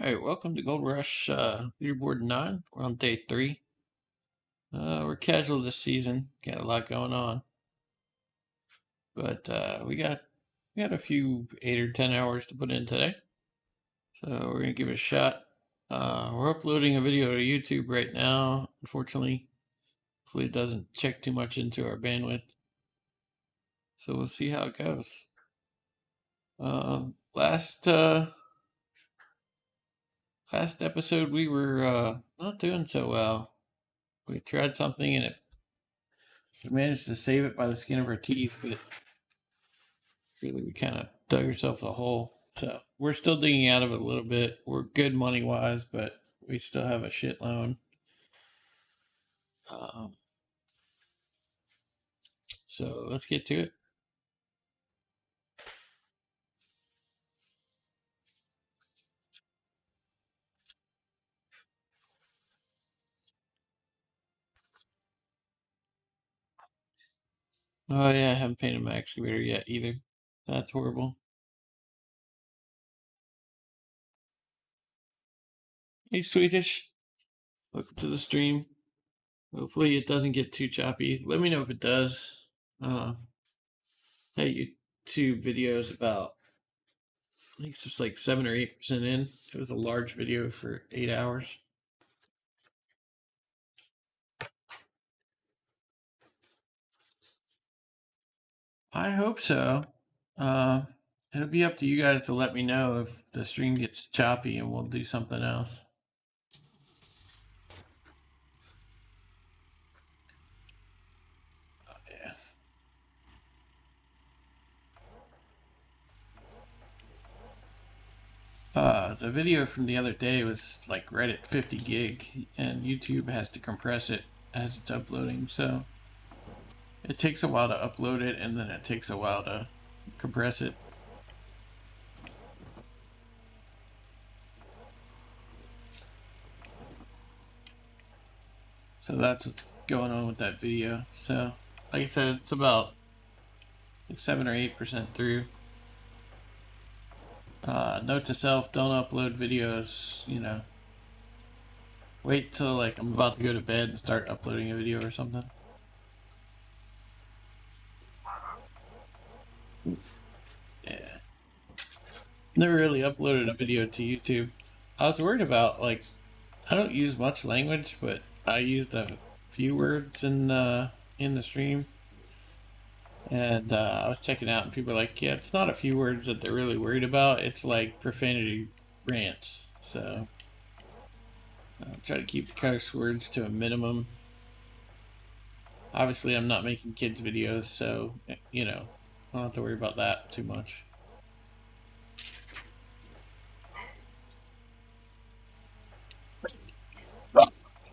All right, welcome to Gold Rush Leaderboard 9. We're on day 3. We're casual this season. Got a lot going on. But we got a few 8 or 10 hours to put in today. So we're going to give it a shot. We're uploading a video to YouTube right now, unfortunately. Hopefully it doesn't check too much into our bandwidth. So we'll see how it goes. Last episode we were not doing so well. We tried something and we managed to save it by the skin of our teeth, but really we kind of dug ourselves a hole. So we're still digging out of it a little bit. We're good money wise, but we still have a shit loan. Um, so let's get to it. Oh yeah, I haven't painted my excavator yet either. That's horrible. Hey Swedish, welcome to the stream. Hopefully it doesn't get too choppy. Let me know if it does. Hey, YouTube videos about, I think it's just like 7 or 8% in. It was a large video for 8 hours. I hope so. It'll be up to you guys to let me know if the stream gets choppy and we'll do something else. Oh, yeah. The video from the other day was like right at 50 gig, and YouTube has to compress it as it's uploading, so it takes a while to upload it, and then it takes a while to compress it. So that's what's going on with that video. So, like I said, it's about like 7 or 8% through. Note to self, don't upload videos, wait till like I'm about to go to bed and start uploading a video or something. Yeah. Never really uploaded a video to YouTube. I was worried about, like, I don't use much language, but I used a few words in the stream. And I was checking out, and people are like, yeah, it's not a few words that they're really worried about. It's like profanity rants. So I'll try to keep the curse words to a minimum. Obviously, I'm not making kids' videos, so, I don't have to worry about that too much.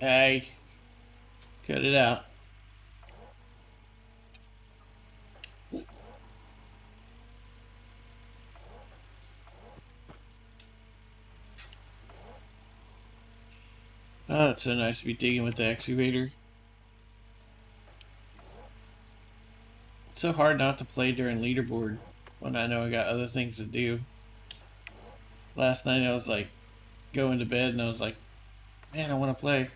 Hey, cut it out. Oh, it's so nice to be digging with the excavator. It's so hard not to play during leaderboard when I know I got other things to do. Last night I was like going to bed and I was like, man, I want to play.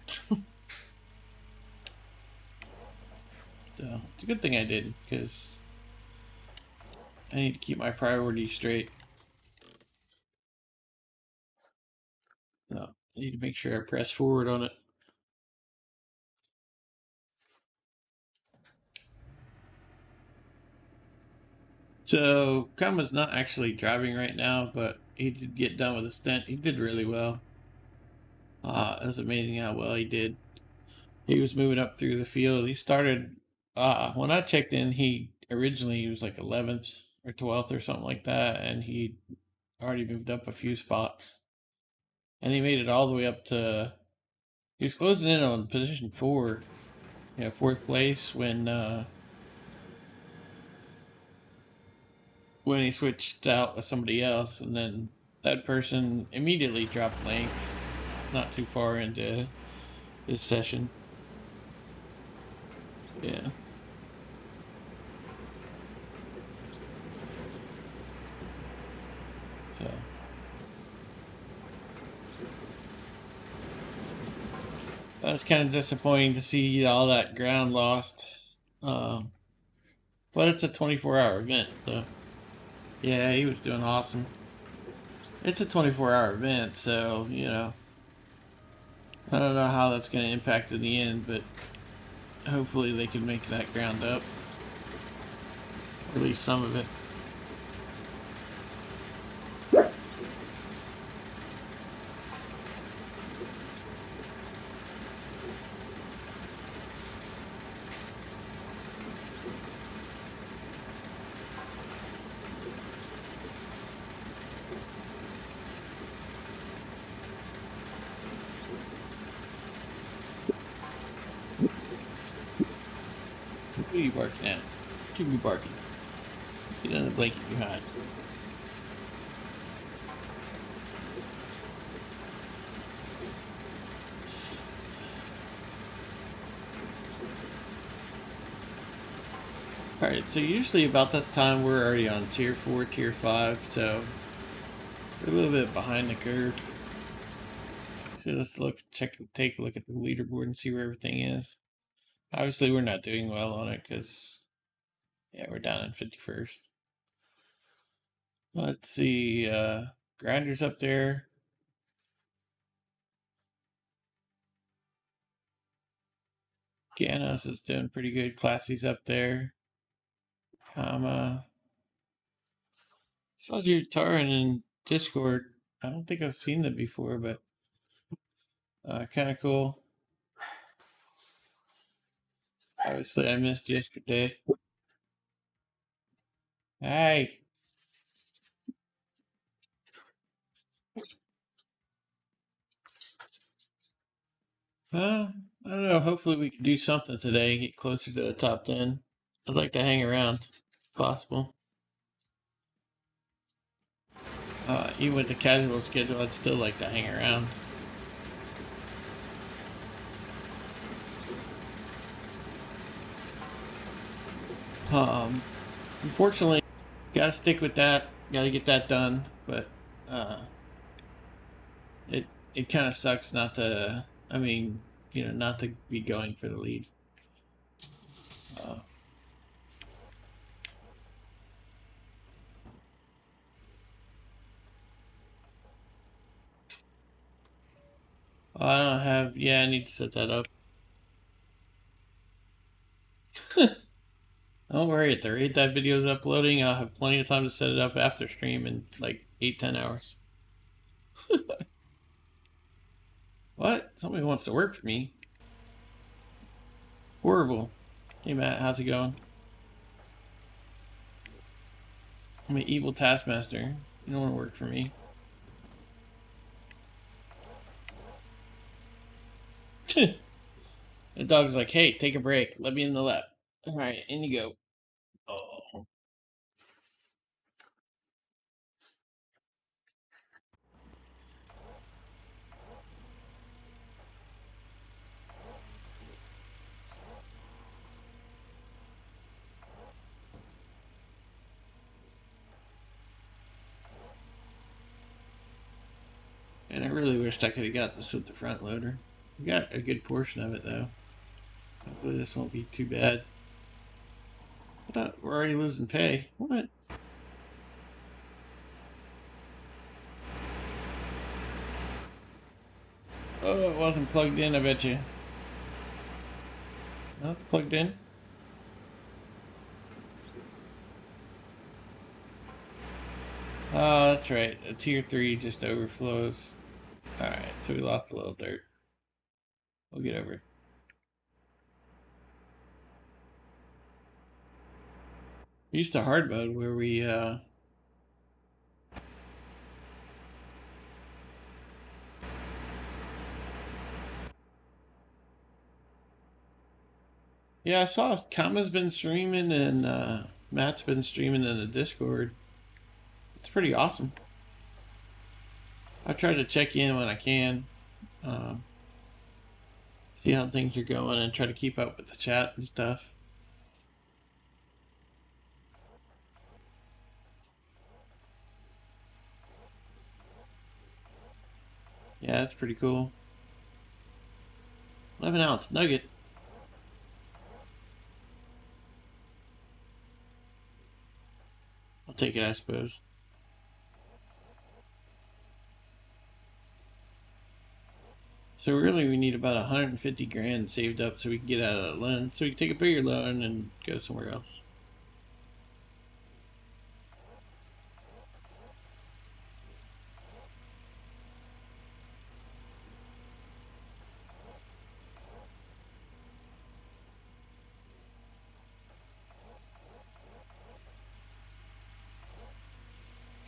So it's a good thing I did, because I need to keep my priorities straight. So I need to make sure I press forward on it. So Kama's not actually driving right now, but he did get done with a stint. He did really well. It was amazing how well he did. He was moving up through the field. He started, when I checked in, he originally was like 11th or 12th or something like that, and he already moved up a few spots. And he made it all the way up to, he was closing in on position 4, 4th place when he switched out with somebody else, and then that person immediately dropped lane not too far into his session. Yeah. So It's kind of disappointing to see all that ground lost. Um, but it's a 24-hour event, so yeah, he was doing awesome. It's a 24-hour event, so I don't know how that's going to impact in the end, but hopefully they can make that ground up, or at least some of it. What are you barking at? What you be barking? Get on the blanket behind. Alright, so usually about this time we're already on tier 4, tier 5, so we're a little bit behind the curve. So let's take a look at the leaderboard and see where everything is. Obviously we're not doing well on it because, yeah, we're down in 51st. Let's see, Grinder's up there. Ganos is doing pretty good. Classy's up there. Saw your Taran in Discord. I don't think I've seen them before, but kind of cool. Obviously, I missed yesterday. Hey. Well, I don't know. Hopefully, we can do something today. Get closer to the top 10. I'd like to hang around, if possible. Even with the casual schedule, I'd still like to hang around. Unfortunately, gotta stick with that. Gotta get that done. But it kind of sucks not to. I mean, not to be going for the lead. I don't have. Yeah, I need to set that up. Don't worry, at the rate that video is uploading, I'll have plenty of time to set it up after stream in like 8-10 hours. What? Somebody wants to work for me. Horrible. Hey Matt, how's it going? I'm an evil taskmaster. You don't want to work for me. The dog's like, hey, take a break. Let me in the lab. Alright, in you go. Oh. And I really wished I could have got this with the front loader. We got a good portion of it though. Hopefully this won't be too bad. I thought we're already losing pay. What? Oh, it wasn't plugged in, I bet you. No, it's plugged in. Oh, that's right. A tier 3 just overflows. Alright, so we lost a little dirt. We'll get over it. We used to hard mode where we, Yeah, I saw Kama's been streaming and Matt's been streaming in the Discord. It's pretty awesome. I try to check in when I can. See how things are going and try to keep up with the chat and stuff. Yeah, that's pretty cool. 11-ounce nugget. I'll take it, I suppose. So really we need about 150 grand saved up so we can get out of that loan. So we can take a bigger loan and go somewhere else.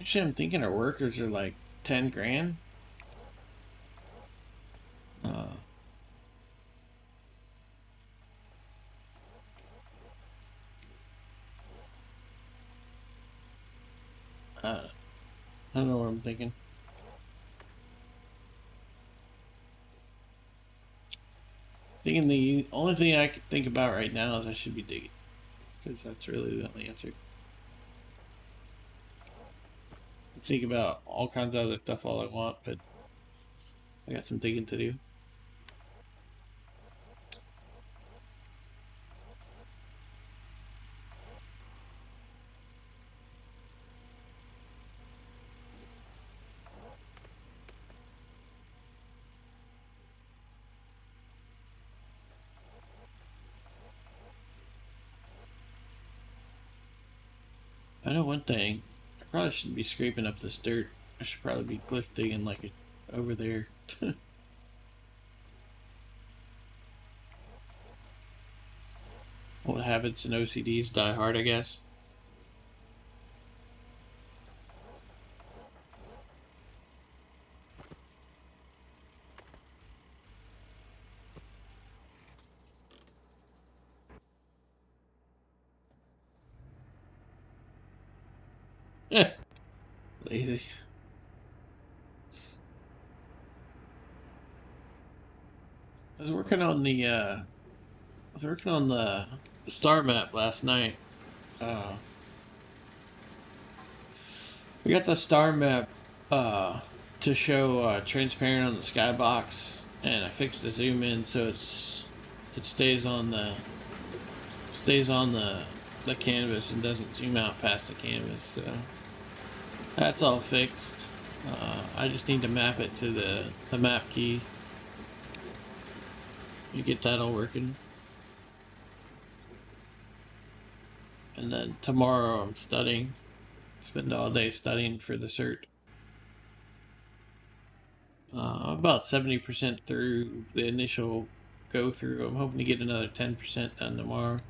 Actually, I'm thinking our workers are like 10 grand. Uh, I don't know what I'm thinking. Thinking the only thing I could think about right now is I should be digging. Because that's really the only answer. I think about all kinds of other stuff all I want, but I got some digging to do. I know one thing. I probably shouldn't be scraping up this dirt. I should probably be cliff digging like over there. Old habits and OCDs die hard, I guess. Lazy. I was working on the star map last night. Uh, we got the star map to show transparent on the skybox, and I fixed the zoom in so it stays on the canvas and doesn't zoom out past the canvas. So that's all fixed. I just need to map it to the map key. You get that all working. And then tomorrow I'm studying. Spend all day studying for the cert. I'm about 70% through the initial go through. I'm hoping to get another 10% done tomorrow.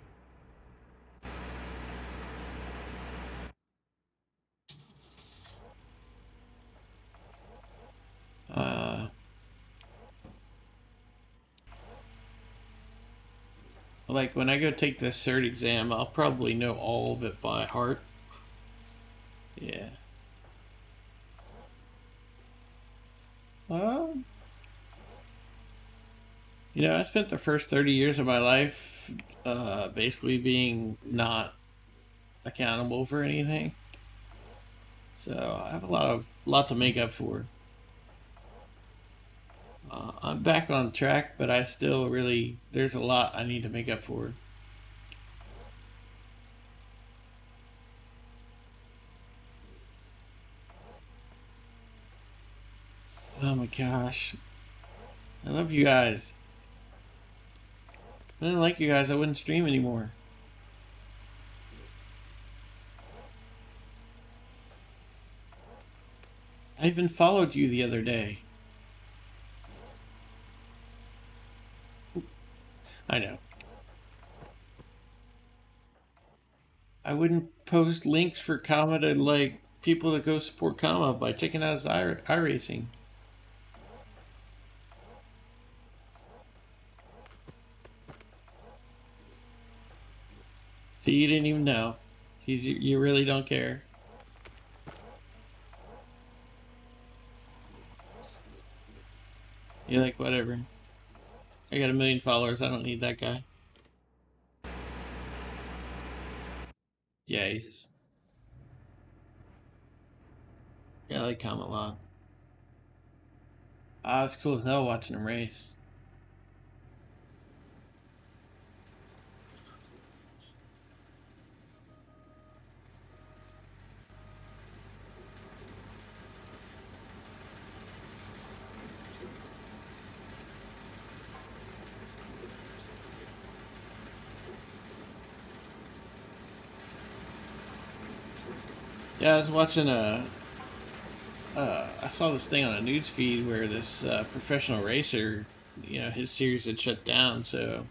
Like when I go take this cert exam, I'll probably know all of it by heart. Yeah. Um, I spent the first 30 years of my life basically being not accountable for anything. So I have lot to make up for. I'm back on track, but I still there's a lot I need to make up for. Oh my gosh. I love you guys. If I didn't like you guys, I wouldn't stream anymore. I even followed you the other day. I know. I wouldn't post links for Kama to like people to go support Kama by checking out his iRacing. See, you didn't even know. You really don't care. You're like, whatever. I got 1 million followers. I don't need that guy. Yeah, he is. Yeah, I like Kama a lot. Ah, it's cool as hell watching him race. Yeah, I was watching I saw this thing on a news feed where this professional racer, his series had shut down, so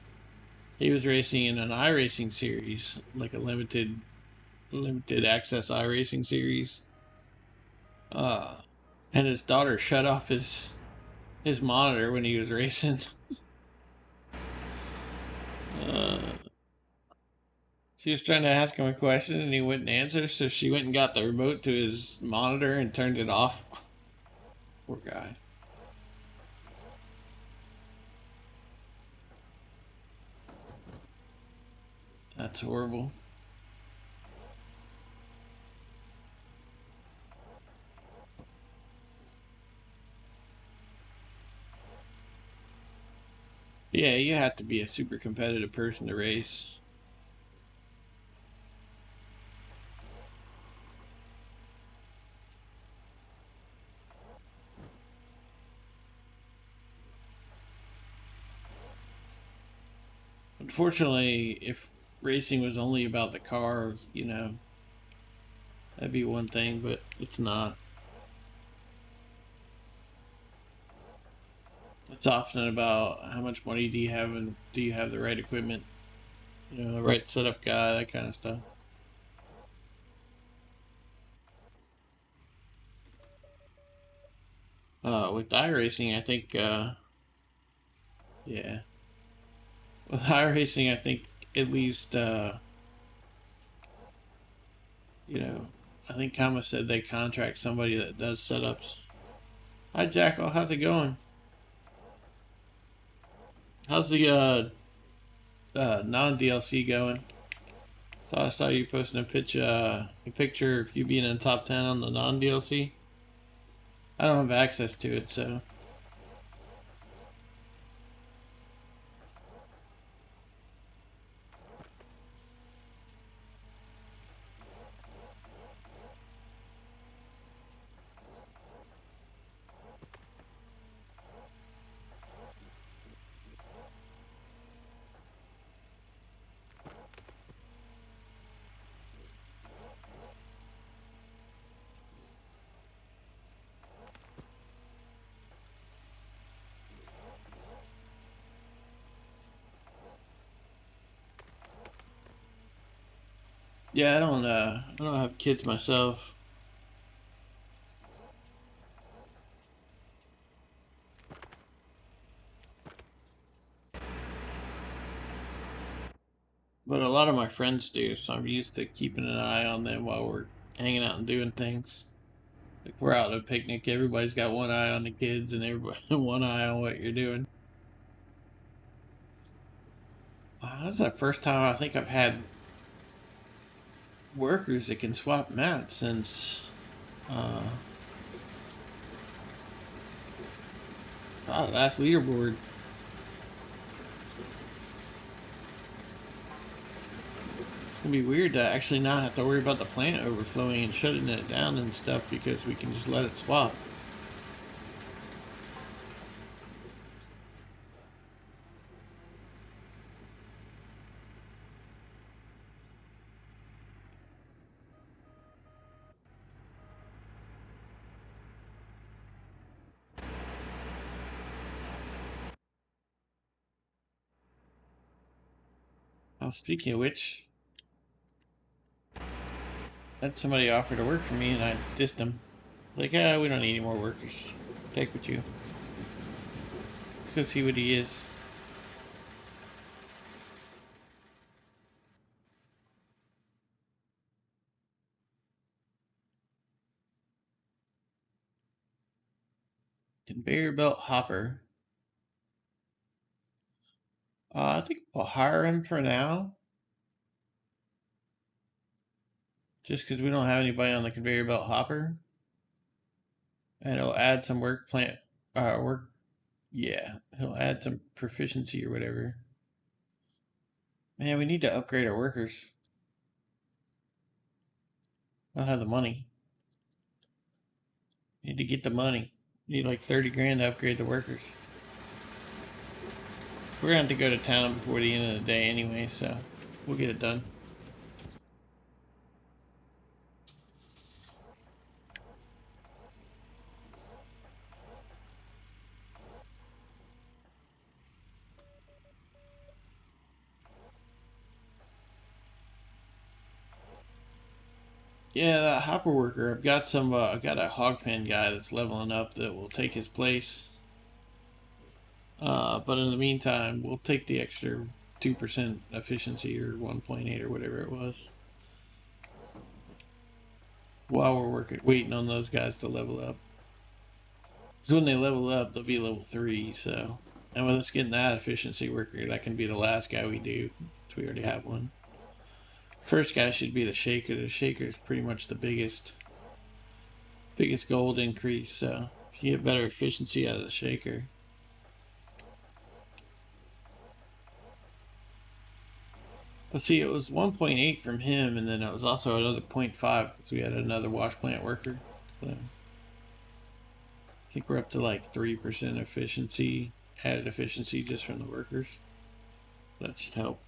he was racing in an iRacing series, like a limited access iRacing series. Uh, and his daughter shut off his monitor when he was racing. Uh, she was trying to ask him a question and he wouldn't answer, so she went and got the remote to his monitor and turned it off. Poor guy. That's horrible. Yeah, you have to be a super competitive person to race. Unfortunately, if racing was only about the car, that'd be one thing, but it's not. It's often about how much money do you have and do you have the right equipment, the right setup guy, that kind of stuff. With iRacing, I think, yeah. With iRacing, I think at least, you know, I think Kama said they contract somebody that does setups. Hi, Jackal. How's it going? How's the non DLC going? So I saw you posting a picture of you being in top 10 on the non DLC. I don't have access to it, so yeah, I don't have kids myself. But a lot of my friends do, so I'm used to keeping an eye on them while we're hanging out and doing things. Like we're out at a picnic, everybody's got one eye on the kids and everybody one eye on what you're doing. That's the first time I think I've had workers that can swap mats since uh, last leaderboard. It'd be weird to actually not have to worry about the plant overflowing and shutting it down and stuff because we can just let it swap. Oh, speaking of which, I had somebody offer to work for me and I dissed them. Like, we don't need any more workers. Take with you. Let's go see what he is. Conveyor belt hopper. I think we'll hire him for now. Just because we don't have anybody on the conveyor belt hopper. And it'll add some work. Yeah, he'll add some proficiency or whatever. Man, we need to upgrade our workers. I don't have the money. Need to get the money. Need like 30 grand to upgrade the workers. We're gonna have to go to town before the end of the day anyway, so we'll get it done. Yeah, that hopper worker. I've got some. I got a hog pen guy that's leveling up that will take his place. But in the meantime, we'll take the extra 2% efficiency or 1.8 or whatever it was while we're waiting on those guys to level up. Because when they level up, they'll be level 3. So, and with us getting that efficiency worker, that can be the last guy we do. So we already have one. First guy should be the shaker. The shaker is pretty much the biggest gold increase. So if you get better efficiency out of the shaker. But see, it was 1.8 from him, and then it was also another 0.5 because we had another wash plant worker. So I think we're up to like 3% efficiency, added efficiency just from the workers. That should help.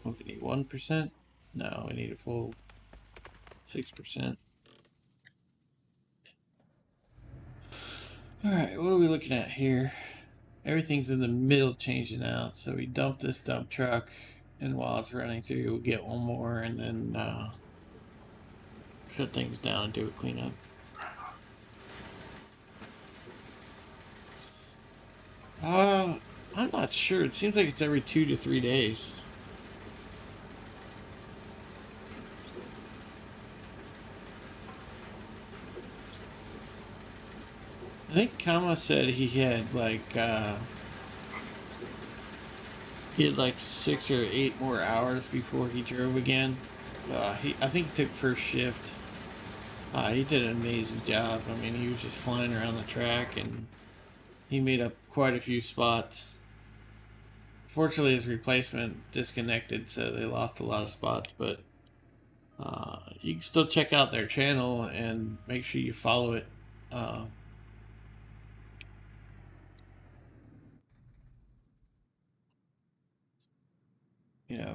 What, we need 1%? No, we need a full 6%. Alright, what are we looking at here? Everything's in the middle changing out, so we dump this dump truck, and while it's running through, we'll get one more, and then shut things down and do a cleanup. I'm not sure. It seems like it's every 2 to 3 days. I think Kama said he had like 6 or 8 more hours before he drove again. I think he took first shift. He did an amazing job. I mean, he was just flying around the track and he made up quite a few spots. Fortunately, his replacement disconnected, so they lost a lot of spots. But you can still check out their channel and make sure you follow it.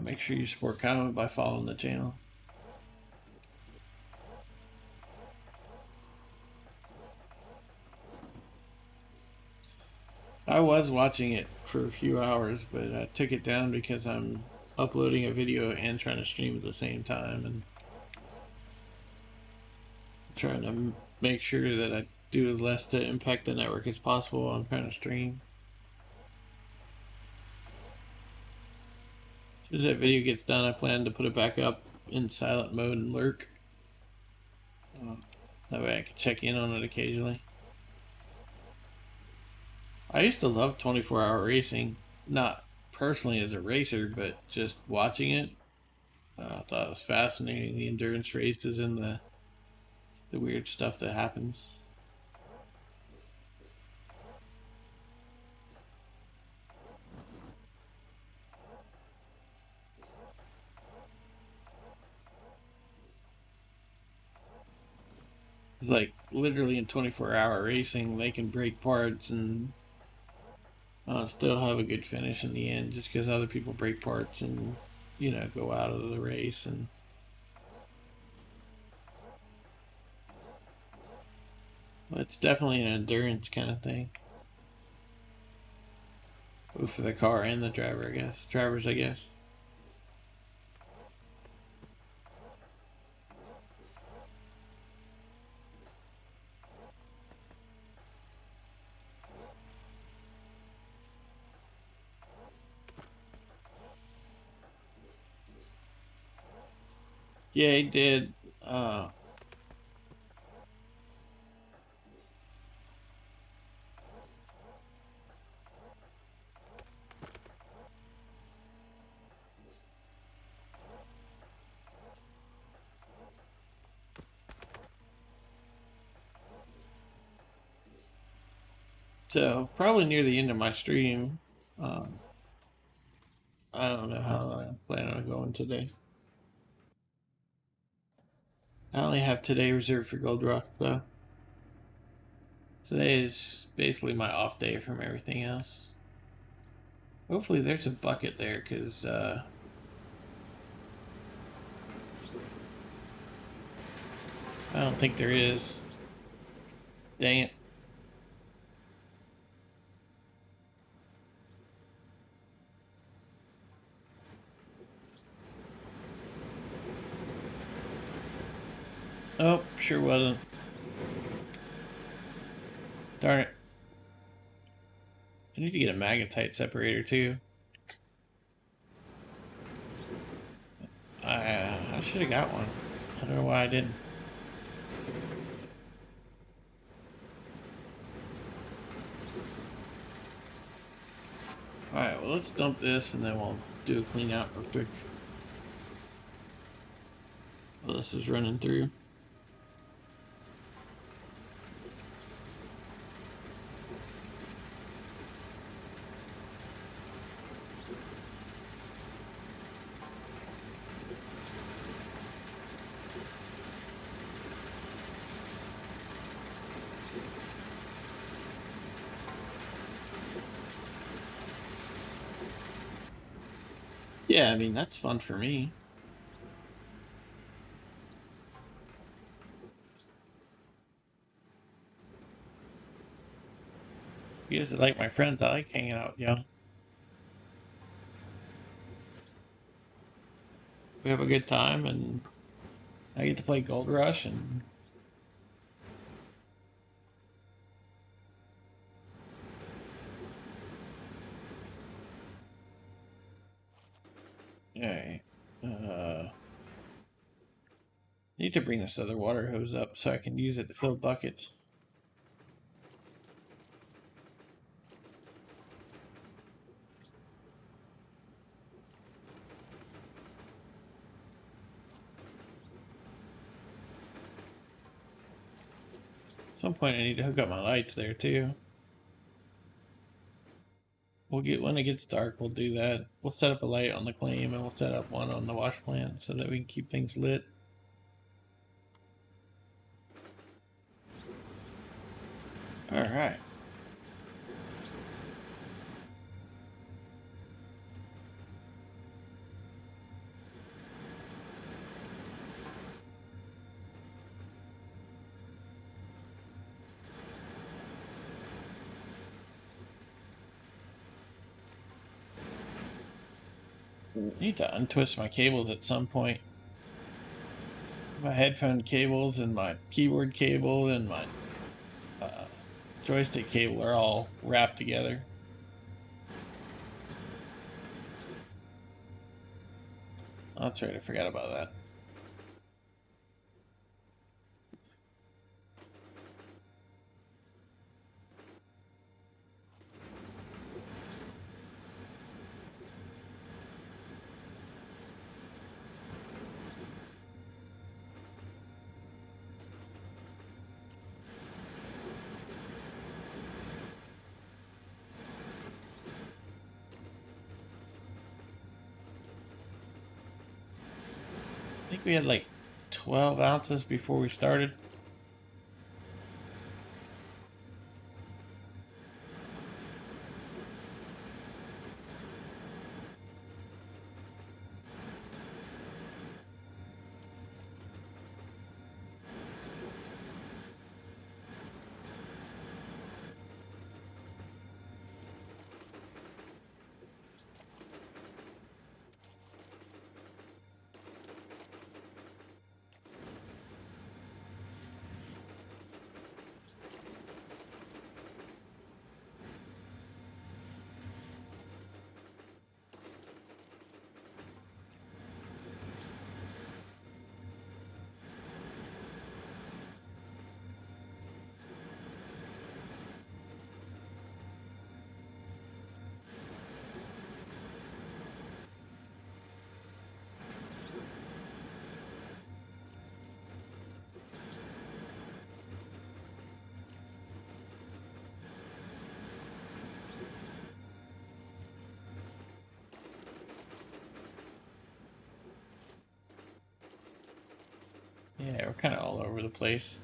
Make sure you support Kama by following the channel. I was watching it for a few hours, but I took it down because I'm uploading a video and trying to stream at the same time, and trying to make sure that I do as less to impact the network as possible while I'm trying to stream. As soon as that video gets done, I plan to put it back up in silent mode and lurk. That way I can check in on it occasionally. I used to love 24-hour racing, not personally as a racer, but just watching it. I thought it was fascinating, the endurance races and the weird stuff that happens. It's like literally in 24-hour racing, they can break parts and still have a good finish in the end, just because other people break parts and go out of the race. And it's definitely an endurance kind of thing. Both for the car and the driver, I guess. Drivers, I guess. Yeah, he did. So probably near the end of my stream. I don't know how I plan on going today. I only have today reserved for Gold Rush, so today is basically my off day from everything else. Hopefully there's a bucket there, because I don't think there is. Dang it. Oh, sure wasn't. Darn it. I need to get a magnetite separator too. I should have got one. I don't know why I didn't. Alright, well, let's dump this and then we'll do a clean out real quick. Well, this is running through. Yeah, I mean, that's fun for me. You guys are like my friends. I like hanging out with y'all. We have a good time, and I get to play Gold Rush, and alright. Need to bring this other water hose up so I can use it to fill buckets. At some point I need to hook up my lights there too. We'll get, when it gets dark, we'll do that. We'll set up a light on the claim and we'll set up one on the wash plant so that we can keep things lit. Alright. I need to untwist my cables at some point. My headphone cables and my keyboard cable and my joystick cable are all wrapped together. Oh, that's right, I forgot about that. I think we had like 12 ounces before we started. Yeah, we're kind of all over the place.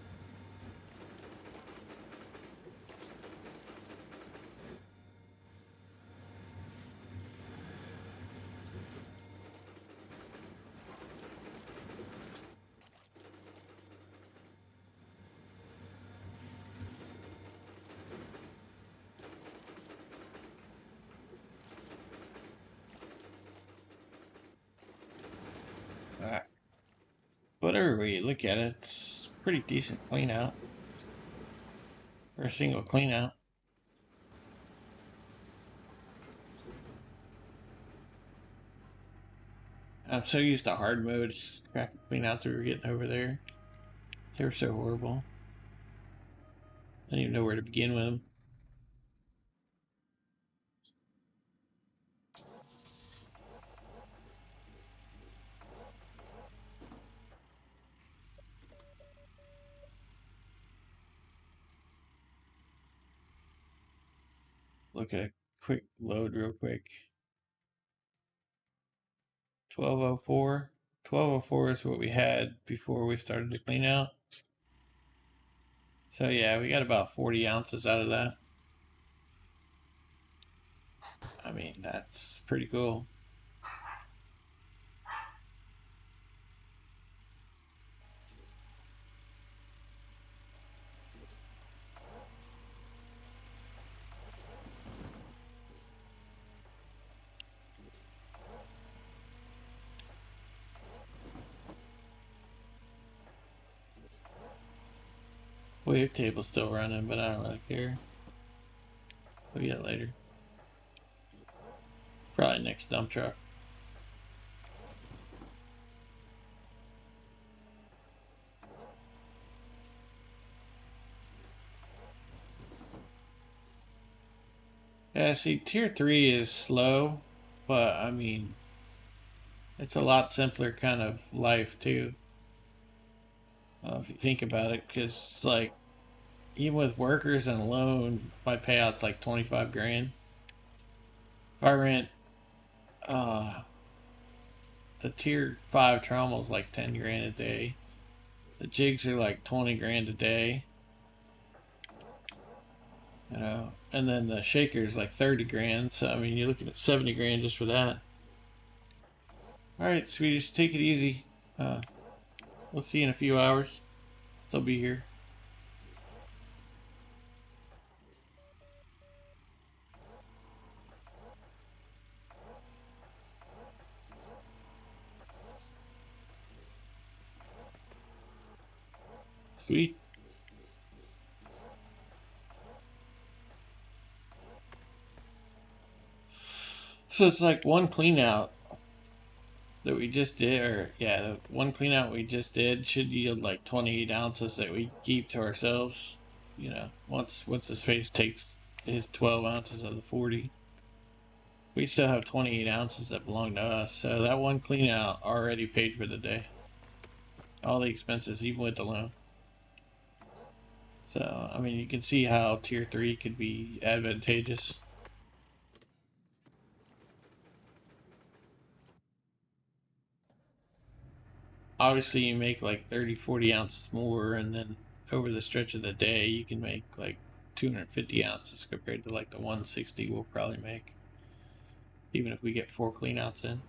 Whatever way you look at it, it's pretty decent clean out for a single clean out. I'm so used to hard mode, cracking clean outs we were getting over there. They were so horrible. I didn't even know where to begin with them. Look at a quick load real quick. 1204. 1204 is what we had before we started to clean out. So yeah, we got about 40 ounces out of that. I mean, that's pretty cool. Wavetable's still running, but I don't really care. We'll get it later. Probably next dump truck. Yeah, see, tier 3 is slow, but I mean, it's a lot simpler kind of life too. If you think about it, because like even with workers and alone, my payout's like 25 grand. If I rent the tier 5 trommel's like 10 grand a day. The jigs are like 20 grand a day. You know, and then the shaker's like 30 grand. So I mean, you're looking at 70 grand just for that. All right, sweeties, take it easy. We'll see you in a few hours. Still be here. Sweet. So it's like one clean out that we just did, or yeah, the one clean out we just did should yield like 28 ounces that we keep to ourselves. You know, once this face takes his 12 ounces of the 40, we still have 28 ounces that belong to us. So that one clean out already paid for the day. All the expenses, even with the loan. So, I mean, you can see how tier 3 could be advantageous. Obviously, you make like 30, 40 ounces more, and then over the stretch of the day, you can make like 250 ounces compared to like the 160 we'll probably make, even if we get 4 clean outs in.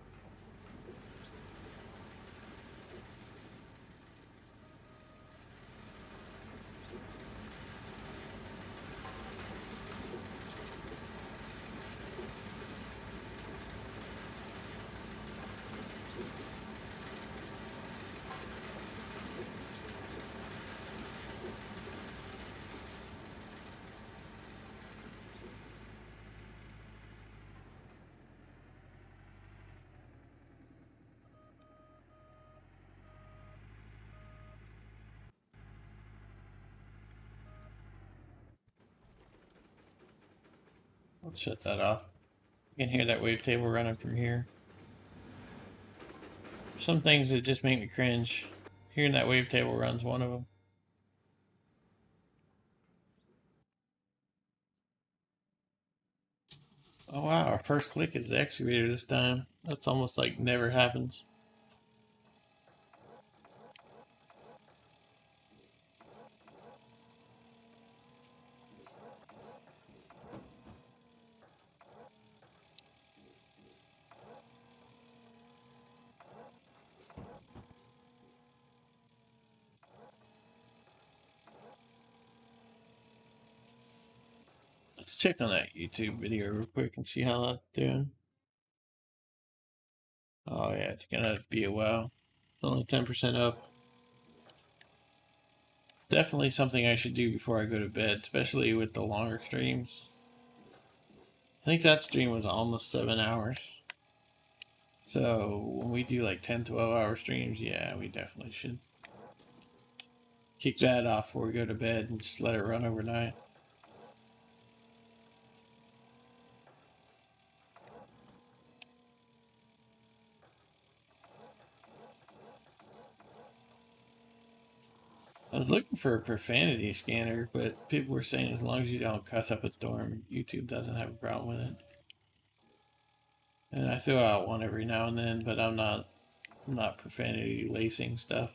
Let's shut that off. You can hear that wavetable running from here. Some things that just make me cringe. Hearing that wavetable run's one of them. Oh wow, our first click is the excavator this time. That's almost like never happens. Let's check on that YouTube video real quick and see how that's doing. Oh yeah, it's gonna be a while. It's only 10% up. Definitely something I should do before I go to bed, especially with the longer streams. I think that stream was almost 7 hours. So when we do like 10, 12-hour streams, yeah, we definitely should kick that off before we go to bed and just let it run overnight. I was looking for a profanity scanner, but people were saying as long as you don't cuss up a storm, YouTube doesn't have a problem with it. And I throw out one every now and then, but I'm not profanity lacing stuff.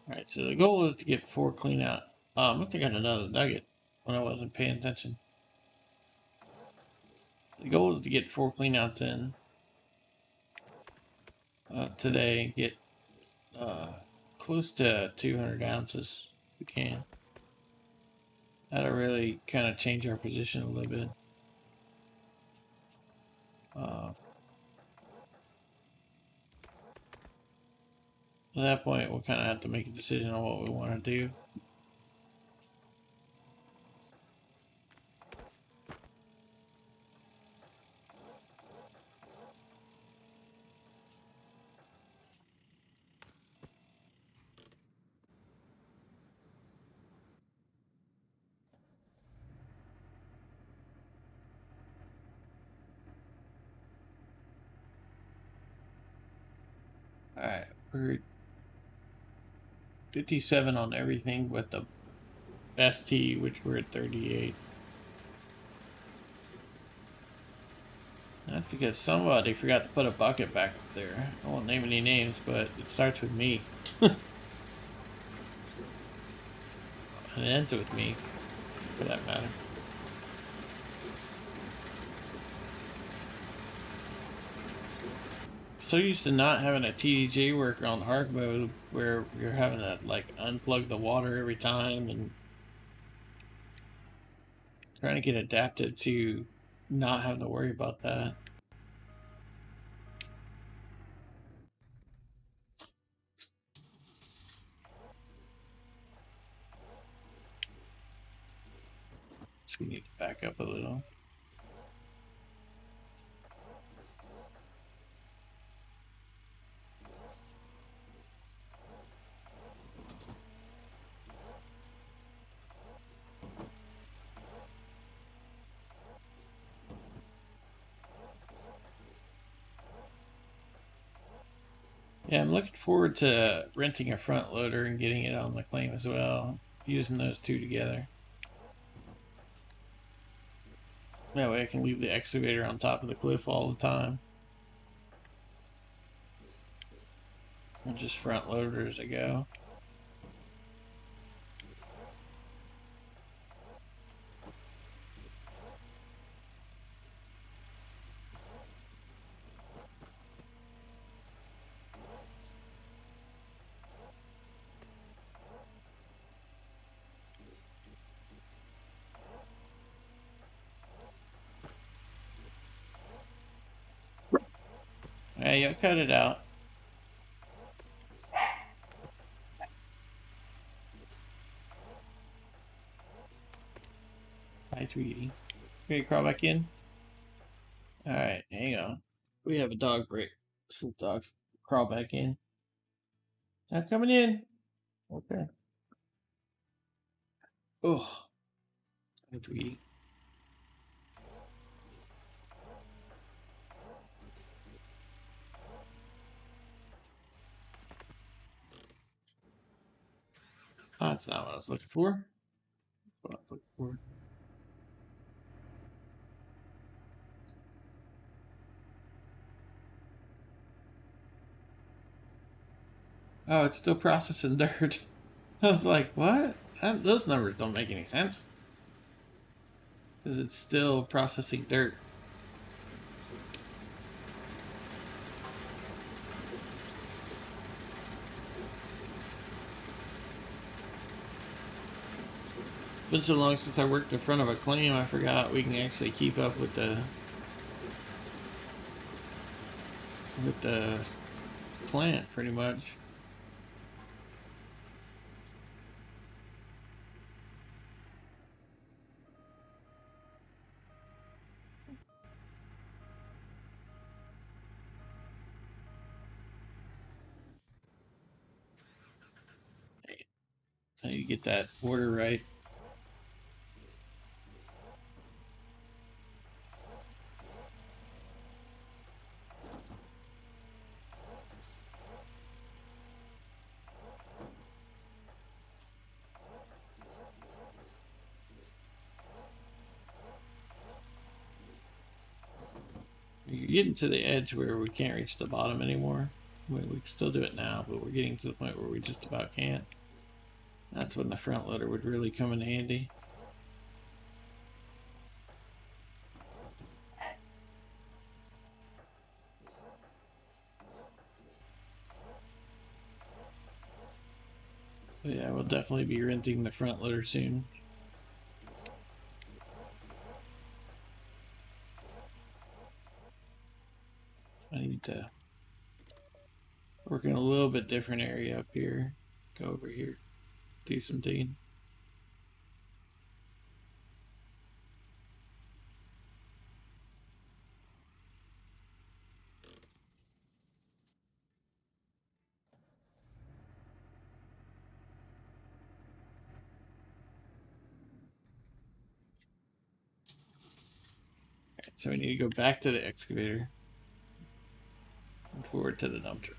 Alright, so the goal is to get 4 clean out. I must have got another nugget when I wasn't paying attention. The goal is to get 4 clean outs in today and get close to 200 ounces if we can. That'll really kind of change our position a little bit. At that point, we'll kind of have to make a decision on what we want to do. Alright, we're 57 on everything but the ST, which we're at 38. That's because somebody forgot to put a bucket back up there. I won't name any names, but it starts with me. And it ends with me, for that matter. So used to not having a TDJ worker on hard mode where you're having to like unplug the water every time and trying to get adapted to not having to worry about that. So we need to back up a little. Yeah, I'm looking forward to renting a front loader and getting it on the claim as well, using those two together. That way I can leave the excavator on top of the cliff all the time. And just front loader as I go. Hey, you'll cut it out. Hi, sweetie. Okay, crawl back in. Alright, hang on. We have a dog break. So dog crawl back in. Not coming in. Okay. Oh, hi, sweetie. Oh, that's not what I was looking for. That's what I was looking for. Oh, it's still processing dirt. I was like, what? Those numbers don't make any sense. Because it's still processing dirt. Been so long since I worked in front of a claim, I forgot we can actually keep up with the plant pretty much. So you get that order right. You're getting to the edge where we can't reach the bottom anymore. We can still do it now, but we're getting to the point where we just about can't. That's when the front loader would really come in handy. But yeah, we'll definitely be renting the front loader soon. I need to work in a little bit different area up here. Go over here, do some digging. Right, so we need to go back to the excavator and forward to the dump truck.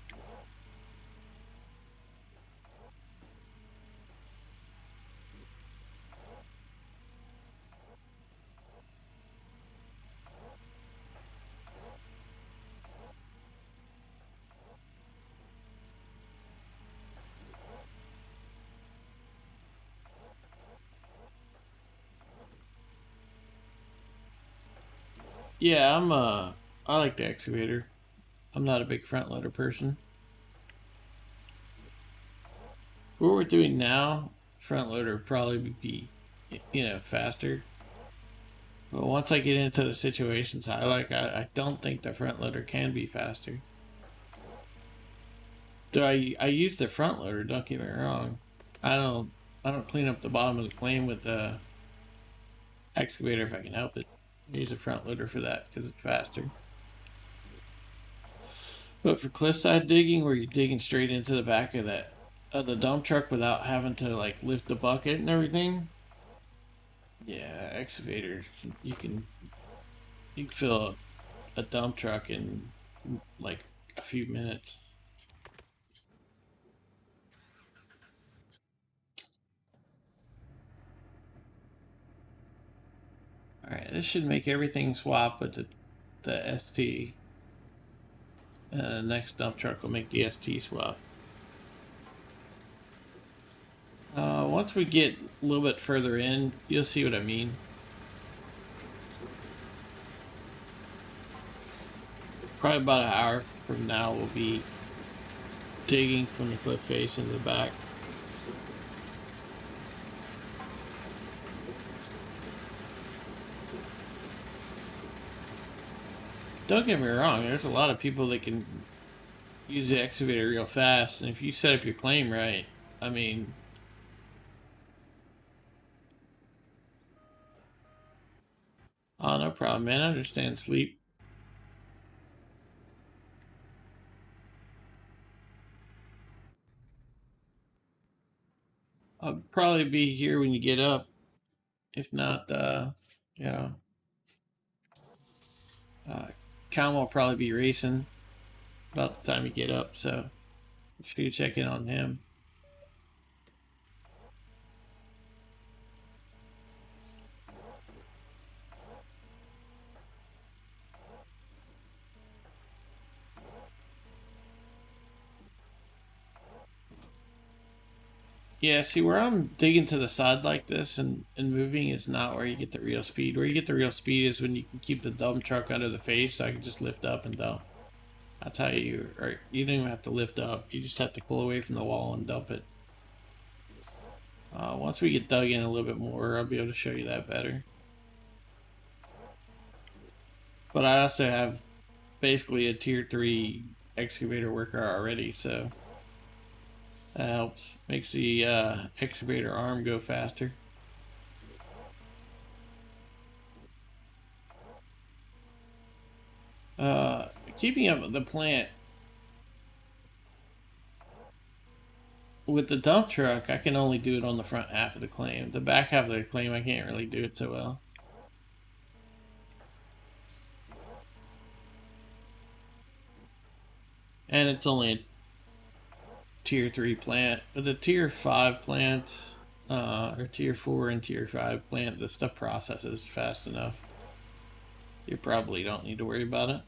Yeah, I like the excavator. I'm not a big front loader person. What we're doing now, front loader would probably be, faster. But once I get into the situations I like, I don't think the front loader can be faster. Do I use the front loader, don't get me wrong. I don't I don't clean up the bottom of the plane with the excavator if I can help it. I use a front loader for that because it's faster. But for cliffside digging, where you're digging straight into the back of the dump truck without having to like lift the bucket and everything, yeah, excavator you can fill a dump truck in like a few minutes. All right, this should make everything swap with the ST. The next dump truck will make the ST swap. Once we get a little bit further in, you'll see what I mean. Probably about an hour from now, we'll be digging from the cliff face into the back. Don't get me wrong, there's a lot of people that can use the excavator real fast, and if you set up your claim right, I mean, oh, no problem, man. I understand sleep. I'll probably be here when you get up. If not, you know, uh, Cal will probably be racing about the time you get up, so make sure you check in on him. Yeah, see where I'm digging to the side like this and moving is not where you get the real speed. Where you get the real speed is when you can keep the dump truck under the face so I can just lift up and dump. That's how you don't even have to lift up. You just have to pull away from the wall and dump it. Once we get dug in a little bit more, I'll be able to show you that better. But I also have basically a tier 3 excavator worker already, so that helps. Makes the excavator arm go faster. Keeping up with the plant with the dump truck, I can only do it on the front half of the claim. The back half of the claim, I can't really do it so well. And it's only a tier 3 plant. With a tier 5 plant, or tier 4 and tier 5 plant, the stuff processes fast enough. You probably don't need to worry about it.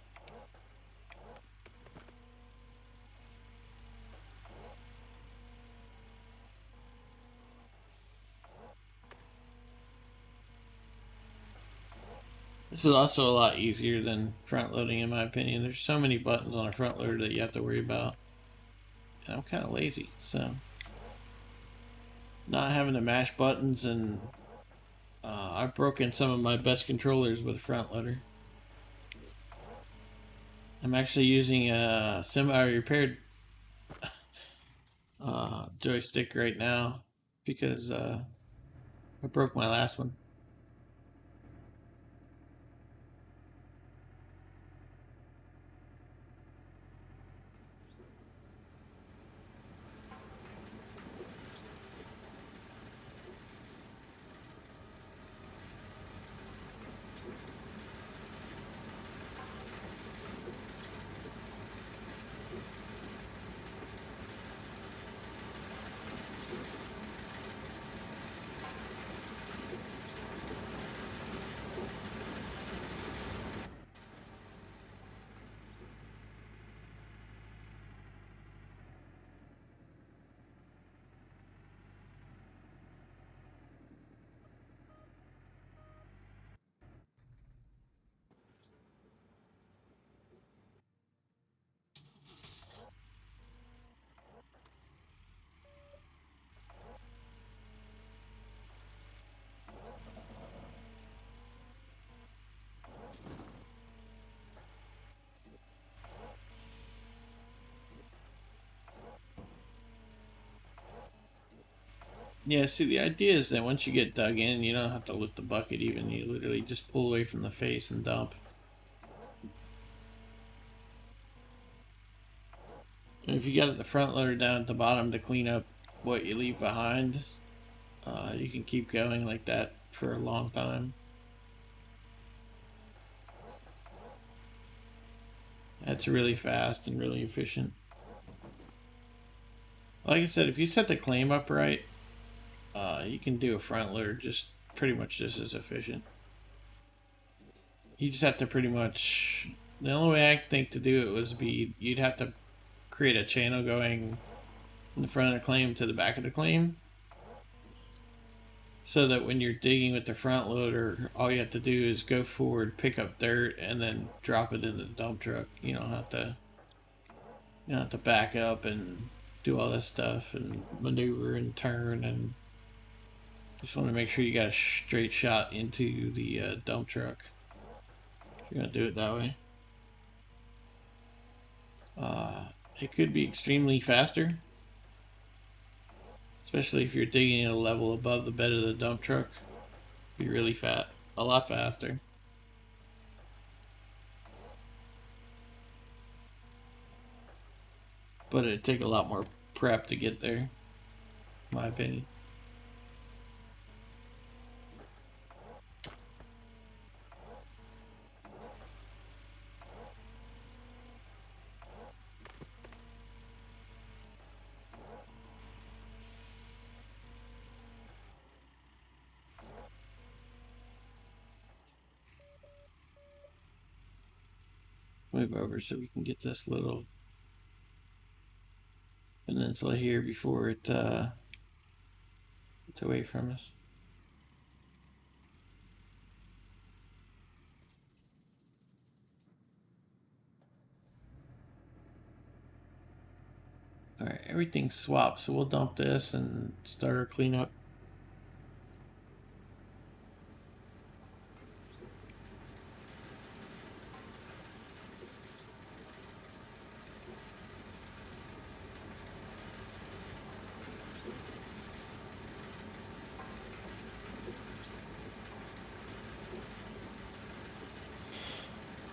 This is also a lot easier than front loading in my opinion. There's so many buttons on a front loader that you have to worry about. And I'm kind of lazy, so not having to mash buttons, and I've broken some of my best controllers with a front loader. I'm actually using a semi-repaired joystick right now because I broke my last one. Yeah, see, the idea is that once you get dug in, you don't have to lift the bucket even. You literally just pull away from the face and dump. And if you got the front loader down at the bottom to clean up what you leave behind, you can keep going like that for a long time. That's really fast and really efficient. Like I said, if you set the claim up right, you can do a front loader just pretty much just as efficient. You just have to pretty much. The only way I think to do it was you'd have to create a channel going in the front of the claim to the back of the claim, so that when you're digging with the front loader, all you have to do is go forward, pick up dirt, and then drop it in the dump truck. You don't have to back up and do all this stuff and maneuver and turn, and just want to make sure you got a straight shot into the dump truck. You're gonna do it that way. It could be extremely faster, especially if you're digging at a level above the bed of the dump truck. Be really a lot faster. But it'd take a lot more prep to get there, in my opinion. Move over so we can get this little peninsula here before it It's away from us. Alright, everything's swapped, so we'll dump this and start our cleanup.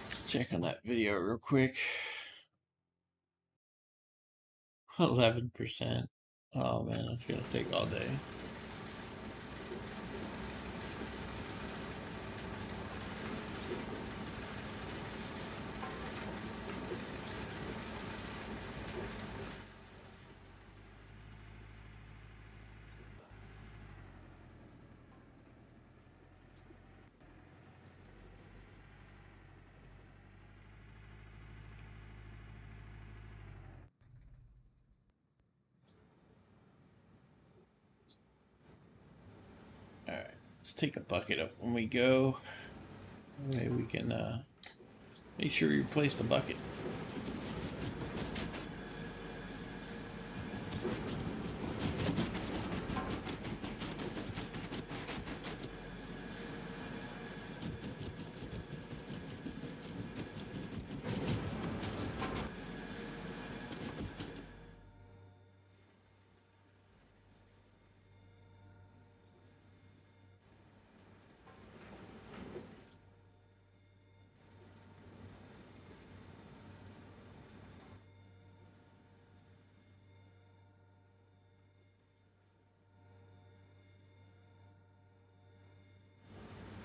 Let's check on that video real quick. 11%. Oh man, that's gonna take all day. Alright, let's take a bucket up when we go. Maybe we can make sure we replace the bucket.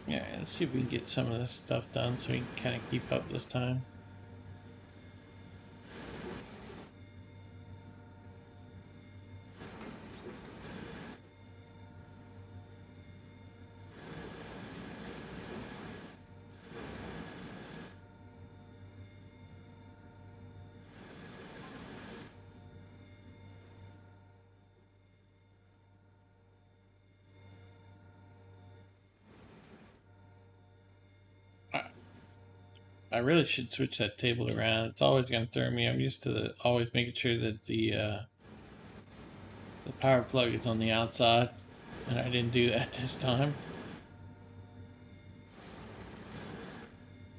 Yeah, let's see if we can get some of this stuff done so we can kind of keep up this time. I really should switch that table around. It's always going to throw me. I'm used to always making sure that the power plug is on the outside, and I didn't do that this time.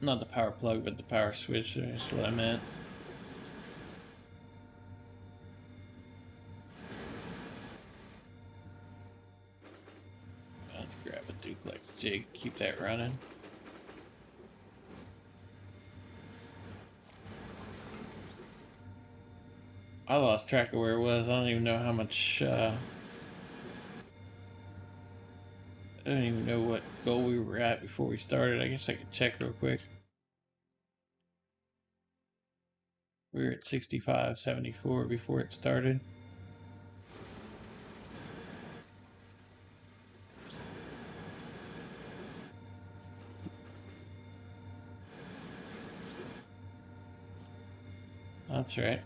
Not the power plug, but the power switch. That's what I meant. Let's grab a duplex jig, keep that running. I lost track of where it was. I don't even know how much. I don't even know what goal we were at before we started. I guess I could check real quick. We were at 65.74 before it started. That's right.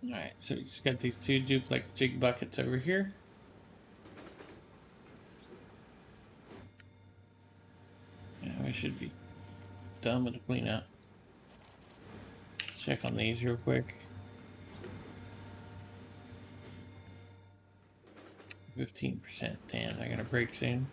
Alright, so we just got these two duplex jig buckets over here. And we should be done with the cleanup. Let's check on these real quick. 15%. Damn, they're gonna break soon.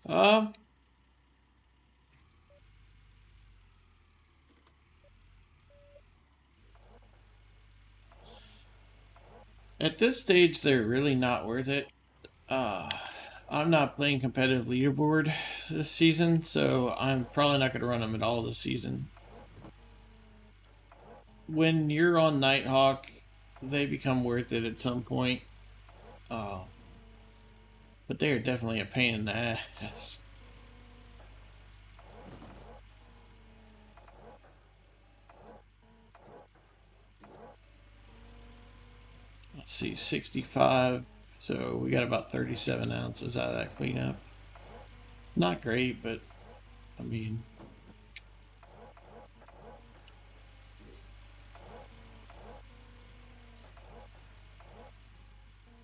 Um, at this stage, they're really not worth it. Uh, I'm not playing competitive leaderboard this season, so I'm probably not going to run them at all this season. When you're on Nighthawk, they become worth it at some point. Uh, but they are definitely a pain in the ass. Let's see, 65. So we got about 37 ounces out of that cleanup. Not great, but I mean,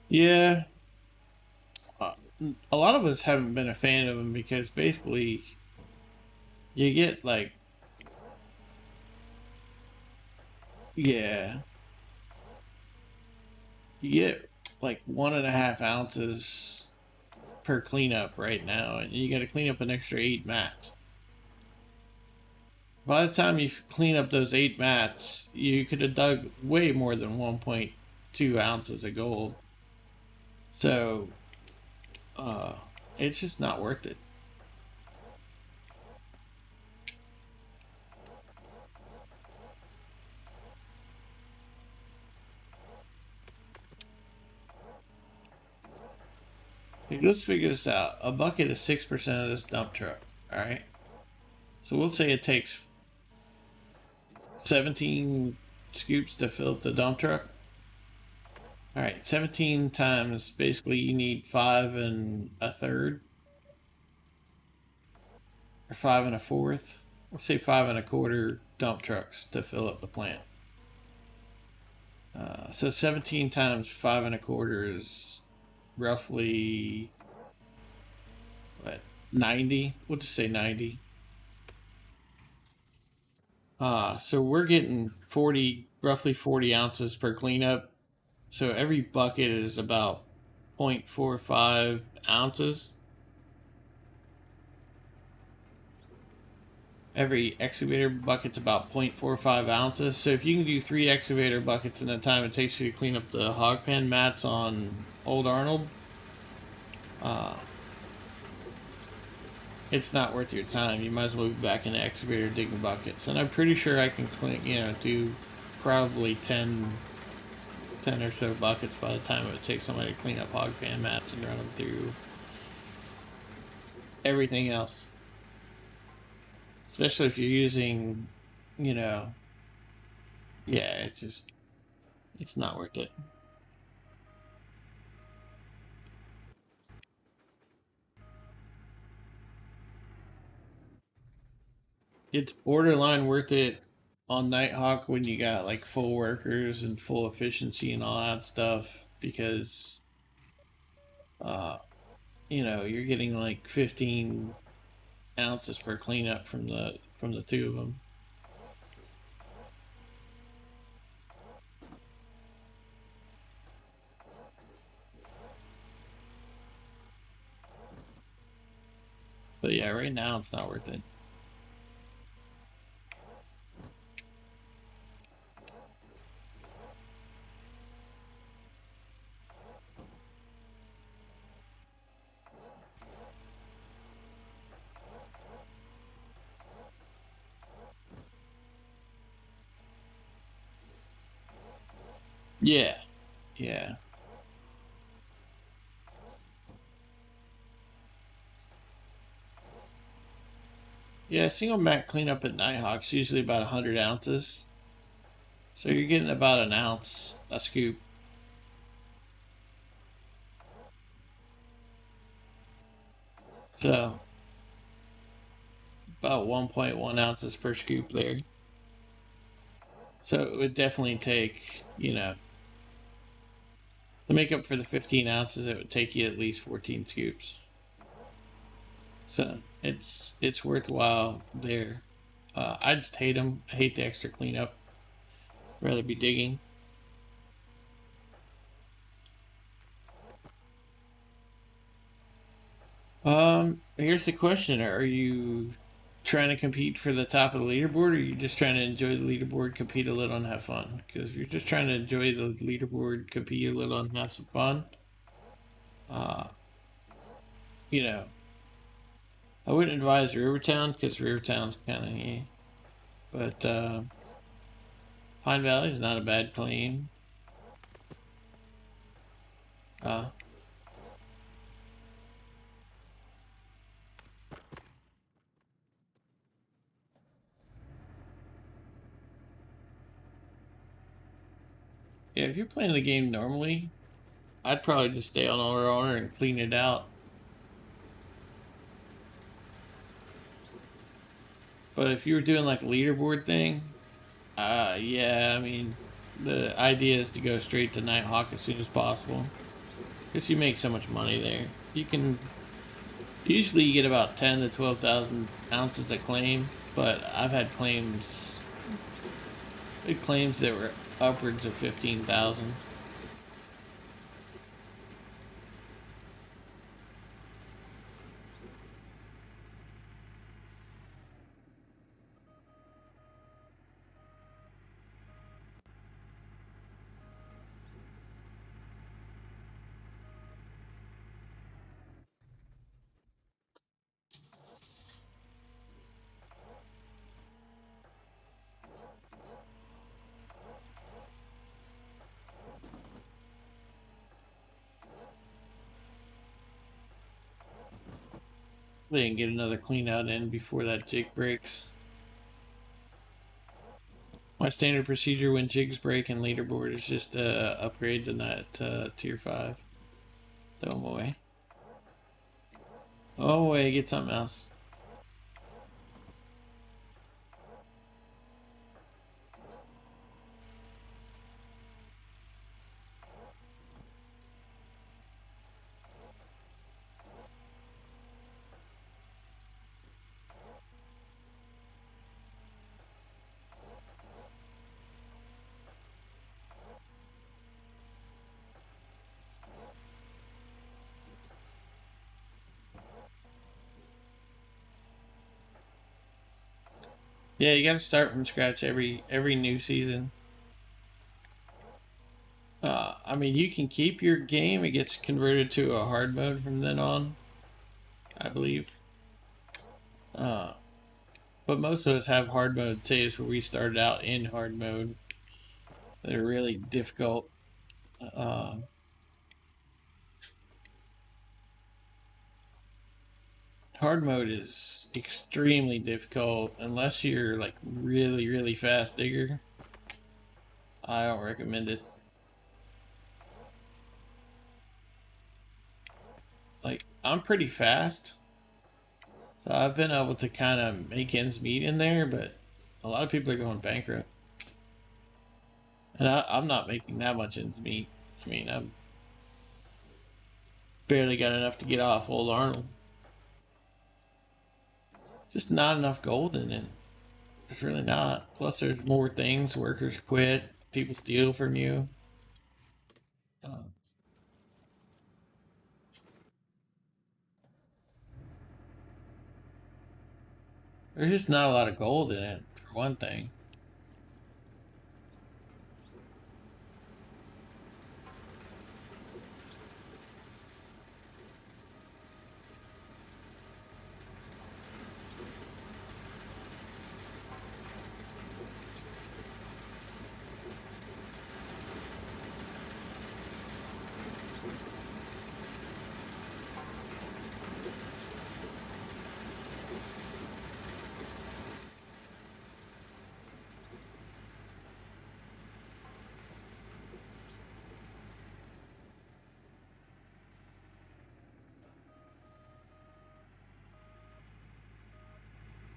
yeah. Uh, a lot of us haven't been a fan of them because basically you get like, yeah, you get like 1.5 ounces per cleanup right now, and you got to clean up an extra 8 mats. By the time you clean up those 8 mats, you could have dug way more than 1.2 ounces of gold. So, uh, it's just not worth it. Okay, let's figure this out. A bucket is 6% of this dump truck. All right. So we'll say it takes 17 scoops to fill up the dump truck. All right, 17 times, basically you need 5 1/3 or 5 1/4. Let's say 5 1/4 dump trucks to fill up the plant. So 17 times 5 1/4 is roughly what, 90. We'll just say 90. So we're getting roughly 40 ounces per cleanup. So every bucket is about 0.45 ounces. Every excavator bucket's about 0.45 ounces. So if you can do 3 excavator buckets in the time it takes you to clean up the hog pen mats on Old Arnold, it's not worth your time. You might as well be back in the excavator digging buckets. And I'm pretty sure I can do probably 10 or so buckets by the time it would take somebody to clean up hog pan mats and run them through everything else. Especially if you're using, you know, yeah, it's not worth it. It's borderline worth it on Nighthawk when you got like full workers and full efficiency and all that stuff because, uh, you're getting like 15 ounces per cleanup from the two of them. But yeah, right now it's not worth it. Yeah, yeah. Yeah, single mat cleanup at Nighthawk's usually about 100 ounces. So you're getting about an ounce a scoop. So about 1.1 ounces per scoop there. So it would definitely take, to make up for the 15 ounces, it would take you at least 14 scoops. So it's worthwhile there. I just hate them. I hate the extra cleanup. Rather be digging. here's the question: are you trying to compete for the top of the leaderboard, or are you just trying to enjoy the leaderboard, compete a little, and have fun? Because if you're just trying to enjoy the leaderboard, compete a little, and have some fun, uh, you know, I wouldn't advise Rivertown because Rivertown's kind of but Pine Valley is not a bad claim. Uh, yeah, if you're playing the game normally, I'd probably just stay on honor and clean it out. But if you were doing like a leaderboard thing, yeah, I mean, the idea is to go straight to Nighthawk as soon as possible. Because you make so much money there. You can usually you get about 10 to 12,000 ounces a claim, but I've had big claims that were upwards of 15,000. They can get another clean out in before that jig breaks. My standard procedure when jigs break and leaderboard is just upgrade to that tier 5. Throw them away. Oh, wait, get something else. Yeah, you gotta start from scratch every new season. I mean, you can keep your game. It gets converted to a hard mode from then on, I believe. Uh, but most of us have hard mode saves where we started out in hard mode. They're really difficult. Uh, Hard mode is extremely difficult unless you're like really fast digger. I don't recommend it. Like, I'm pretty fast, so I've been able to kind of make ends meet in there, but a lot of people are going bankrupt. And I'm not making that much ends meet. I mean, I've barely got enough to get off old Arnold. Just not enough gold in it. There's really not. Plus, there's more things. Workers quit. People steal from you. Uh, there's just not a lot of gold in it, for one thing.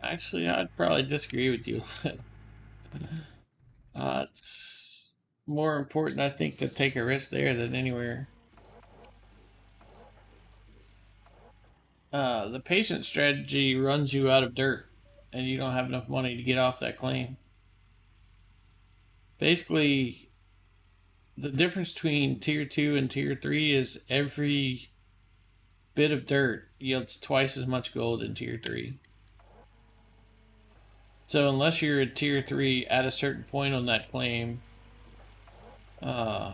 Actually, I'd probably disagree with you. It's more important, I think, to take a risk there than anywhere. The patient strategy runs you out of dirt, and you don't have enough money to get off that claim. Basically, the difference between tier 2 and tier 3 is every bit of dirt yields twice as much gold in tier 3. So unless you're a tier 3 at a certain point on that claim,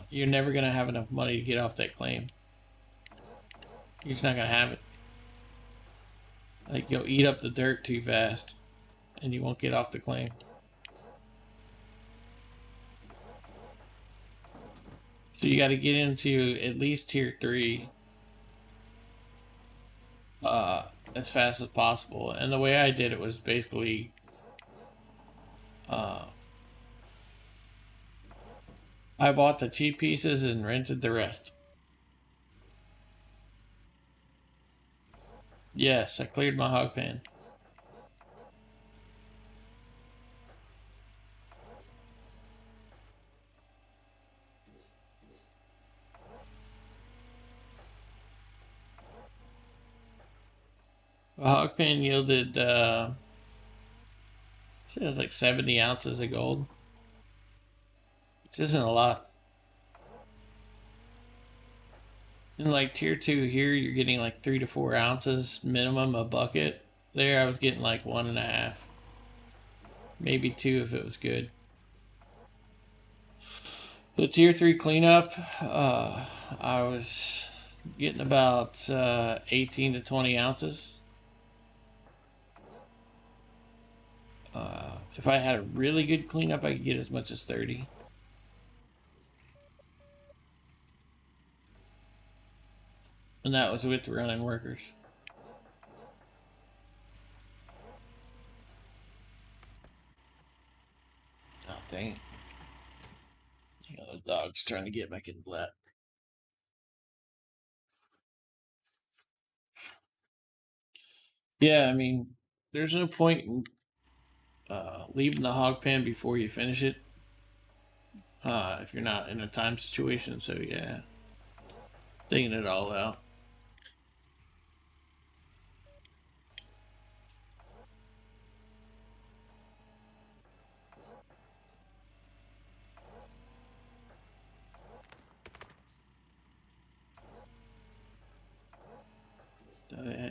you're never going to have enough money to get off that claim. You're just not going to have it. Like, you'll eat up the dirt too fast, and you won't get off the claim. So you got to get into at least tier 3 as fast as possible. And the way I did it was basically I bought the cheap pieces and rented the rest. Yes, I cleared my hog pen. The hog pen yielded, it says like 70 ounces of gold, which isn't a lot. In like tier 2 here, you're getting like 3 to 4 ounces minimum a bucket. There, I was getting like 1.5, maybe 2 if it was good. The tier 3 cleanup, I was getting about 18 to 20 ounces. If I had a really good cleanup, I could get as much as 30. And that was with running workers. Oh, dang it. You know, the dog's trying to get back in the lap. Yeah, I mean, there's no point in leaving the hog pen before you finish it if you're not in a time situation. So, yeah, thinking it all out.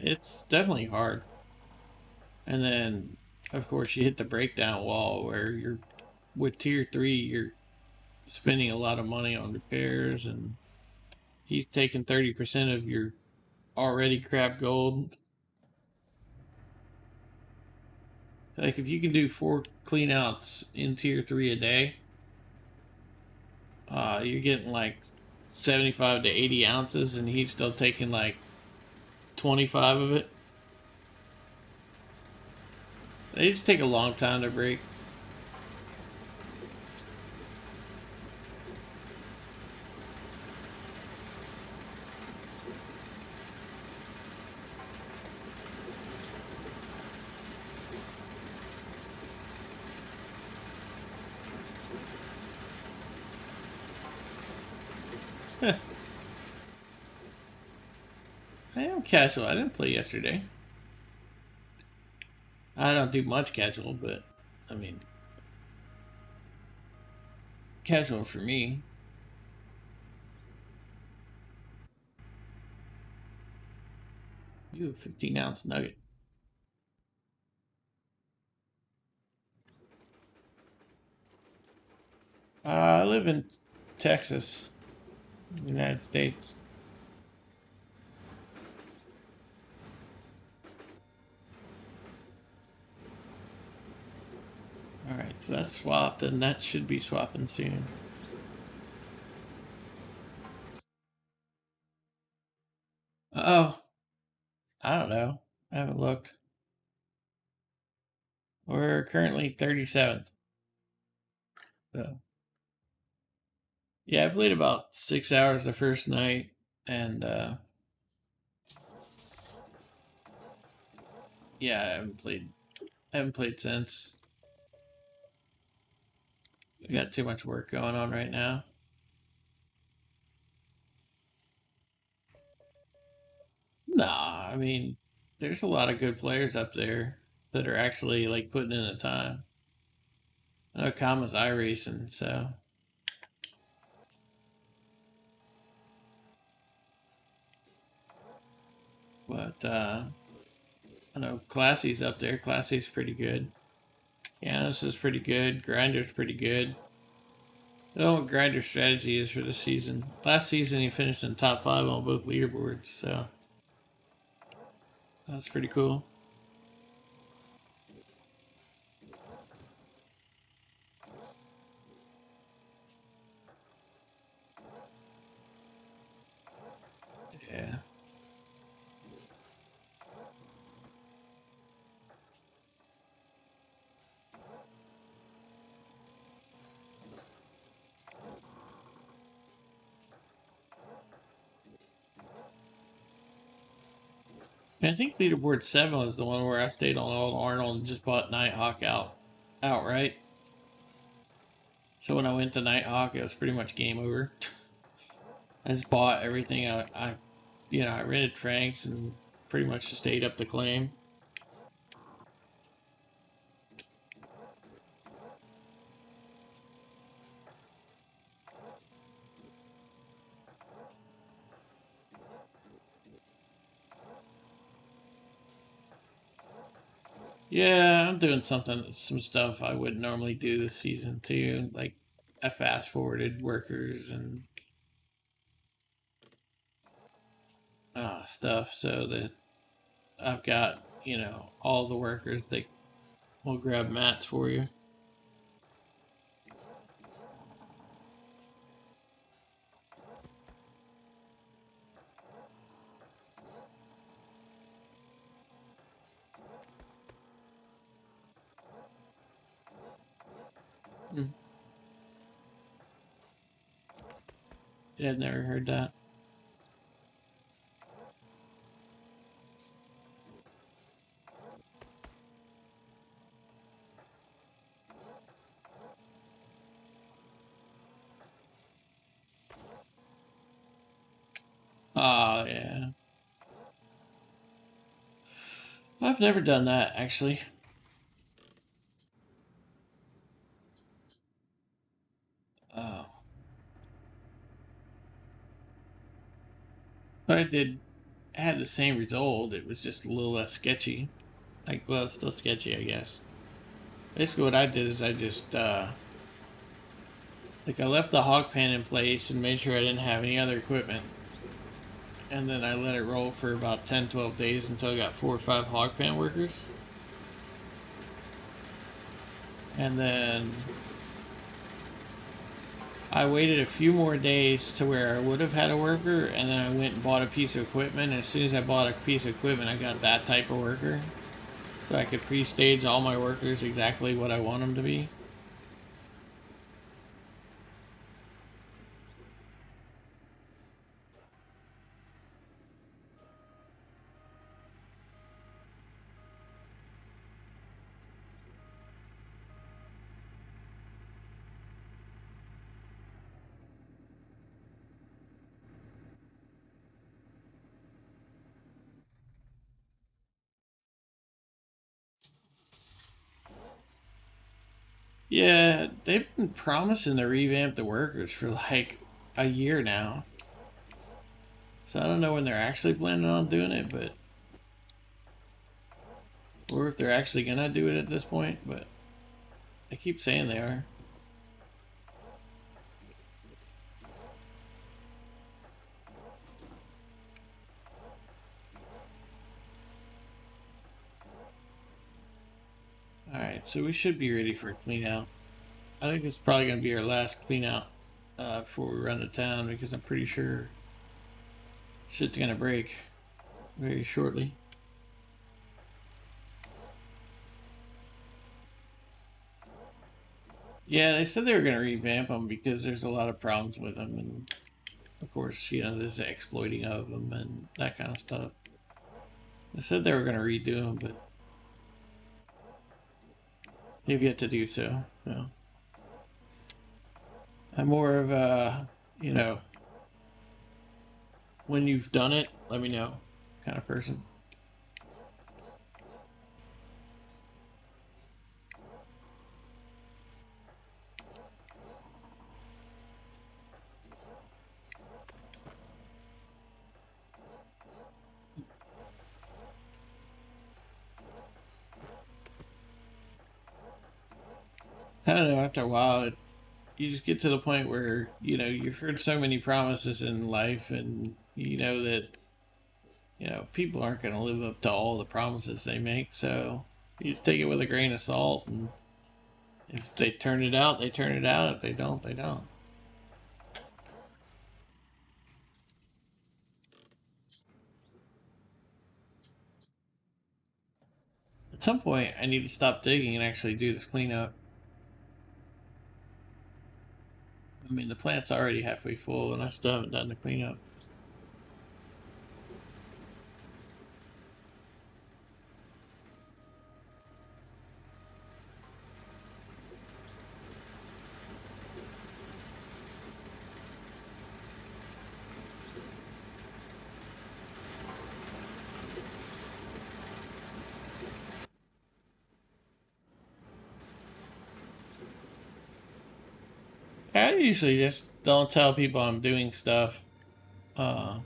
It's definitely hard. And then, of course, you hit the breakdown wall where you're with tier 3, you're spending a lot of money on repairs, and he's taking 30% of your already crap gold. Like, if you can do 4 cleanouts in tier 3 a day, you're getting like 75 to 80 ounces, and he's still taking like 25 of it. They just take a long time to break. I am casual. I didn't play yesterday. I don't do much casual, but I mean, casual for me. You have a 15-ounce nugget. I live in Texas, United States. Alright, so that's swapped, and that should be swapping soon. Oh, I don't know. I haven't looked. We're currently 37th. So, yeah, I played about 6 hours the first night, and yeah, I haven't played since. We got too much work going on right now. Nah, I mean, there's a lot of good players up there that are actually like putting in the time. I know Kama's iRacing, so But I know Classy's up there. Classy's pretty good. Yanis is pretty good. Grinder's pretty good. I don't know what Grinder's strategy is for this season. Last season he finished in top 5 on both leaderboards, so that's pretty cool. Yeah. I think leaderboard 7 was the one where I stayed on old Arnold and just bought Nighthawk outright. So when I went to Nighthawk, it was pretty much game over. I just bought everything. I rented Frank's and pretty much just ate up the claim. Yeah, I'm doing some stuff I wouldn't normally do this season too. Like I fast forwarded workers and stuff so that I've got, all the workers that will grab mats for you. Mm. Yeah, I've never heard that. Oh, yeah. I've never done that actually. Oh. But I did had the same result. It was just a little less sketchy. Like, well, it's still sketchy, I guess. Basically, what I did is I just, I left the hog pen in place and made sure I didn't have any other equipment. And then I let it roll for about 10, 12 days until I got 4 or 5 hog pen workers. And then I waited a few more days to where I would have had a worker, and then I went and bought a piece of equipment. And as soon as I bought a piece of equipment, I got that type of worker. So I could pre-stage all my workers exactly what I want them to be. Yeah, they've been promising to revamp the workers for like a year now. So I don't know when they're actually planning on doing it, but or if they're actually gonna do it at this point, but they keep saying they are. Alright, so we should be ready for a clean out. I think it's probably gonna be our last clean out before we run to town because I'm pretty sure shit's gonna break very shortly. Yeah, they said they were gonna revamp them because there's a lot of problems with them, and of course, there's the exploiting of them and that kind of stuff. They said they were gonna redo them, but they've yet to do so. So I'm more of a, when you've done it, let me know kind of person. I don't know. After a while, you just get to the point where you've heard so many promises in life, and you know that people aren't going to live up to all the promises they make. So you just take it with a grain of salt, and if they turn it out, they turn it out. If they don't, they don't. At some point, I need to stop digging and actually do this cleanup. I mean, the plant's already halfway full, and I still haven't done the cleanup. I usually just don't tell people I'm doing stuff. Oh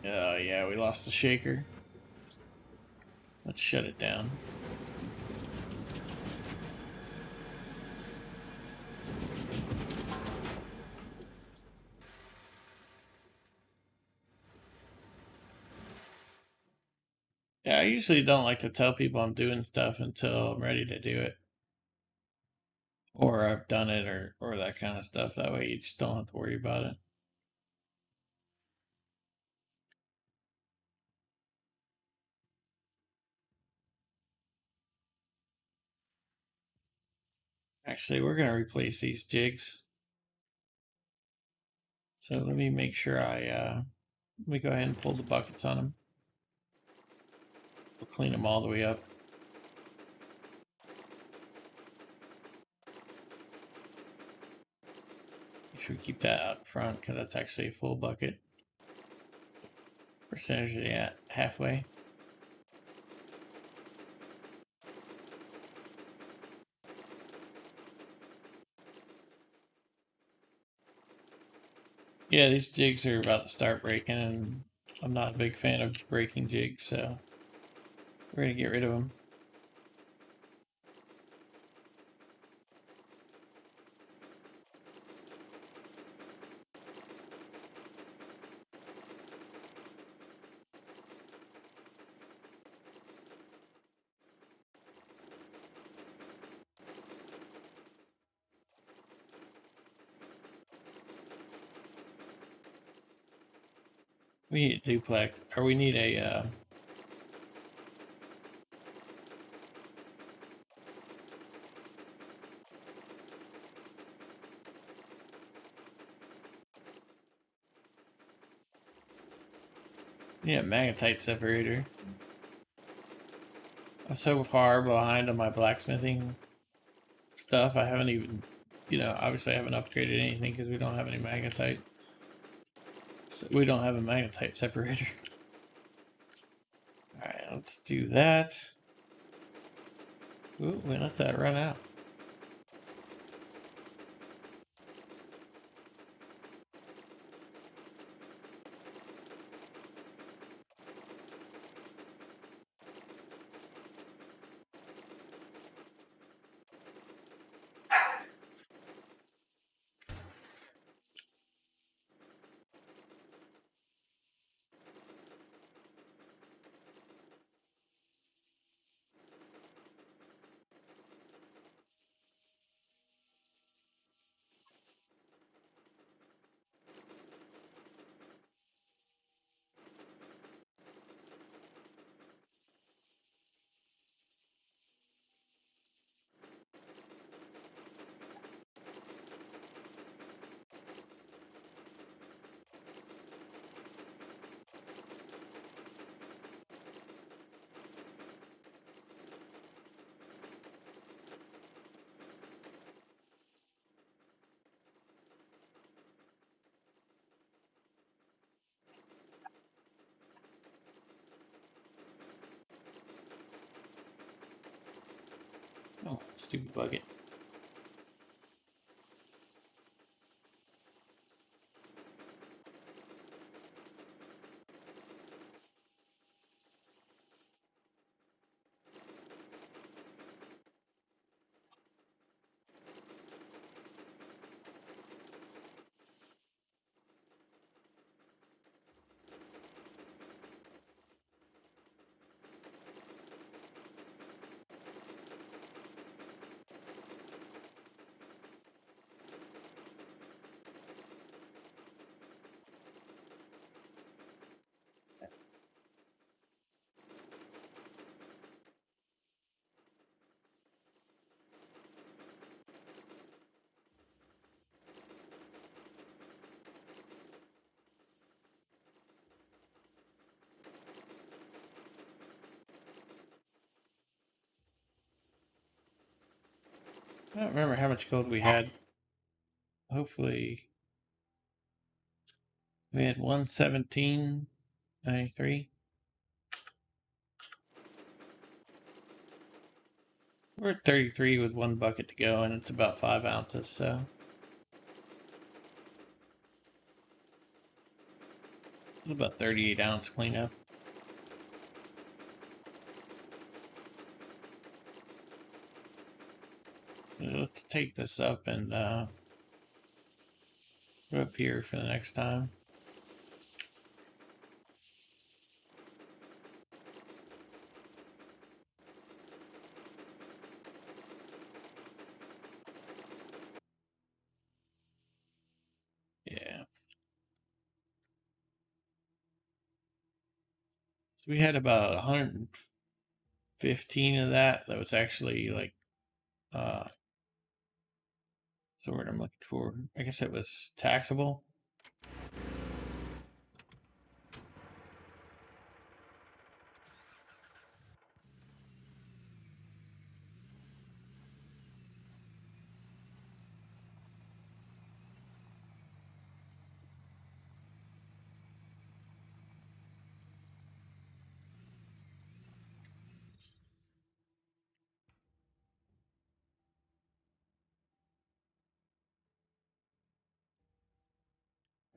yeah, we lost the shaker. Let's shut it down. Yeah, I usually don't like to tell people I'm doing stuff until I'm ready to do it. Or I've done it, or that kind of stuff. That way you just don't have to worry about it. Actually, we're going to replace these jigs. So let me make sure let me go ahead and pull the buckets on them. We'll clean them all the way up. Make sure we keep that out front because that's actually a full bucket. Percentage are they at? Halfway. Yeah, these jigs are about to start breaking, and I'm not a big fan of breaking jigs, so we're going to get rid of them. We need a duplex, or we need a magnetite separator. I'm so far behind on my blacksmithing stuff. I haven't even, obviously I haven't upgraded anything because we don't have any magnetite. So we don't have a magnetite separator. Alright, let's do that. Ooh, we let that run out. Oh, stupid bucket. I don't remember how much gold we had. Hopefully, we had 117.93. We're at 33 with one bucket to go, and it's about 5 ounces, so. It's about 38 ounce cleanup. Let's take this up and go up here for the next time. Yeah. So we had about 115 of that. That was actually like, the word I'm looking for. I guess it was taxable.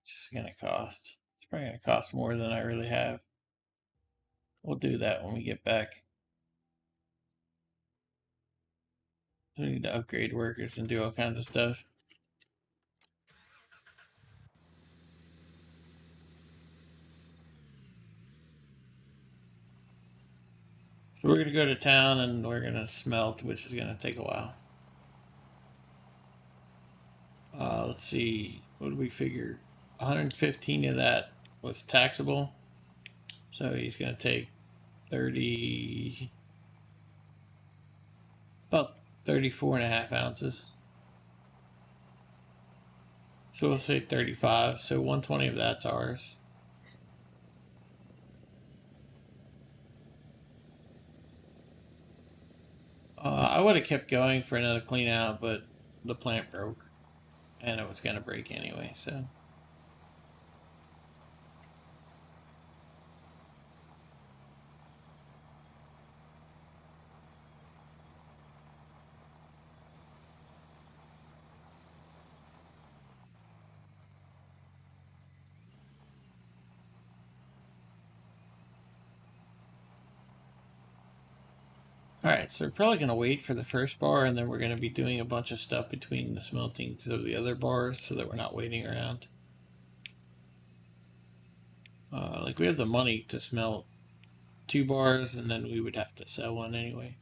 It's gonna cost. It's probably gonna cost more than I really have. We'll do that when we get back. We need to upgrade workers and do all kinds of stuff. So we're gonna go to town and we're gonna smelt, which is gonna take a while. Let's see. What did we figure? 115 of that was taxable. So he's gonna take 30, about 34.5 ounces. So we'll say 35. So 120 of that's ours. I would have kept going for another clean out, but the plant broke and it was going to break anyway, so. Alright, so we're probably going to wait for the first bar and then we're going to be doing a bunch of stuff between the smelting to the other bars so that we're not waiting around. Like we have the money to smelt 2 bars and then we would have to sell one anyway.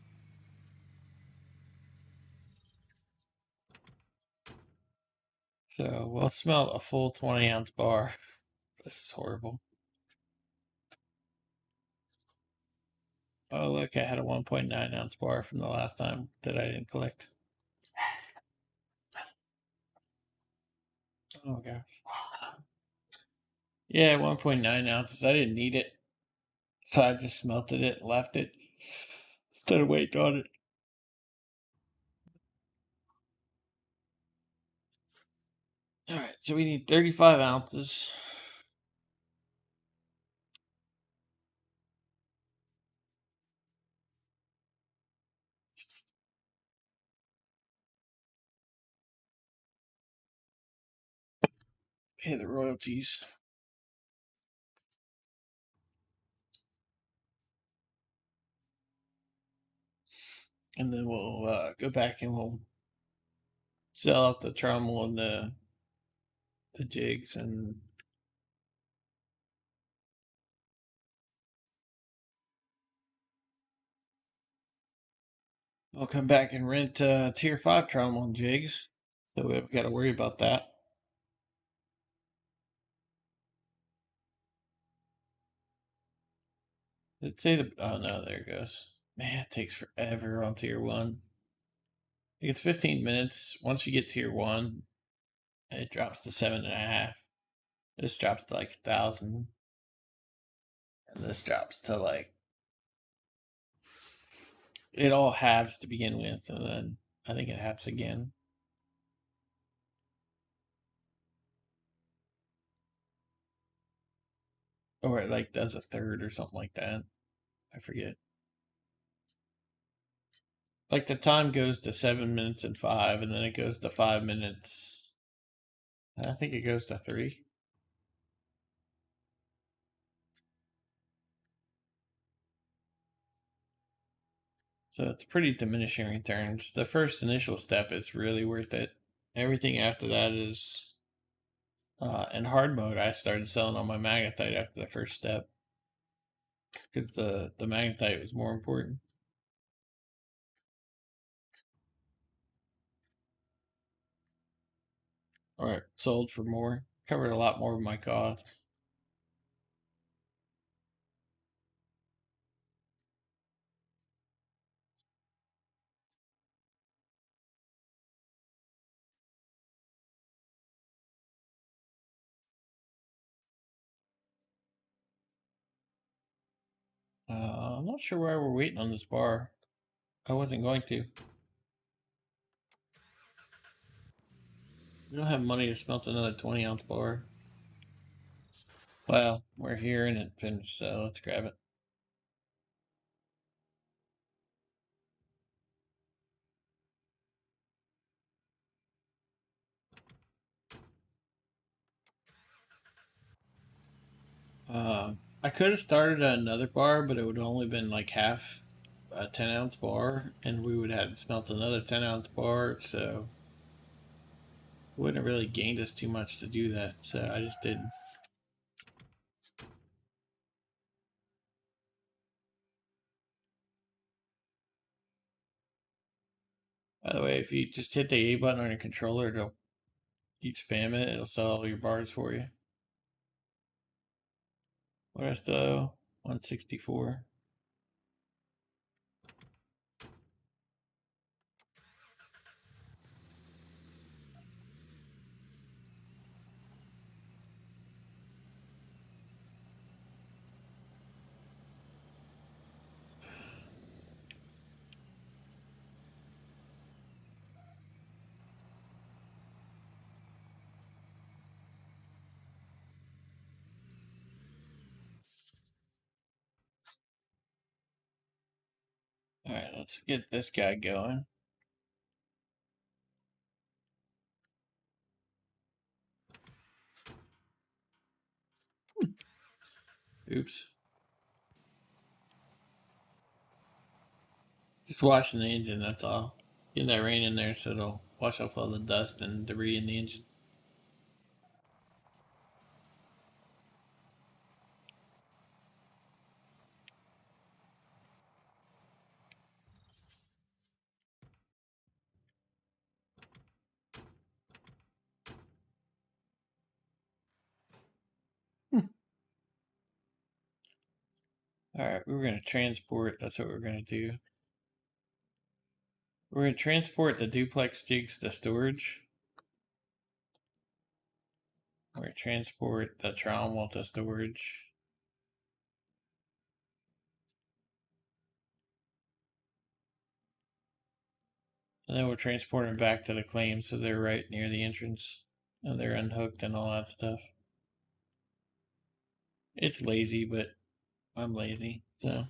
So we'll smelt a full 20 ounce bar. This is horrible. Oh, look, I had a 1.9 ounce bar from the last time that I didn't collect. Oh, gosh. Yeah, 1.9 ounces. I didn't need it. So I just smelted it and left it instead of waiting on it. Alright, so we need 35 ounces. Pay the royalties. And then we'll go back and we'll sell out the trommel and the jigs and I'll come back and rent tier 5 trommel and jigs. So we haven't got to worry about that. Did it say the oh no, there it goes. Man, it takes forever on tier 1. I think it's 15 minutes. Once you get tier 1, it drops to 7.5. This drops to like 1,000. And this drops to like it all halves to begin with, and then I think it halves again. Or it like does a third or something like that. I forget. Like the time goes to 7 minutes and 5, and then it goes to 5 minutes. I think it goes to 3. So it's pretty diminishing returns. The first initial step is really worth it. Everything after that is in hard mode. I started selling on my magnetite after the first step because the magnetite was more important. All right, sold for more. Covered a lot more of my costs. I'm not sure why we're waiting on this bar. I wasn't going to. We don't have money to smelt another 20-ounce bar. Well, we're here and it finished, so let's grab it. I could have started another bar, but it would have only been like half a 10-ounce bar, and we would have smelt another 10-ounce bar, so it wouldn't have really gained us too much to do that, so I just didn't. By the way, if you just hit the A button on your controller, you spam it, it'll sell all your bars for you. What else though? 164. Alright, let's get this guy going. Oops. Just washing the engine, that's all. Getting that rain in there so it'll wash off all the dust and debris in the engine. Alright, we're going to transport. That's what we're going to do. We're going to transport the duplex jigs to storage. We're going to transport the trommel to storage. And then we'll transport them back to the claim so they're right near the entrance. And they're unhooked and all that stuff. It's lazy, but I'm lazy, so.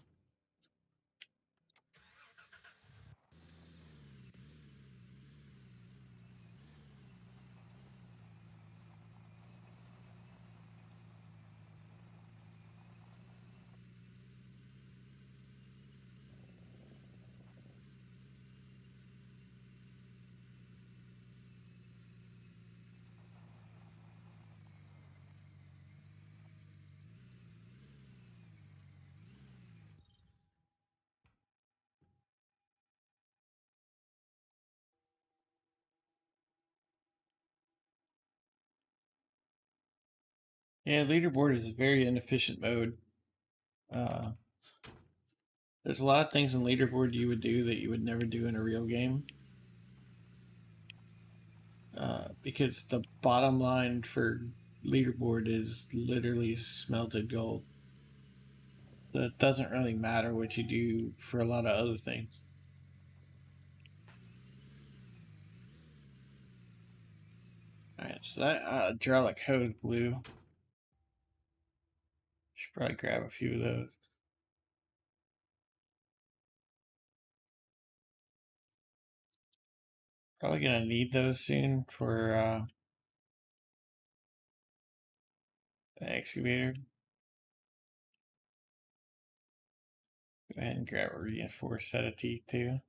Yeah, leaderboard is a very inefficient mode. Uh, there's a lot of things in leaderboard you would do that you would never do in a real game. Because the bottom line for leaderboard is literally smelted gold. So it doesn't really matter what you do for a lot of other things. Alright, so that hydraulic hose blew. Should probably grab a few of those. Probably gonna need those soon for the excavator. Go ahead and grab a reinforced set of teeth too.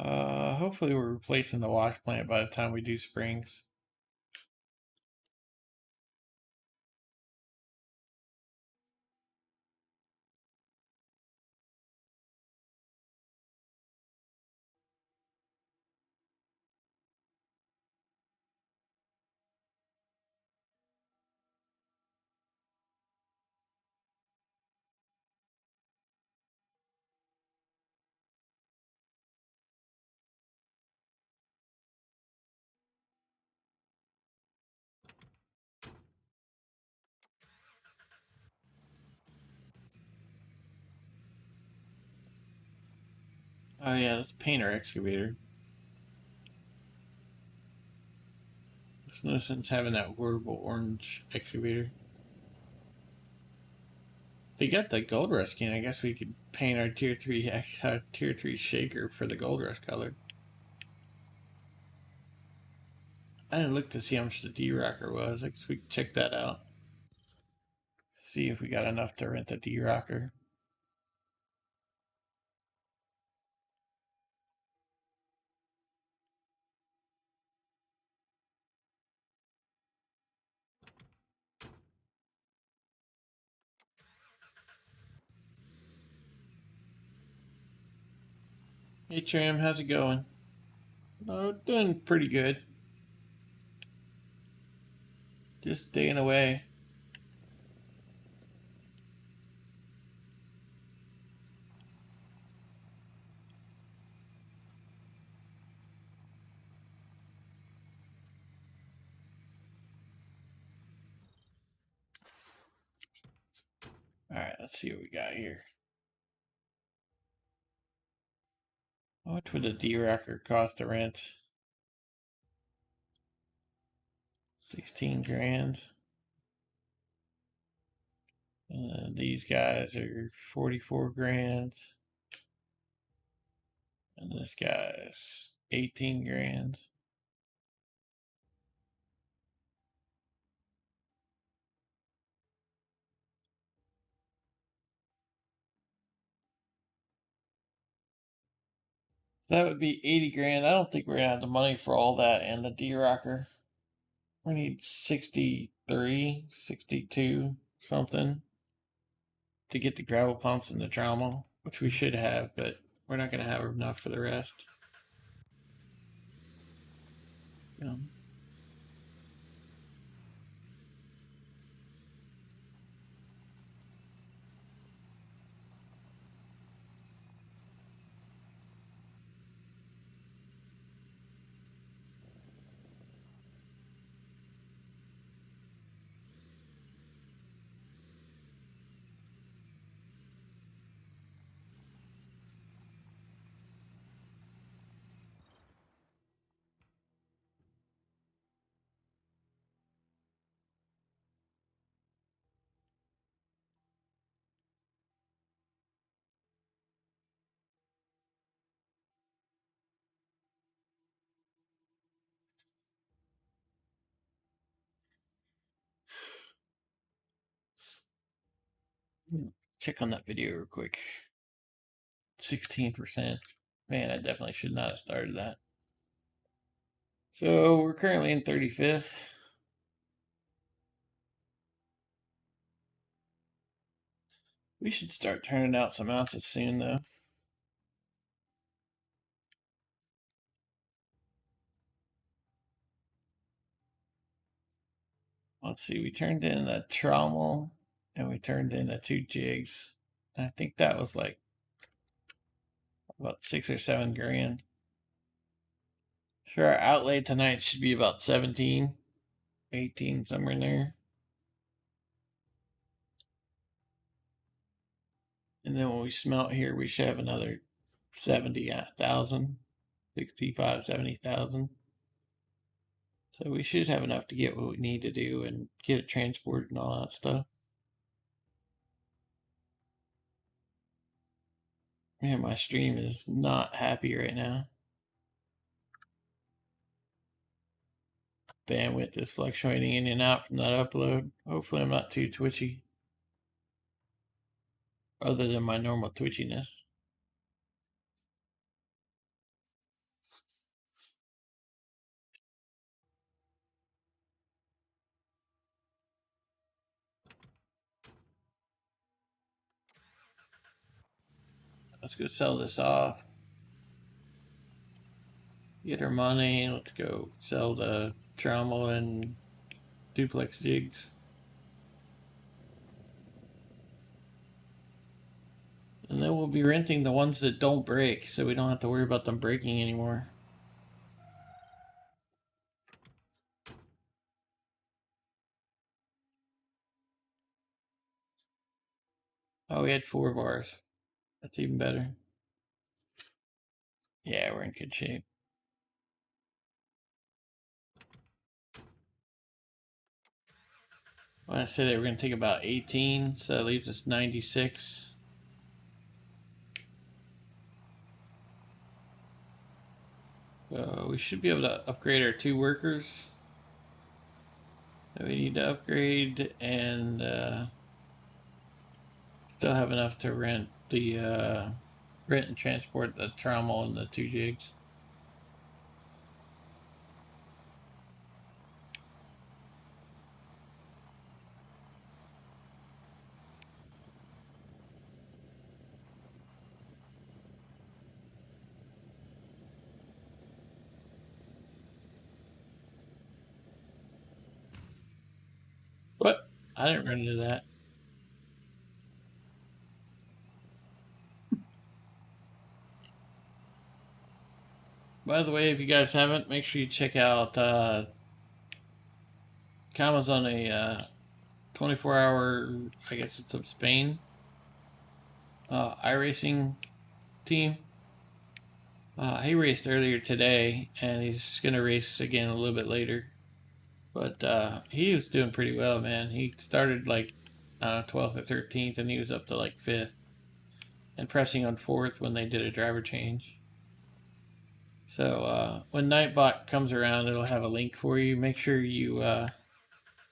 Hopefully we're replacing the wash plant by the time we do springs. Oh yeah, let's paint our excavator. There's no sense having that horrible orange excavator. They got the gold rush skin. I guess we could paint our tier 3 shaker for the gold rush color. I didn't look to see how much the D-Rocker was. I guess we could check that out. See if we got enough to rent the D-Rocker. Hey Tram, how's it going? Oh, doing pretty good. Just staying away. Alright, let's see what we got here. How much would the D-Rocker cost to rent? 16 grand. These guys are 44 grand. And this guy's 18 grand. So that would be 80 grand. I don't think we're gonna have the money for all that and the D-Rocker. We need 63, 62, something to get the gravel pumps and the trommel, which we should have, but we're not gonna have enough for the rest. Yeah. Check on that video real quick. 16%. Man, I definitely should not have started that. So we're currently in 35th. We should start turning out some ounces soon, though. Let's see, we turned in a trommel and we turned in the 2 jigs. I think that was like about 6 or 7 grand. Sure, our outlay tonight should be about 17, 18, somewhere in there. And then when we smelt here, we should have another 70,000, 65, 70,000. So we should have enough to get what we need to do and get it transported and all that stuff. Man, my stream is not happy right now. Bandwidth is fluctuating in and out from that upload. Hopefully I'm not too twitchy. Other than my normal twitchiness. Let's go sell this off. Get our money. Let's go sell the trommel and duplex jigs. And then we'll be renting the ones that don't break, so we don't have to worry about them breaking anymore. Oh, we had 4 bars. That's even better. Yeah, we're in good shape. Well, I said they were going to take about 18, so that leaves us 96. So we should be able to upgrade our 2 workers that we need to upgrade, and still have enough to rent and transport the trommel and the 2 jigs. What? I didn't run into that. By the way, if you guys haven't, make sure you check out Kama's on a 24-hour, I guess it's of Spain, iRacing team. He raced earlier today, and he's going to race again a little bit later. But he was doing pretty well, man. He started like 12th or 13th, and he was up to like 5th. And pressing on 4th when they did a driver change. So when Nightbot comes around, it'll have a link for you. Make sure you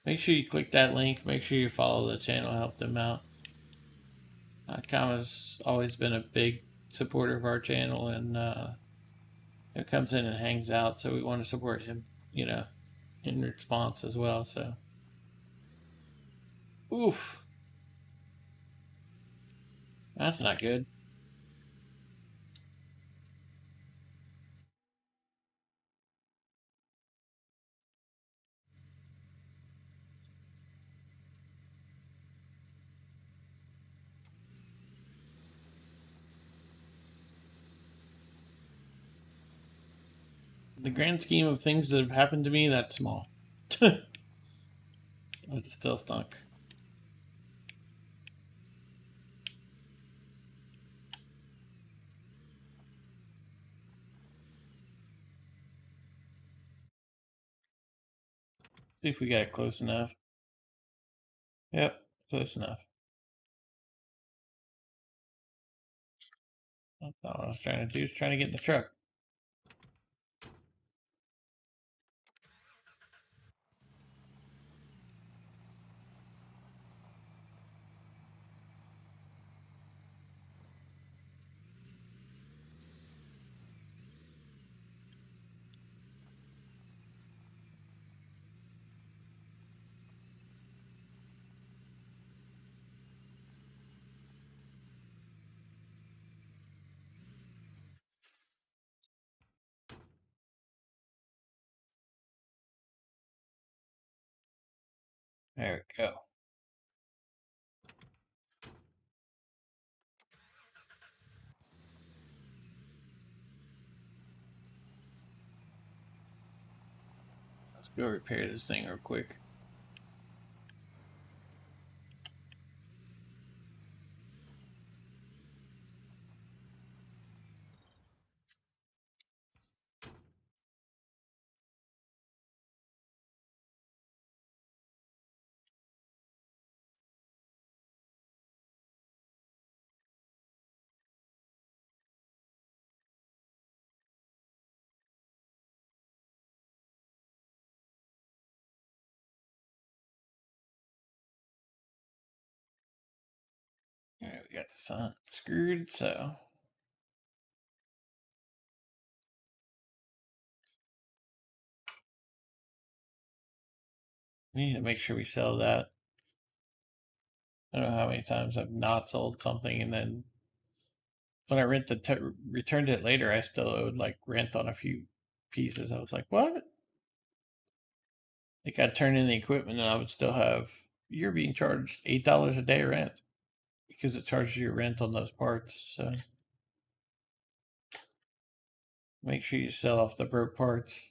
click that link. Make sure you follow the channel, help them out. Kama's always been a big supporter of our channel, and it comes in and hangs out. So we want to support him, in response as well. So, oof, that's not good. The grand scheme of things that have happened to me, that's small. It's still stunk. See if we got it close enough. Yep, close enough. That's not what I was trying to do. I was trying to get in the truck. There we go. Let's go repair this thing real quick. we got this unscrewed, so we need to make sure we sell that. I don't know how many times I've not sold something, and then when I returned it later, I still owed like rent on a few pieces. I was like, what? Like I'd turn in the equipment, and I would still have, you're being charged $8 a day rent because it charges you rent on those parts. So make sure you sell off the broke parts.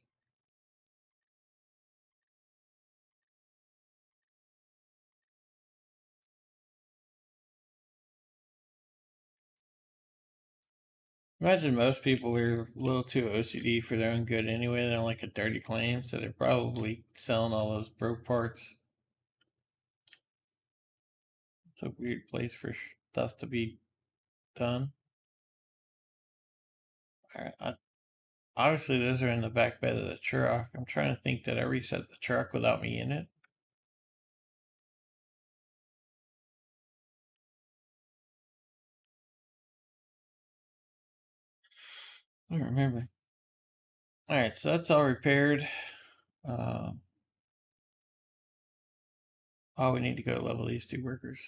Imagine most people are a little too OCD for their own good anyway. They don't like a dirty claim, so they're probably selling all those broke parts. It's a weird place for stuff to be done. All right, obviously those are in the back bed of the truck. I'm trying to think that I reset the truck without me in it. I don't remember. All right, so that's all repaired. Uh, oh, we need to go level these two workers.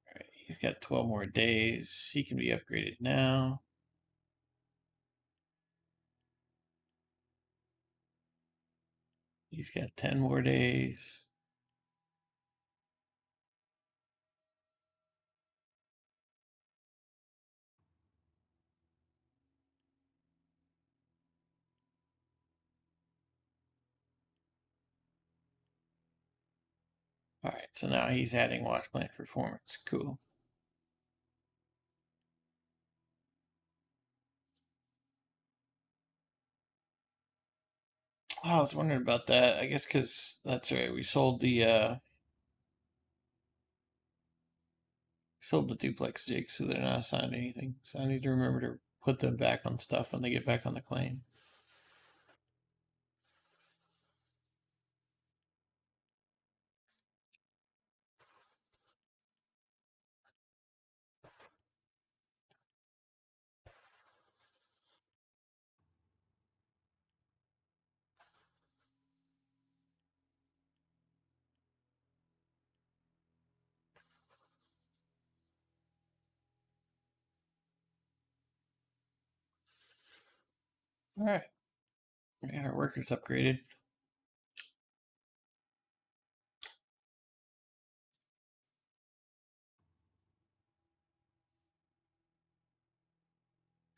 All right, he's got 12 more days. He can be upgraded now. He's got 10 more days. All right, so now he's adding watch plant performance. Cool. Oh, I was wondering about that. I guess because that's right. We sold the duplex jigs, so they're not assigned anything. So I need to remember to put them back on stuff when they get back on the claim. All right, we got our workers upgraded.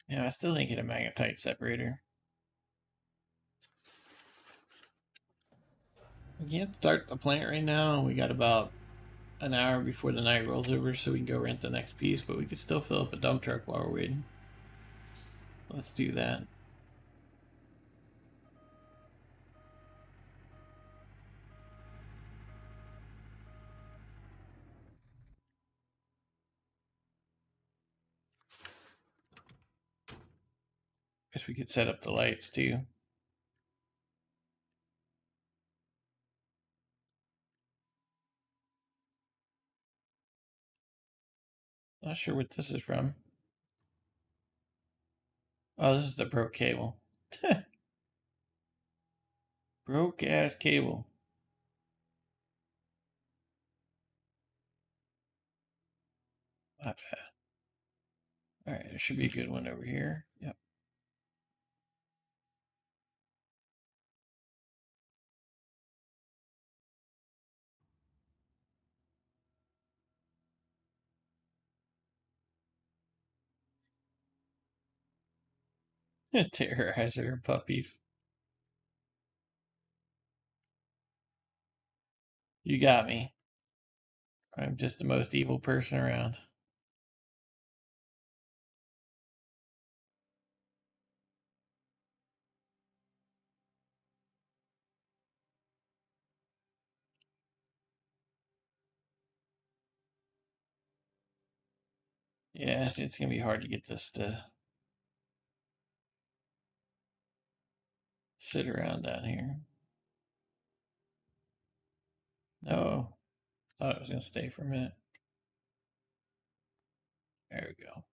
Yeah, I still didn't get a magnetite separator. We can't start the plant right now. We got about an hour before the night rolls over, so we can go rent the next piece. But we could still fill up a dump truck while we're waiting. Let's do that. Guess we could set up the lights too. Not sure what this is from. Oh, this is the broke cable. Broke ass cable. Not bad. All right, there should be a good one over here. Yep. Terrorizer puppies. You got me. I'm just the most evil person around. Yeah, it's gonna be hard to get this to sit around down here. No, thought it was gonna stay for a minute. There we go.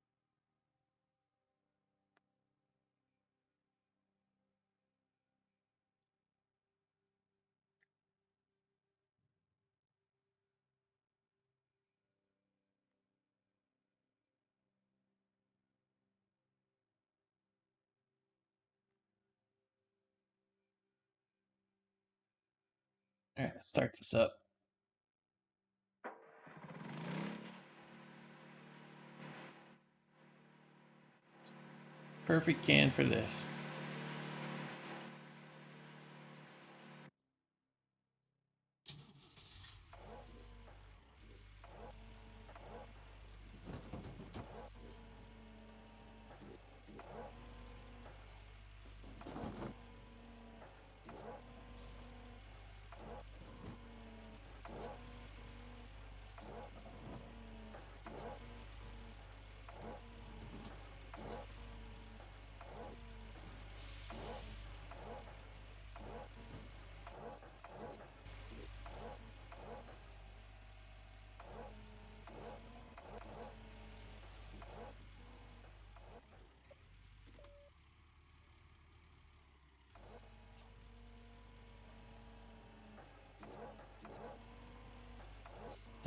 All right, let's start this up. Perfect can for this.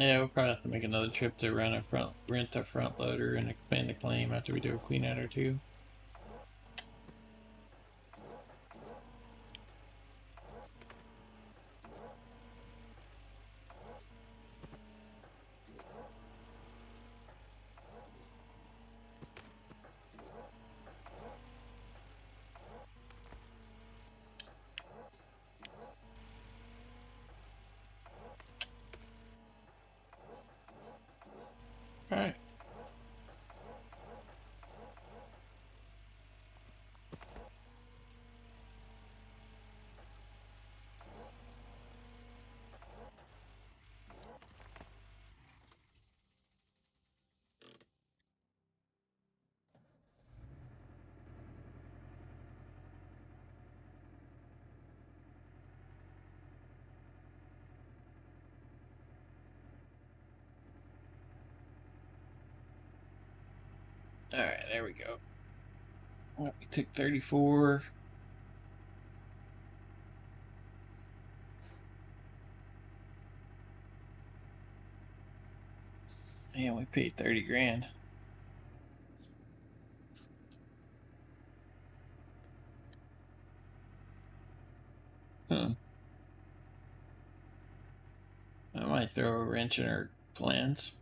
Yeah, we'll probably have to make another trip to rent a front loader and expand the claim after we do a clean out or two. All right. All right, there we go. Well, we took 34. And we paid 30 grand. Huh. I might throw a wrench in our plans.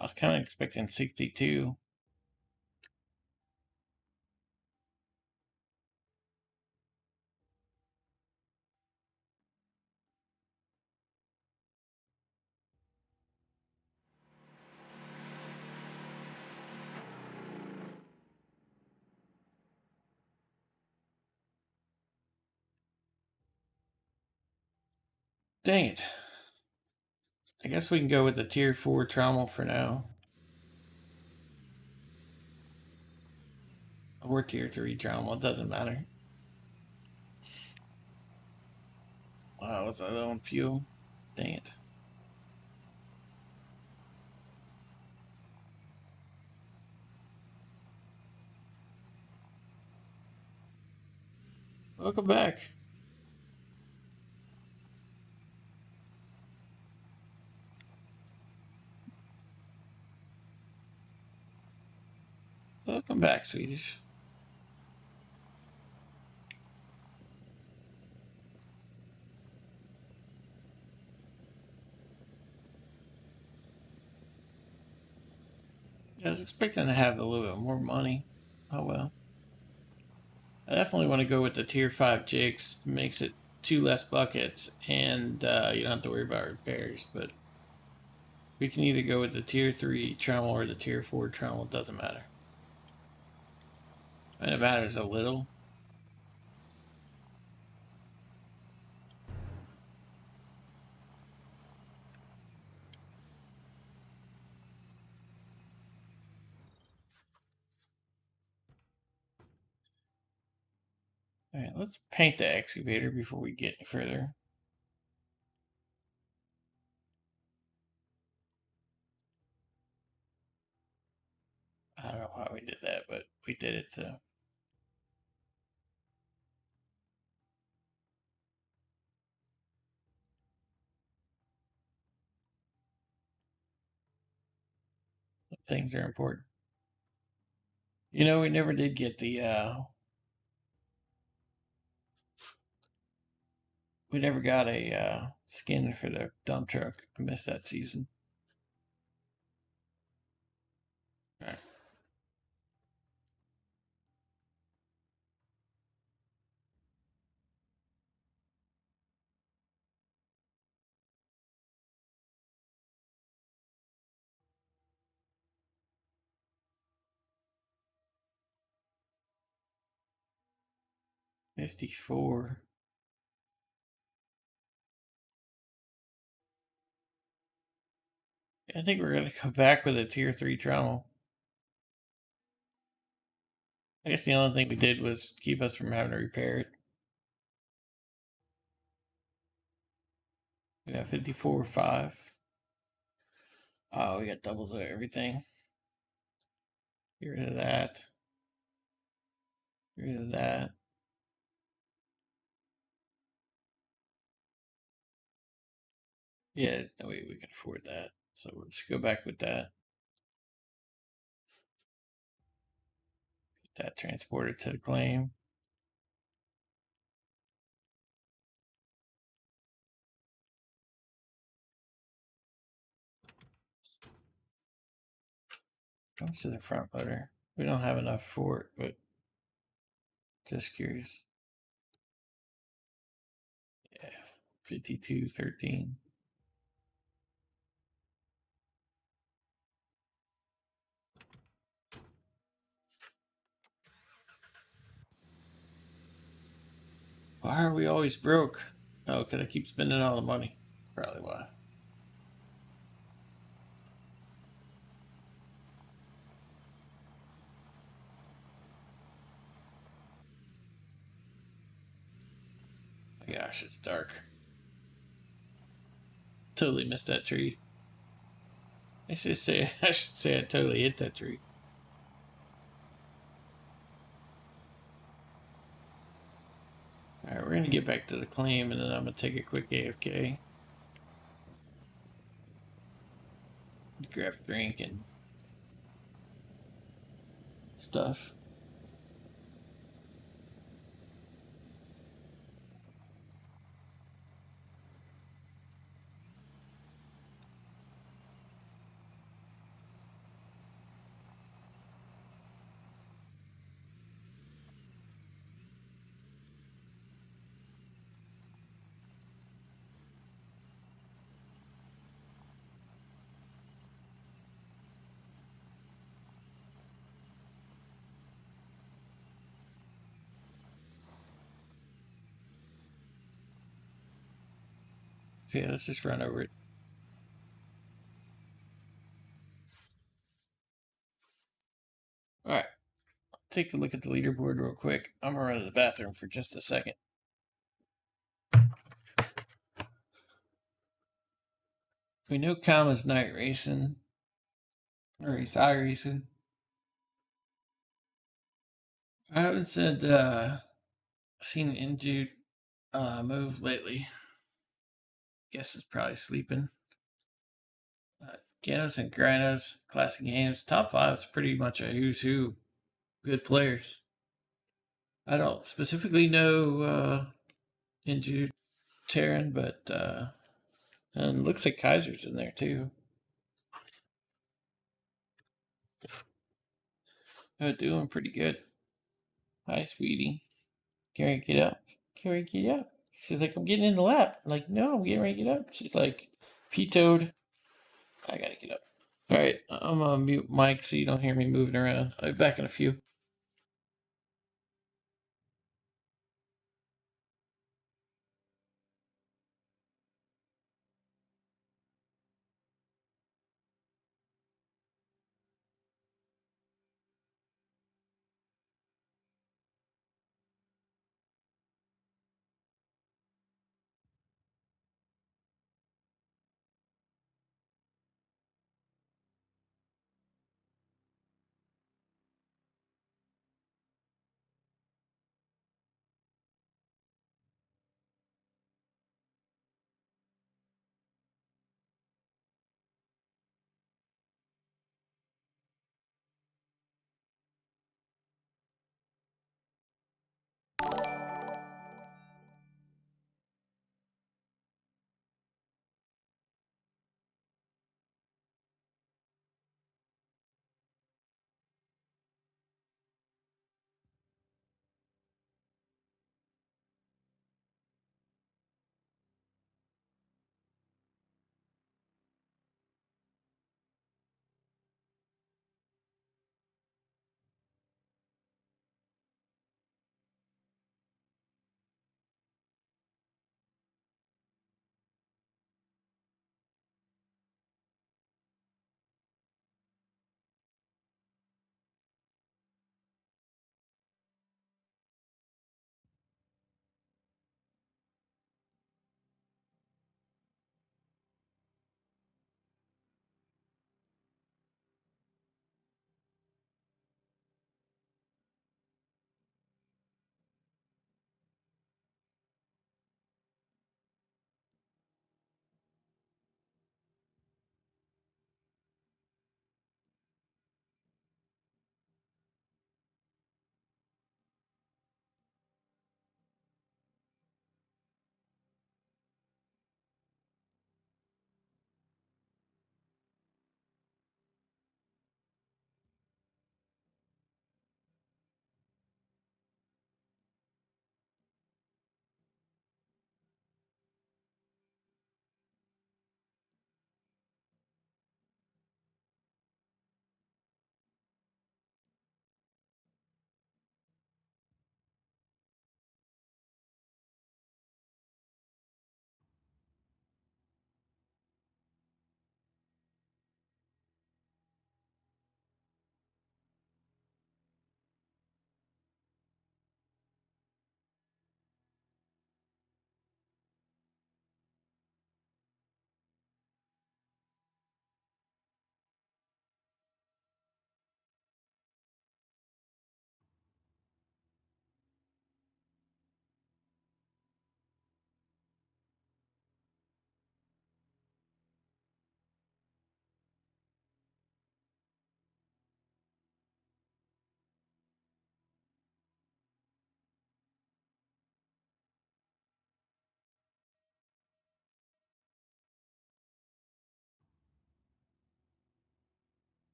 I was kind of expecting 62. Dang it. I guess we can go with the tier 4 trommel for now. Or tier 3 trommel, it doesn't matter. Wow, was that low on fuel? Dang it. Welcome back. Welcome back, Swedish. I was expecting to have a little bit more money. Oh well. I definitely want to go with the tier 5 jigs. Makes it 2 less buckets, and you don't have to worry about repairs. But we can either go with the tier 3 trommel or the tier 4 trommel. It doesn't matter. And it matters a little. Alright, let's paint the excavator before we get any further. I don't know how we did that, but we did it, so. Things are important. You know, we never did get the, we never got a skin for the dump truck. I missed that season. All right. $54. I think we're gonna come back with a tier 3 trauma. I guess the only thing we did was keep us from having to repair it. We got 54.5. Oh, we got doubles of everything. Get rid of that. Get rid of that. Yeah, no, we can afford that. So we'll just go back with that. Get that transported to the claim. How much is the front loader? We don't have enough for it, but just curious. Yeah, 52.13. Why are we always broke? Oh, because I keep spending all the money. Probably why. Gosh, it's dark. Totally missed that tree. I should say I totally hit that tree. Alright, we're gonna get back to the claim and then I'm gonna take a quick AFK. Grab a drink and stuff. So yeah, let's just run over it. Alright. Take a look at the leaderboard real quick. I'm gonna run to the bathroom for just a second. We know Kama's night racing. Or he's iRacing. I haven't seen Injude move lately. Guess it's probably sleeping. Ganos and Grinos, classic games. Top 5 is pretty much a who's who. Good players. I don't specifically know Injude Terran, but and looks like Kaiser's in there too. Oh, doing pretty good. Hi, sweetie. Carrie, get up. Carrie, get up. She's like, I'm getting in the lap. I'm like, no, I'm getting ready to get up. She's like, P-toed. I gotta get up. All right, I'm gonna mute Mike so you don't hear me moving around. I'll be back in a few.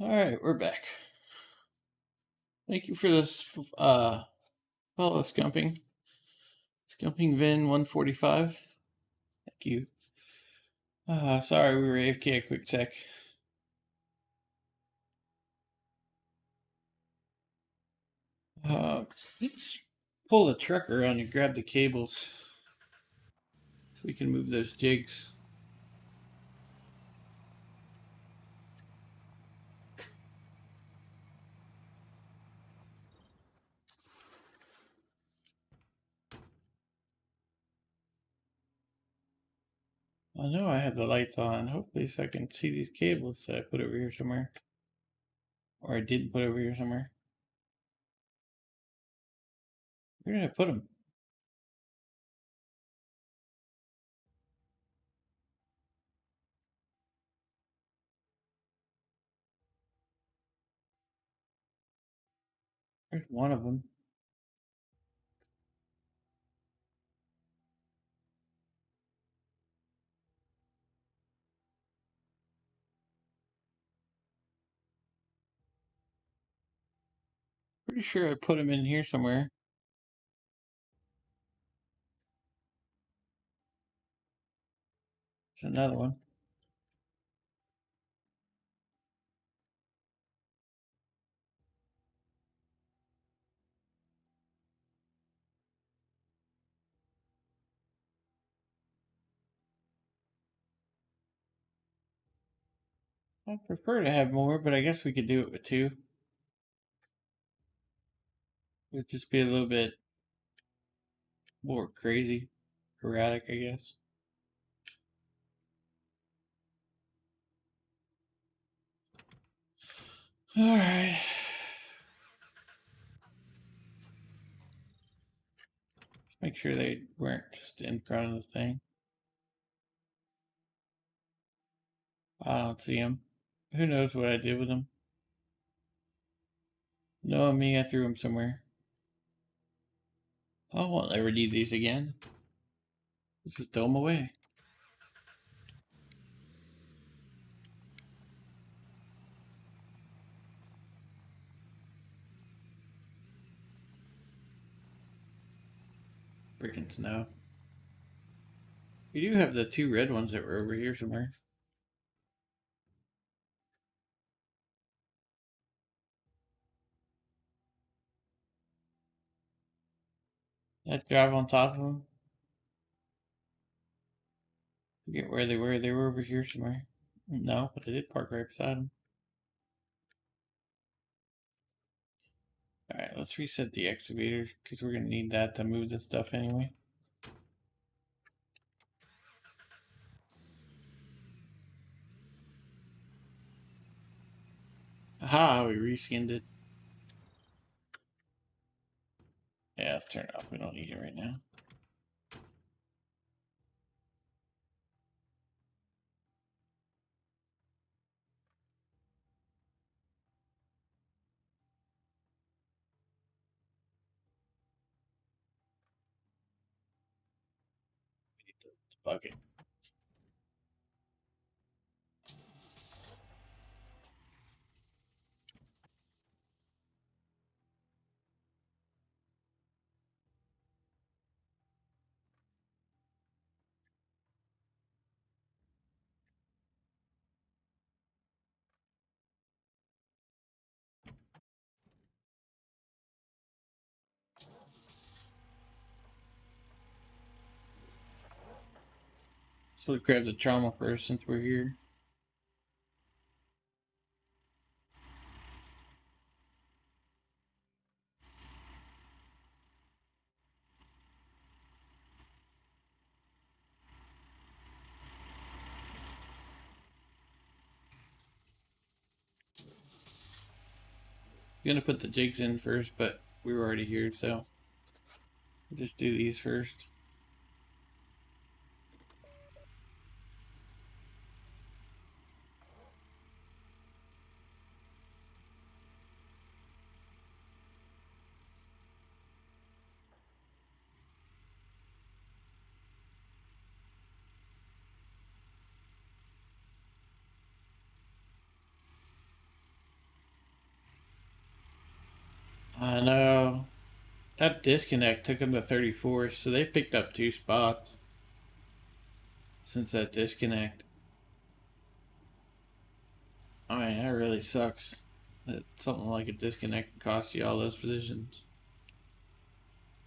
All right, we're back. Thank you for this follow scumping. Scumping Vin 145. Thank you. Sorry, we were AFK a quick sec. Let's pull the truck around and grab the cables so we can move those jigs. I know I have the lights on. Hopefully, so I can see these cables that I put over here somewhere. Or I didn't put over here somewhere. Where did I put them? There's one of them. Pretty sure I put them in here somewhere. There's another one. I prefer to have more, but I guess we could do it with two. It would just be a little bit more crazy, erratic, I guess. All right. Make sure they weren't just in front of the thing. I don't see them. Who knows what I did with them? Knowing me, I threw them somewhere. I won't ever need these again. Let's just throw them away. Freaking snow. We do have the two red ones that were over here somewhere. I'd drive on top of them. Forget where they were. They were over here somewhere. No, but I did park right beside them. Alright, let's reset the excavator because we're going to need that to move this stuff anyway. Aha, we reskinned it. Yeah, let's turn it off. We don't need it right now. Bucket. So we'll grab the trauma first since we're here. I'm gonna put the jigs in first, but we were already here, so we'll just do these first. I know. That disconnect took them to 34, so they picked up 2 spots since that disconnect. I mean, that really sucks. That something like a disconnect can cost you all those positions.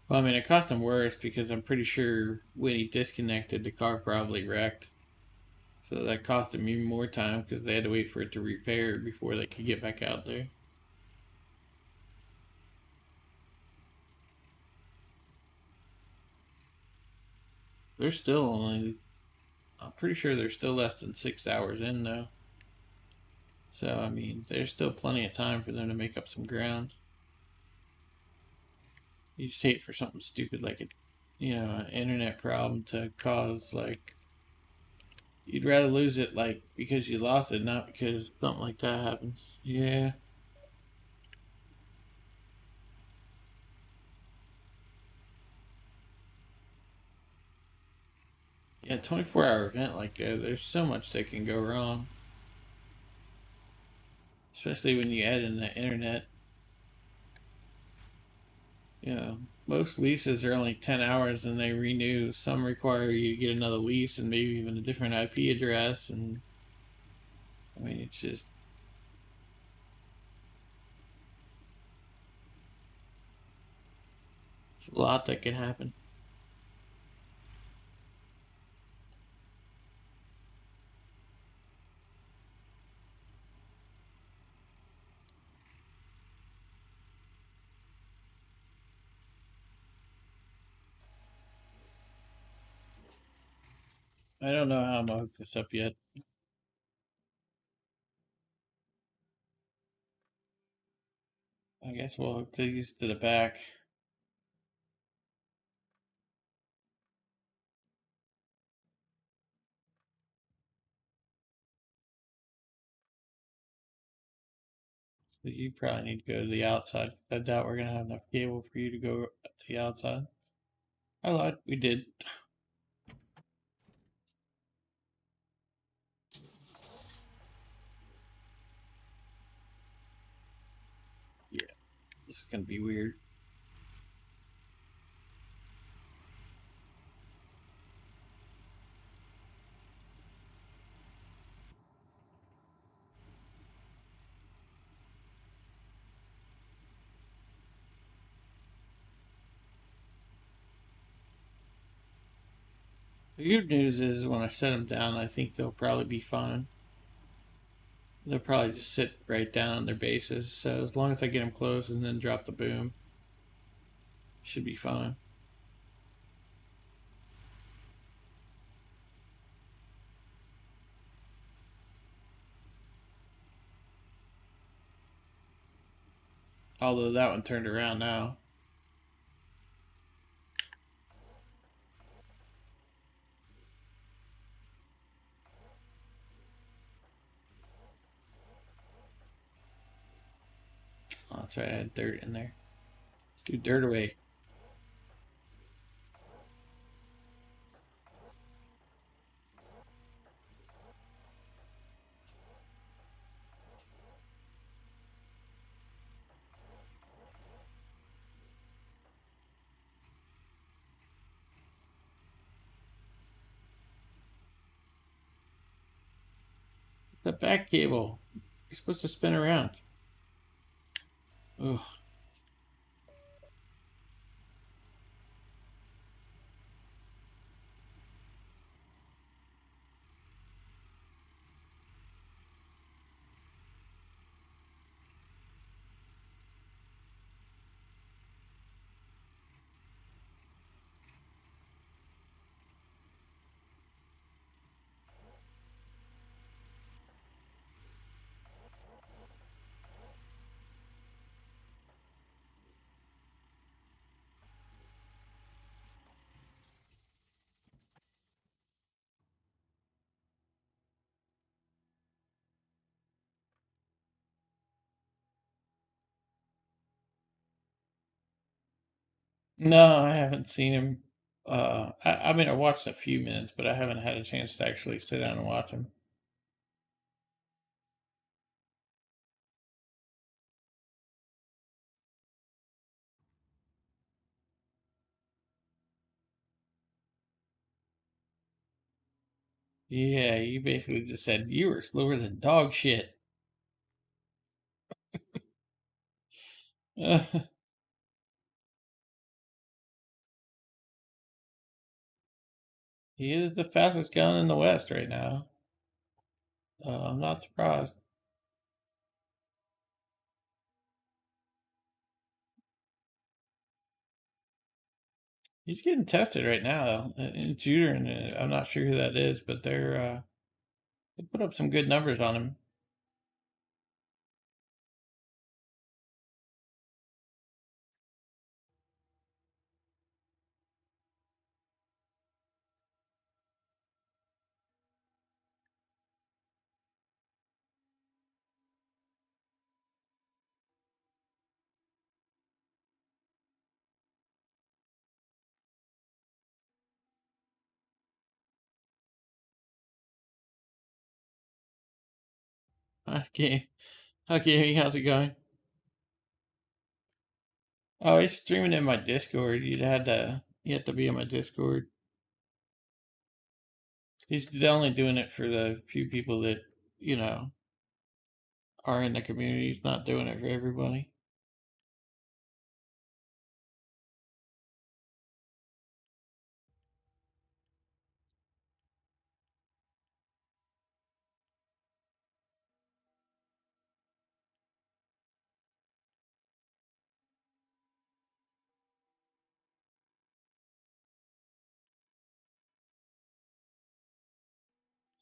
Well, I mean, it cost him worse because I'm pretty sure when he disconnected, the car probably wrecked. So that cost him even more time because they had to wait for it to repair before they could get back out there. They're still only, I'm pretty sure they're still less than 6 hours in though. So, I mean, there's still plenty of time for them to make up some ground. You just hate for something stupid like an internet problem to cause, like, you'd rather lose it, like, because you lost it, not because something like that happens. Yeah. Yeah, 24-hour event like that, there's so much that can go wrong. Especially when you add in the internet. You know, most leases are only 10 hours and they renew. Some require you to get another lease and maybe even a different IP address. And I mean, it's just it's a lot that can happen. I don't know how I'm gonna hook this up yet. I guess we'll hook these to the back. So you probably need to go to the outside. I doubt we're gonna have enough cable for you to go to the outside. I lied. We did. Yeah, this is gonna be weird. The good news is when I set them down, I think they'll probably be fine. They'll probably just sit right down on their bases. So as long as I get them close and then drop the boom, should be fine. Although that one turned around now. Oh, that's right, I had dirt in there. Let's do dirt away. The back cable. You're supposed to spin around. Ugh. No, I haven't seen him. I mean, I watched a few minutes, but I haven't had a chance to actually sit down and watch him. Yeah, you basically just said you were slower than dog shit. He is the fastest gun in the West right now. I'm not surprised. He's getting tested right now in shooter, and I'm not sure who that is, but they put up some good numbers on him. Okay, okay, how's it going? Oh, he's streaming in my Discord. You have to be in my Discord. He's only doing it for the few people that you know are in the community. He's not doing it for everybody.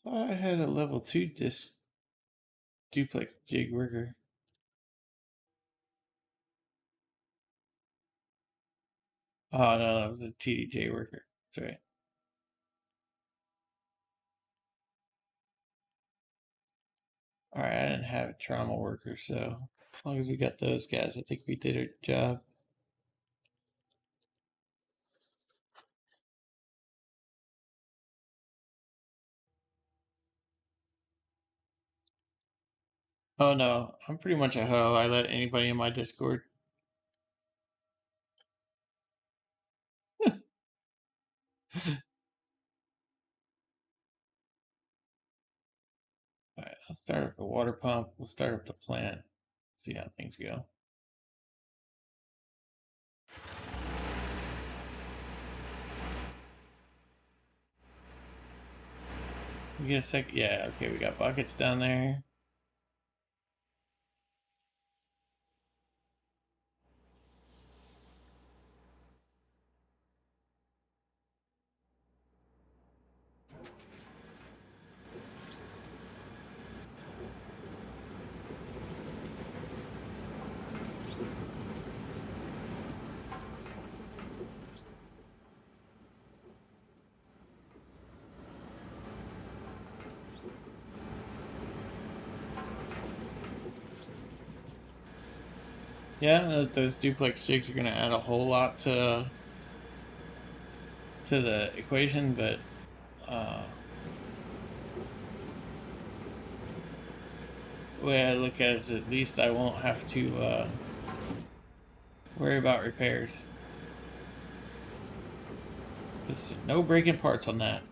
I had a level 2 disc duplex jig worker. Oh no, that was a TDJ worker. That's right. Alright, I didn't have a trauma worker, so as long as we got those guys, I think we did our job. Oh no, I'm pretty much a hoe. I let anybody in my Discord. Alright, I'll start up the water pump. We'll start up the plant. See how things go. We get a sec. Yeah, okay, we got buckets down there. Yeah, those duplex jigs are gonna add a whole lot to the equation, but the way I look at it is at least I won't have to worry about repairs. There's no breaking parts on that.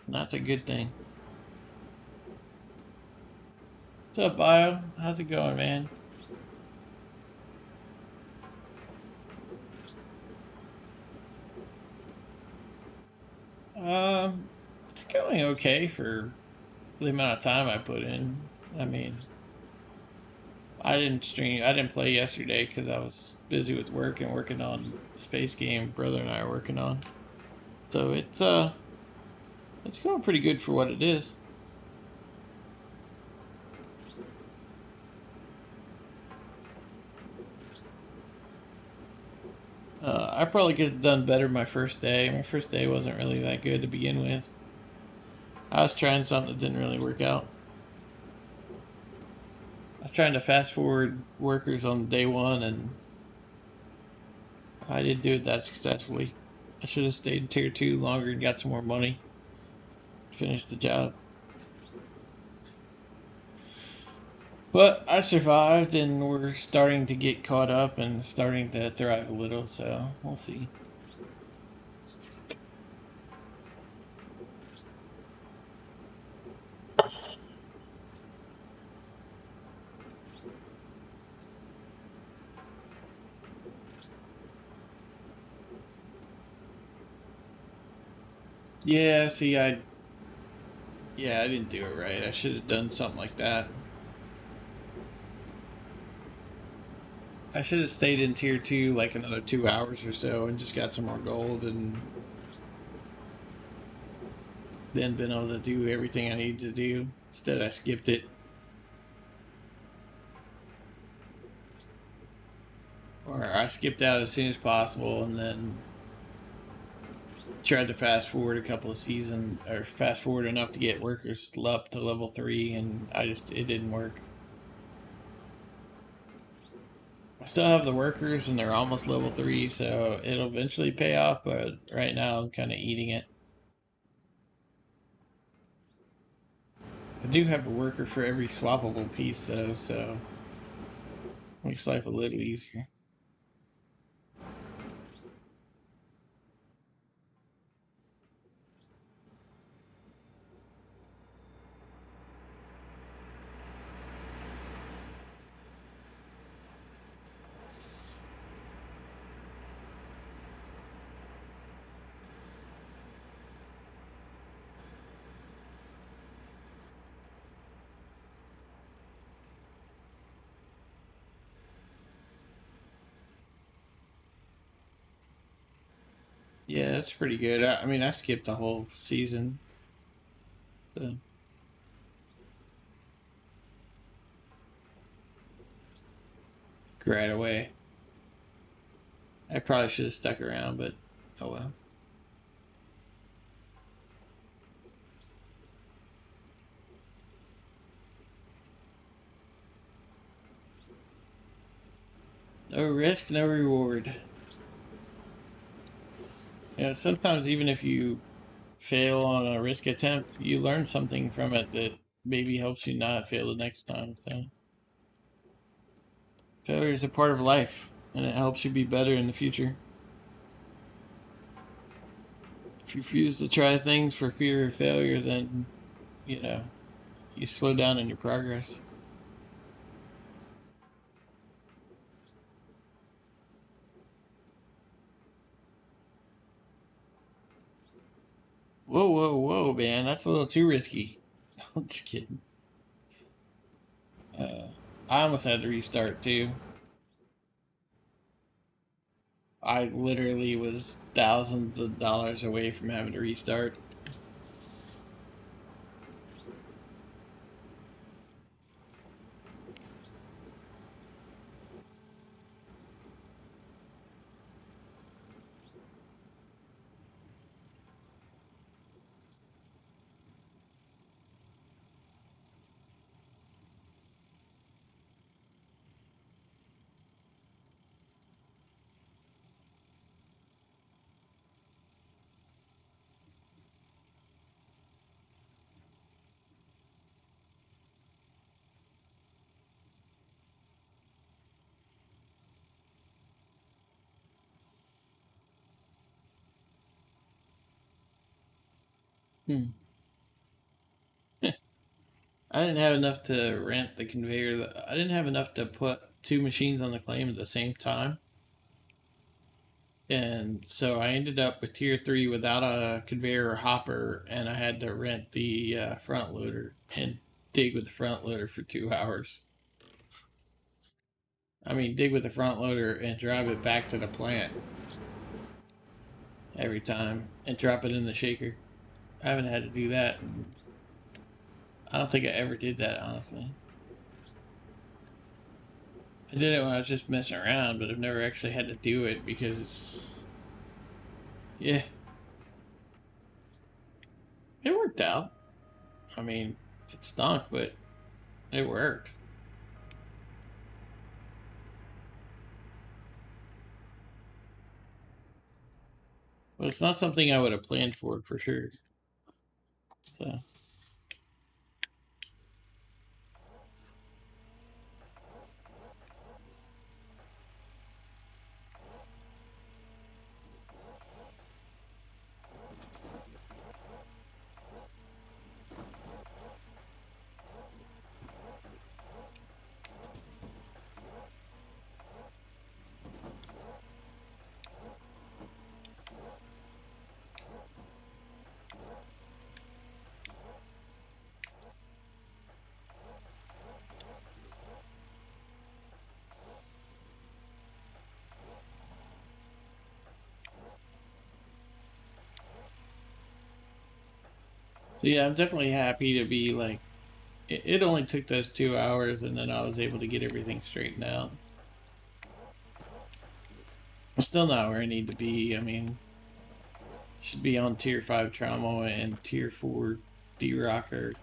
That's a good thing. What's up, Bio? How's it going, man? It's going okay for the amount of time I put in. I mean, I didn't stream. I didn't play yesterday because I was busy with work and working on the space game brother and I are working on. So it's going pretty good for what it is. I probably could have done better my first day. My first day wasn't really that good to begin with. I was trying something that didn't really work out. I was trying to fast forward workers on day one, and I didn't do it that successfully. I should have stayed in tier 2 longer and got some more money to finish the job. But I survived, and we're starting to get caught up and starting to thrive a little, so we'll see. Yeah, see, yeah, I didn't do it right. I should have done something like that. I should have stayed in tier 2 like another 2 hours or so and just got some more gold and then been able to do everything I needed to do. Instead, I skipped it. Or I skipped out as soon as possible and then tried to fast forward a couple of seasons, or fast forward enough to get workers up to level 3, and it didn't work. I still have the workers and they're almost level 3, so it'll eventually pay off, but right now I'm kind of eating it. I do have a worker for every swappable piece though, so makes life a little easier. Yeah, that's pretty good. I mean, I skipped the whole season, so right away. I probably should have stuck around, but oh well. No risk, no reward. You know, sometimes even if you fail on a risk attempt, you learn something from it that maybe helps you not fail the next time. So failure is a part of life, and it helps you be better in the future. If you refuse to try things for fear of failure, then you know you slow down in your progress. Whoa, whoa, whoa, man! That's a little too risky. I'm just kidding. Uh, I almost had to restart too. I literally was thousands of dollars away from having to restart. Hmm. I didn't have enough to rent the conveyor. I didn't have enough to put two machines on the claim at the same time. And so I ended up with tier 3 without a conveyor or hopper, and I had to rent the front loader and dig with the front loader for 2 hours. I mean, dig with the front loader and drive it back to the plant every time and drop it in the shaker. I haven't had to do that. I don't think I ever did that, honestly. I did it when I was just messing around, but I've never actually had to do it because it's. Yeah, it worked out. I mean, it stunk, but it worked. But it's not something I would have planned for sure. So. Yeah, I'm definitely happy to be like, it only took those 2 hours and then I was able to get everything straightened out. I'm still not where I need to be. I mean, should be on tier 5 trauma and tier 4 D-Rocker.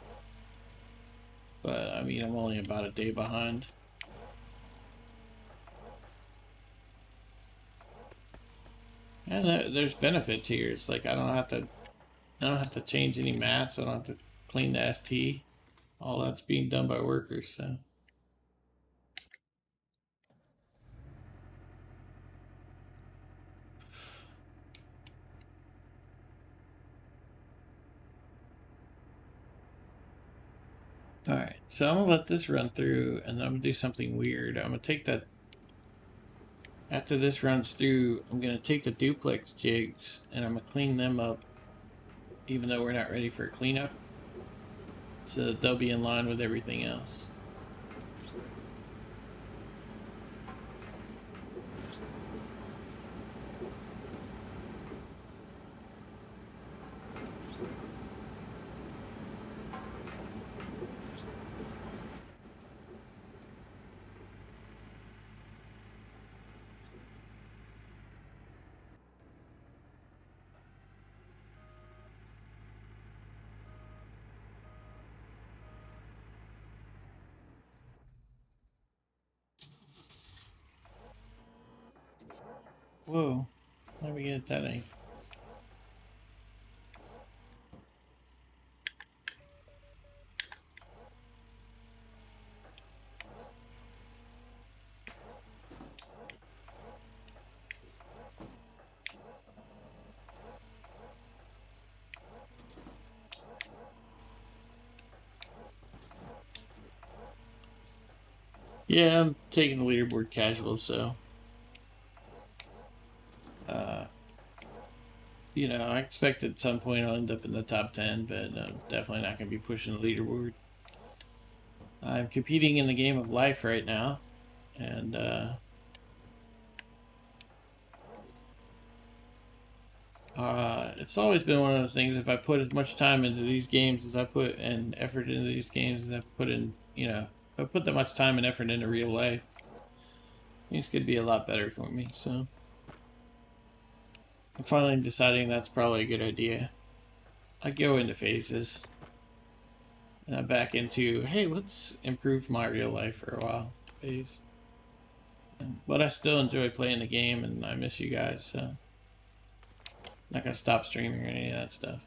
But I mean, I'm only about a day behind. And there's benefits here. It's like I don't have to change any mats. I don't have to clean the ST. All that's being done by workers. So. Alright, so I'm gonna let this run through and I'm gonna do something weird. I'm gonna take that, after this runs through, I'm gonna take the duplex jigs and I'm gonna clean them up even though we're not ready for a cleanup, so that they'll be in line with everything else. Whoa, let me get that in. Yeah, I'm taking the leaderboard casual, so you know, I expect at some point I'll end up in the top 10, but I'm definitely not going to be pushing the leaderboard. I'm competing in the game of life right now, and it's always been one of those things. If I put as much time into these games as I put and effort into these games as I put in, you know, if I put that much time and effort into real life, things could be a lot better for me. So I'm finally deciding that's probably a good idea. I go into phases, and I'm back into, hey, let's improve my real life for a while phase. But I still enjoy playing the game, and I miss you guys. So I'm not gonna stop streaming or any of that stuff.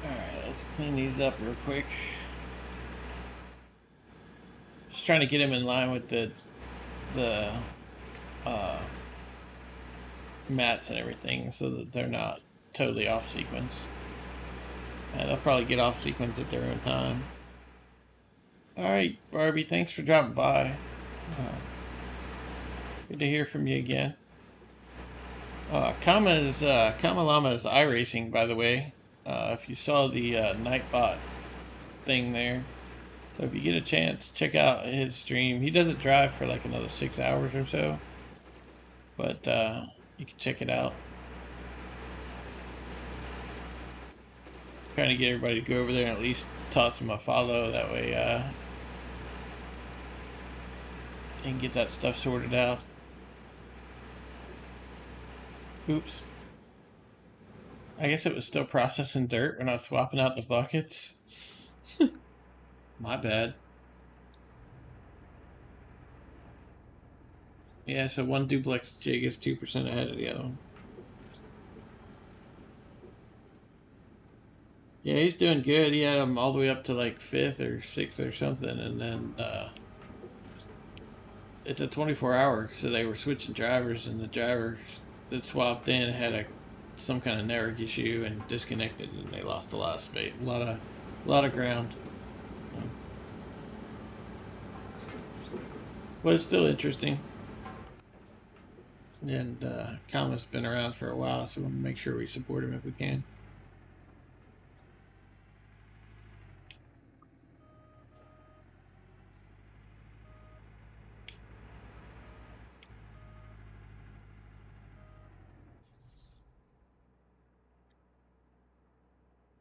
Alright, let's clean these up real quick. Just trying to get him in line with the uh, mats and everything so that they're not totally off sequence. And they'll probably get off sequence at their own time. Alright, Barbie, thanks for dropping by. Good to hear from you again. Kama Lama is iRacing, by the way. If you saw the Nightbot thing there. So if you get a chance, check out his stream. He doesn't drive for like another 6 hours or so. But you can check it out. Trying to get everybody to go over there and at least toss him a follow. That way and get that stuff sorted out. Oops. I guess it was still processing dirt when I was swapping out the buckets. My bad. Yeah, so one duplex jig is 2% ahead of the other one. Yeah, he's doing good. He had him all the way up to like 5th or 6th or something, and then it's a 24-hour, so they were switching drivers, and the drivers that swapped in had a some kind of network issue and disconnected, and they lost a lot of space, a lot of ground. But it's still interesting. And Kama's been around for a while, so we want to make sure we support him if we can.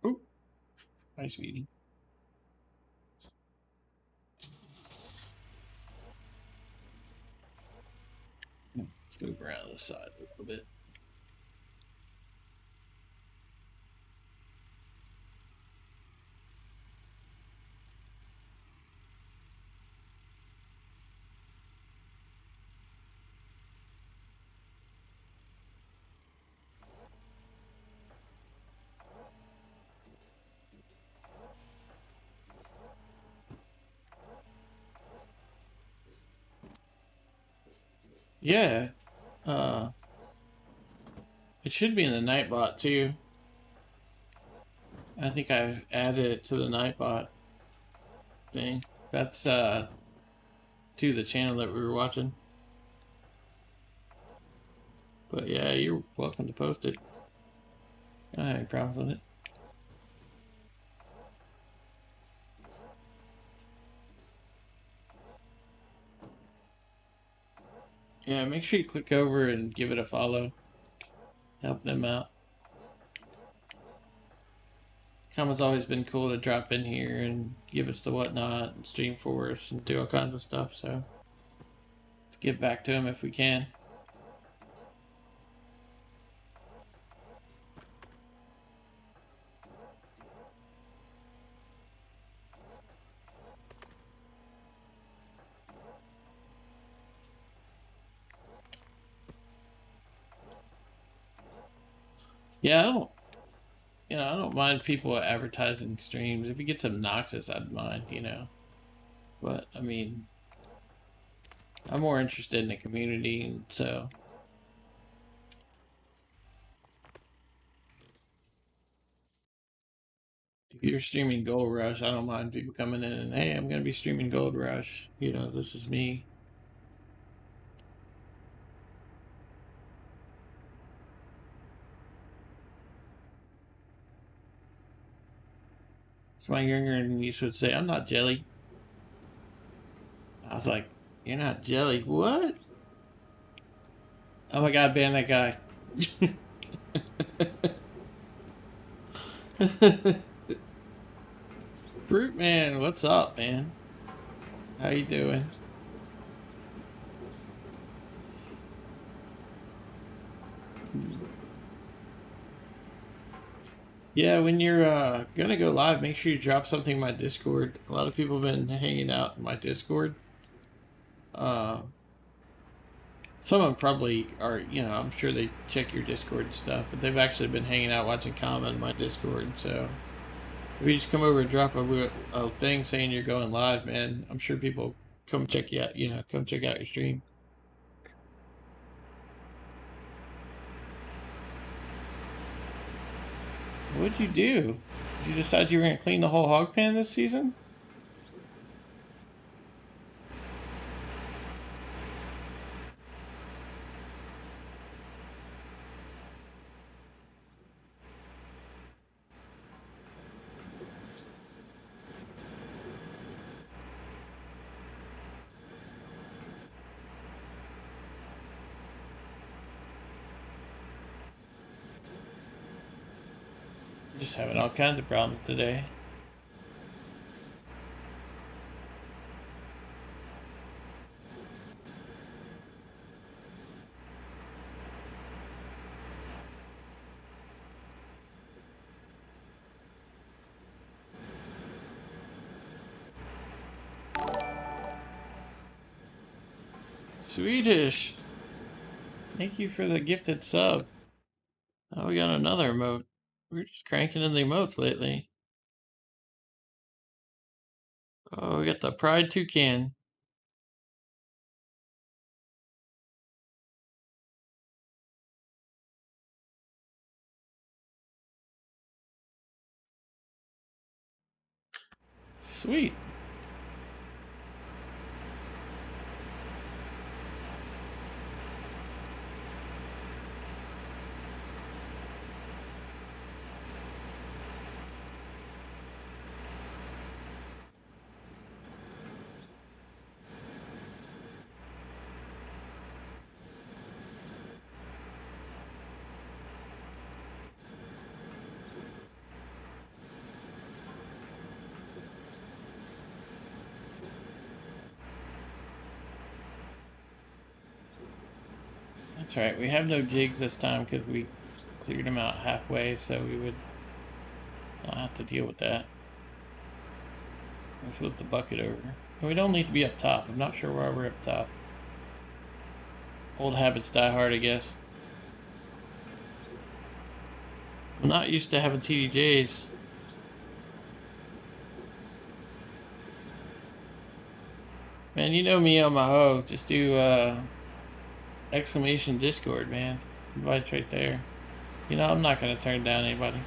Ooh, nice meeting. Let's move around the side a little bit. Yeah. It should be in the Nightbot too. I think I've added it to the Nightbot thing. That's to the channel that we were watching. But yeah, you're welcome to post it. I don't have any problems with it. Yeah, make sure you click over and give it a follow. Help them out. Kama's always been cool to drop in here and give us the whatnot and stream for us and do all kinds of stuff, so let's give back to him if we can. Yeah, I don't mind people advertising streams. If it gets obnoxious, I'd mind. But I mean, I'm more interested in the community, and so if you're streaming Gold Rush, I don't mind people coming in and, hey, I'm gonna be streaming Gold Rush. This is me. So my younger niece would say, I'm not jelly. I was like, you're not jelly. What? Oh my god, ban that guy. Brute Man, what's up, man? How you doing? Yeah, when you're gonna go live, make sure you drop something in my Discord. A lot of people have been hanging out in my Discord. Uh, some of them probably are, I'm sure they check your Discord and stuff, but they've actually been hanging out watching comment in my Discord. So if you just come over and drop a thing saying you're going live, man, I'm sure people come check you out. Come check out your stream. What'd you do? Did you decide you were gonna clean the whole hog pen this season? Just having all kinds of problems today. Swedish. Thank you for the gifted sub. Oh, we got another emote. We're just cranking in the emotes lately. Oh, we got the Pride Toucan. Sweet. That's right. We have no jigs this time because we cleared them out halfway, so we would not have to deal with that. We flip the bucket over. And we don't need to be up top. I'm not sure why we're up top. Old habits die hard, I guess. I'm not used to having TDJs. Man, you know me on my hoe. Just do exclamation Discord, man. Invite's right there. You know, I'm not going to turn down anybody.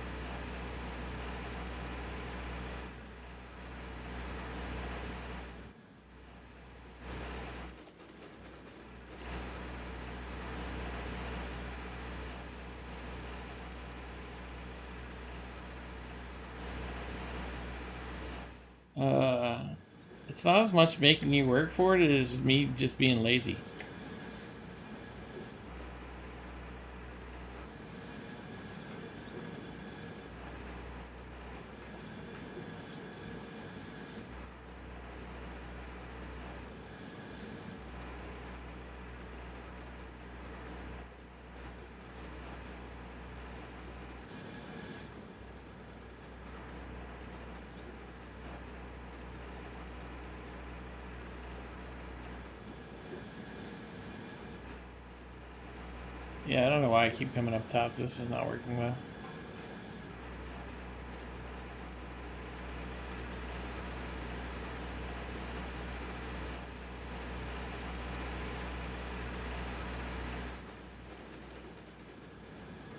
It's not as much making you work for it as me just being lazy. Yeah, I don't know why I keep coming up top. This is not working well.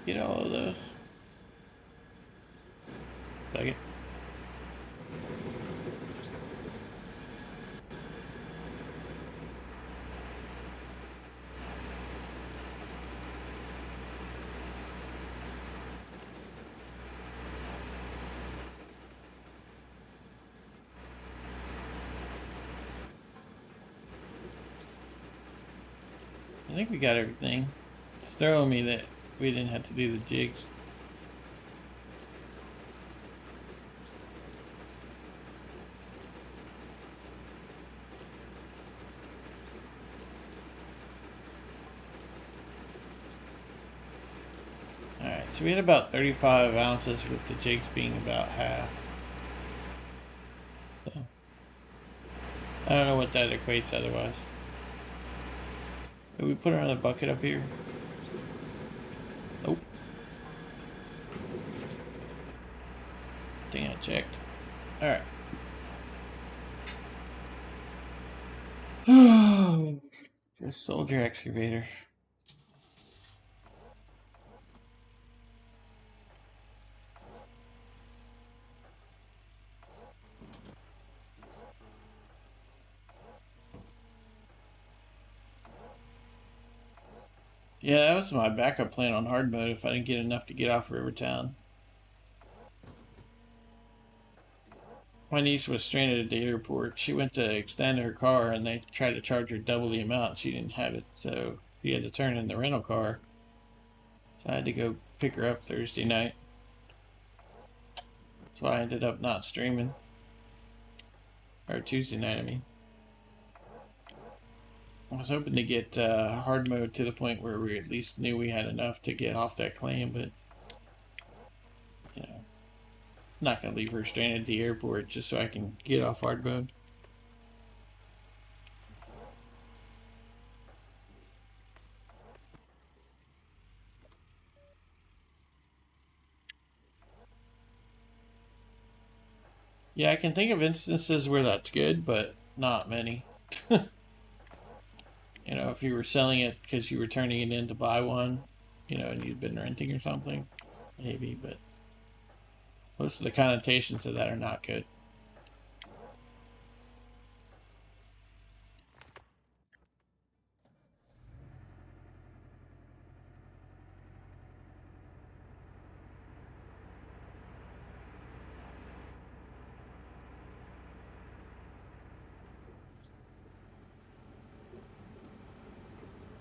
Get all of those. Second. I think we got everything. It's throwing me that we didn't have to do the jigs. Alright, so we had about 35 ounces with the jigs being about half. So, I don't know what that equates otherwise. Did we put another bucket up here? Nope. Dang, I checked. Alright. Just soldier excavator. Yeah, that was my backup plan on hard mode if I didn't get enough to get off Rivertown. My niece was stranded at the airport. She went to extend her car and they tried to charge her double the amount. She didn't have it, so she had to turn in the rental car. So I had to go pick her up Thursday night. That's why I ended up not streaming. Or Tuesday night, I mean. I was hoping to get hard mode to the point where we at least knew we had enough to get off that claim, but you know, I'm not gonna leave her stranded at the airport just so I can get off hard mode. Yeah, I can think of instances where that's good, but not many. You know, if you were selling it because you were turning it in to buy one, you know, and you'd been renting or something, maybe, but most of the connotations of that are not good.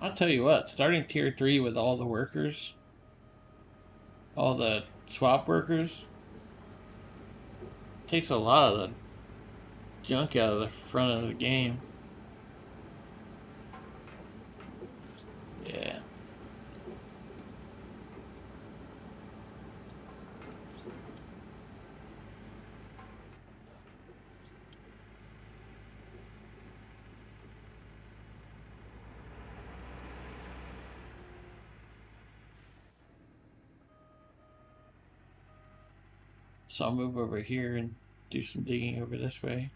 I'll tell you what, starting tier 3 with all the workers, all the swap workers, takes a lot of the junk out of the front of the game. Yeah. So I'll move over here and do some digging over this way.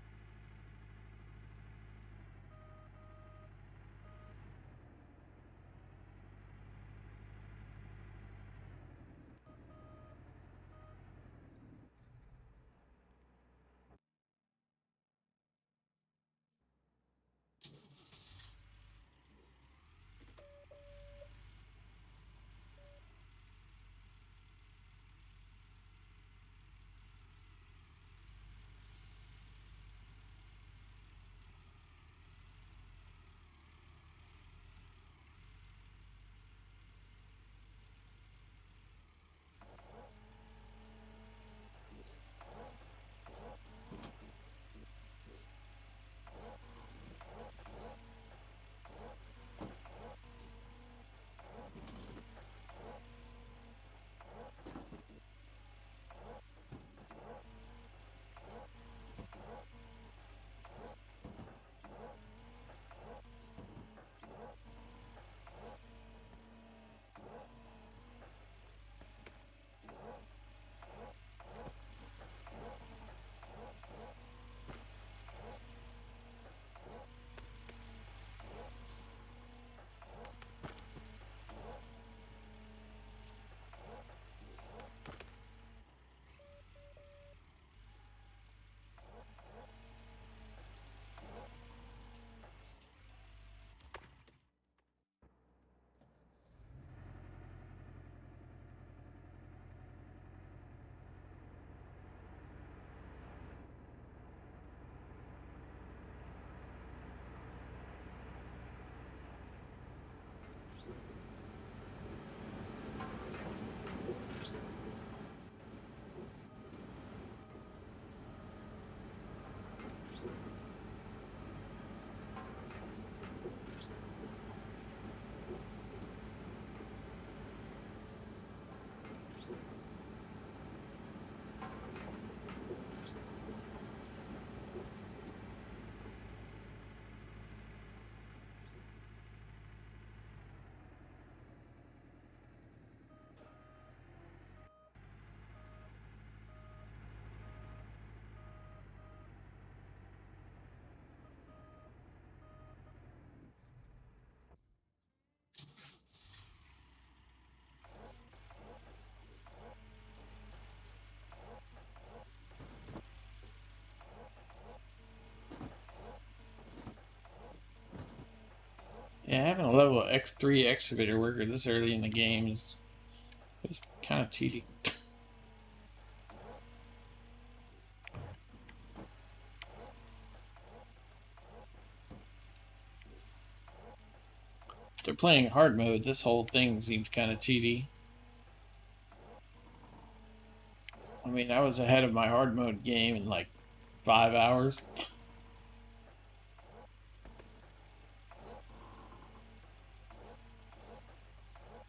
Yeah, having a level X3 excavator worker this early in the game is kind of cheating. If they're playing hard mode, this whole thing seems kind of cheaty. I mean, I was ahead of my hard mode game in like 5 hours.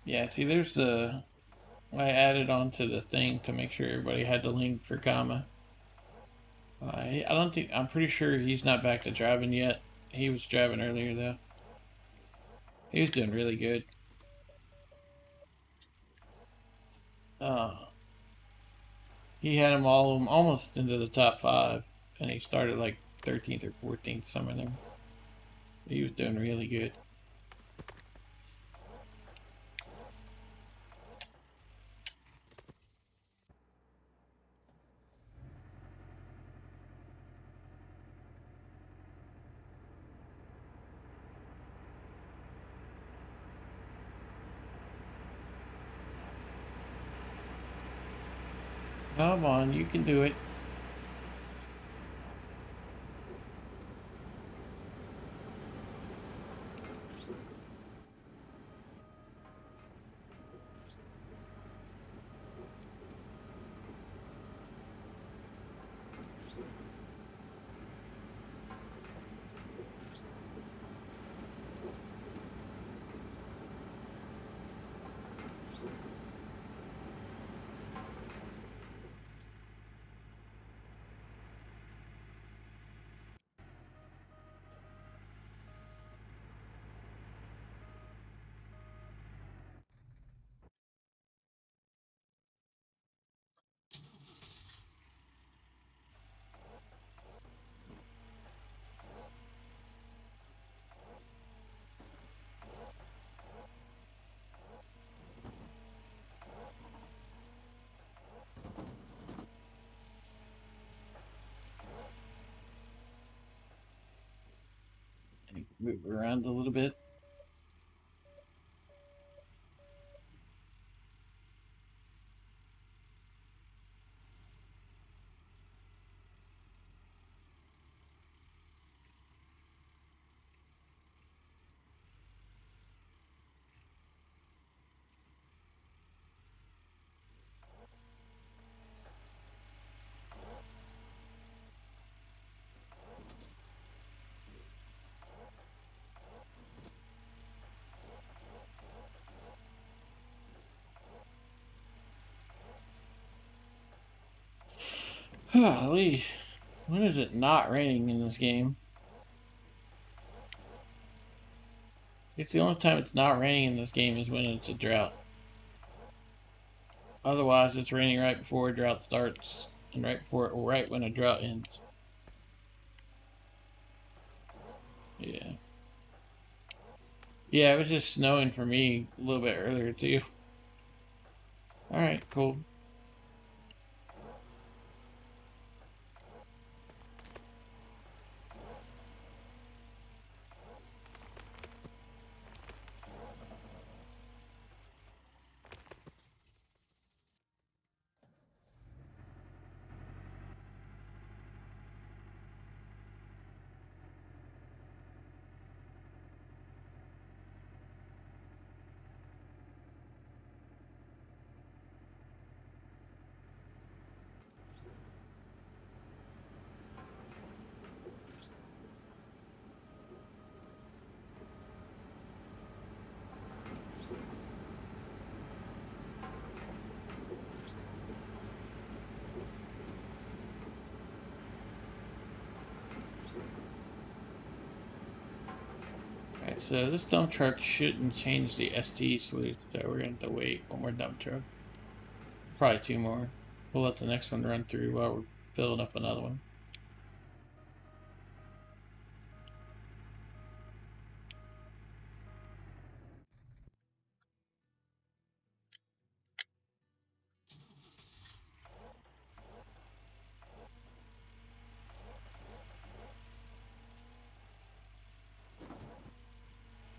Yeah, see, there's the... I added onto the thing to make sure everybody had the link for Kama. I don't think... I'm pretty sure he's not back to driving yet. He was driving earlier, though. He was doing really good. He had them all almost into the top 5, and he started like 13th or 14th, some of them. He was doing really good. Come on, you can do it. move around a little bit. Holy, when is it not raining in this game? It's the only time it's not raining in this game is when it's a drought. Otherwise, it's raining right before a drought starts and right when a drought ends. Yeah. Yeah, it was just snowing for me a little bit earlier too. Alright, cool. Alright, so this dump truck shouldn't change the ST sleuth, so we're going to have to wait one more dump truck. Probably two more. We'll let the next one run through while we're building up another one.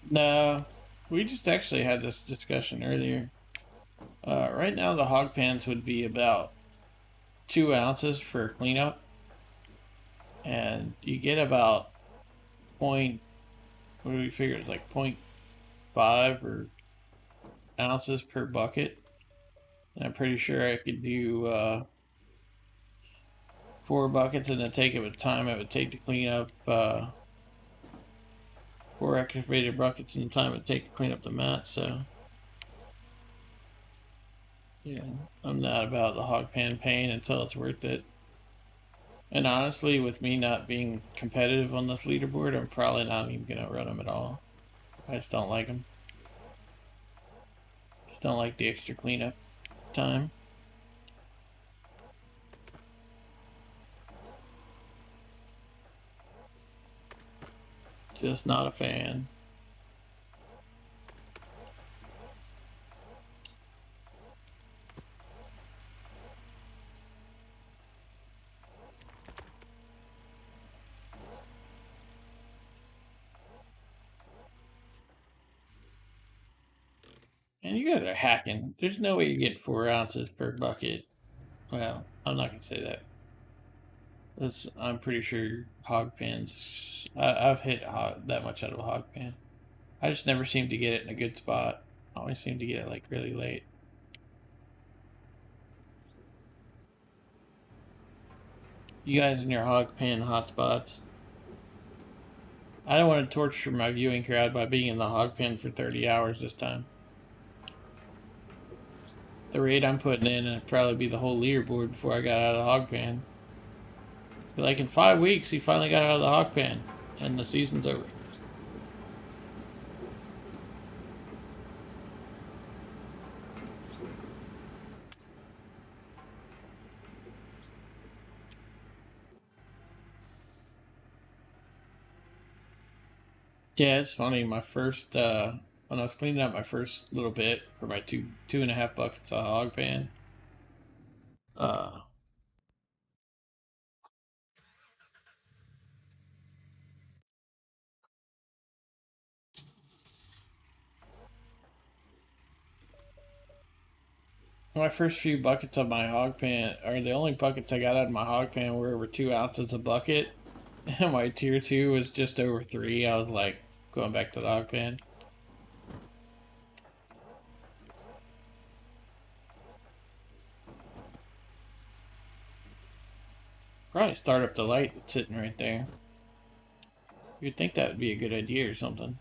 No, we just actually had this discussion earlier. Right now, the hog pans would be about 2 ounces for cleanup, and you get about point. What do we figure? It's like 0.5 or ounces per bucket. And I'm pretty sure I could do 4 buckets in the take of a time it would take to clean up 4 excavated buckets in the time it would take to clean up the mat. So yeah, I'm not about the hog pan pain until it's worth it. And honestly, with me not being competitive on this leaderboard, I'm probably not even gonna run them at all. I just don't like them. Just don't like the extra cleanup time. Just not a fan. And you guys are hacking. There's no way you get 4 ounces per bucket. Well, I'm not gonna say that. I'm pretty sure hog pans. I've hit that much out of a hog pan. I just never seem to get it in a good spot. I always seem to get it like really late. You guys in your hog pan hotspots. I don't want to torture my viewing crowd by being in the hog pen for 30 hours this time. The rate I'm putting in, it'd probably be the whole leaderboard before I got out of the hog pen. But like in 5 weeks, he finally got out of the hog pen, and the season's over. Yeah, it's funny. My first, when I was cleaning up my first little bit for my two and a half buckets of hog pan, uh, My first few buckets of my hog pan, or the only buckets I got out of my hog pan were over 2 ounces a bucket. And my tier 2 was just over 3. I was like, going back to the hog pan. Probably start up the light that's sitting right there. You'd think that would be a good idea or something.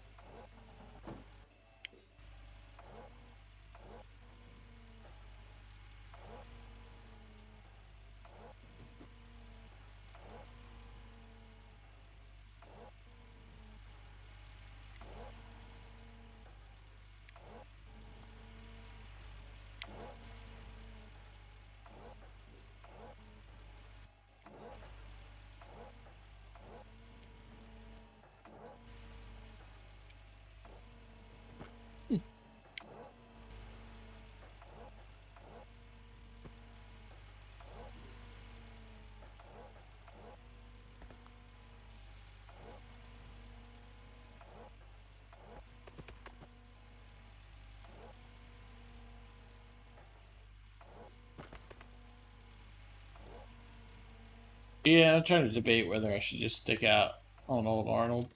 Yeah, I'm trying to debate whether I should just stick out on old Arnold.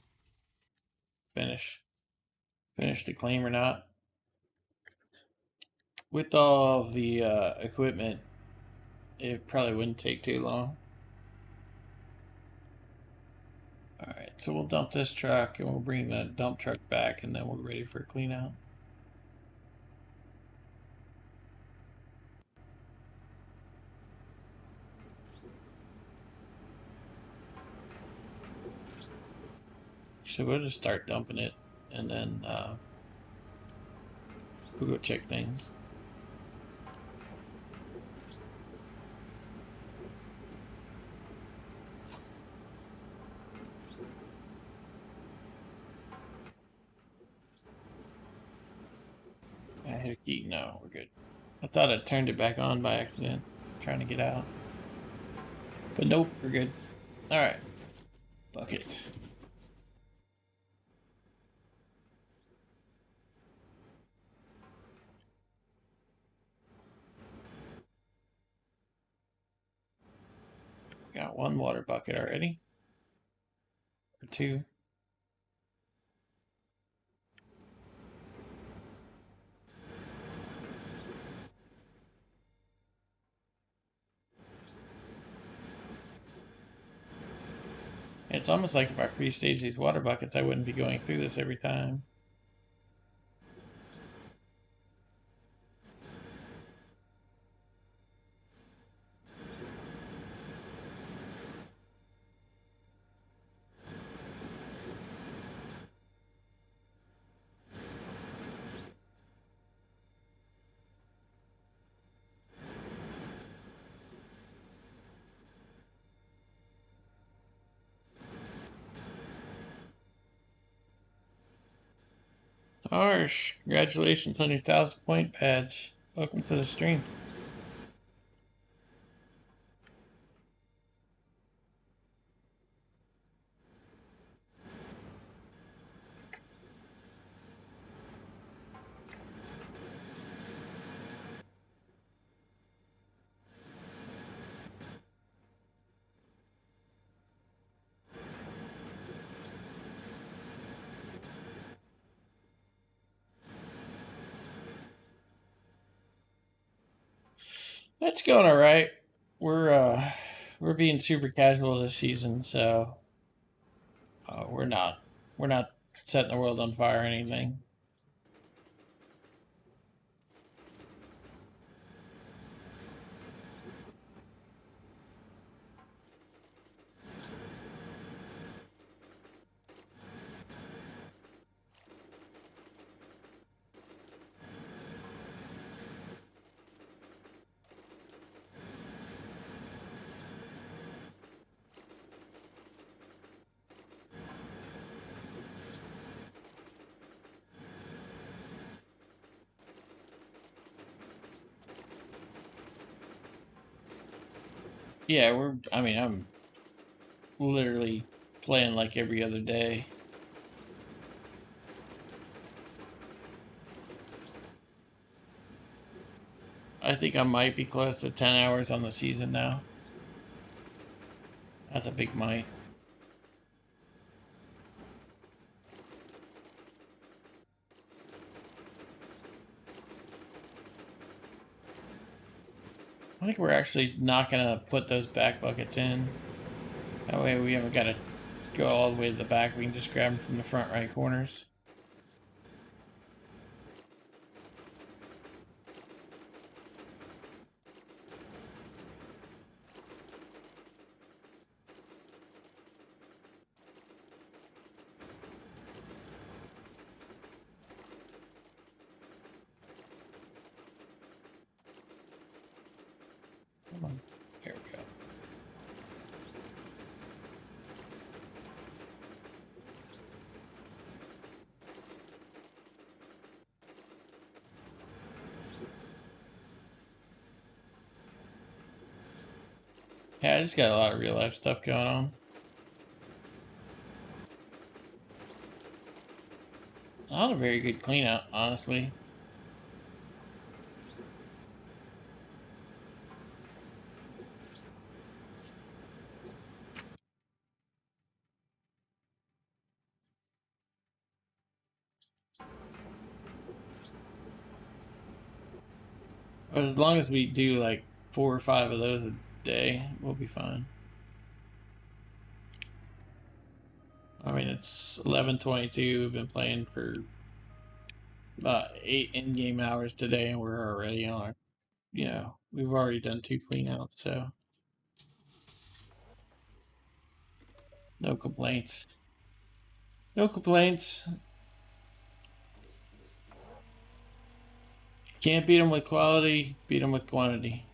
Finish the claim or not. With all the equipment, it probably wouldn't take too long. Alright, so we'll dump this truck and we'll bring that dump truck back and then we're ready for a clean out. So we'll just start dumping it and then we'll go check things. I hit a key. No, we're good. I thought I turned it back on by accident, trying to get out. But nope, we're good. Alright. Bucket. Got one water bucket already. Or two. It's almost like if I pre-stage these water buckets, I wouldn't be going through this every time. Harsh, congratulations on your 1,000-point badge. Welcome to the stream. It's going all right. We're being super casual this season, so we're not setting the world on fire or anything. Yeah, I'm literally playing like every other day. I think I might be close to 10 hours on the season now. That's a big might. I think we're actually not going to put those back buckets in. That way we haven't got to go all the way to the back. We can just grab them from the front right corners. Come on. Here we go. Yeah, I just got a lot of real life stuff going on. Not a very good clean out, honestly. But as long as we do like 4 or 5 of those a day, we'll be fine. I mean, it's 11:22. We've been playing for about 8 in-game hours today, and we're already on our, we've already done 2 cleanouts, so no complaints. No complaints. Can't beat them with quality, beat them with quantity.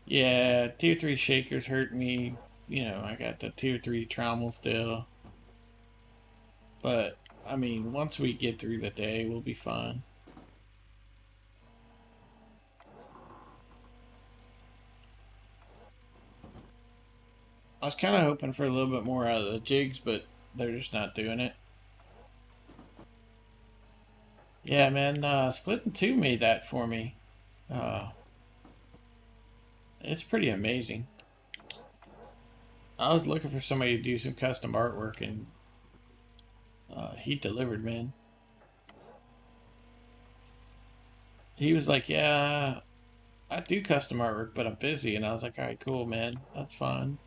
Yeah, tier 3 shakers hurt me. I got the tier 3 trauma still. But, I mean, once we get through the day, we'll be fine. I was kind of hoping for a little bit more out of the jigs, but they're just not doing it. Yeah, man, Splitting 2 made that for me. It's pretty amazing. I was looking for somebody to do some custom artwork, and he delivered, man. He was like, yeah, I do custom artwork, but I'm busy. And I was like, all right, cool, man. That's fine.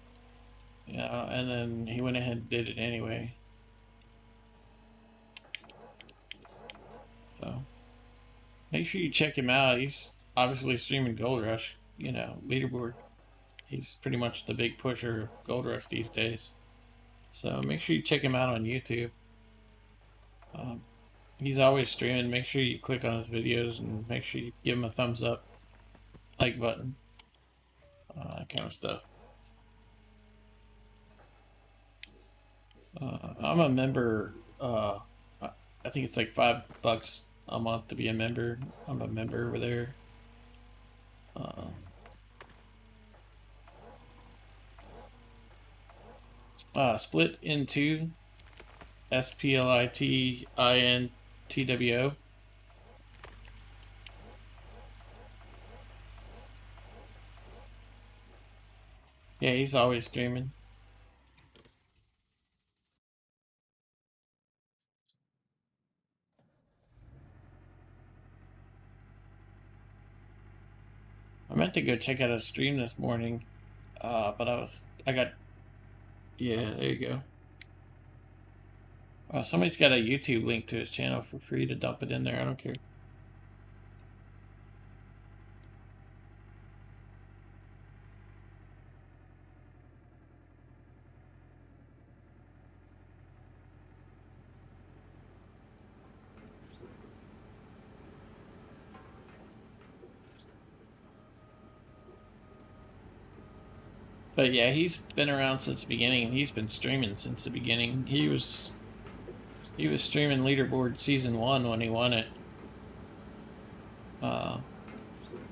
And then he went ahead and did it anyway. So make sure you check him out. He's obviously streaming Gold Rush, leaderboard. He's pretty much the big pusher of Gold Rush these days. So make sure you check him out on YouTube. He's always streaming. Make sure you click on his videos and make sure you give him a thumbs up, like button, that kind of stuff. I'm a member. I think it's like $5 a month to be a member. I'm a member over there. Split into SPLITINTWO. Yeah, he's always streaming. I meant to go check out his stream this morning, but yeah, there you go. Somebody's got a YouTube link to his channel for free to dump it in there. I don't care. But yeah, he's been around since the beginning, and he's been streaming since the beginning. He was streaming Leaderboard Season 1 when he won it.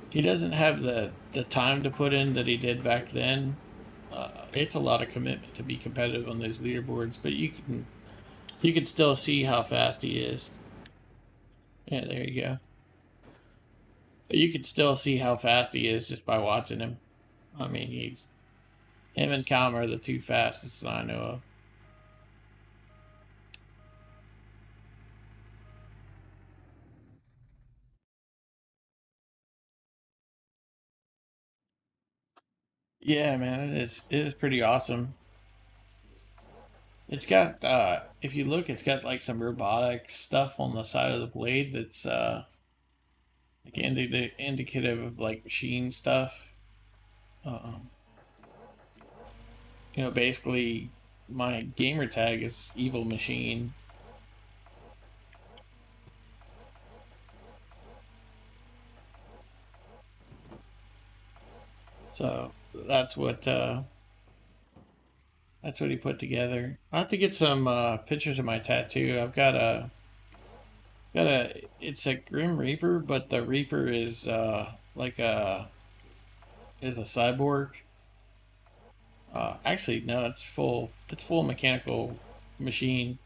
He doesn't have the time to put in that he did back then. It's a lot of commitment to be competitive on those leaderboards, but you can still see how fast he is. Yeah, there you go. But you can still see how fast he is just by watching him. I mean, him and Calm are the two fastest I know of. Yeah, man, it is pretty awesome. It's got if you look, it's got like some robotic stuff on the side of the blade that's like indicative of like machine stuff. Um, basically, my gamer tag is Evil Machine. So that's what he put together. I have to get some pictures of my tattoo. I've got a it's a Grim Reaper, but the Reaper is like a is a cyborg. Actually, no, it's full mechanical machine,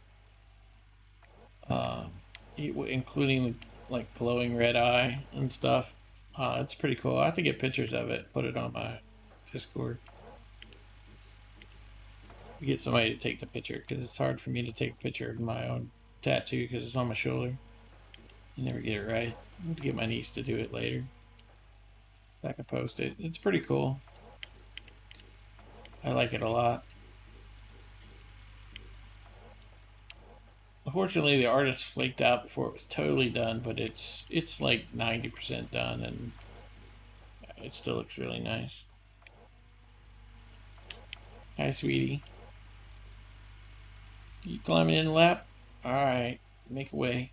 uh, including like glowing red eye and stuff. It's pretty cool. I have to get pictures of it, put it on my Discord. Get somebody to take the picture because it's hard for me to take a picture of my own tattoo because it's on my shoulder. You never get it right. I have to get my niece to do it later. I can post it. It's pretty cool. I like it a lot. Unfortunately, the artist flaked out before it was totally done, but it's like 90% done, and it still looks really nice. Hi, sweetie. You climbing in the lap? All right, make a way.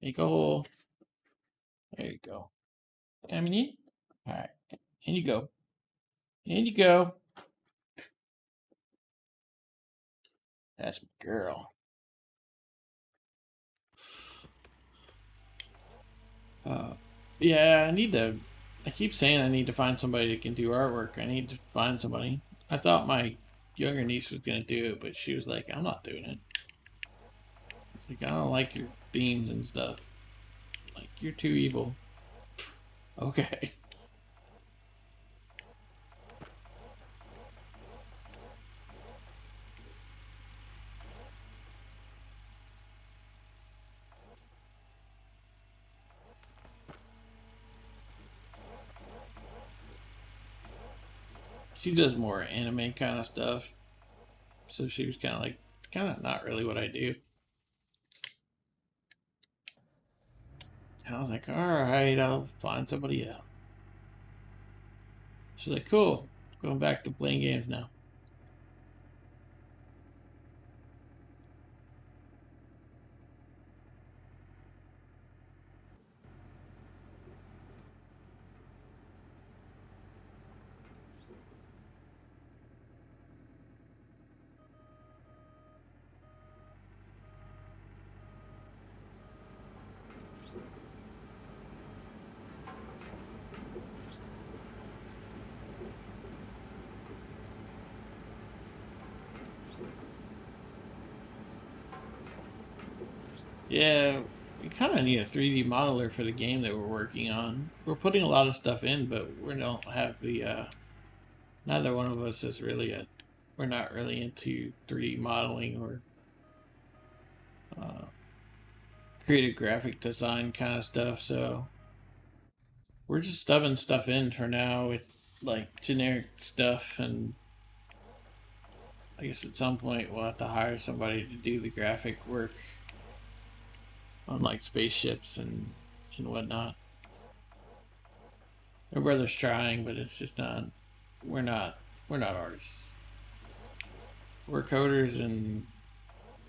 Make a hole. There you go. Coming in. All right, in you go. In you go. That's my girl. Uh, yeah, I need to. I keep saying I need to find somebody that can do artwork. I need to find somebody. I thought my younger niece was gonna do it, but she was like, "I'm not doing it." It's like I don't like your themes and stuff. Like you're too evil. Okay. She does more anime kind of stuff, so she was kind of not really what I do. I was like, all right, I'll find somebody else. She's like, cool. Going back to playing games now. Yeah, we kind of need a 3D modeler for the game that we're working on. We're putting a lot of stuff in, but we don't have the. Neither one of us is really a. We're not really into 3D modeling or uh, creative graphic design kind of stuff. So we're just stuffing stuff in for now with like generic stuff, and I guess at some point we'll have to hire somebody to do the graphic work on like spaceships and whatnot. My brother's trying, but it's just not. We're not. We're not artists. We're coders and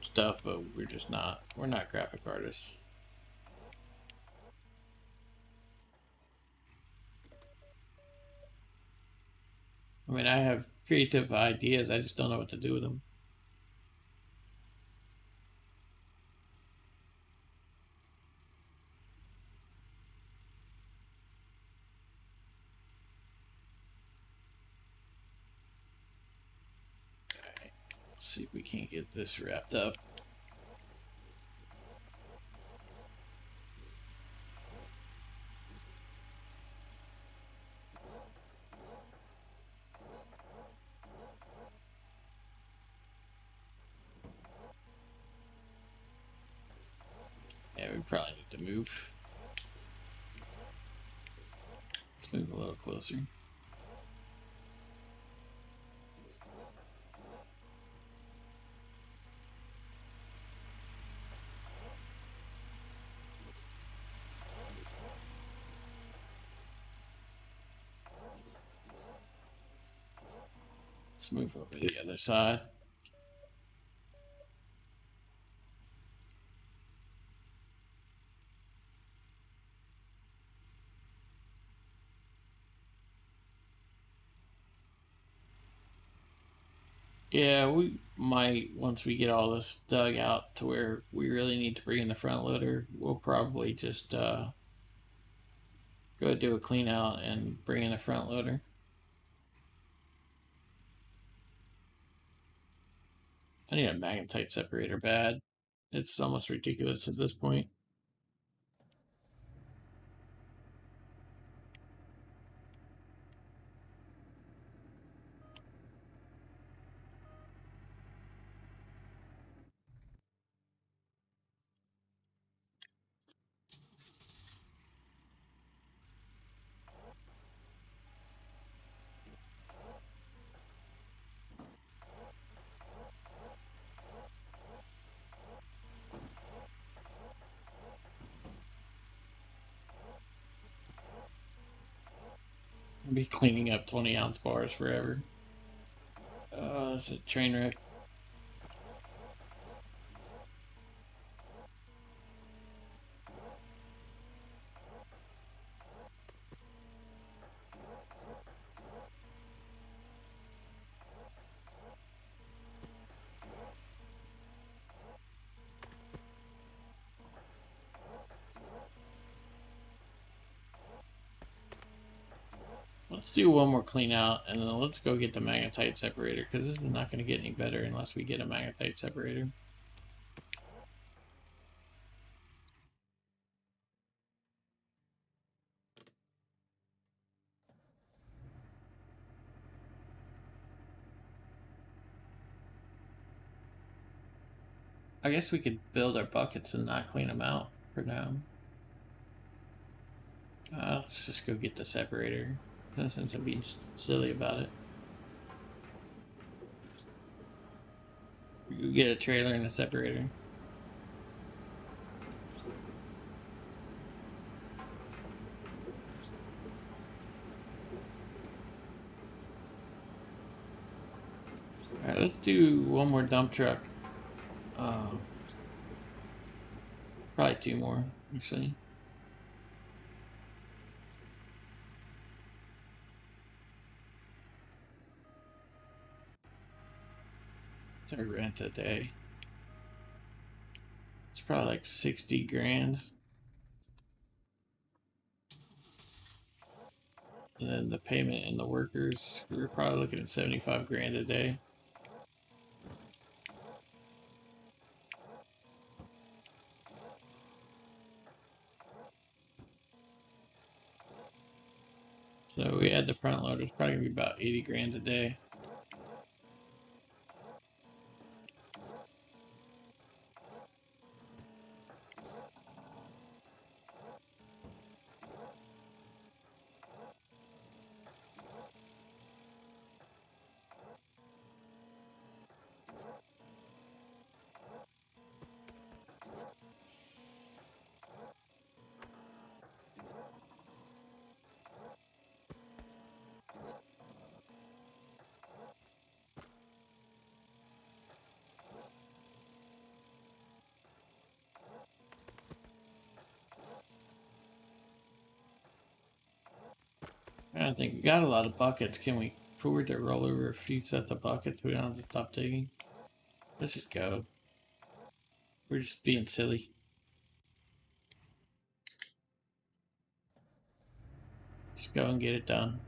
stuff, but we're just not. We're not graphic artists. I mean, I have creative ideas. I just don't know what to do with them. Right, let's see if we can't get this wrapped up. we probably need to move. Let's move a little closer. Let's move over to the other side. Yeah, we might, once we get all this dug out to where we really need to bring in the front loader, we'll probably just go do a clean out and bring in a front loader. I need a magnetite separator bad. It's almost ridiculous at this point. I'll be cleaning up 20-ounce bars forever. It's a train wreck. Let's do one more clean out and then let's go get the magnetite separator because this is not going to get any better unless we get a magnetite separator. I guess we could build our buckets and not clean them out for now. Let's just go get the separator since I'm being silly about it. You get a trailer and a separator. Alright, let's do one more dump truck. Probably two more, actually. It's our rent a day. It's probably like 60 grand. And then the payment and the workers, we're probably looking at 75 grand a day. So we add the front loader, it's probably gonna be about 80 grand a day. I don't think we got a lot of buckets. Can we afford to roll over a few sets of buckets? We don't have to stop digging. Let's just go. We're just being silly. Just go and get it done.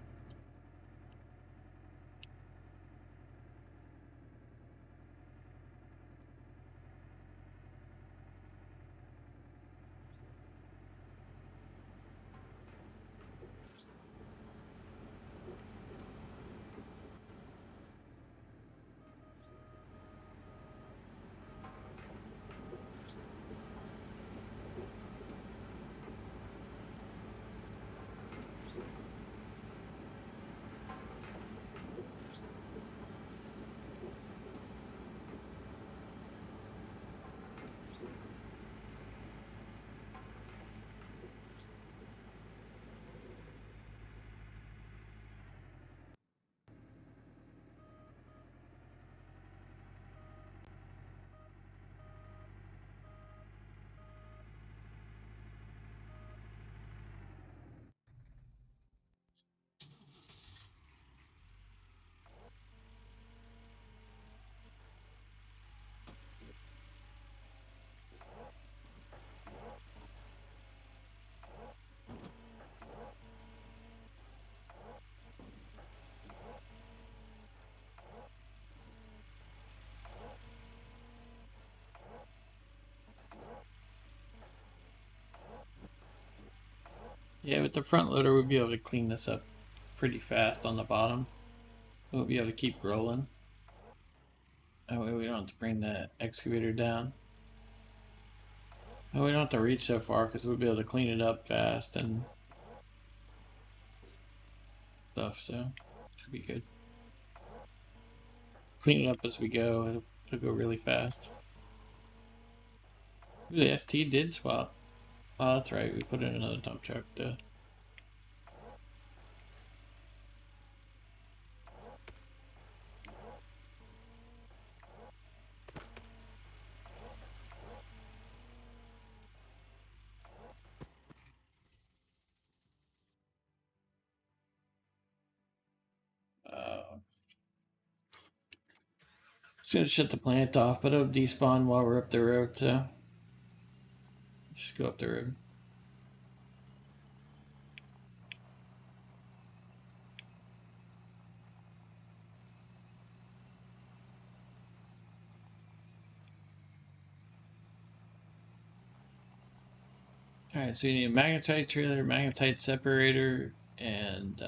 Yeah, with the front loader, we'll be able to clean this up pretty fast on the bottom. We'll be able to keep rolling. That way we don't have to bring the excavator down. And we don't have to reach so far because we'll be able to clean it up fast and stuff, so should be good. Clean it up as we go, it'll go really fast. Ooh, the ST did swap. Oh, that's right, we put in another dump truck to... Just gonna shut the plant off, but it'll despawn while we're up the road, so just go up the road. Alright, so you need a magnetite trailer, magnetite separator, and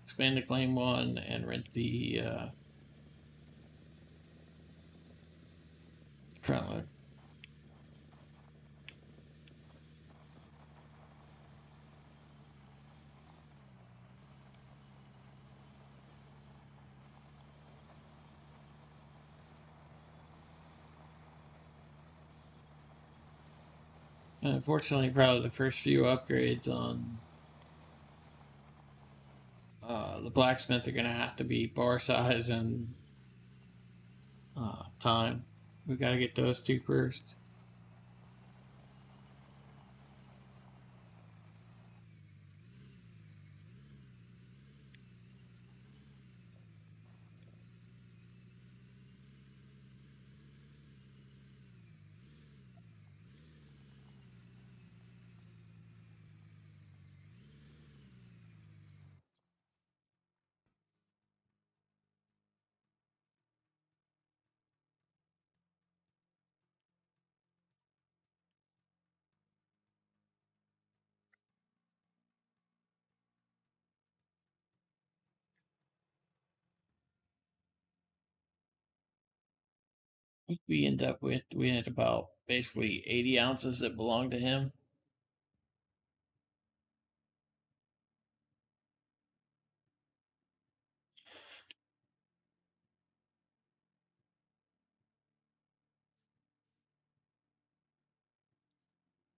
expand the claim one, and rent the front load. And unfortunately, probably the first few upgrades on the blacksmith are gonna have to be bar size and time. We gotta get those two first. What we end up with, we had about basically 80 ounces that belonged to him.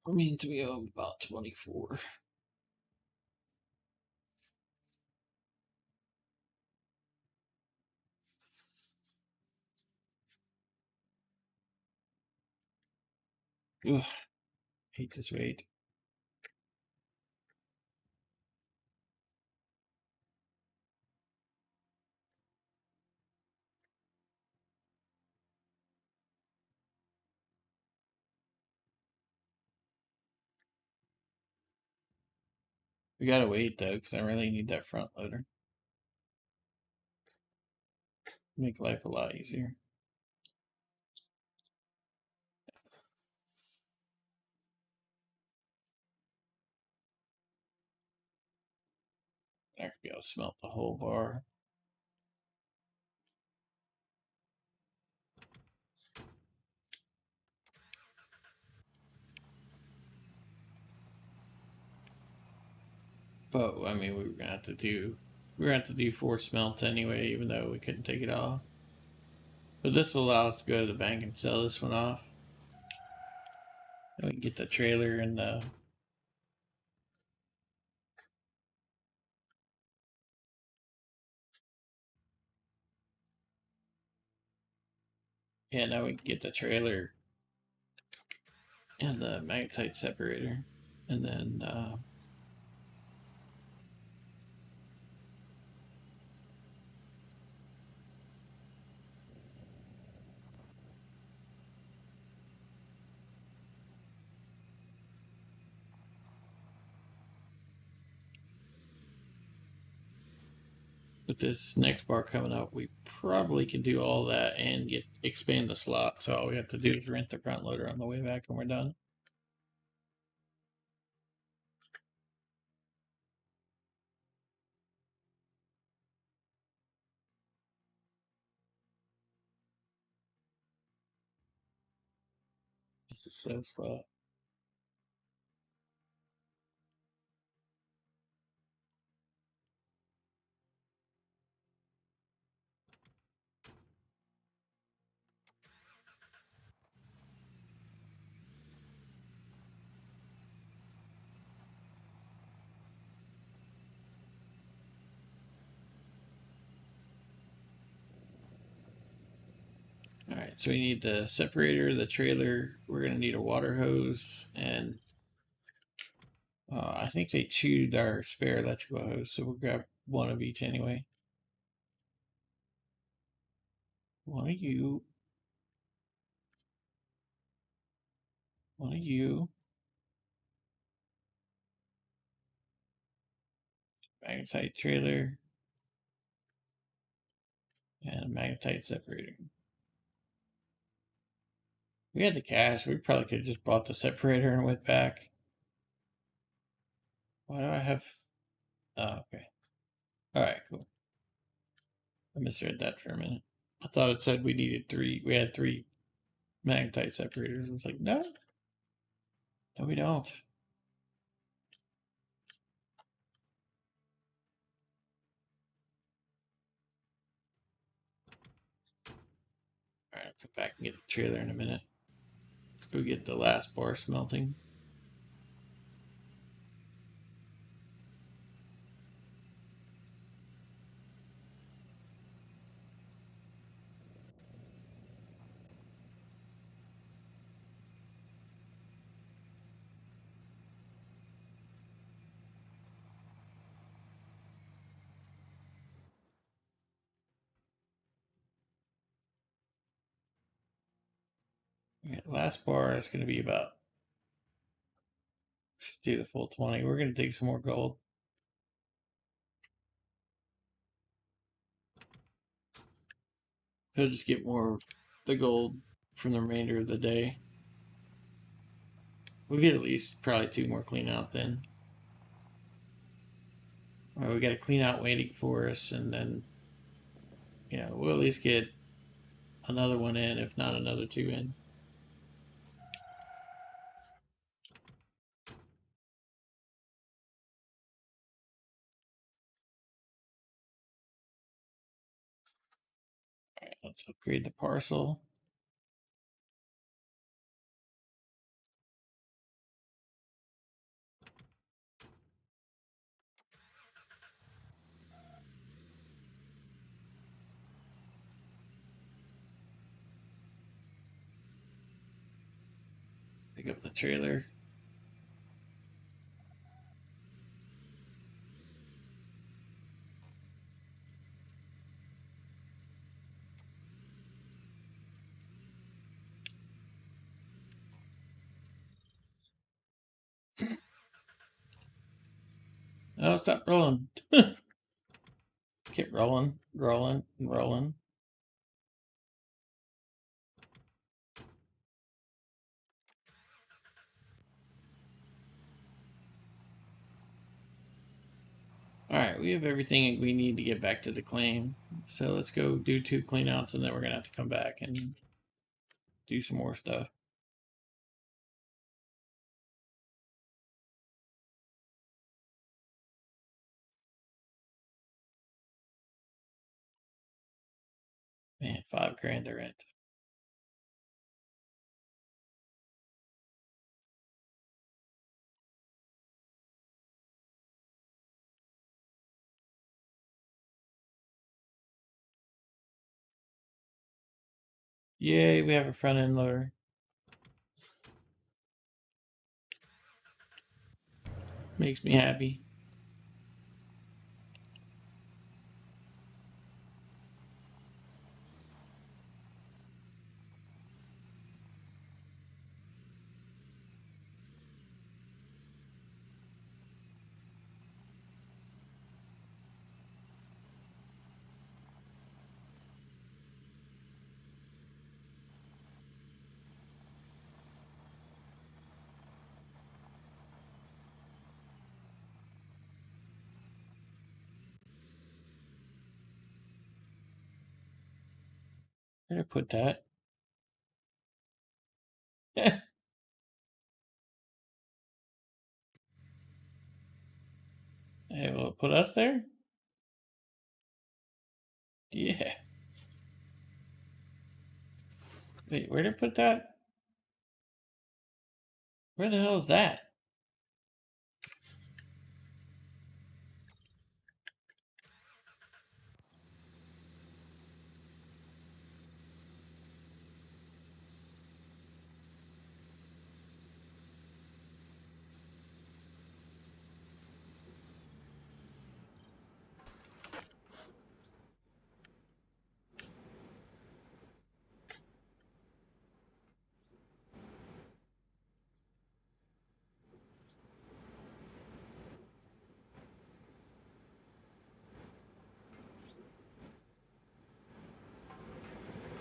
That means we owe him about 24. Ugh, hate this rate. We gotta wait though, because I really need that front loader. Make life a lot easier. I could be able to smelt the whole bar. But I mean, we were gonna have to do 4 smelts anyway, even though we couldn't take it off. But this will allow us to go to the bank and sell this one off. And we can get the trailer and the... Yeah, now we can get the trailer and the magnetite separator. And then with this next bar coming up, we probably can do all that and expand the slot. So all we have to do is rent the front loader on the way back and we're done. This is so slow. All right, so we need the separator, the trailer. We're gonna need a water hose, and I think they chewed our spare electrical hose, so we'll grab one of each anyway. One of you. One of you. Magnetite trailer. And a magnetite separator. We had the cash. We probably could have just bought the separator and went back. Why do I have... Oh, okay. Alright, cool. I misread that for a minute. I thought it said we needed 3. We had 3 magnetite separators. I was like, no. No, we don't. Alright, I'll come back and get the trailer in a minute. Let's go get the last bar smelting. Yeah, last bar is going to be about... Let's do the full 20. We're going to dig some more gold. He'll just get more of the gold from the remainder of the day. We'll get at least probably 2 more clean out then. Well, we got a clean out waiting for us, and then, you know, we'll at least get another one in, if not another 2 in. All right, let's upgrade the parcel. Pick up the trailer. Oh, stop rolling. Keep rolling, rolling, and rolling. All right, we have everything we need to get back to the claim. So let's go do 2 cleanouts, and then we're going to have to come back and do some more stuff. Man, $5,000 to rent. Yay, we have a front end loader. Makes me happy. Where did I put that? put us there? Yeah. Wait, where did it put that? Where the hell is that?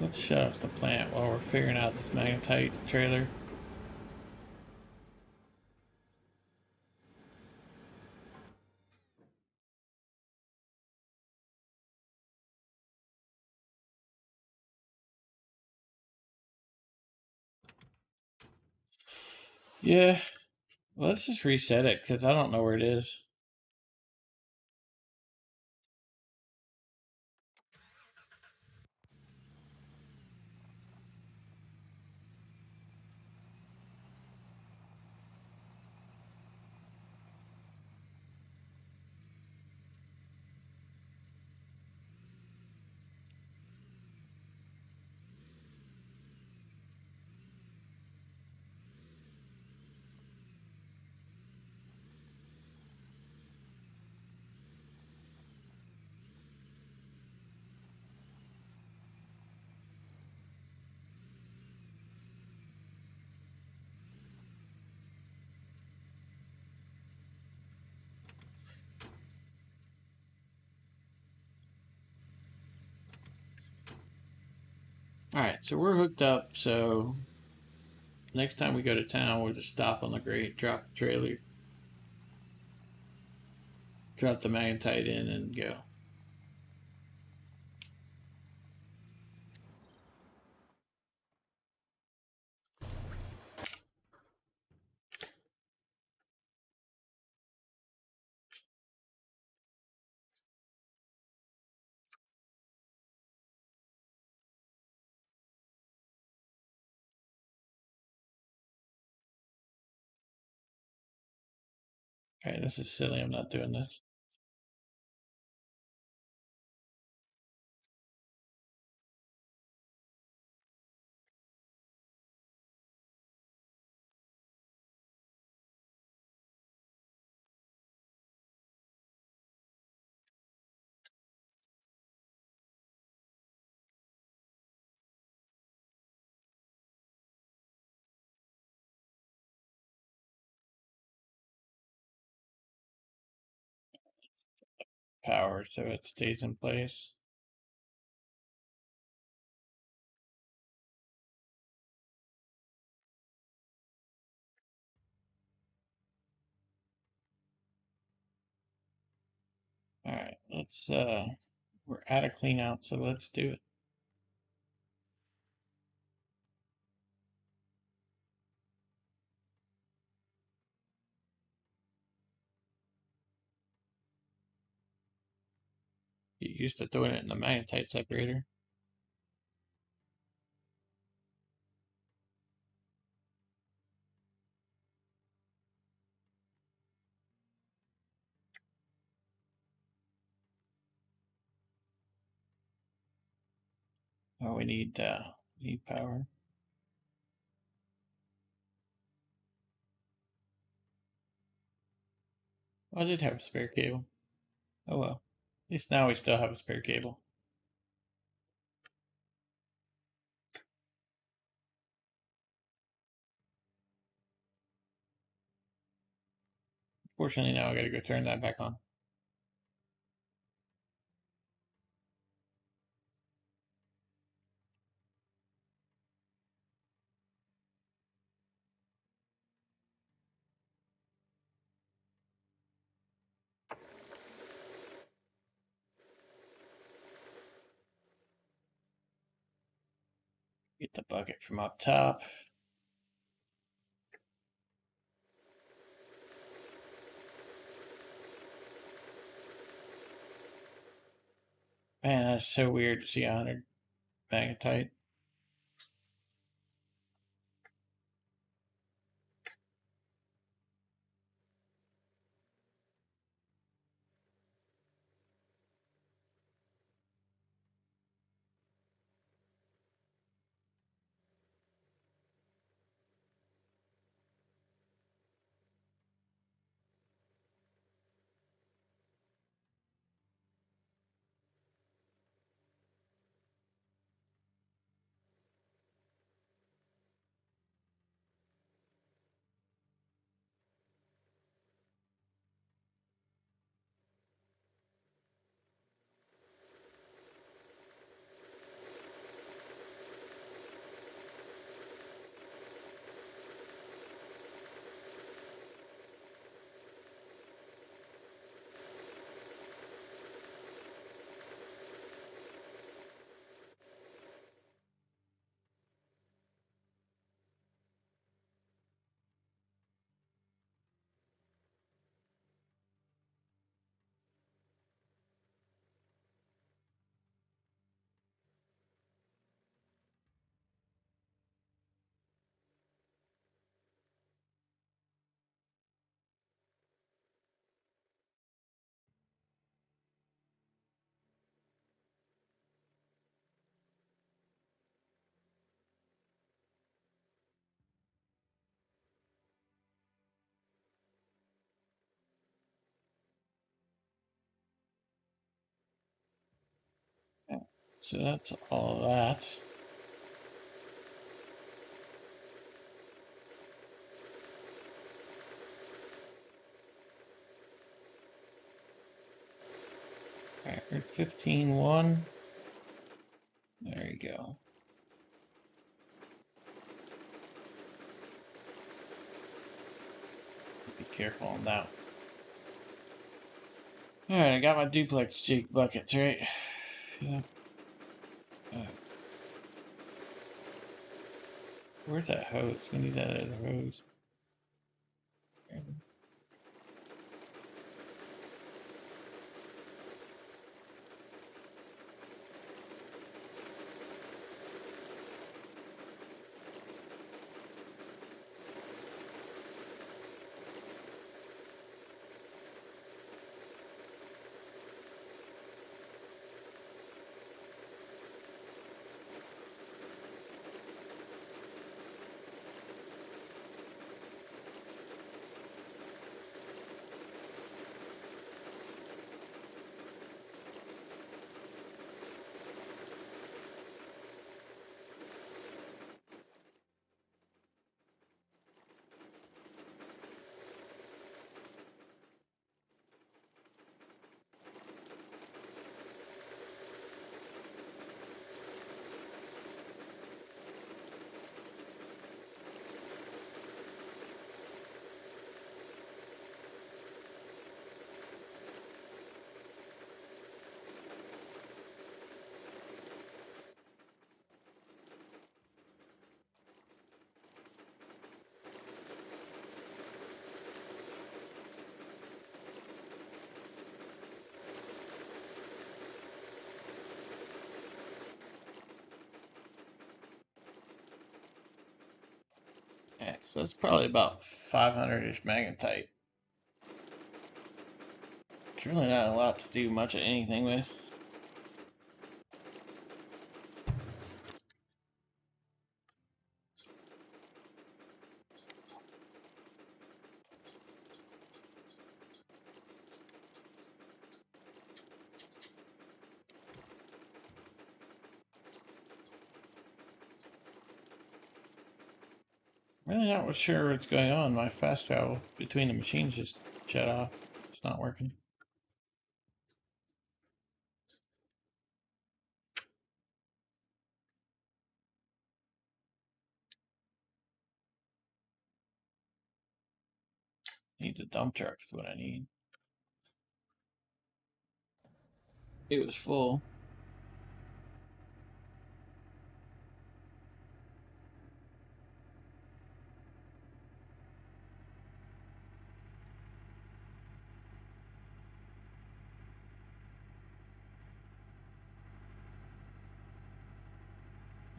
Let's shut up the plant while we're figuring out this magnetite trailer. Yeah, well, let's just reset it because I don't know where it is. Alright, so we're hooked up, so next time we go to town, we'll just stop on the grate, drop the trailer, drop the magnetite in, and go. Alright, this is silly, I'm not doing this. Power so it stays in place. Alright, we're out of clean out, so let's do it. Get used to throwing it in the magnetite separator. Oh, we need power. Oh, I did have a spare cable. Oh well. At least now we still have a spare cable. Fortunately, now I gotta go turn that back on. Get the bucket from up top. Man, that's so weird to see 100 magnetite. So that's all of that. Alright, we're 15-1. There you go. Be careful on that. Alright, I got my duplex jig buckets, right? Yeah. Where's that hose? We need that other hose. Yeah, so that's probably about 500-ish magnetite. It's really not a lot to do much of anything with. Really not sure what's going on. My fast travel between the machines just shut off. It's not working. Need the dump truck is what I need. It was full.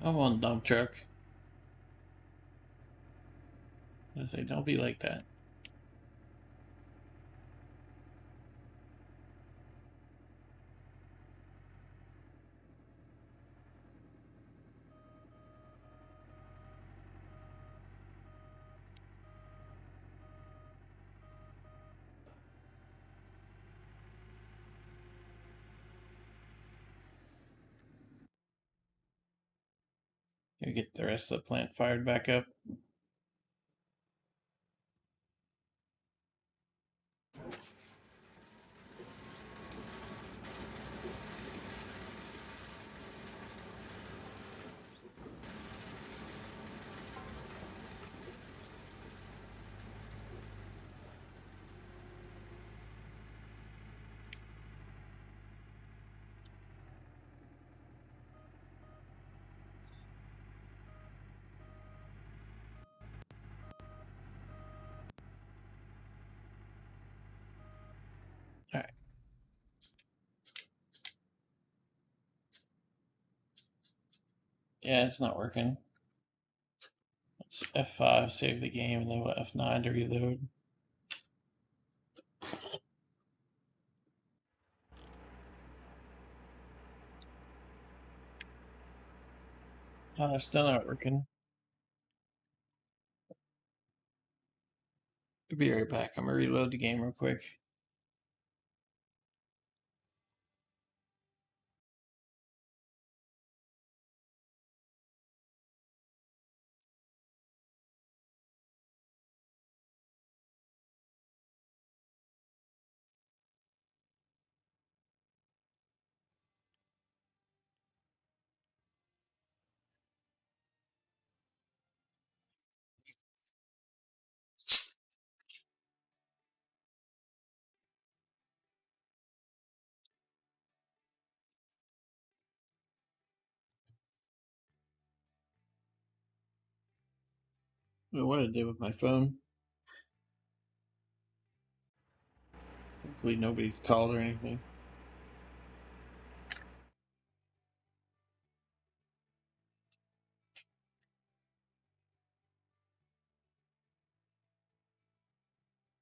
I'm on dump truck. I say, don't be like that. You get the rest of the plant fired back up. All right. Yeah, it's not working. Let's F5, save the game, and then we'll F9 to reload. Oh, it's still not working. I'll be right back. I'm gonna reload the game real quick. I don't know what I did with my phone. Hopefully nobody's called or anything.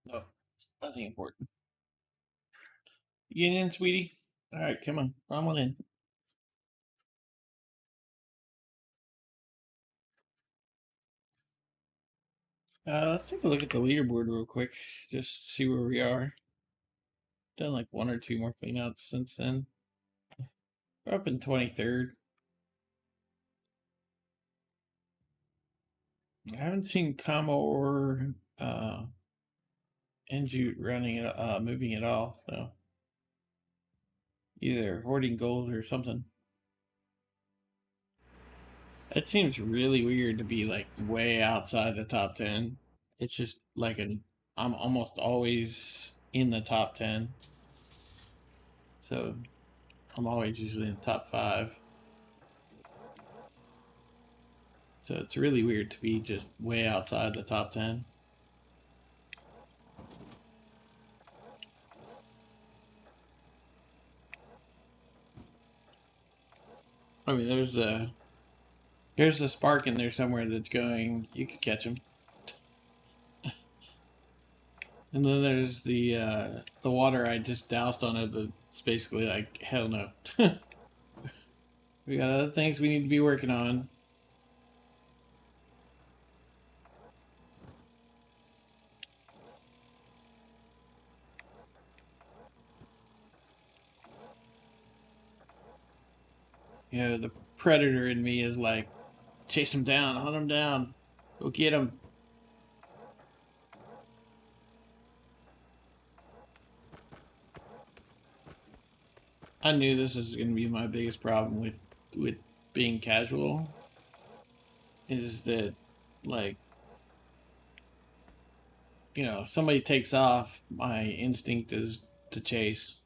No, nothing important. You getting in, sweetie? All right, come on. I'm on in. Let's take a look at the leaderboard real quick. Just see where we are. Done like one or two more cleanouts since then. We're up in 23rd. I haven't seen Kamo or Enjute running moving at all, so either hoarding gold or something. It seems really weird to be like way outside the top 10. It's just like I'm almost always in the top 10. So I'm always usually in the top 5. So it's really weird to be just way outside the top 10. I mean, there's a spark in there somewhere that's going. You could catch him. And then there's the water I just doused on it. It's basically like hell no. We got other things we need to be working on. You know, the predator in me is like, chase him down, hunt him down, go get him. I knew this was going to be my biggest problem with being casual. Is that like, you know, if somebody takes off, my instinct is to chase.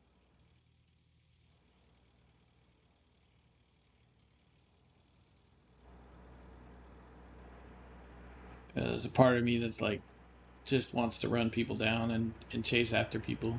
There's a part of me that's like, just wants to run people down and chase after people.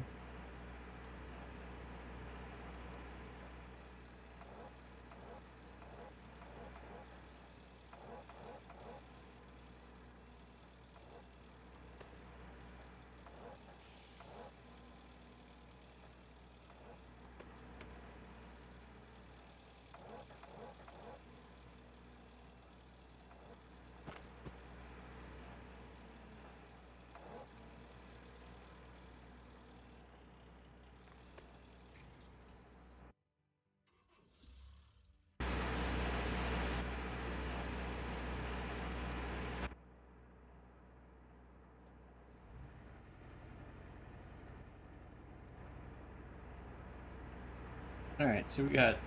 Alright, so we got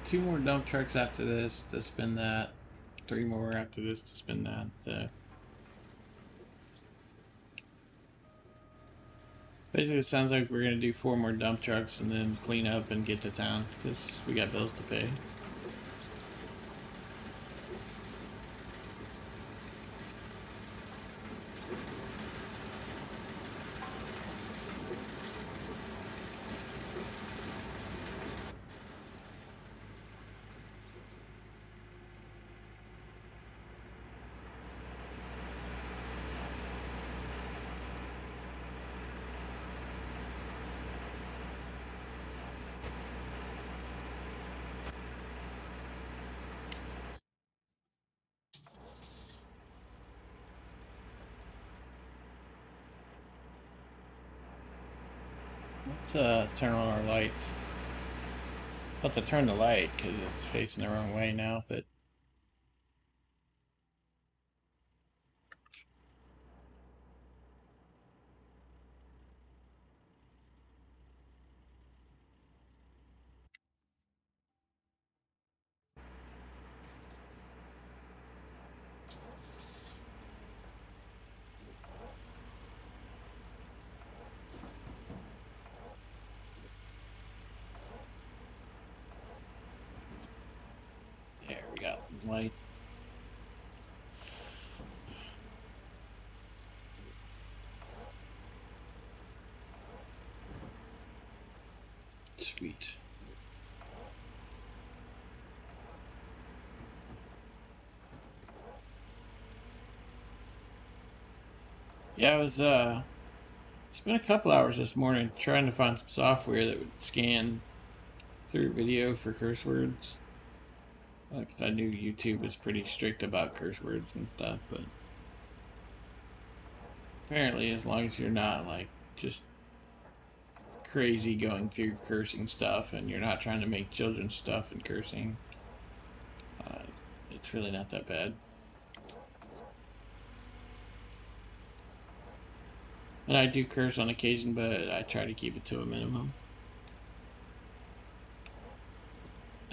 2 more dump trucks after this to spin that. 3 more after this to spin that. Basically, it sounds like we're going to do 4 more dump trucks and then clean up and get to town because we got bills to pay. Let's turn on our lights. About to turn the light because it's facing the wrong way now, but there we got light. Sweet. Yeah, I was spent a couple hours this morning trying to find some software that would scan through video for curse words. Because I knew YouTube was pretty strict about curse words and stuff, but apparently, as long as you're not like just crazy going through cursing stuff and you're not trying to make children's stuff and cursing, uh, it's really not that bad. And I do curse on occasion, but I try to keep it to a minimum.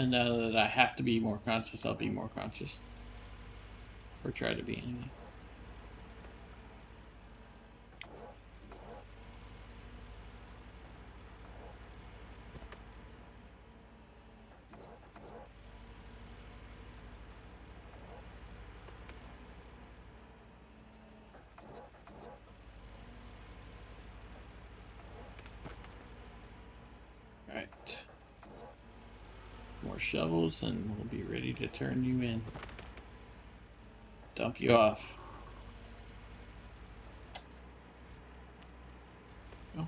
And now that I have to be more conscious, I'll be more conscious. Or try to be anyway. Alright. More shovels and we'll be ready to turn you in. Dump you off. Oh.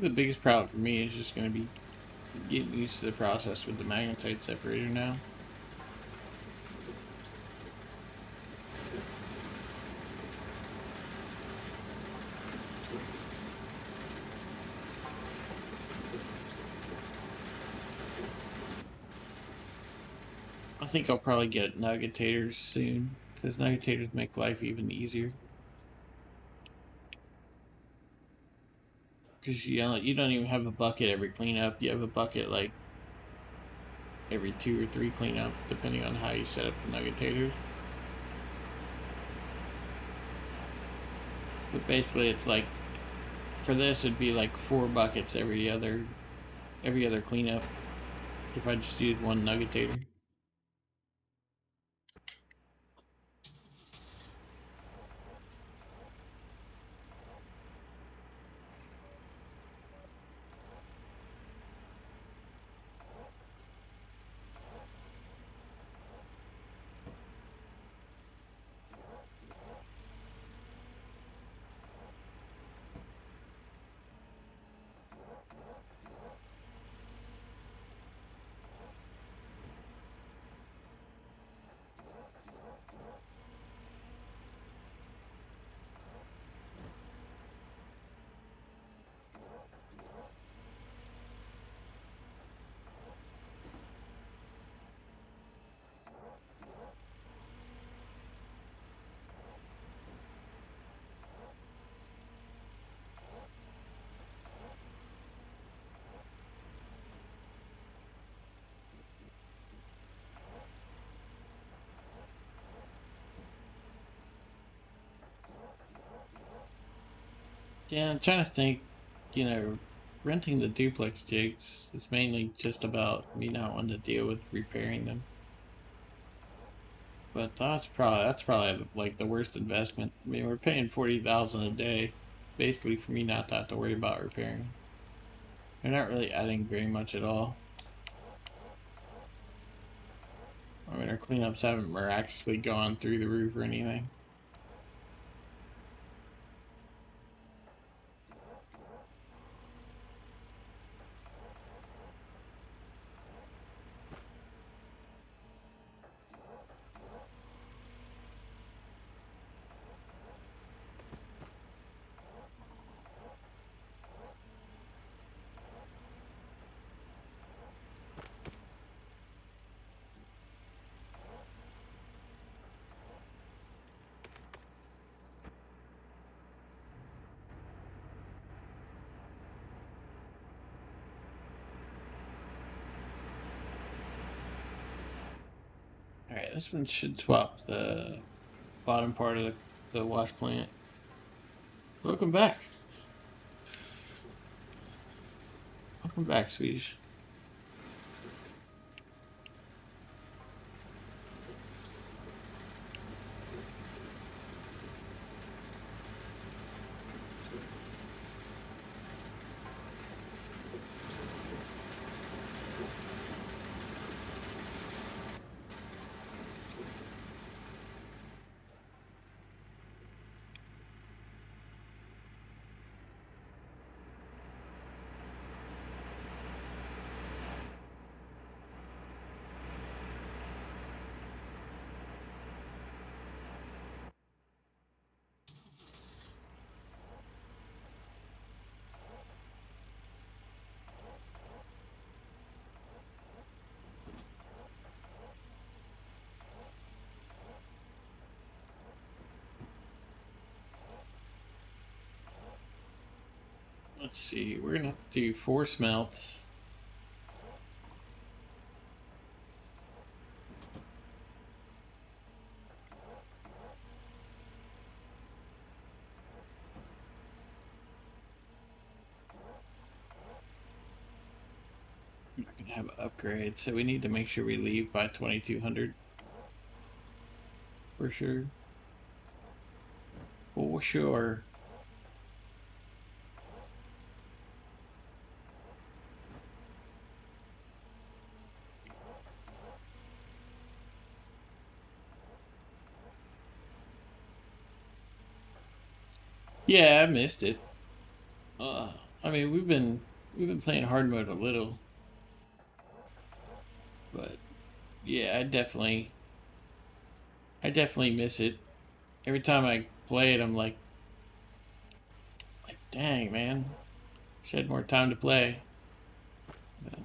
The biggest problem for me is just going to be getting used to the process with the magnetite separator now. I think I'll probably get nuggetators soon, because nuggetators make life even easier. Because you don't even have a bucket every cleanup. You have a bucket like every 2 or 3 cleanup, depending on how you set up the nuggetators. But basically, it's like for this, it'd be like 4 buckets every other cleanup if I just used one nuggetator. Yeah, I'm trying to think, renting the duplex jigs is mainly just about me not wanting to deal with repairing them. But that's probably like the worst investment. I mean, we're paying 40,000 a day, basically for me not to have to worry about repairing. They're not really adding very much at all. I mean, our cleanups haven't miraculously gone through the roof or anything. Alright, this one should swap the bottom part of the wash plant. Welcome back. Welcome back, Swedish. Let's see, we're gonna have to do 4 smelts. We're not gonna have an upgrade, so we need to make sure we leave by 2200. For sure. For sure. Yeah, I missed it. I mean, we've been playing hard mode a little, but yeah, I definitely miss it. Every time I play it, I'm like, dang man, she had more time to play. But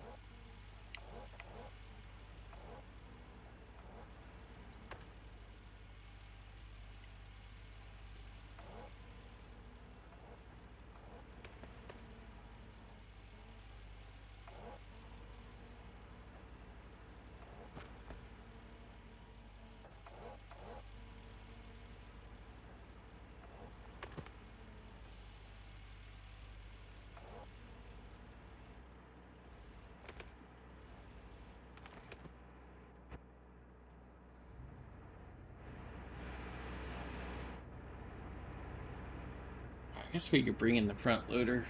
I guess we could bring in the front loader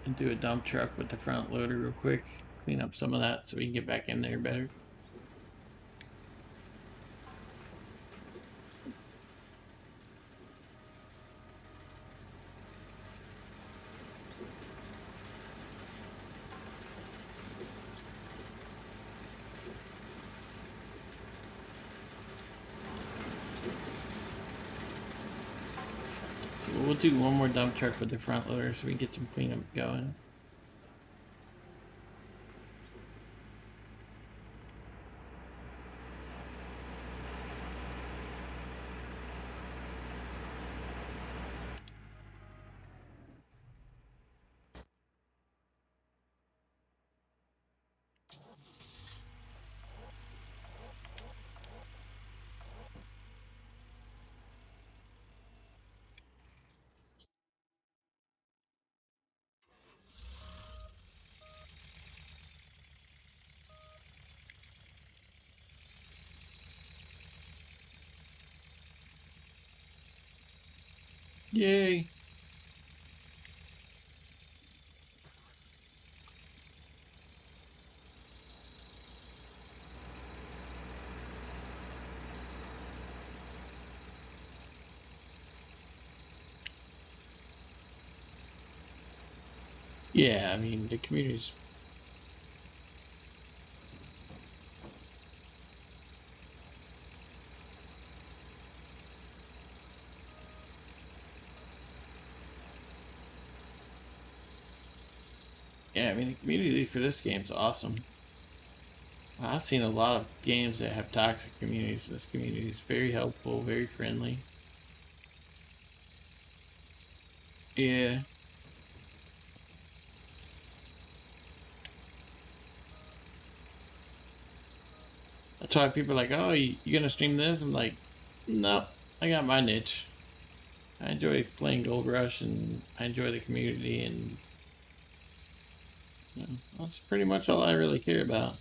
and do a dump truck with the front loader real quick, clean up some of that so we can get back in there better. So we'll do one more dump truck with the front loader so we can get some cleanup going. Yay. Yeah, I mean, the community's... Yeah, I mean, the community for this game's awesome. I've seen a lot of games that have toxic communities. This community is very helpful, very friendly. Yeah. That's why people are like, oh, you gonna stream this? I'm like, no, I got my niche. I enjoy playing Gold Rush and I enjoy the community, and you know, that's pretty much all I really care about.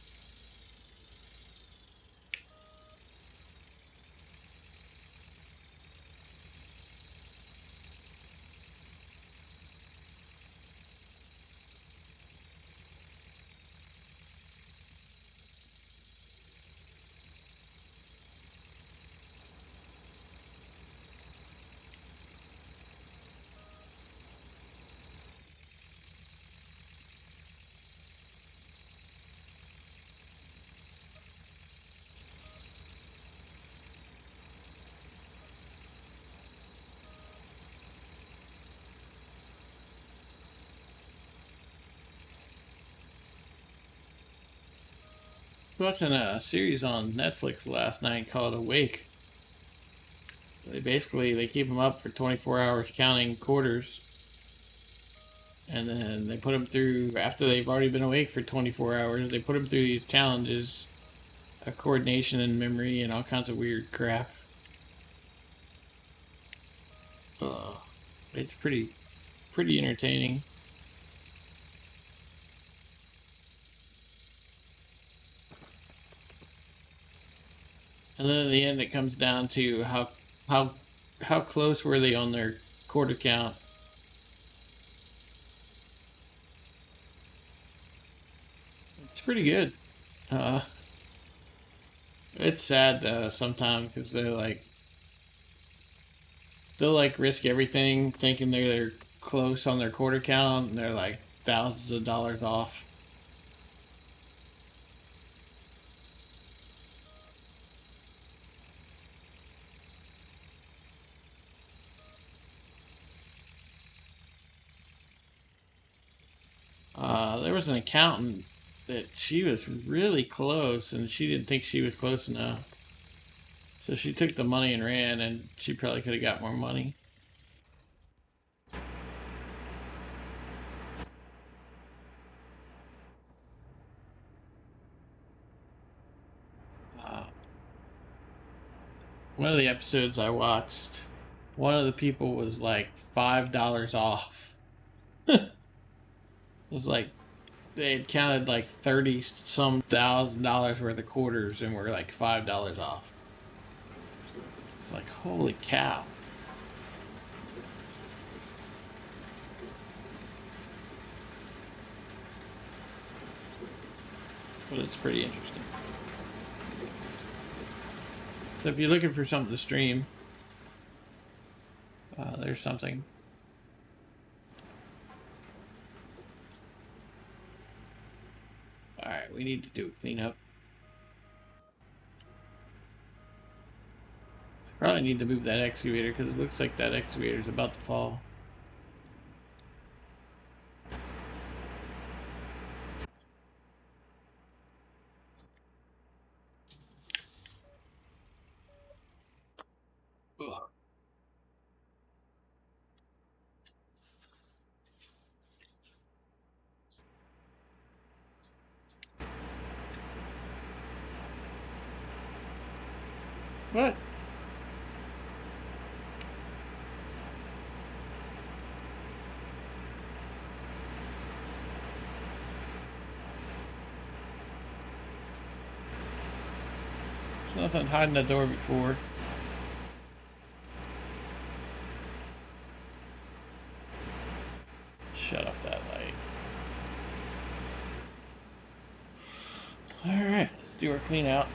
Watching a series on Netflix last night called Awake. They keep them up for 24 hours counting quarters, and then they put them through after they've already been awake for 24 hours. They put them through these challenges, coordination and memory, and all kinds of weird crap. It's pretty entertaining. And then at the end, it comes down to how how close were they on their quarter count. It's pretty good. Uh, it's sad sometimes because they'll like risk everything, thinking they're close on their quarter count, and they're like thousands of dollars off. There was an accountant that she was really close, and she didn't think she was close enough. So she took the money and ran, and she probably could have got more money. Uh, One of the episodes I watched, one of the people was like $5 off. It was like they had counted like 30 some $1,000 worth of quarters and were like $5 off. It's like, holy cow. But it's pretty interesting. So if you're looking for something to stream, there's something. Alright, we need to do a cleanup. Probably need to move that excavator because it looks like that excavator is about to fall. Ugh. What? There's nothing hiding the door before. shut off that light. Alright, let's do our clean out.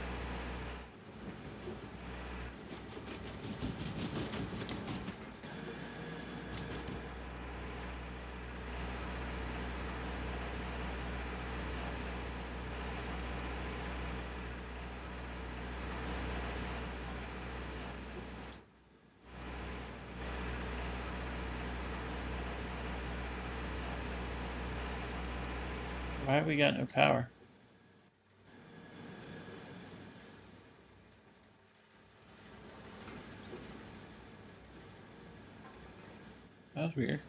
Why have we got no power? That was weird.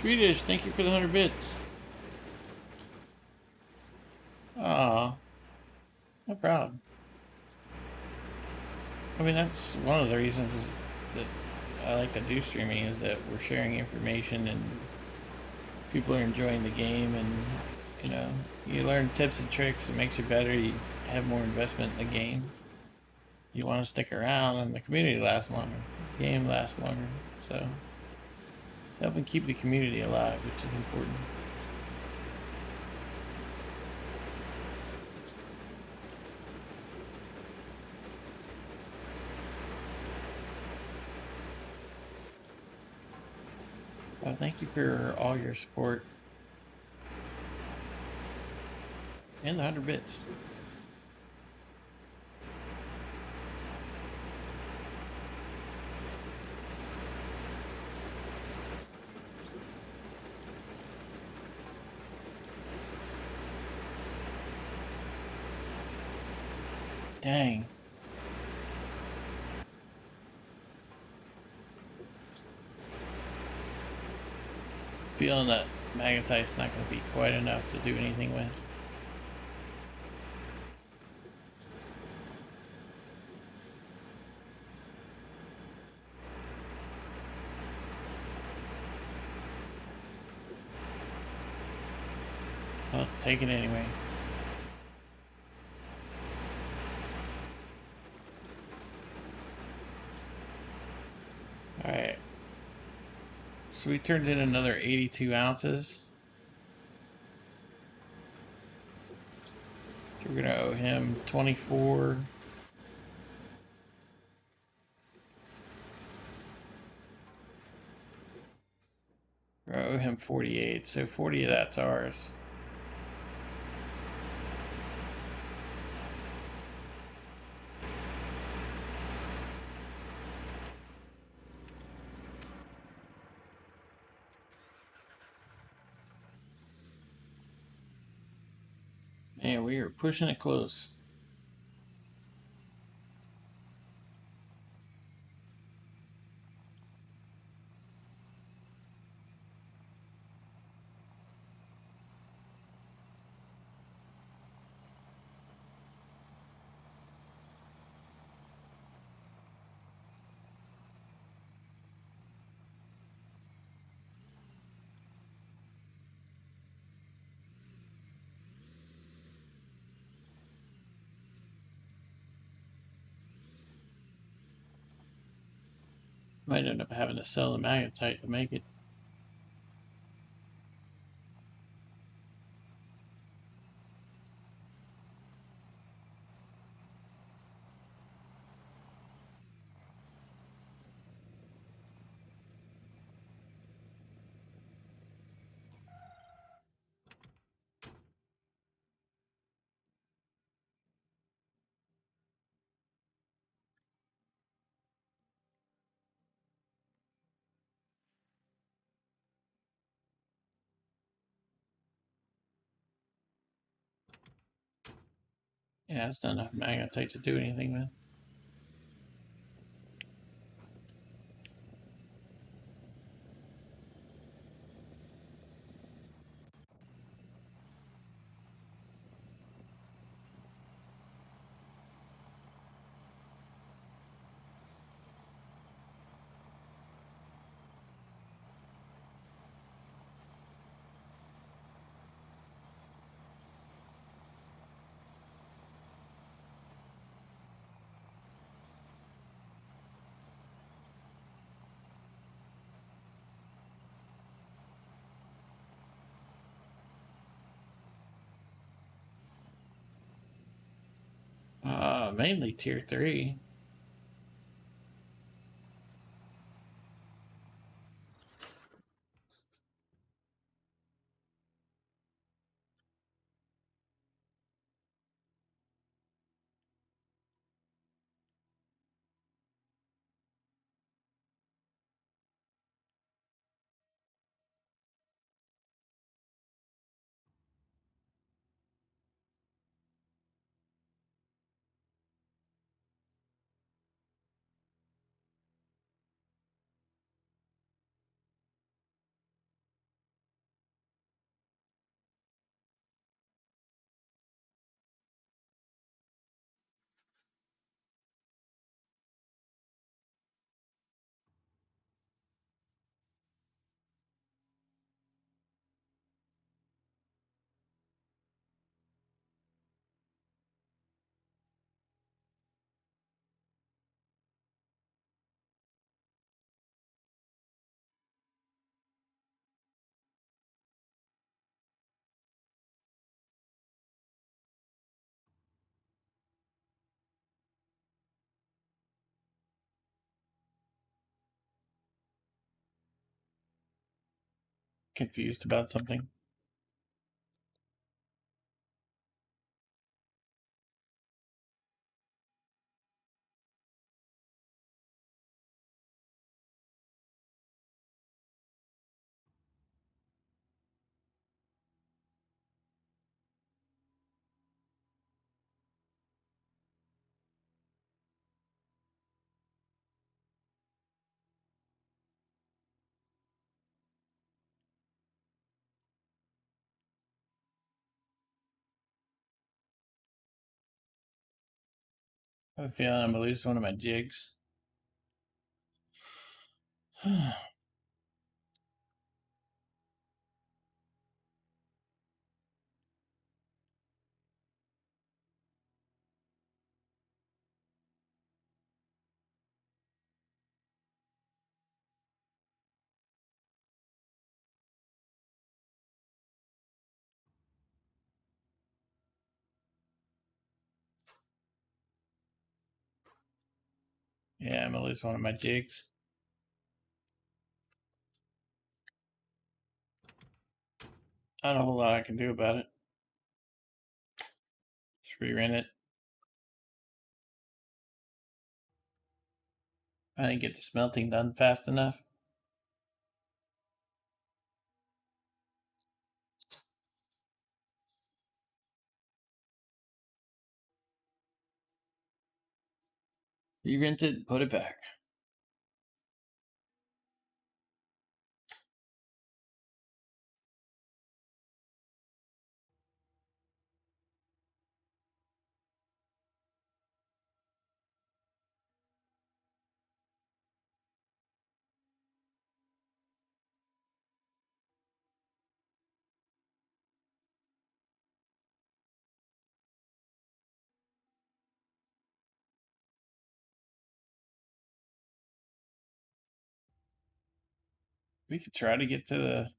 Swedish, thank you for the 100 bits. Aw, no problem. I mean, that's one of the reasons is that I like to do streaming, is that we're sharing information and people are enjoying the game, and you know, you learn tips and tricks. It makes you better. You have more investment in the game. You want to stick around, and the community lasts longer. The game lasts longer. So helping keep the community alive, which is important. Well, thank you for all your support. And the 100 bits. Dang. Feeling that magnetite's not going to be quite enough to do anything with. Let's take it anyway. Alright. So we turned in another 82 ounces. So we're gonna owe him 24. We owe him 48, so 40 of that's ours. Man, we are pushing it close. Might end up having to sell the magnetite to make it. Yeah, it's not enough magnetite to do anything with. Mainly tier 3. Confused about something. I have a feeling I'm gonna lose one of my jigs. Yeah, I'm gonna lose one of my jigs. Not a whole lot I can do about it. Just re-rent it. I didn't get the smelting done fast enough. Re-rent it, put it back. We could try to get to the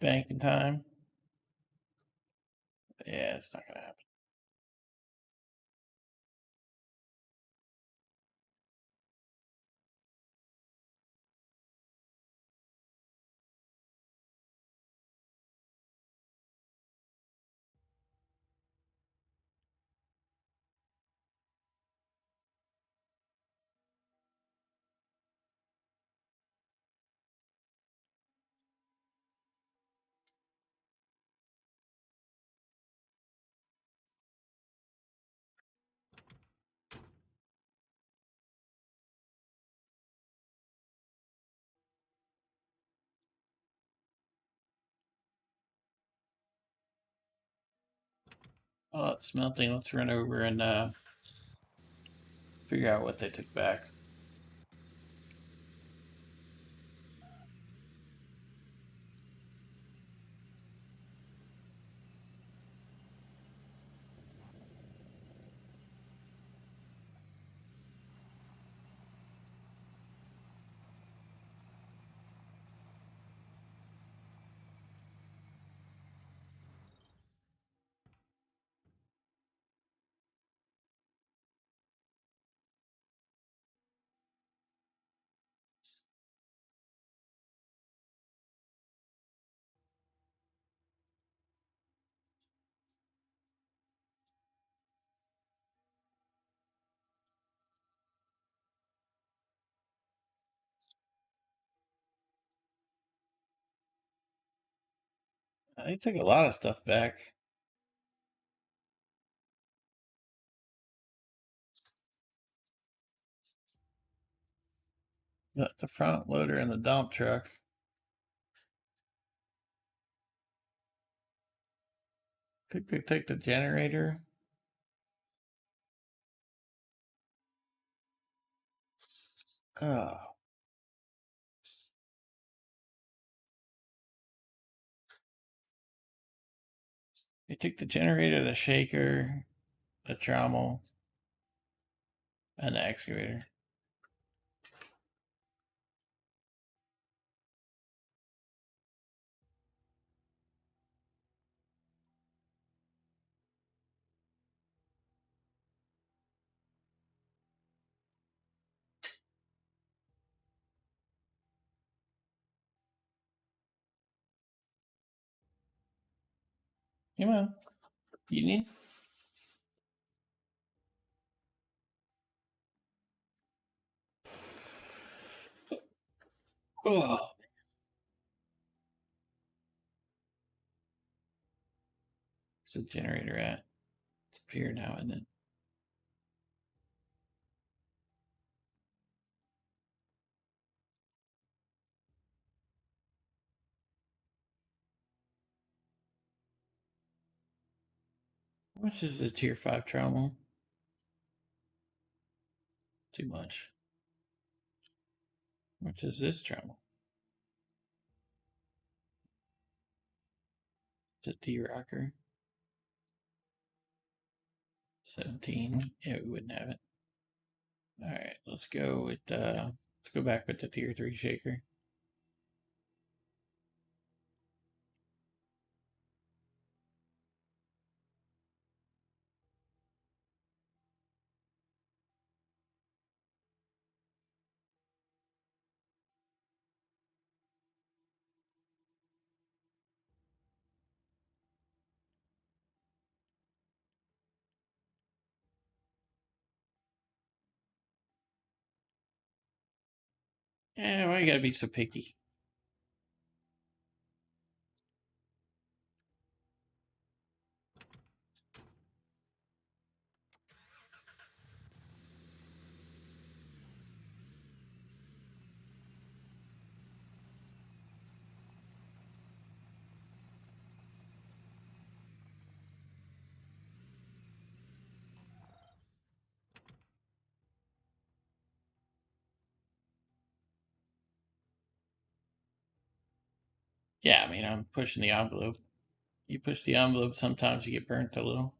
bank in time. Yeah, it's not gonna happen. Oh, it's smelting. Let's run over and figure out what they took back. They took a lot of stuff back. Got the front loader and the dump truck. Think they take the generator. Oh, they took the generator, the shaker, the trommel, and the excavator. Come on. You need. Oh, where's the generator at? It's up here now, isn't it? How much is the tier 5 trommel? Too much. How much is this trommel? It's a T-rocker. 17. Yeah, we wouldn't have it. Alright, let's go with let's go back with the tier 3 shaker. Eh, why you gotta be so picky? Yeah, I mean, I'm pushing the envelope. You push the envelope, sometimes you get burnt a little.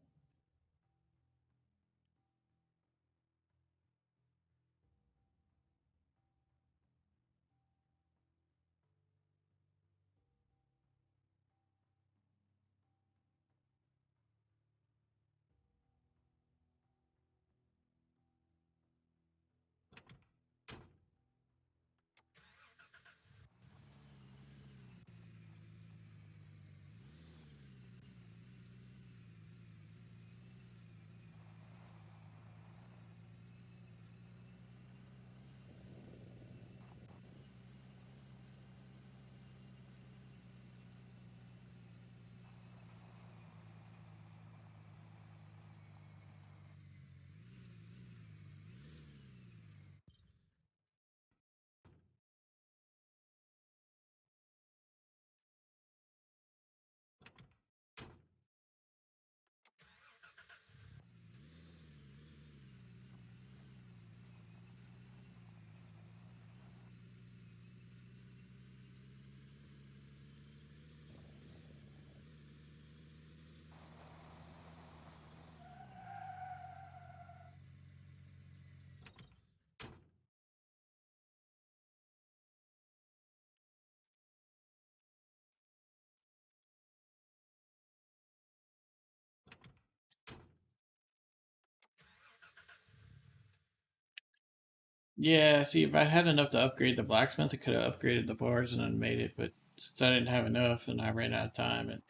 Yeah, see, if I had enough to upgrade the blacksmith, I could have upgraded the bars and then made it, but since I didn't have enough and I ran out of time, and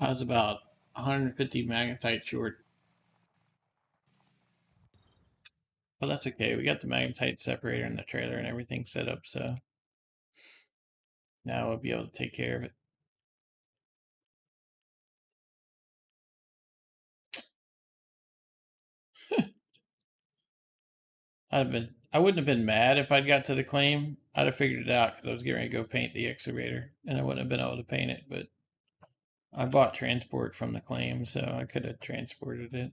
I was about 150 magnetite short. But that's okay. We got the magnetite separator and the trailer and everything set up, so now we'll be able to take care of it. I wouldn't have been mad if I'd got to the claim. I'd have figured it out because I was getting ready to go paint the excavator, and I wouldn't have been able to paint it. But I bought transport from the claim, so I could have transported it.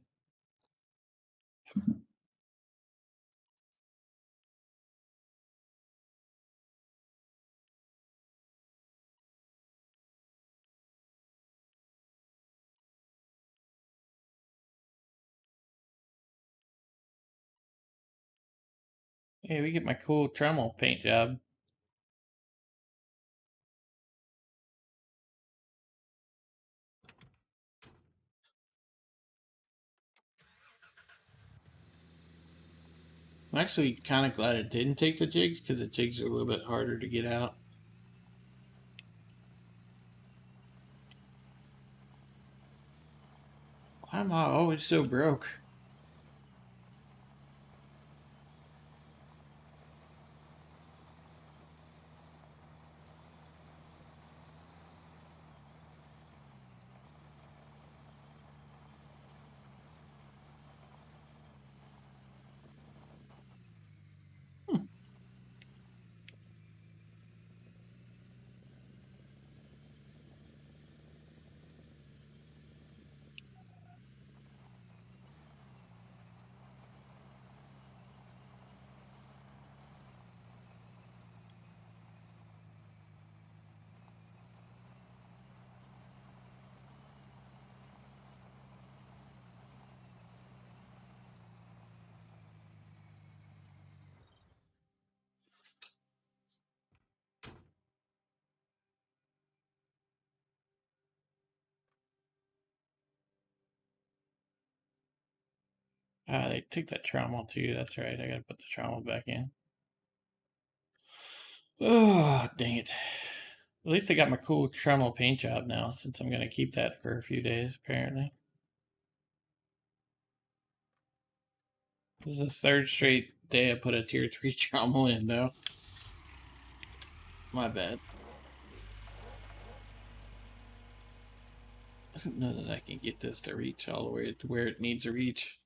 Hey, we get my cool Tremel paint job. I'm actually kind of glad it didn't take the jigs because the jigs are a little bit harder to get out. Why am I always so broke? They took that Tremel too. That's right. I gotta put the Tremel back in. Oh, dang it. At least I got my cool Tremel paint job now, since I'm gonna keep that for a few days, apparently. This is the third straight day I put a tier 3 trommel in, though. My bad. I don't know that I can get this to reach all the way to where it needs to reach.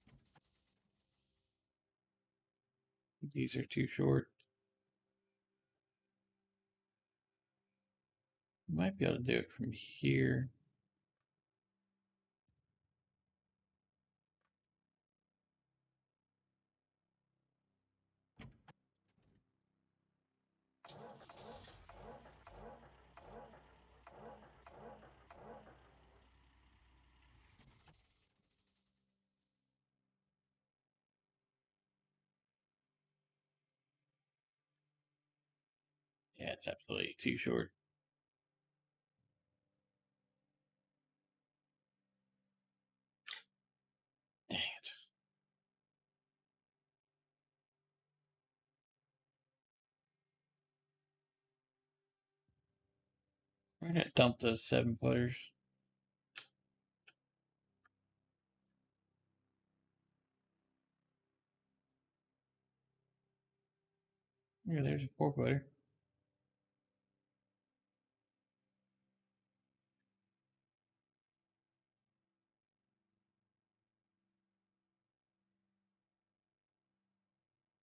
These are too short. Might be able to do it from here. Yeah, it's absolutely too short. Dang it. We're gonna dump those 7-footers. Yeah, there's a 4-footer.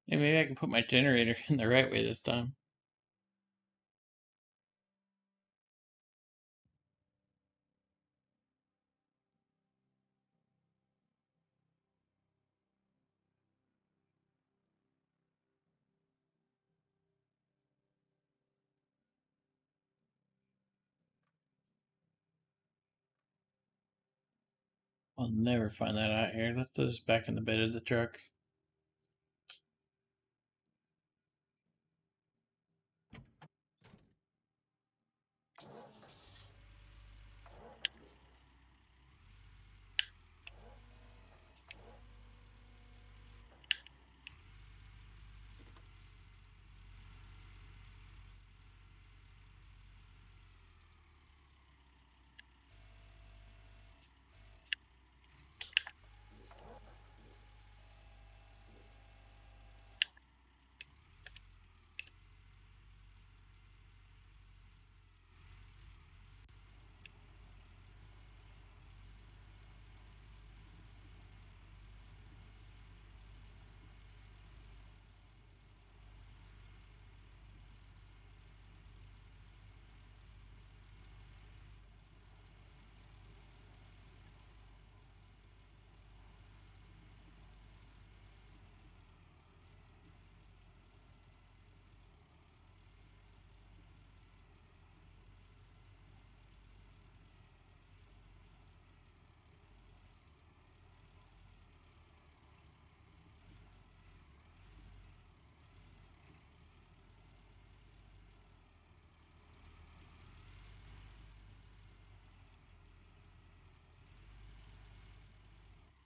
Hey, maybe I can put my generator in the right way this time. I'll never find that out here. Let's put this back in the bed of the truck.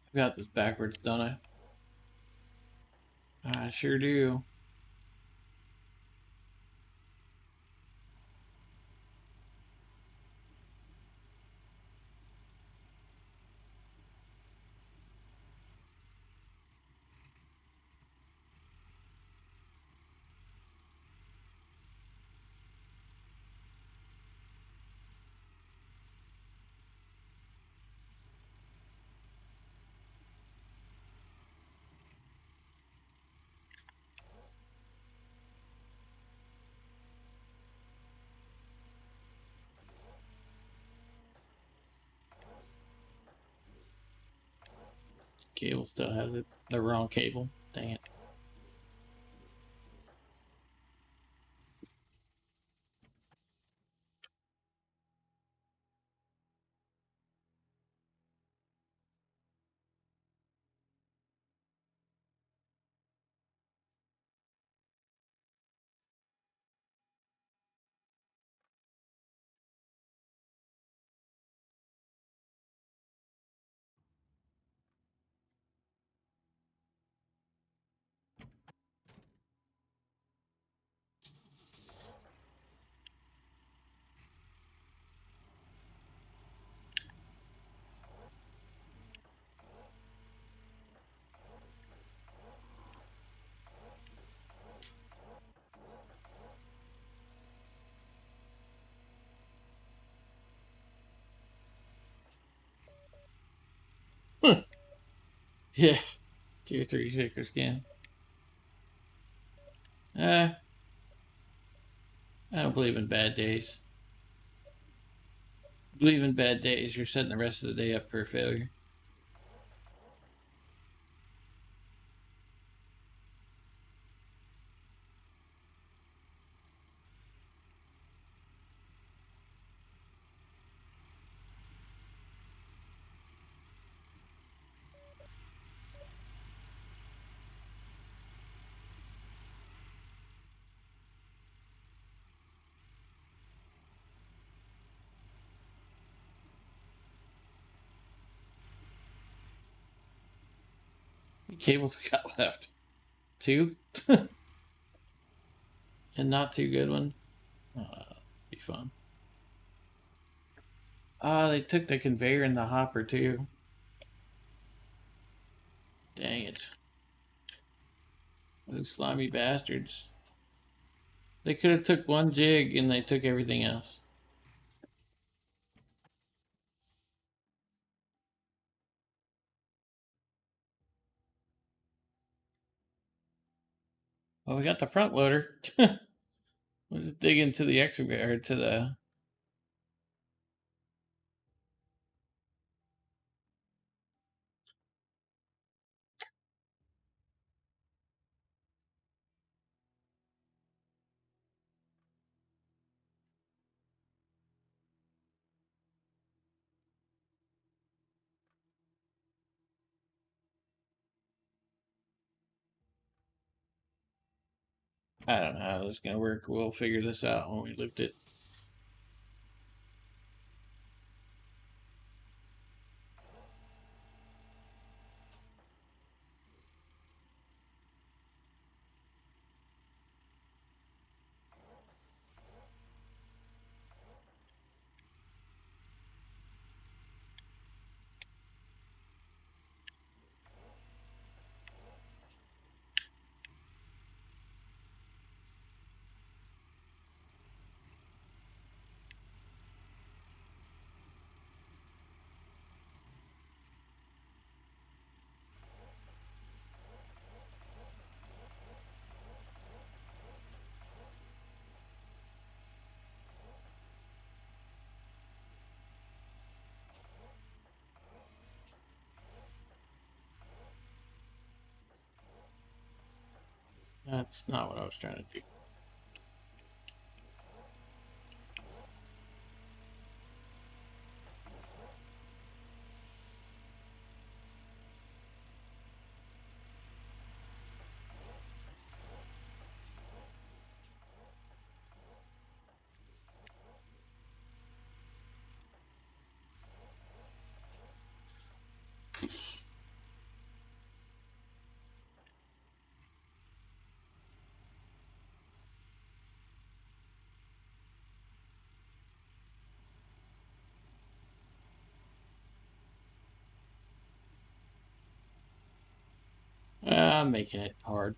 I've got this backwards, don't I? I sure do. Cable still has it. The wrong cable. Dang it. Yeah, tier 3 shaker scan. I don't believe in bad days. Believe in bad days, you're setting the rest of the day up for failure. How many cables we got left? Two? And not too good one? Be fun. Oh, they took the conveyor and the hopper too. Dang it. Those slimy bastards. They could have took one jig and they took everything else. Well, we got the front loader. Let's dig into the excavator to the. I don't know how this is gonna work. We'll figure this out when we lift it. That's not what I was trying to do. I'm making it hard.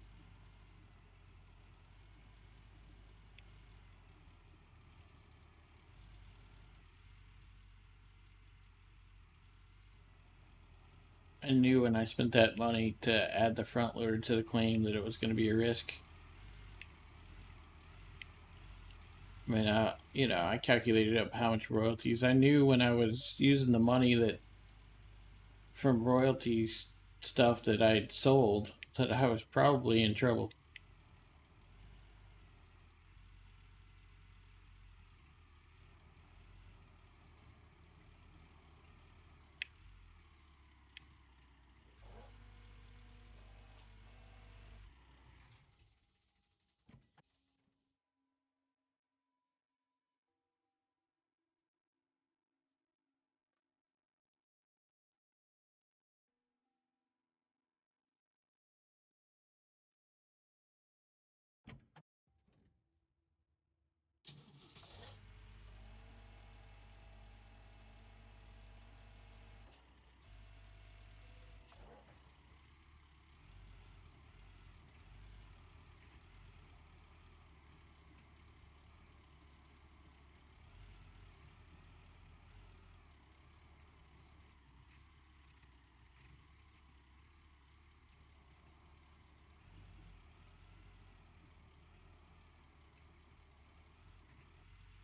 I knew when I spent that money to add the front loader to the claim that it was going to be a risk. I mean, I calculated up how much royalties. I knew when I was using the money that from royalties stuff that I'd sold that I was probably in trouble.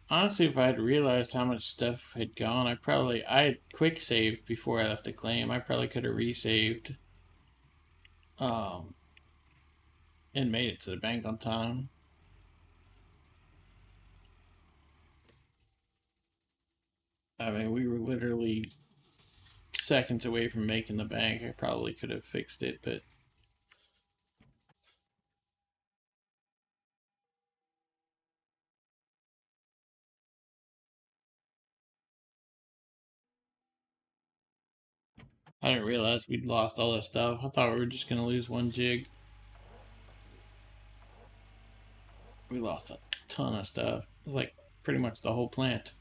Honestly, if I had realized how much stuff had gone, I had quick saved before I left the claim. I probably could have resaved, um, and made it to the bank on time. I mean, we were literally seconds away from making the bank. I probably could have fixed it, but I didn't realize we'd lost all that stuff. I thought we were just gonna lose one jig. We lost a ton of stuff, like pretty much the whole plant.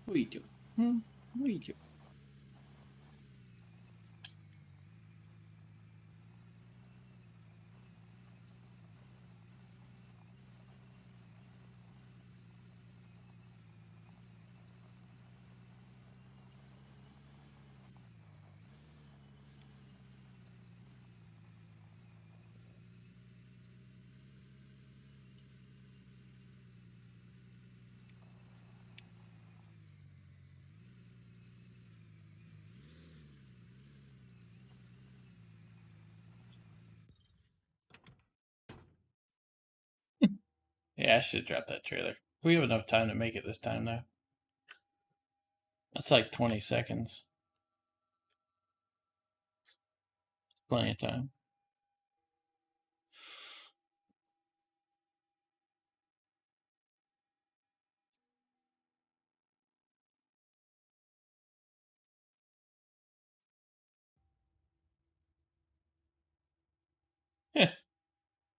What are you doing? What are you doing? Yeah, I should drop that trailer. We have enough time to make it this time, though. That's like 20 seconds. Plenty of time.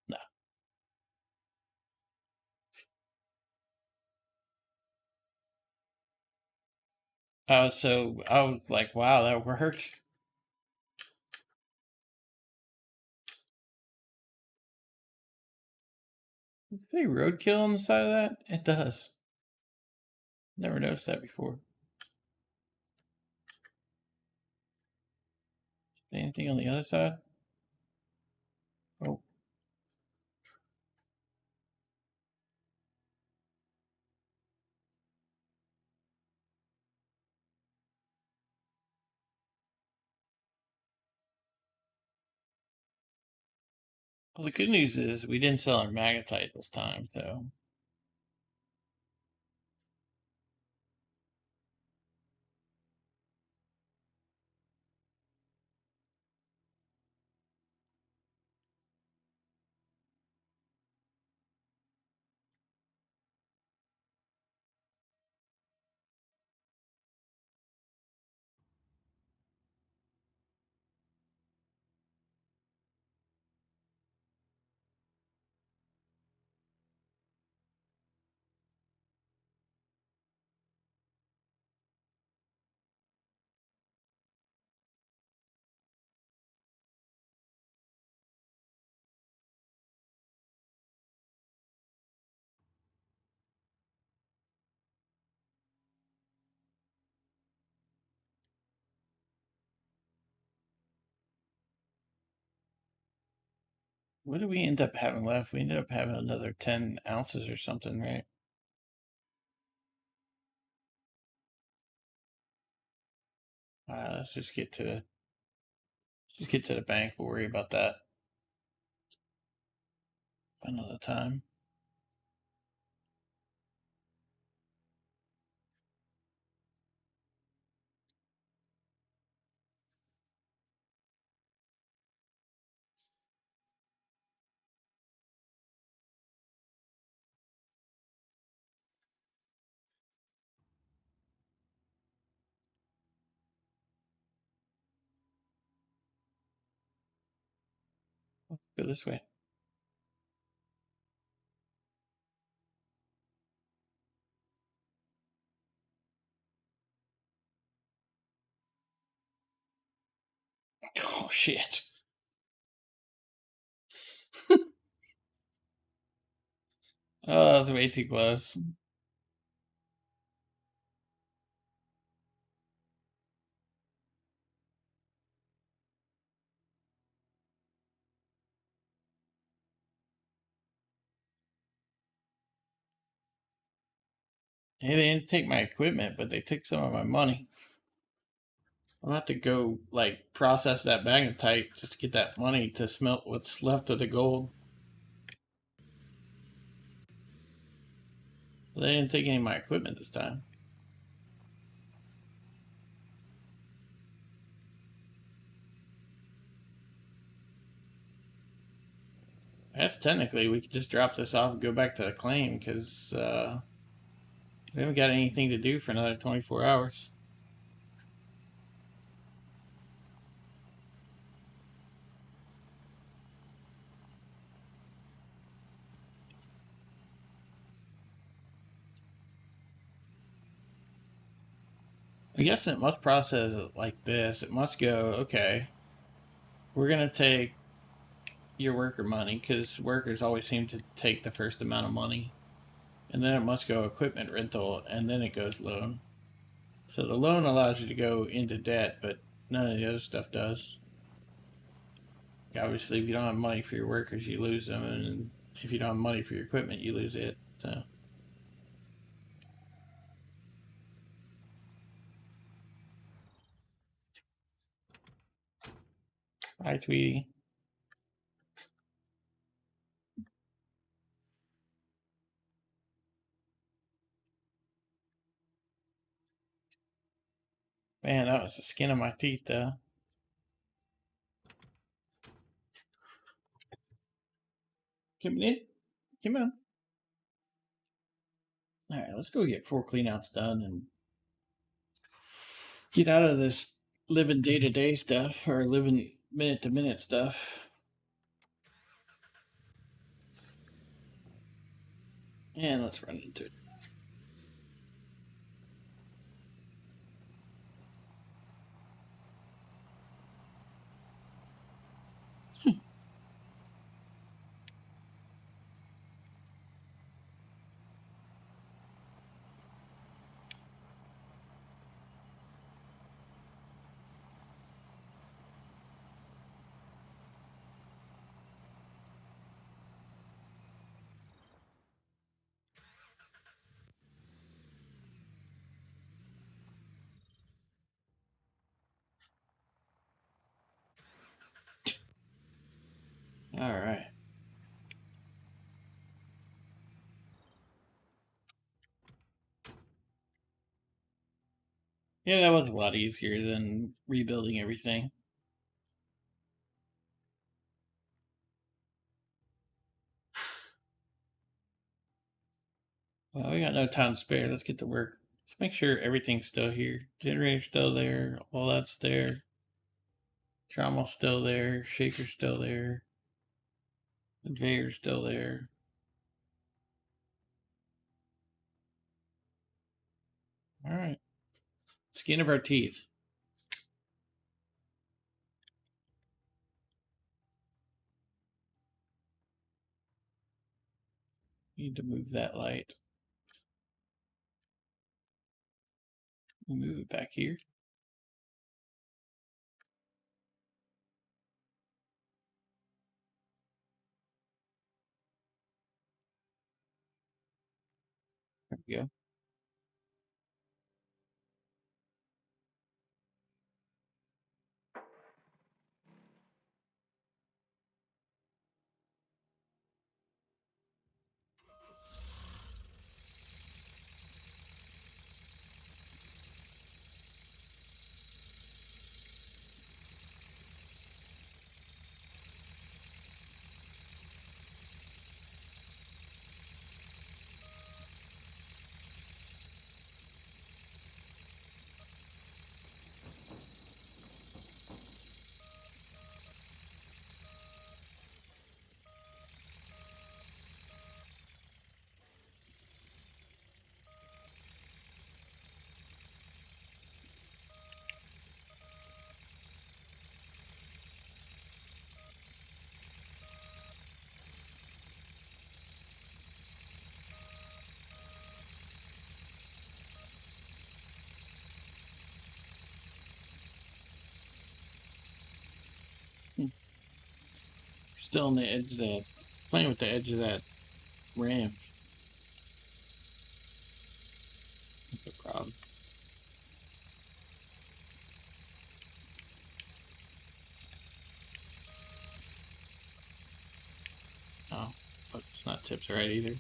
No. I was like, wow, that worked. Does it say roadkill on the side of that? It does. Never noticed that before. Anything on the other side? Oh, Well, the good news is we didn't sell our magnetite this time, so. What did we end up having left? We ended up having another 10 ounces or something, right? Let's just get to the bank. We'll worry about that another time. Let's go this way. Oh shit. Oh, that's way too close. Hey, they didn't take my equipment, but they took some of my money. I'll have to go like process that magnetite just to get that money to smelt what's left of the gold. They didn't take any of my equipment this time. I guess technically we could just drop this off and go back to the claim because we haven't got anything to do for another 24 hours. I guess it must process it like this. It must go, okay, we're going to take your worker money because workers always seem to take the first amount of money. And then it must go equipment rental and then it goes loan. So the loan allows you to go into debt, but none of the other stuff does. Obviously, if you don't have money for your workers, you lose them. And if you don't have money for your equipment, you lose it. So. Hi, Tweety. Man, that was the skin of my teeth, though. Come in. Come on. All right, let's go get 4 cleanouts done and get out of this living day to day stuff or living minute to minute stuff. And let's run into it. All right. Yeah, that was a lot easier than rebuilding everything. Well, we got no time to spare. Let's get to work. Let's make sure everything's still here. Generator's still there. All that's there. Trommel's still there. Shaker's still there. Conveyor's still there. All right. Skin of our teeth. Need to move that light. Move it back here. There we go. Still on the edge of that. Playing with the edge of that ramp. No problem. Oh, but it's not tipped right either.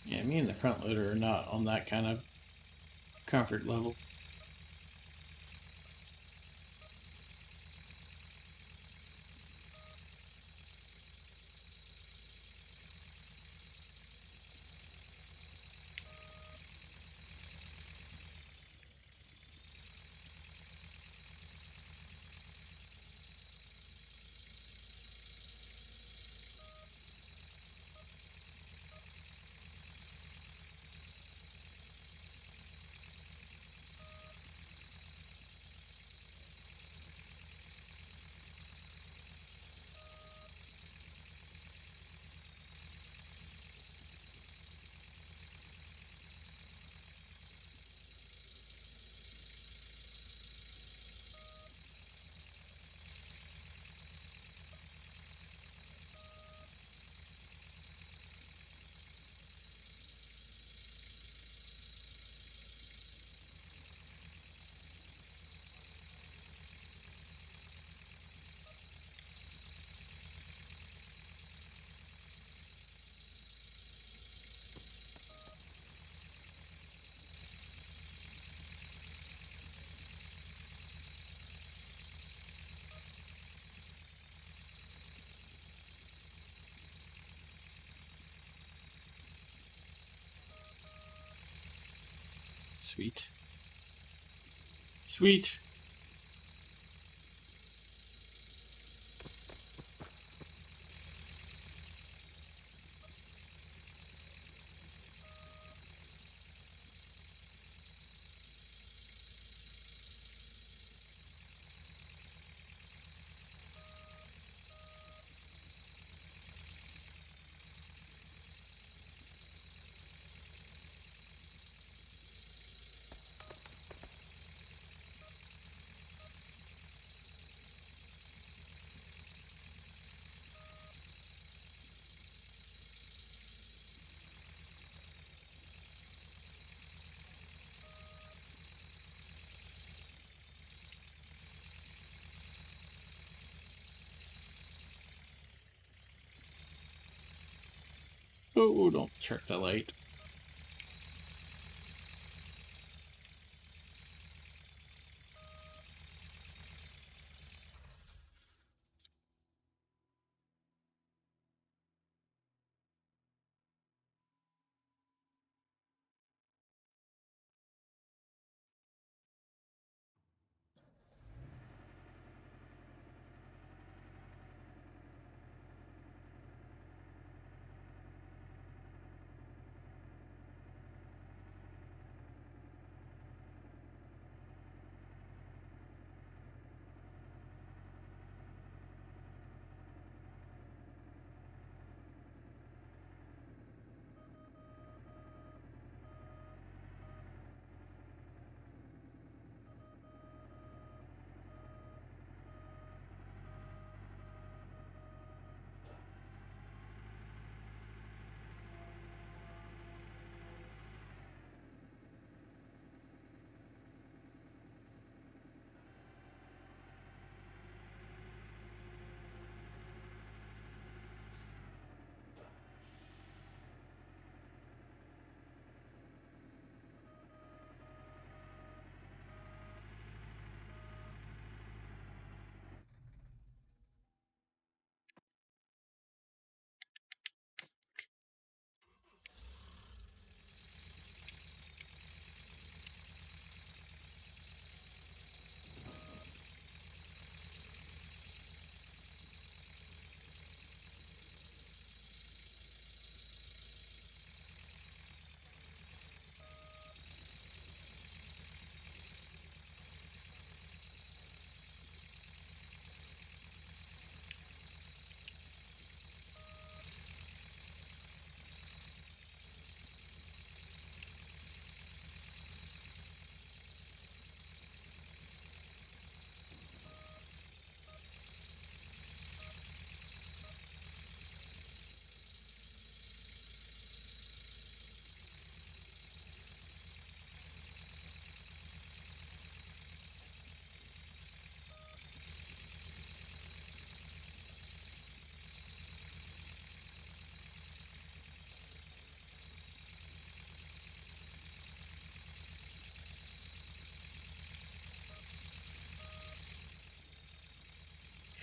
Yeah, me and the front loader are not on that kind of comfort level. Sweet. Sweet. Oh, don't check the light.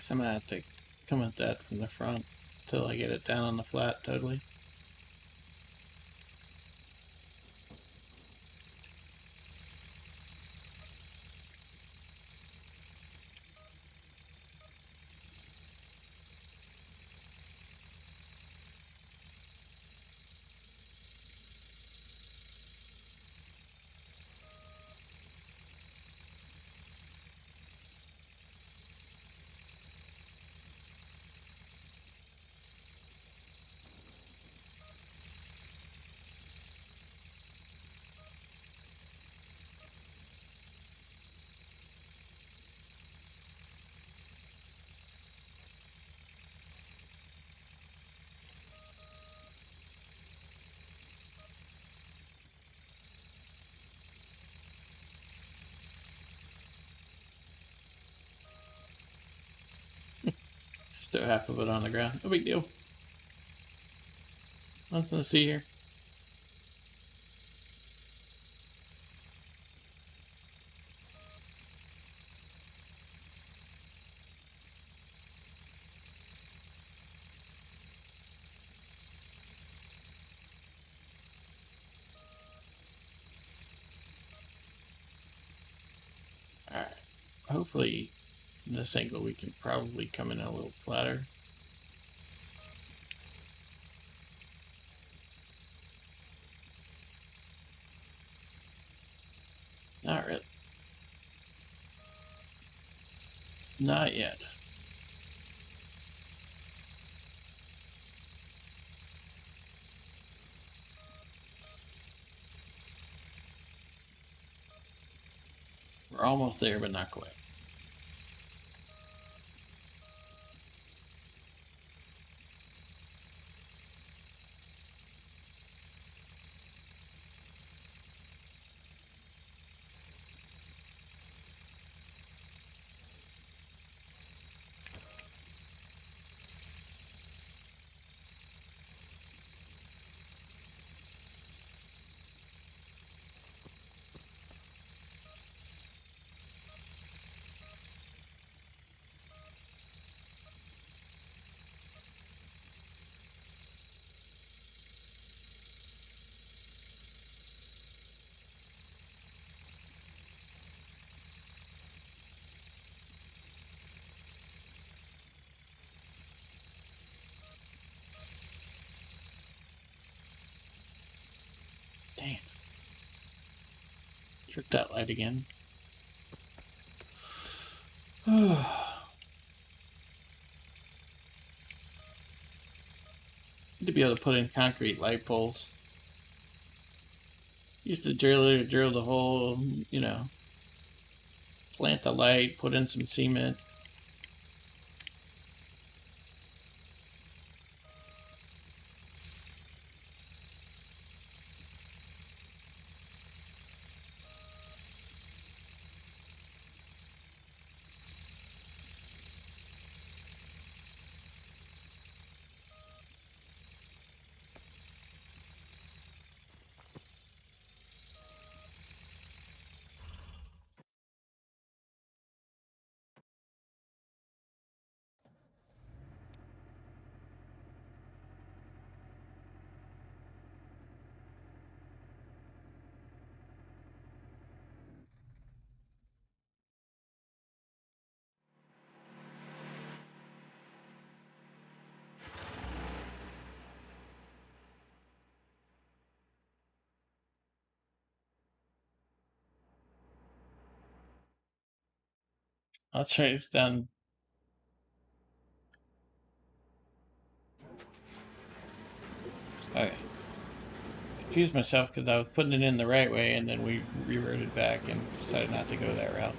Guess I'm gonna have to come at that from the front till I get it down on the flat totally. Just throw half of it on the ground. No big deal. Nothing to see here. hopefully in this angle we can probably come in a little flatter. Not really. Not yet. We're almost there, but not quite. Dang it. Trick that light again. Need to be able to put in concrete light poles. Used to drill the hole, you know, plant the light, put in some cement. That's right, it's done. Okay. Confused myself because I was putting it in the right way and then we reverted back and decided not to go that route.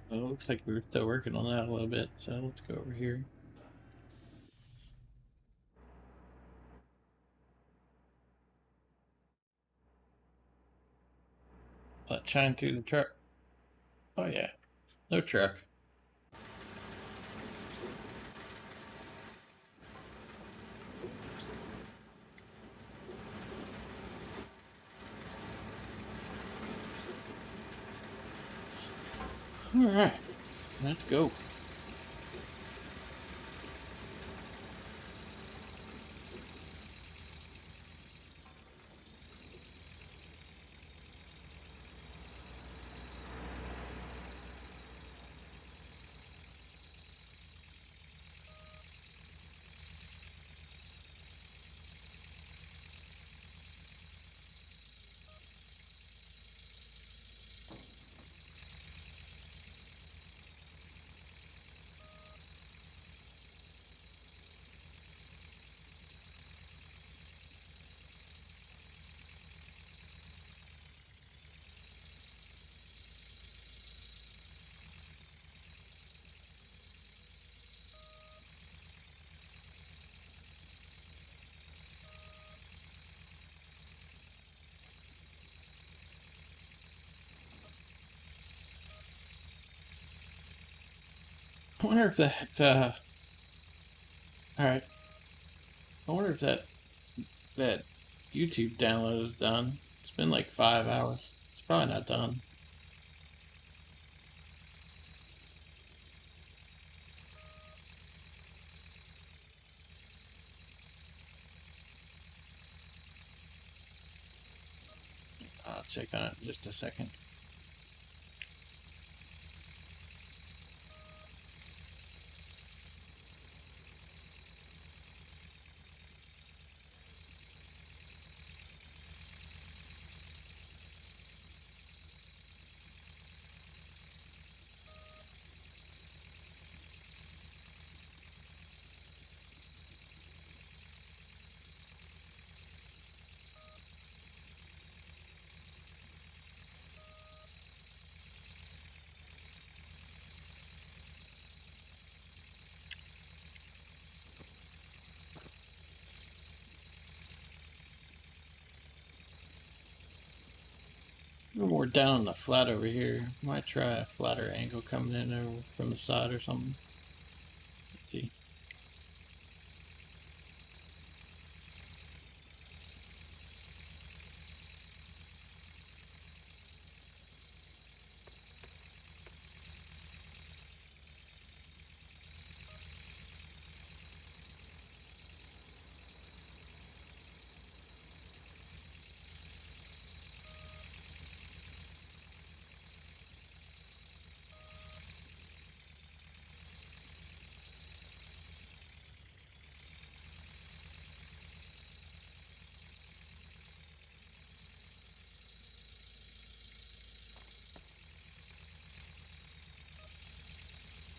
Well, it looks like we were still working on that a little bit, so let's go over here. Let's shine through the truck. Oh yeah, no truck. All right, let's go. I wonder if that. All right. I wonder if that YouTube download is done. It's been like 5 hours. It's probably not done. I'll check on it in just a second. We're down on the flat over here. Might try a flatter angle coming in over from the side or something. Let's see.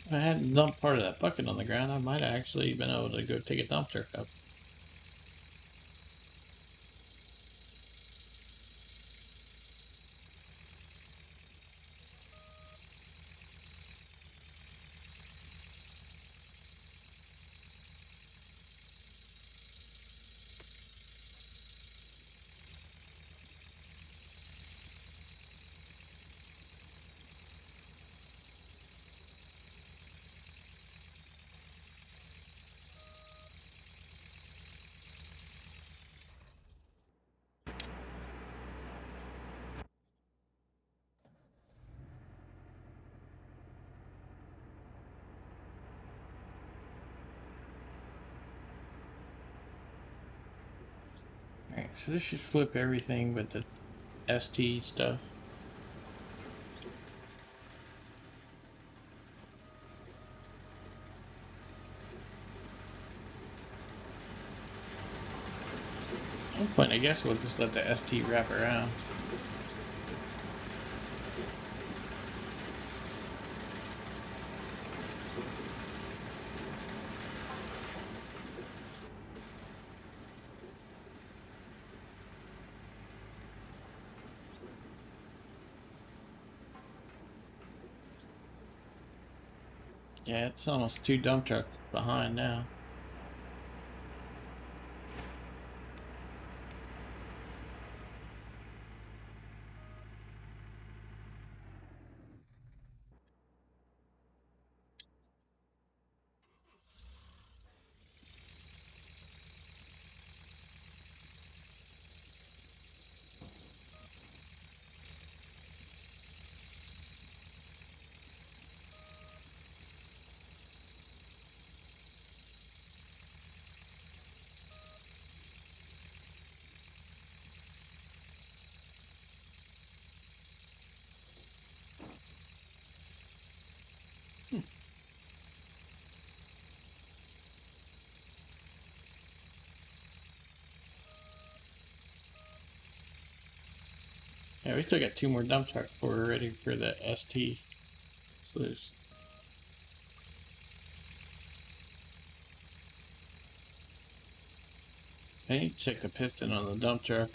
If I hadn't dumped part of that bucket on the ground, I might have actually been able to go take a dump truck up. Alright, so this should flip everything but the ST stuff. At one point, I guess we'll just let the ST wrap around. Yeah, it's almost 2 dump trucks behind now. Yeah, we still got 2 more dump trucks before we're ready for the ST. So there's... I need to check the piston on the dump truck.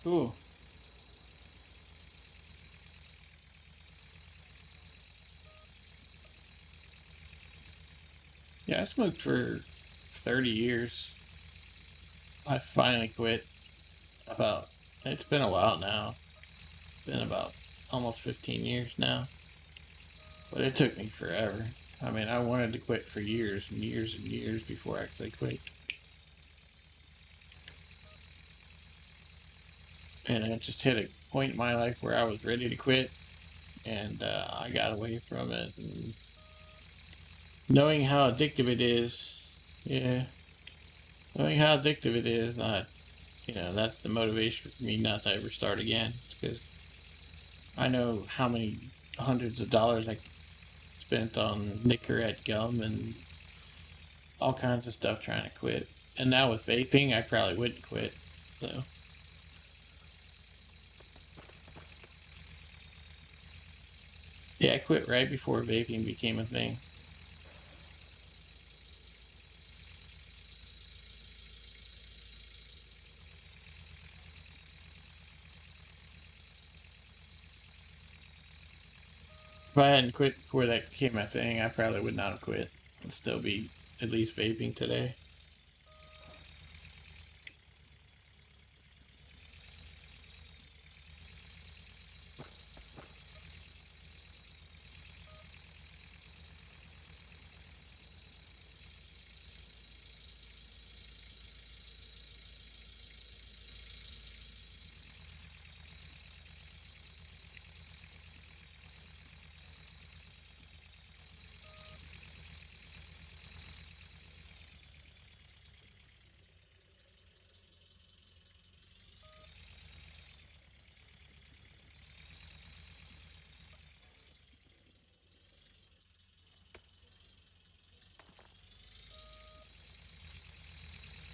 Ooh. Yeah, I smoked for 30 years. I finally quit about... It's been a while now. It's been about almost 15 years now. But it took me forever. I mean, I wanted to quit for years and years and years before I actually quit. And I just hit a point in my life where I was ready to quit. And I got away from it. And knowing how addictive it is, yeah, knowing how addictive it is, you know, that's the motivation for me not to ever start again. Because I know how many hundreds of dollars I spent on Nicorette gum and all kinds of stuff trying to quit. And now with vaping, I probably wouldn't quit. So. Yeah, I quit right before vaping became a thing. If I hadn't quit before that became a thing, I probably would not have quit. I'd still be at least vaping today.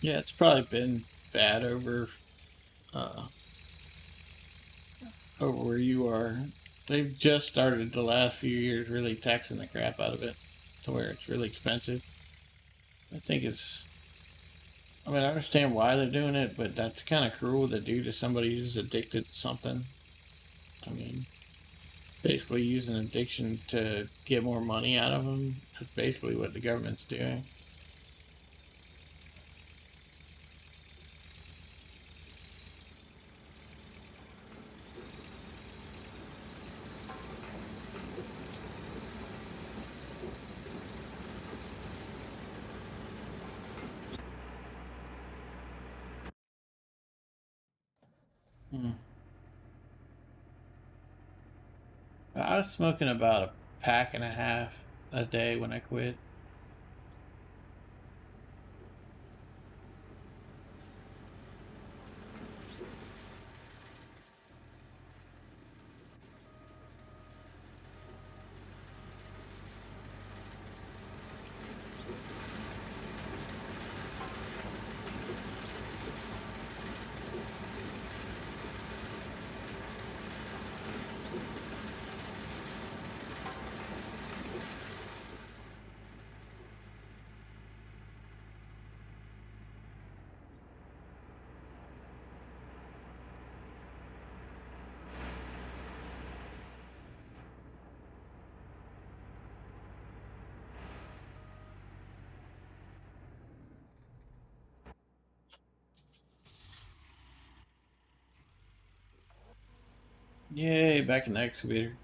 Yeah, it's probably been bad uh, over where you are. They've just started the last few years really taxing the crap out of it to where it's really expensive. I think it's... I mean, I understand why they're doing it, but that's kind of cruel to do to somebody who's addicted to something. I mean, basically using addiction to get more money out of them. That's basically what the government's doing. Hmm. I was smoking about a pack and a half a day when I quit. Yay, back in the excavator.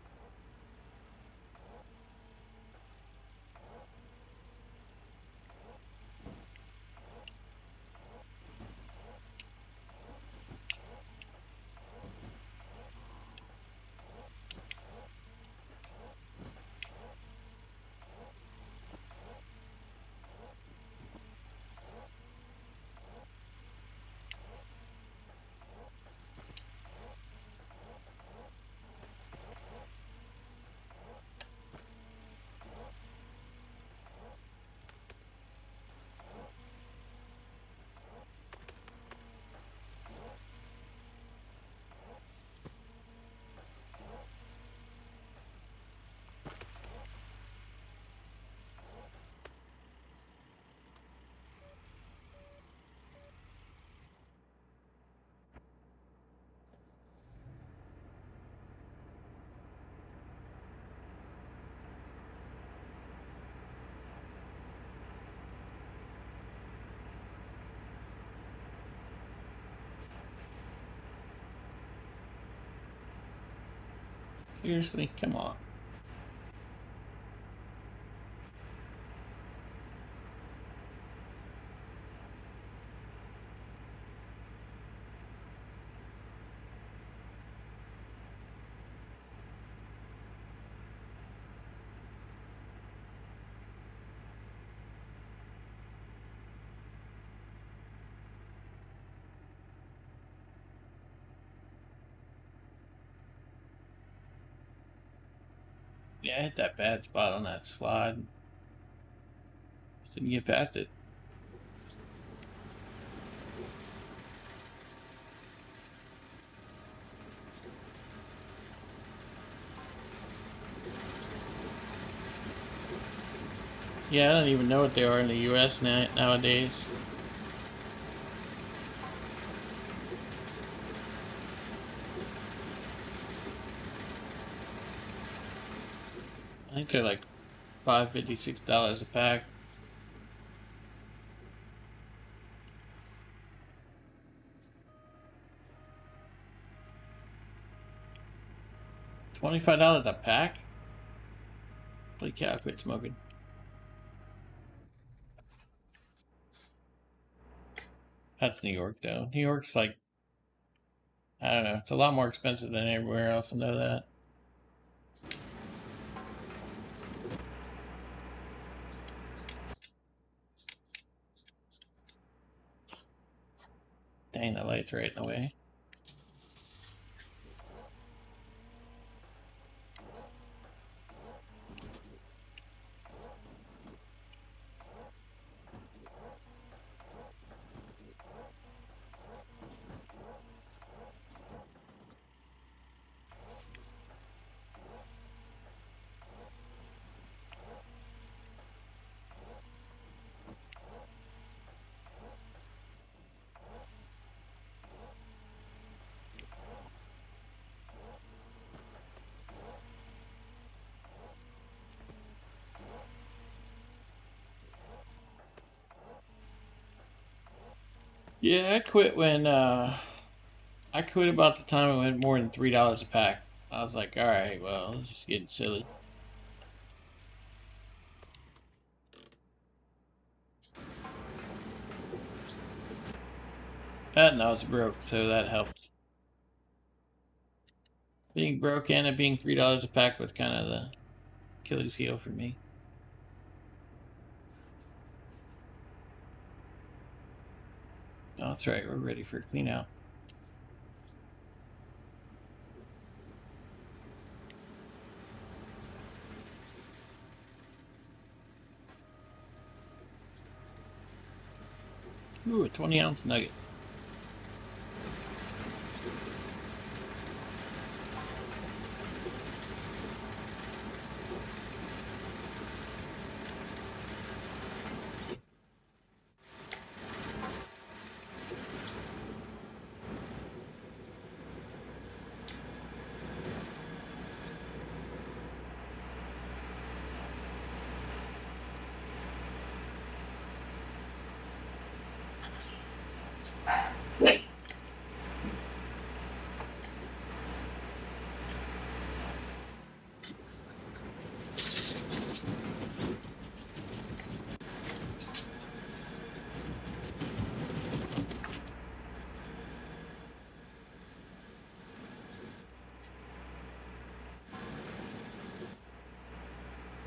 Seriously, come on. Yeah, I hit that bad spot on that slide. Didn't get past it. Yeah, I don't even know what they are in the US nowadays. I think they're like $5.56 a pack. $25 a pack? Holy cow, quit smoking. That's New York, though. New York's like, I don't know, it's a lot more expensive than everywhere else, I know that. Dang, the light's right in the way. Yeah, I quit about the time it went more than $3 a pack. I was like, alright, well, it's just getting silly. And I was broke, so that helped. Being broke and it being $3 a pack was kind of the Achilles heel for me. Oh, that's right, we're ready for a clean out. Ooh, a 20-ounce nugget.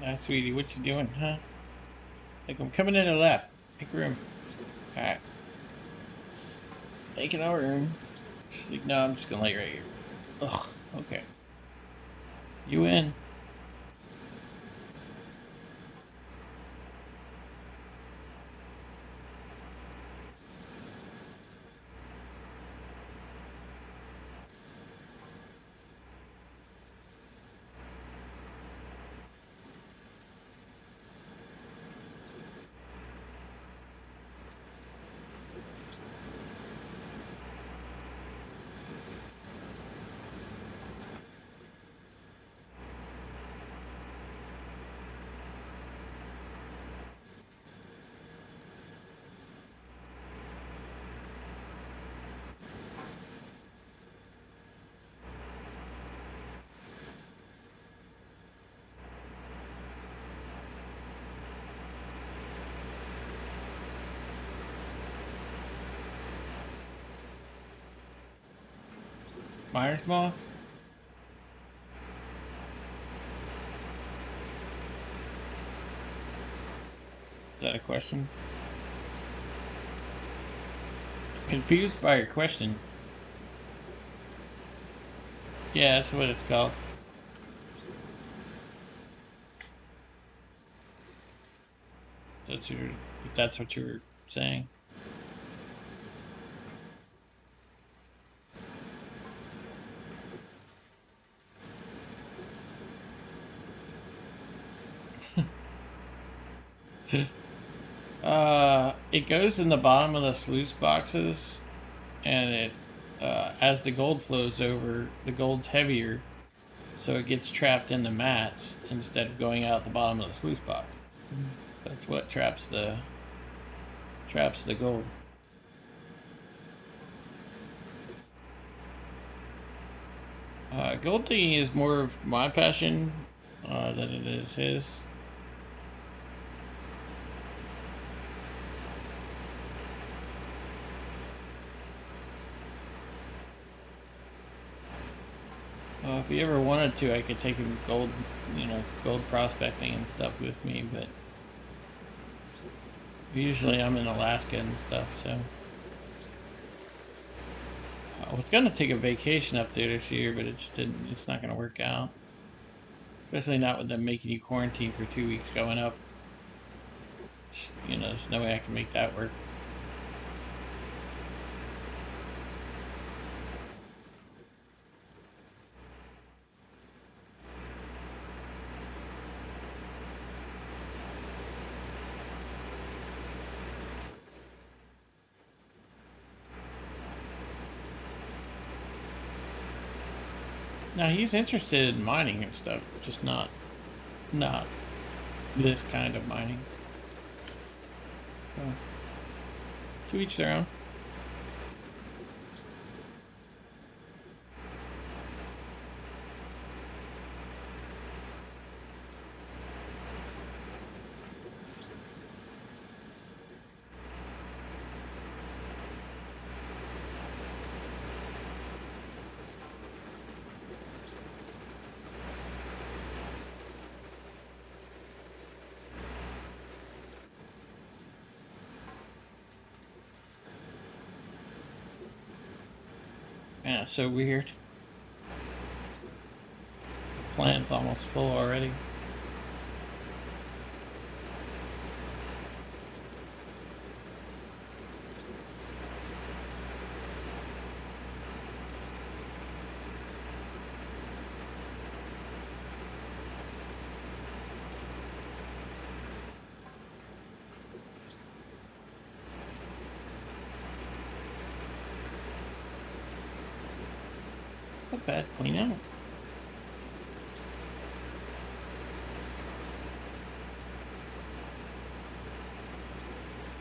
Hi, sweetie. What you doing, huh? Like, I'm coming in the lap. Make room. Alright. Making our room. Like, no, I'm just gonna lay right here. Ugh. Okay. You in? Myers Moss? Is that a question? Confused by your question. Yeah, that's what it's called. If that's what you were saying. It goes in the bottom of the sluice boxes, and as the gold flows over, the gold's heavier, so it gets trapped in the mats instead of going out the bottom of the sluice box. That's what traps the gold. Gold digging is more of my passion than it is his. If he ever wanted to, I could take him gold prospecting and stuff with me, but usually I'm in Alaska and stuff, so. I was gonna take a vacation up there this year, but it just didn't. It's not gonna work out. Especially not with them making you quarantine for 2 weeks going up. There's no way I can make that work. Now he's interested in mining and stuff, just not this kind of mining. So, to each their own. Man, it's so weird. The plant's almost full already. Not bad, clean out.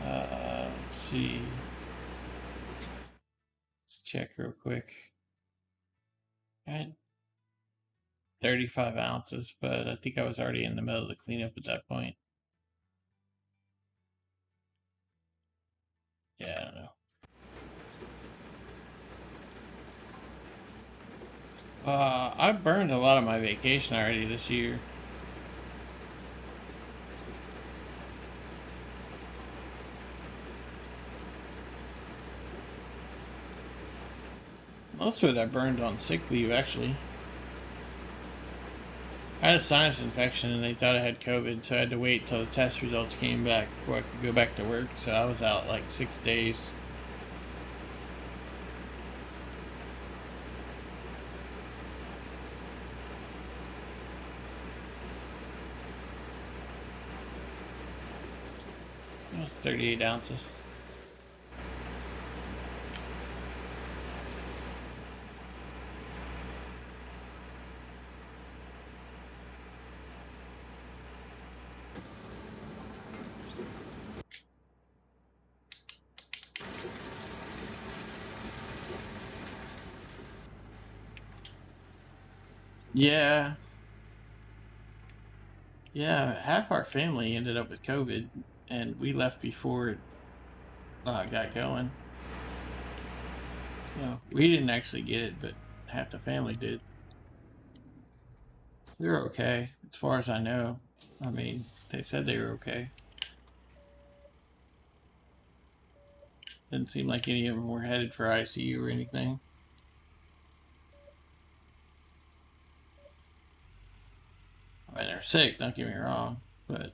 Let's see. Let's check real quick. I had 35 ounces, but I think I was already in the middle of the cleanup at that point. Yeah, I don't know. I burned a lot of my vacation already this year. Most of it I burned on sick leave, actually. I had a sinus infection and they thought I had COVID, so I had to wait till the test results came back before I could go back to work, so I was out like 6 days. It was 38 ounces. Yeah. Yeah, half our family ended up with COVID, and we left before it got going. So we didn't actually get it, but half the family did. We were okay, as far as I know. I mean, they said they were okay. Didn't seem like any of them were headed for ICU or anything. I mean, they're sick, don't get me wrong, but it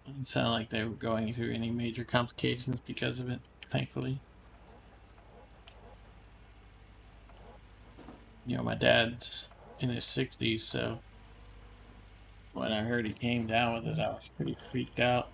didn't sound like they were going through any major complications because of it, thankfully. You know, my dad's in his 60s, so when I heard he came down with it, I was pretty freaked out.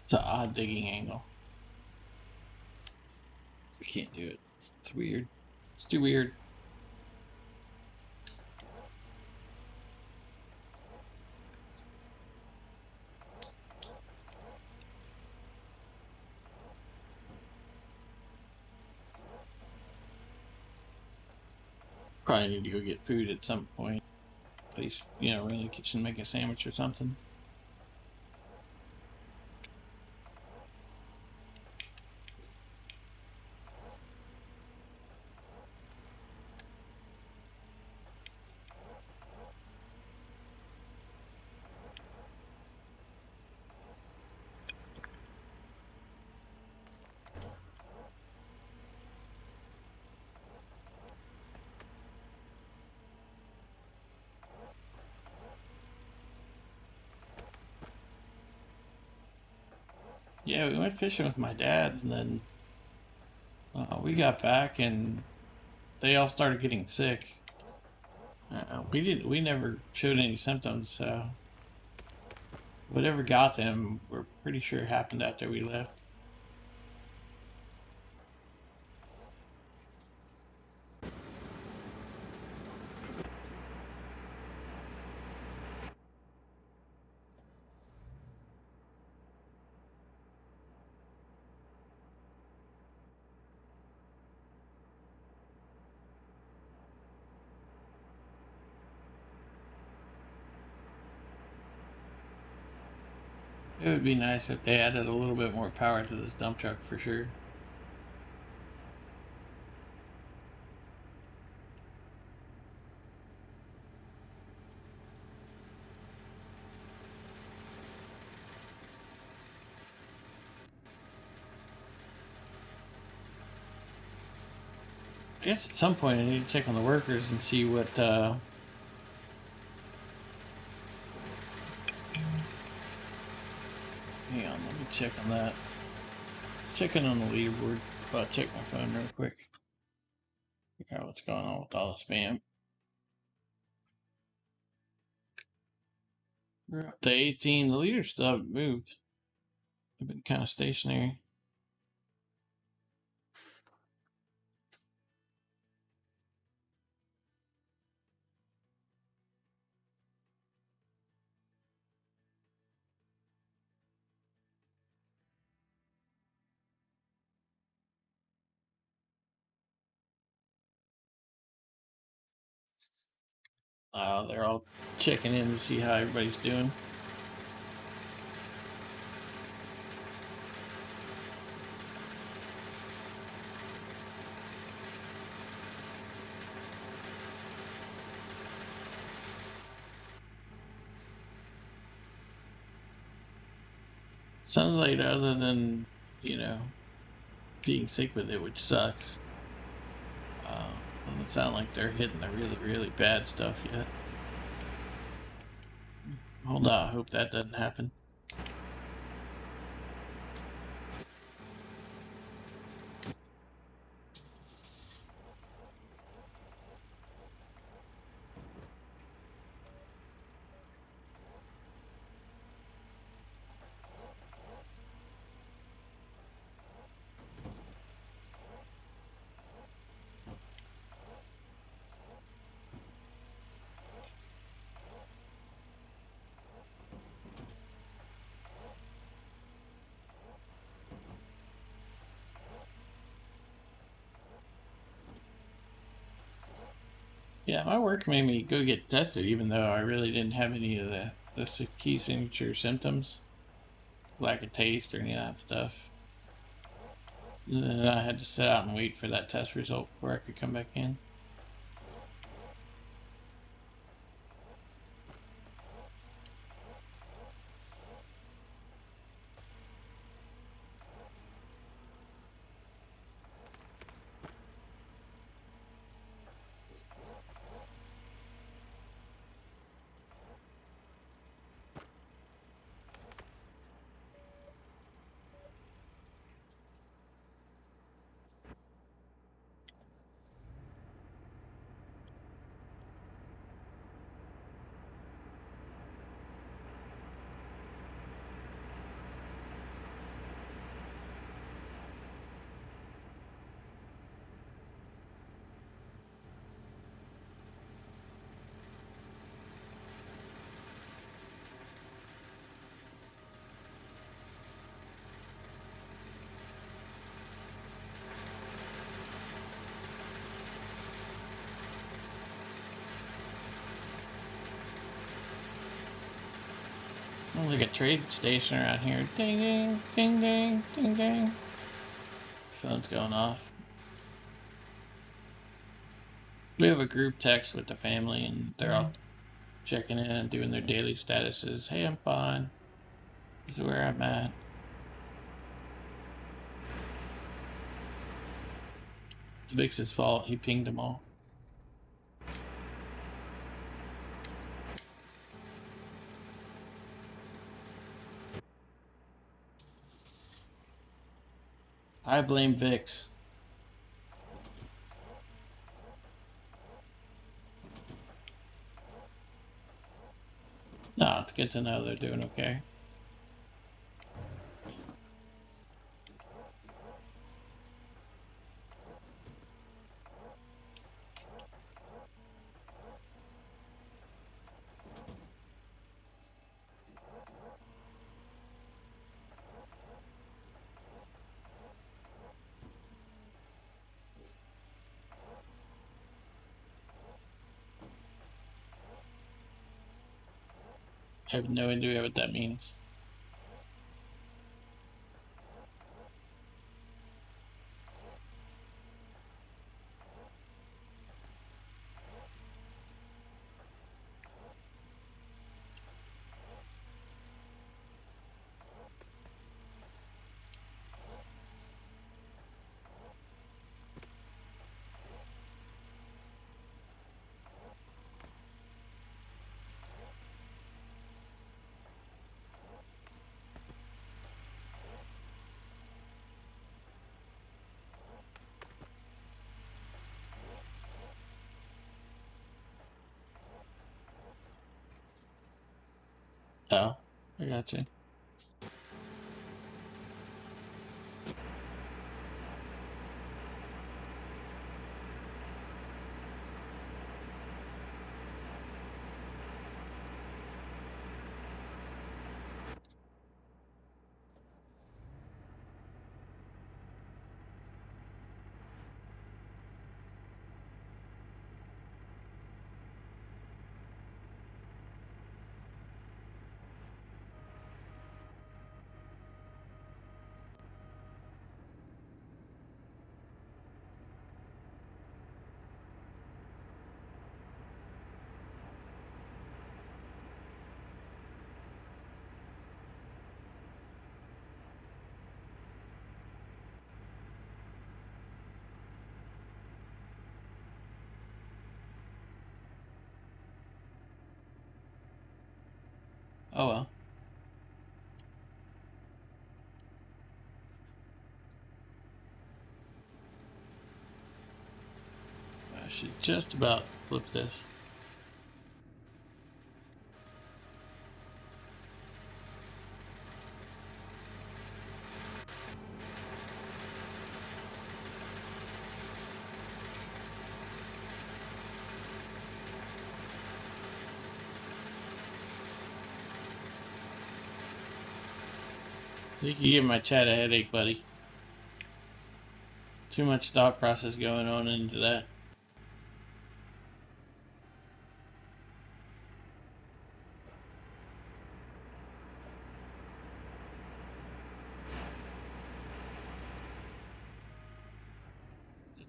It's an odd digging angle. I can't do it. It's weird. It's too weird. Probably need to go get food at some point. At least, you know, run in the kitchen, make a sandwich or something. Yeah, we went fishing with my dad, and then we got back, and they all started getting sick. We never showed any symptoms, so whatever got them, we're pretty sure happened after we left. It would be nice if they added a little bit more power to this dump truck for sure. I guess at some point I need to check on the workers and see what. Hang on, let me check on that. Let's check in on the leaderboard. I'll check my phone real quick. Figure out what's going on with all the spam. We're up to 18. The leaders still haven't moved. They've been kind of stationary. They're all checking in to see how everybody's doing. Sounds like other than, being sick with it, which sucks, doesn't sound like they're hitting the really, really bad stuff yet. Hold on, I hope that doesn't happen. Yeah, my work made me go get tested, even though I really didn't have any of the key signature symptoms, lack of taste or any of that stuff. And then I had to sit out and wait for that test result before I could come back in. Oh, like a trade station around here. Ding ding, ding ding, ding ding. Phone's going off. We have a group text with the family, and they're all checking in and doing their daily statuses. Hey, I'm fine. This is where I'm at. It's Vix's fault. He pinged them all. I blame Vix. No, it's good to know they're doing okay. I have no idea what that means. Oh, I got you. Oh well. I should just about flip this. You can give my chat a headache, buddy. Too much thought process going on into that.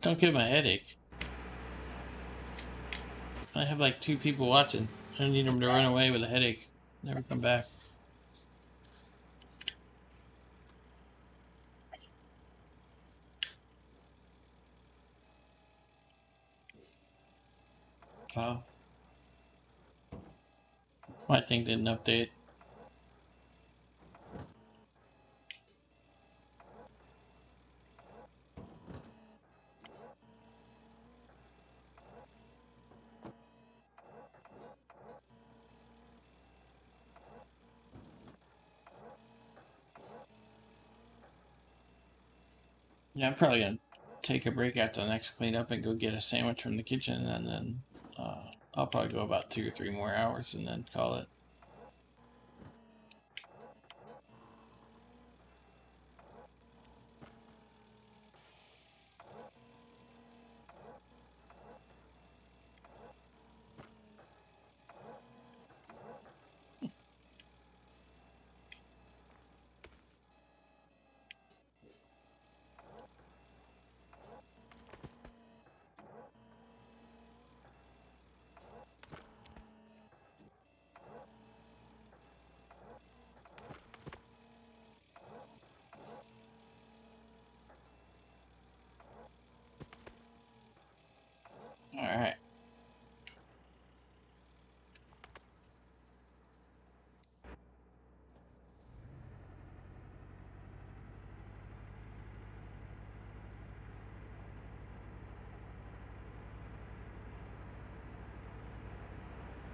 Don't give him a headache. I have like 2 people watching. I don't need him to run away with a headache. Never come back. Wow. My thing didn't update. Yeah, I'm probably gonna take a break after the next cleanup and go get a sandwich from the kitchen, and then I'll probably go about 2 or 3 more hours and then call it. All right.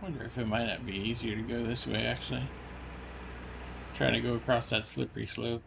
Wonder if it might not be easier to go this way, actually. Trying to go across that slippery slope.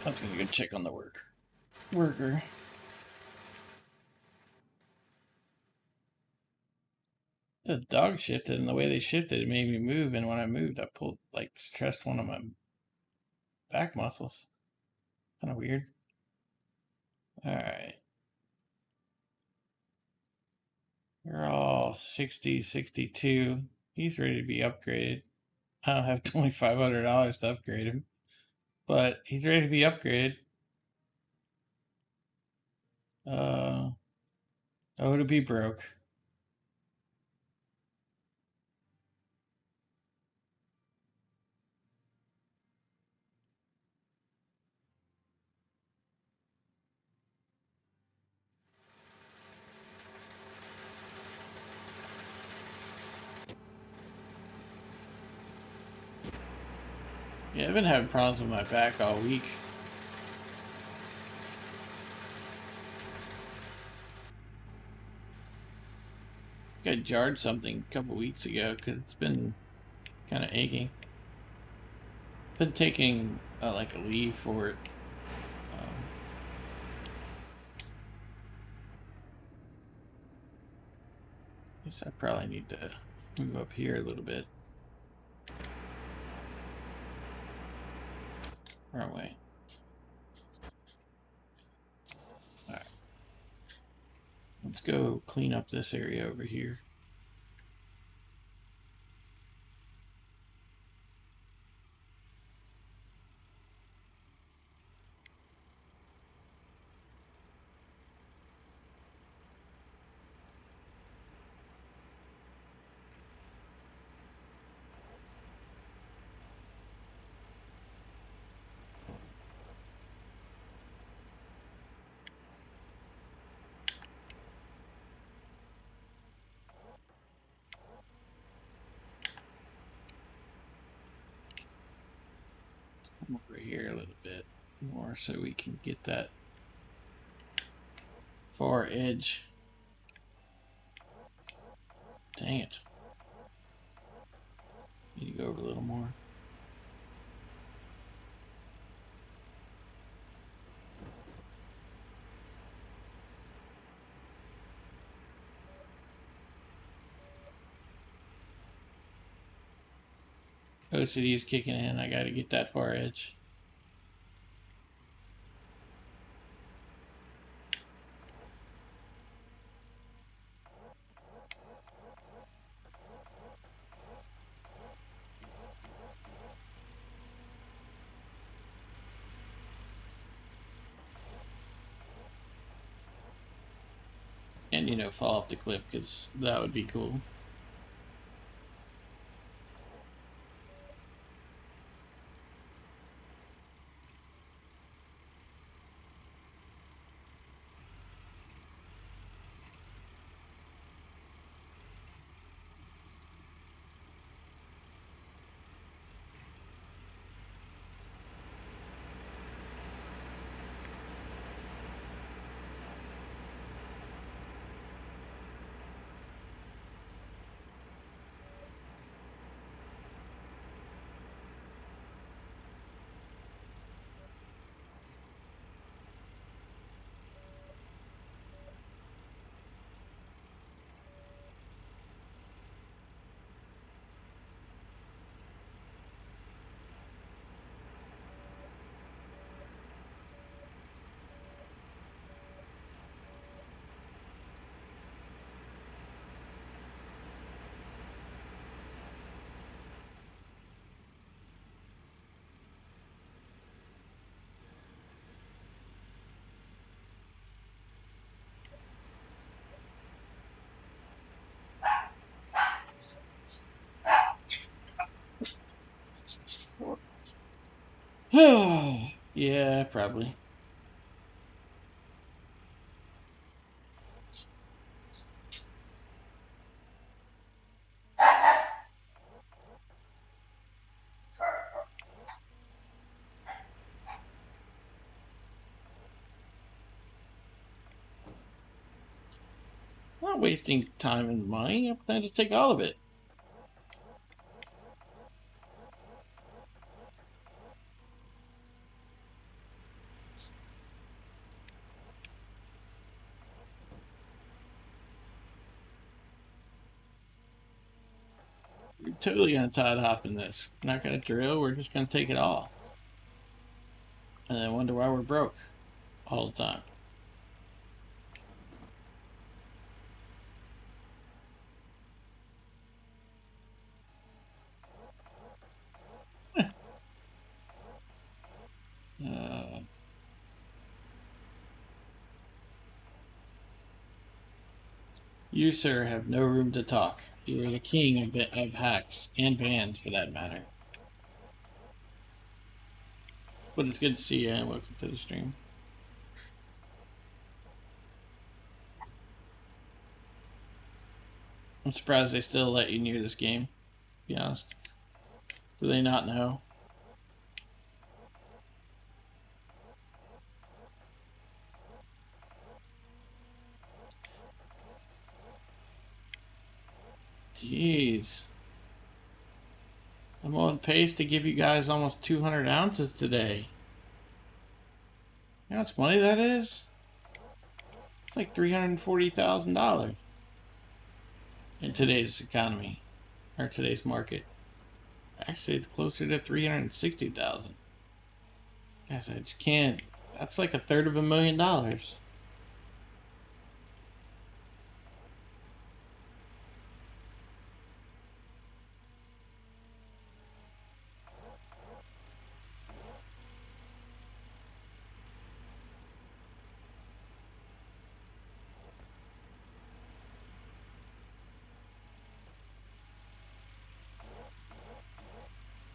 I was gonna go check on the worker. The dog shifted, and the way they shifted, it made me move. And when I moved, I pulled, like, stressed one of my back muscles. Kind of weird. All right. We're all 60, 62. He's ready to be upgraded. I don't have $2,500 to upgrade him, but he's ready to be upgraded. To be broke. Yeah, I've been having problems with my back all week. I jarred something a couple weeks ago because it's been kind of aching. Been taking like a leave for it. Guess I probably need to move up here a little bit. Wrong way. Alright. Let's go clean up this area over here. Come over here a little bit more so we can get that far edge. Dang it. Need to go over a little more. OCD is kicking in. I gotta get that far edge. And, you know, fall off the cliff, because that would be cool. Yeah, probably. I'm not wasting time and money. I plan to take all of it. We're totally gonna Todd Hoffman this. We're not gonna drill. We're just gonna take it all, and then wonder why we're broke all the time. Uh, you, sir, have no room to talk. You are the king of hacks and bans, for that matter. But it's good to see you, and welcome to the stream. I'm surprised they still let you near this game, to be honest. Do they not know? Jeez. I'm on pace to give you guys almost 200 ounces today. You know how much money that is? It's like $340,000 in today's economy, or today's market. Actually, it's closer to 360,000. Guys, I just can't. That's like $1/3 of $1 million.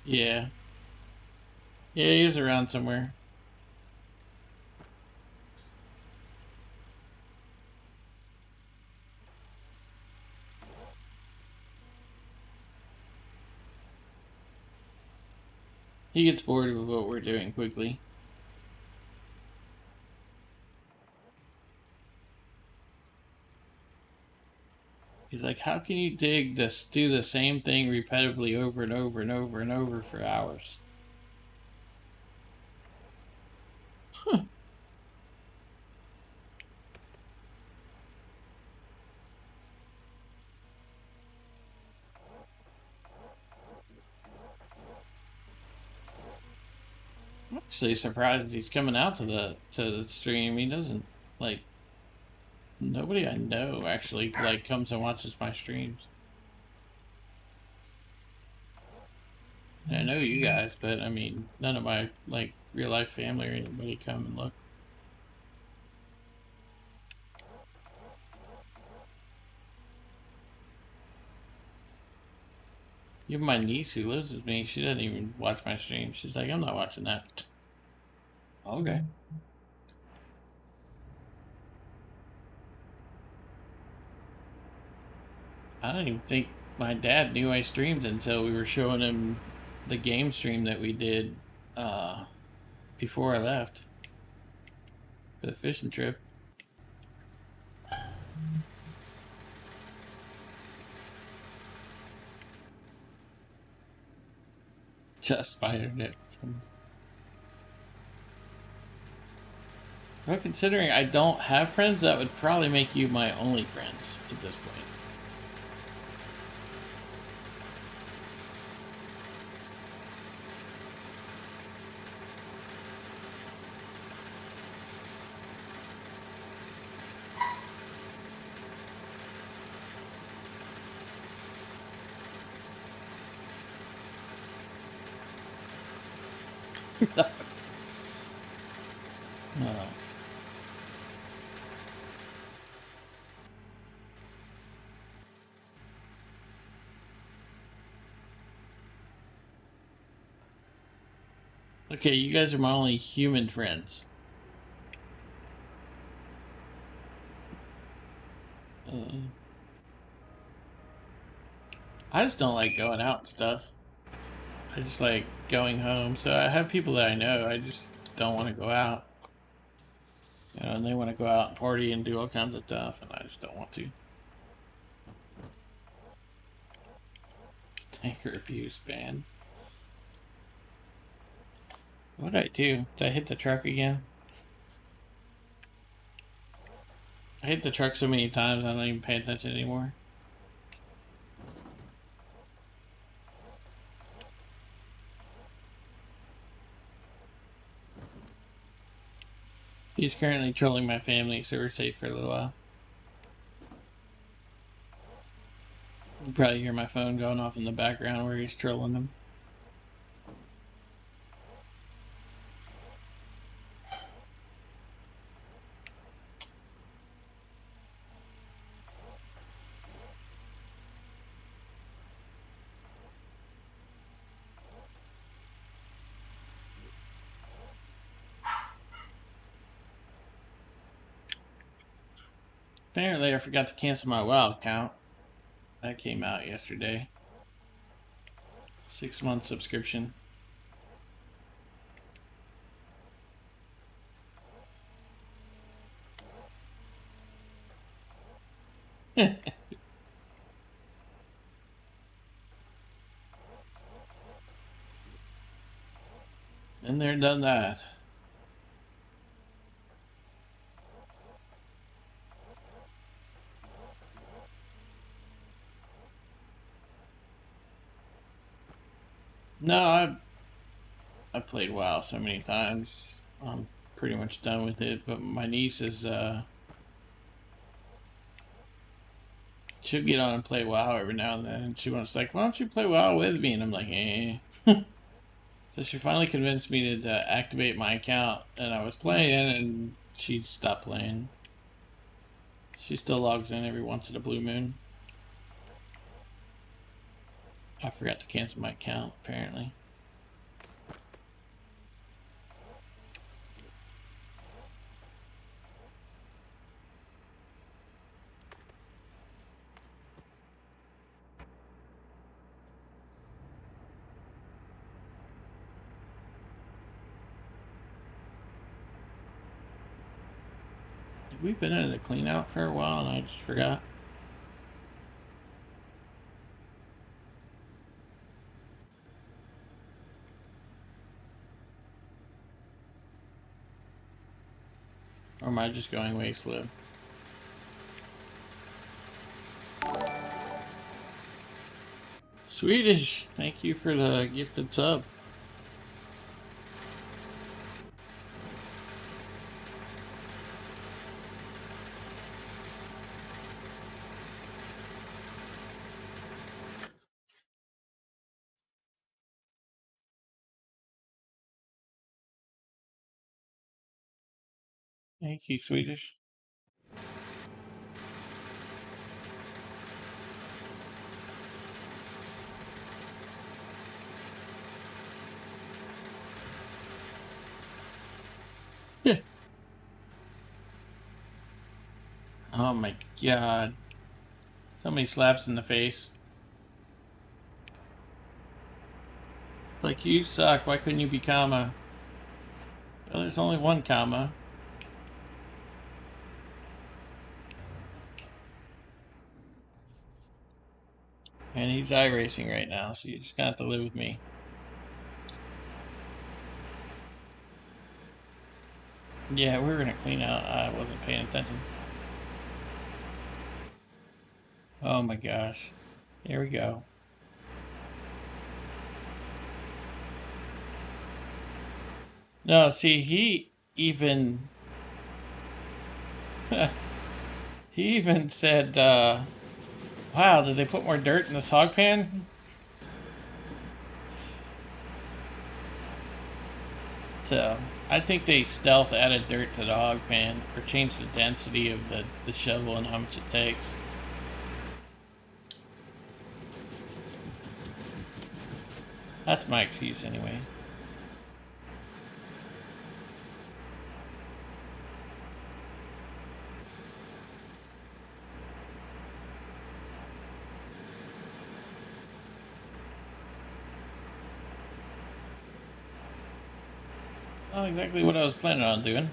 Yeah. Yeah, he was around somewhere. He gets bored with what we're doing quickly. He's like, how can you do the same thing repetitively over and over and over and over for hours? Huh. I'm actually surprised he's coming out to the stream. He doesn't, like, nobody I know actually like comes and watches my streams. And I know you guys, but I mean, none of my like real life family or anybody come and look. Even my niece who lives with me, she doesn't even watch my stream. She's like, I'm not watching that. Okay. I don't even think my dad knew I streamed until we were showing him the game stream that we did before I left for the fishing trip. Just spidered it. Well, considering I don't have friends, that would probably make you my only friends at this point. Okay, you guys are my only human friends. I just don't like going out and stuff. I just like going home. So I have people that I know. I just don't want to go out. You know, and they want to go out and party and do all kinds of stuff, and I just don't want to. Tanker abuse ban. What did I do? Did I hit the truck again? I hit the truck so many times I don't even pay attention anymore. He's currently trolling my family, so we're safe for a little while. You probably hear my phone going off in the background where he's trolling them. Apparently, I forgot to cancel my WoW account. That came out yesterday. 6-month subscription. And they're done that. No, I played WoW so many times. I'm pretty much done with it. But my niece is she'll get on and play WoW every now and then. And she wants like, why don't you play WoW with me? And I'm like, eh. So she finally convinced me to activate my account, and I was playing, and she stopped playing. She still logs in every once in a blue moon. I forgot to cancel my account, apparently. We've been in a clean out for a while and I just forgot. Or am I just going way slow? Swedish, thank you for the gifted sub. Thank you, Swedish. Yeah. Oh my god. So many slaps in the face. Like, you suck. Why couldn't you be comma? Well, there's only one comma. And he's iRacing right now, so you just gonna have to live with me. Yeah, we're gonna clean out. I wasn't paying attention. Oh my gosh. Here we go. No, see, he even he even said, wow, did they put more dirt in this hog pan? So, I think they stealth added dirt to the hog pan, or changed the density of the shovel and how much it takes. That's my excuse anyway. Not exactly what I was planning on doing.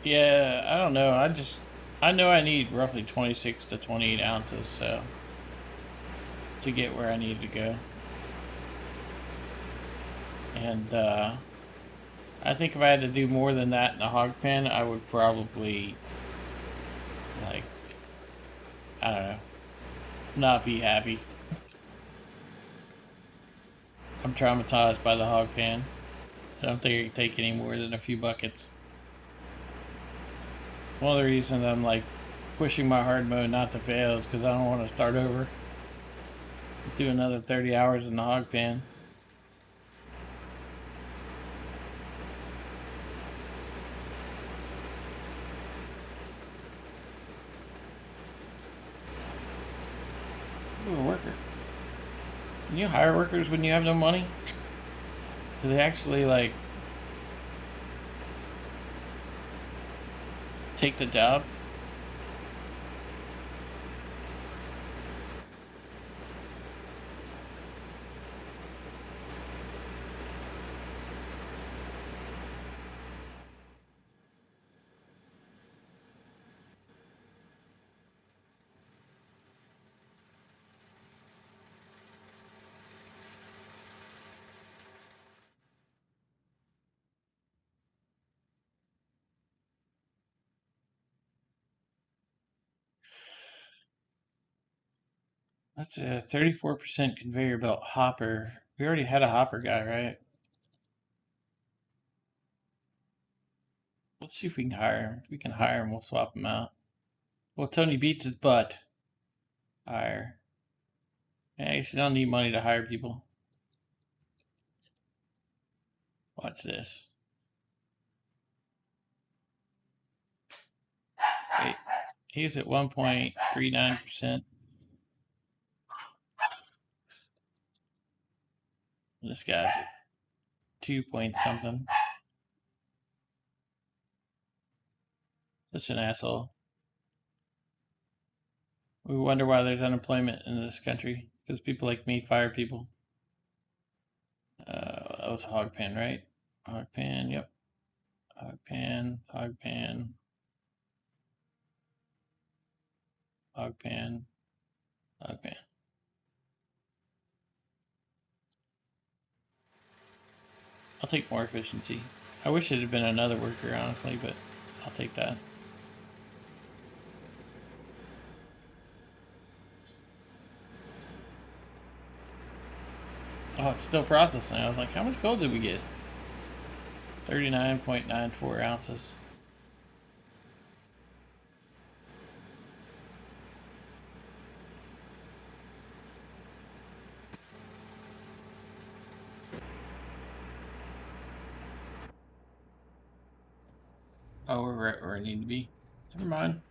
Yeah, I don't know. I know I need roughly 26 to 28 ounces, so to get where I need to go. And I think if I had to do more than that in the hog pen, I would probably, like, I don't know, not be happy. I'm traumatized by the hog pen. I don't think I can take any more than a few buckets. One of the reasons I'm like pushing my hard mode not to fail is because I don't want to start over. Do another 30 hours in the hog pen. Ooh, a worker. Can you hire workers when you have no money? So they actually like take the job? That's a 34% conveyor belt hopper. We already had a hopper guy, right? Let's see if we can hire him. If we can hire him, we'll swap him out. Well, Tony beats his butt. Hire. Yeah, you don't need money to hire people. Watch this. Wait, he's at 1.39%. This guy's at 2 point something. Such an asshole. We wonder why there's unemployment in this country. Because people like me fire people. That was a hog pen, right? Hog pen, yep. Hog pen, hog pen. Hog pen, hog pen. I'll take more efficiency. I wish it had been another worker, honestly, but I'll take that. Oh, it's still processing. I was like, how much gold did we get? 39.94 ounces. Oh, we're right where I need to be. Never mind.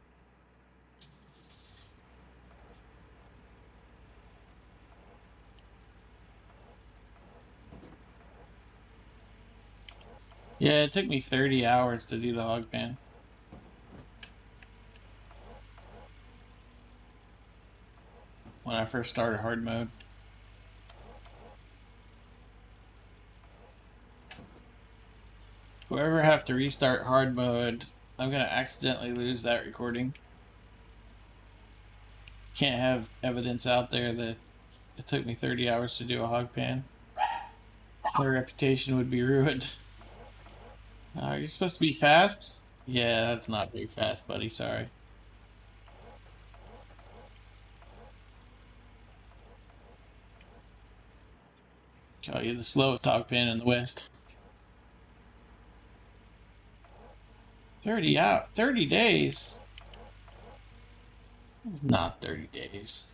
Yeah, it took me 30 hours to do the hog pen. When I first started hard mode. Whoever have to restart hard mode, I'm gonna accidentally lose that recording. Can't have evidence out there that it took me 30 hours to do a hog pan. My reputation would be ruined. You're supposed to be fast? Yeah, that's not very fast, buddy. Sorry. Oh, you're the slowest hog pan in the West. 30 days? Not 30 days.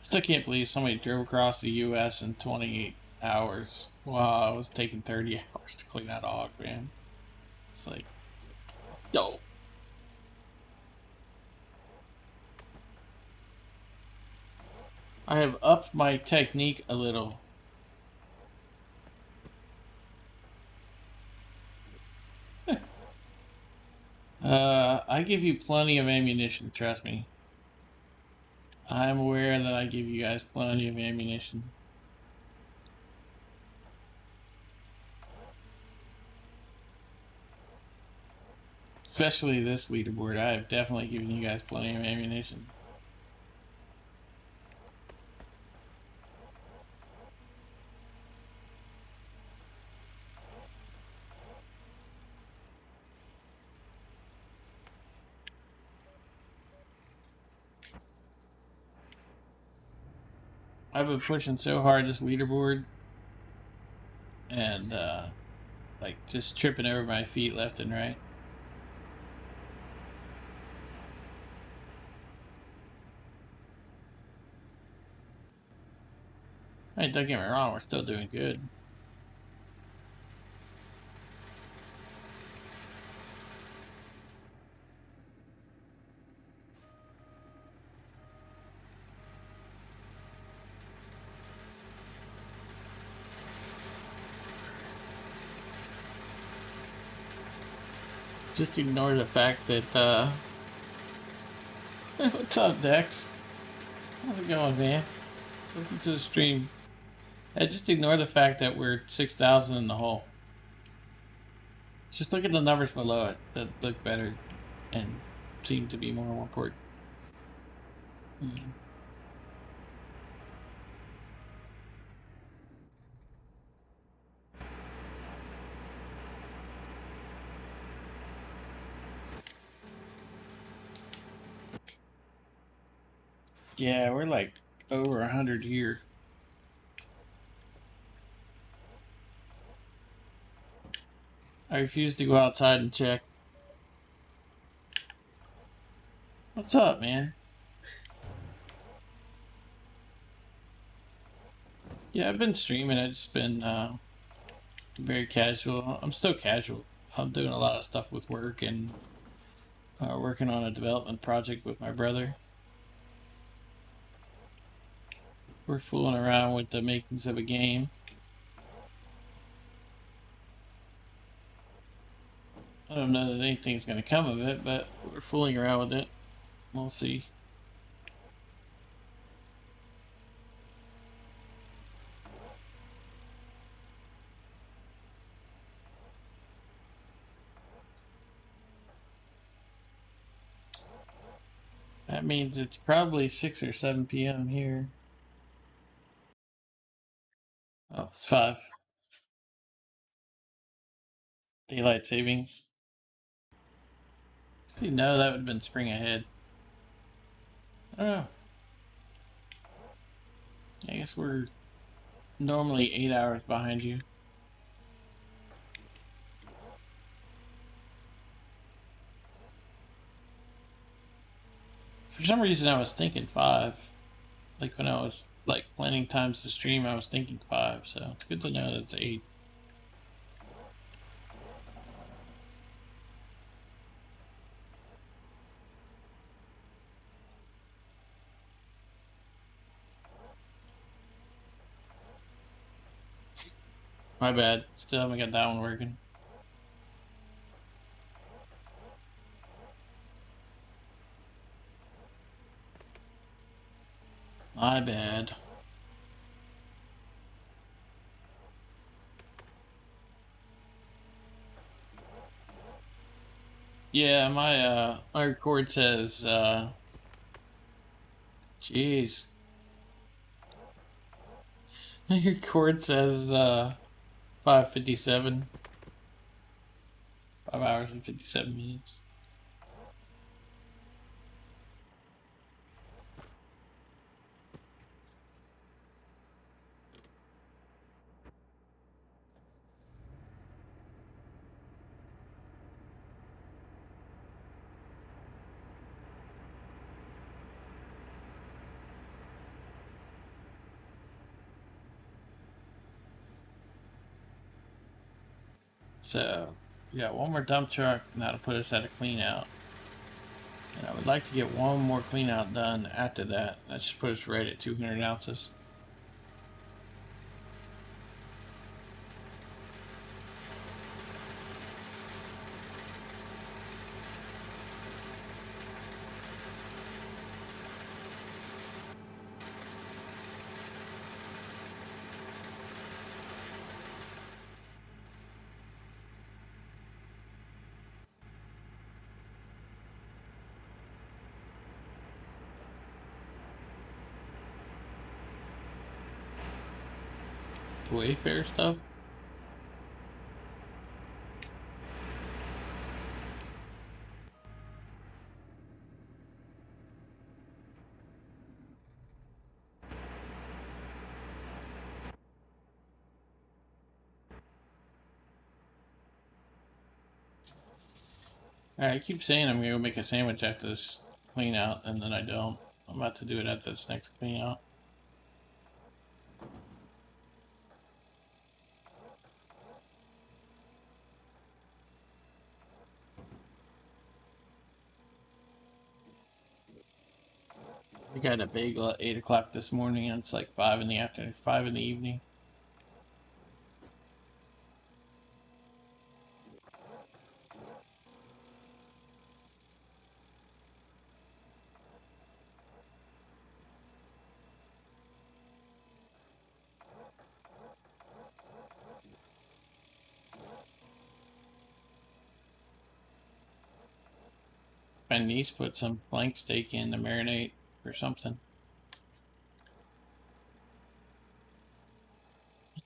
Still can't believe somebody drove across the U.S. in 28 hours. Wow, it was taking 30 hours to clean out a hog, man. It's like, yo. I have upped my technique a little. I give you plenty of ammunition, trust me. I'm aware that I give you guys plenty of ammunition. Especially this leaderboard. I have definitely given you guys plenty of ammunition. I've been pushing so hard this leaderboard and like just tripping over my feet left and right. Hey, don't get me wrong, we're still doing good. Just ignore the fact that what's up, Dex? How's it going, man? Welcome to the stream. Hey, just ignore the fact that we're 6,000 in the hole. Just look at the numbers below it that look better and seem to be more important. Yeah, we're like over 100 here. I refuse to go outside and check. What's up, man? Yeah, I've been streaming. I've just been very casual. I'm still casual. I'm doing a lot of stuff with work and working on a development project with my brother. We're fooling around with the makings of a game. I don't know that anything's going to come of it, but we're fooling around with it. We'll see. That means it's probably 6 or 7 p.m. here. Oh, it's 5. Daylight savings. See, no, that would have been spring ahead. Oh. I guess we're normally 8 hours behind you. For some reason, I was thinking 5. Like when I was like planning times to stream, I was thinking 5. So it's good to know that it's 8. My bad. Still haven't got that one working. My bad. Yeah, my record says jeez. My record says 5:57. 5 hours and 57 minutes. So we got one more dump truck, and that'll put us at a clean out. And I would like to get one more clean out done after that. That should put us right at 200 ounces. Wayfair stuff? Alright, I keep saying I'm gonna go make a sandwich after this clean out, and then I don't. I'm about to do it after this next clean out. We got a bagel at 8 o'clock this morning, and it's like 5 in the afternoon, 5 in the evening. My niece put some flank steak in to marinate or something.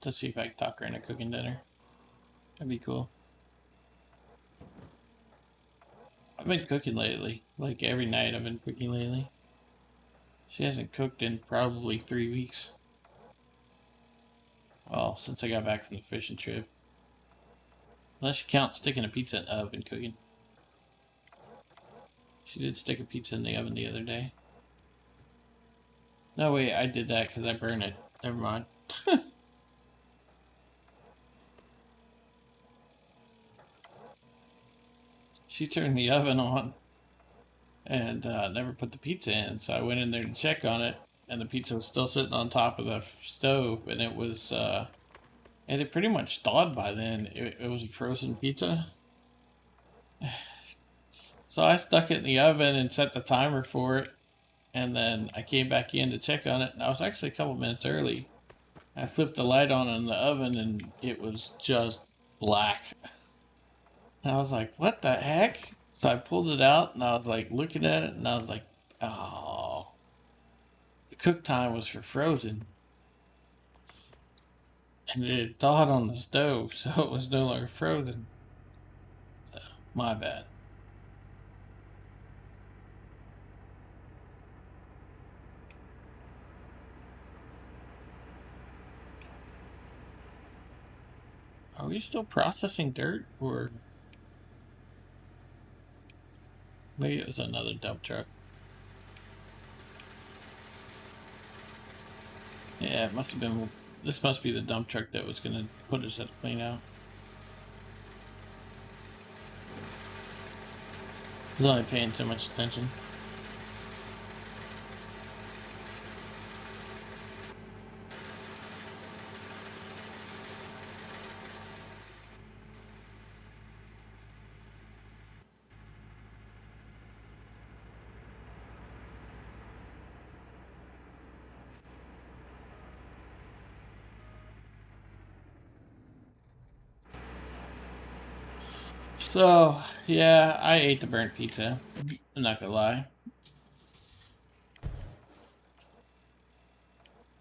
Let's see if I can talk her into cooking dinner. That'd be cool. I've been cooking lately. Like every night I've been cooking lately. She hasn't cooked in probably 3 weeks. Well, since I got back from the fishing trip. Unless you count sticking a pizza in the oven cooking. She did stick a pizza in the oven the other day. No, wait, I did that because I burned it. Never mind. She turned the oven on and never put the pizza in, so I went in there to check on it, and the pizza was still sitting on top of the stove, and it was, and it pretty much thawed by then. It was a frozen pizza. So I stuck it in the oven and set the timer for it, and then I came back in to check on it, and I was actually a couple minutes early. I flipped the light on in the oven, and it was just black. And I was like, what the heck? So I pulled it out, and I was like looking at it, and I was like, oh. The cook time was for frozen. And it thawed on the stove, so it was no longer frozen. So, my bad. Are we still processing dirt, or maybe it was another dump truck? Yeah, it must have been. This must be the dump truck that was going to put us at a clean out. I was only paying too much attention. So, yeah, I ate the burnt pizza. I'm not gonna lie.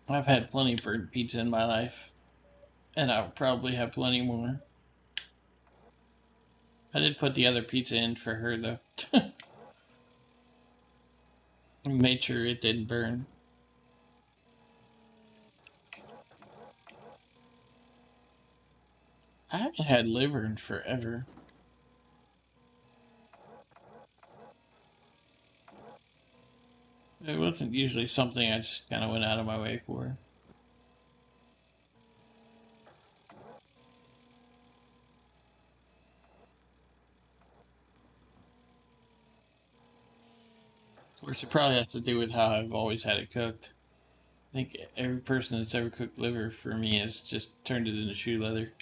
I've had plenty of burnt pizza in my life, and I'll probably have plenty more. I did put the other pizza in for her, though. Made sure it didn't burn. I haven't had liver in forever. It wasn't usually something I just kind of went out of my way for. Of course, it probably has to do with how I've always had it cooked. I think every person that's ever cooked liver for me has just turned it into shoe leather.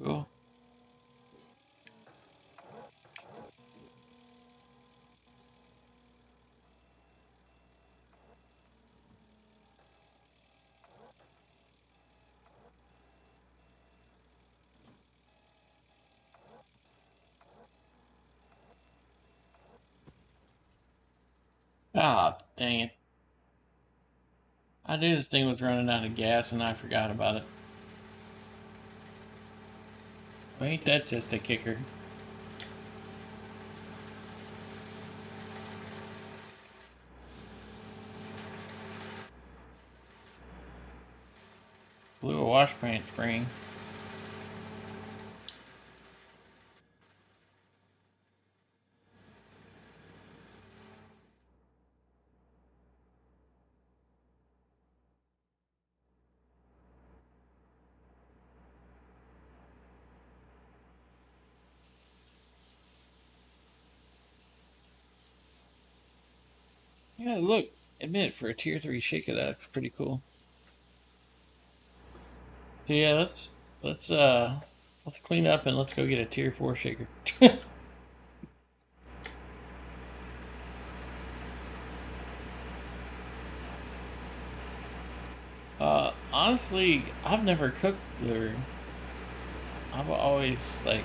Cool. Ah, dang it. I knew this thing was running out of gas and I forgot about it. Ain't that just a kicker? Blew a wash plant spring. Yeah, look, admit for a tier 3 shaker, that's pretty cool. So yeah, let's clean up and let's go get a tier 4 shaker. Honestly, I've never cooked liver. I've always like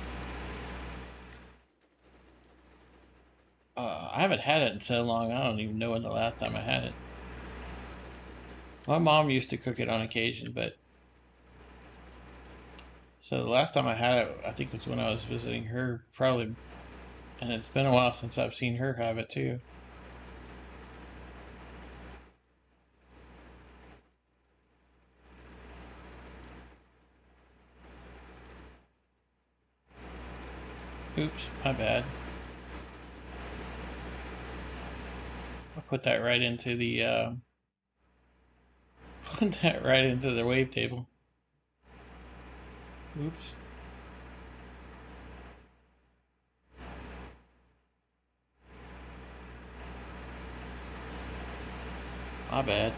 I haven't had it in so long. I don't even know when the last time I had it. My mom used to cook it on occasion, but so the last time I had it, I think was when I was visiting her, probably, and it's been a while since I've seen her have it too. Oops, my bad. I'll put that right into the put that right into the wavetable. Oops. My bad.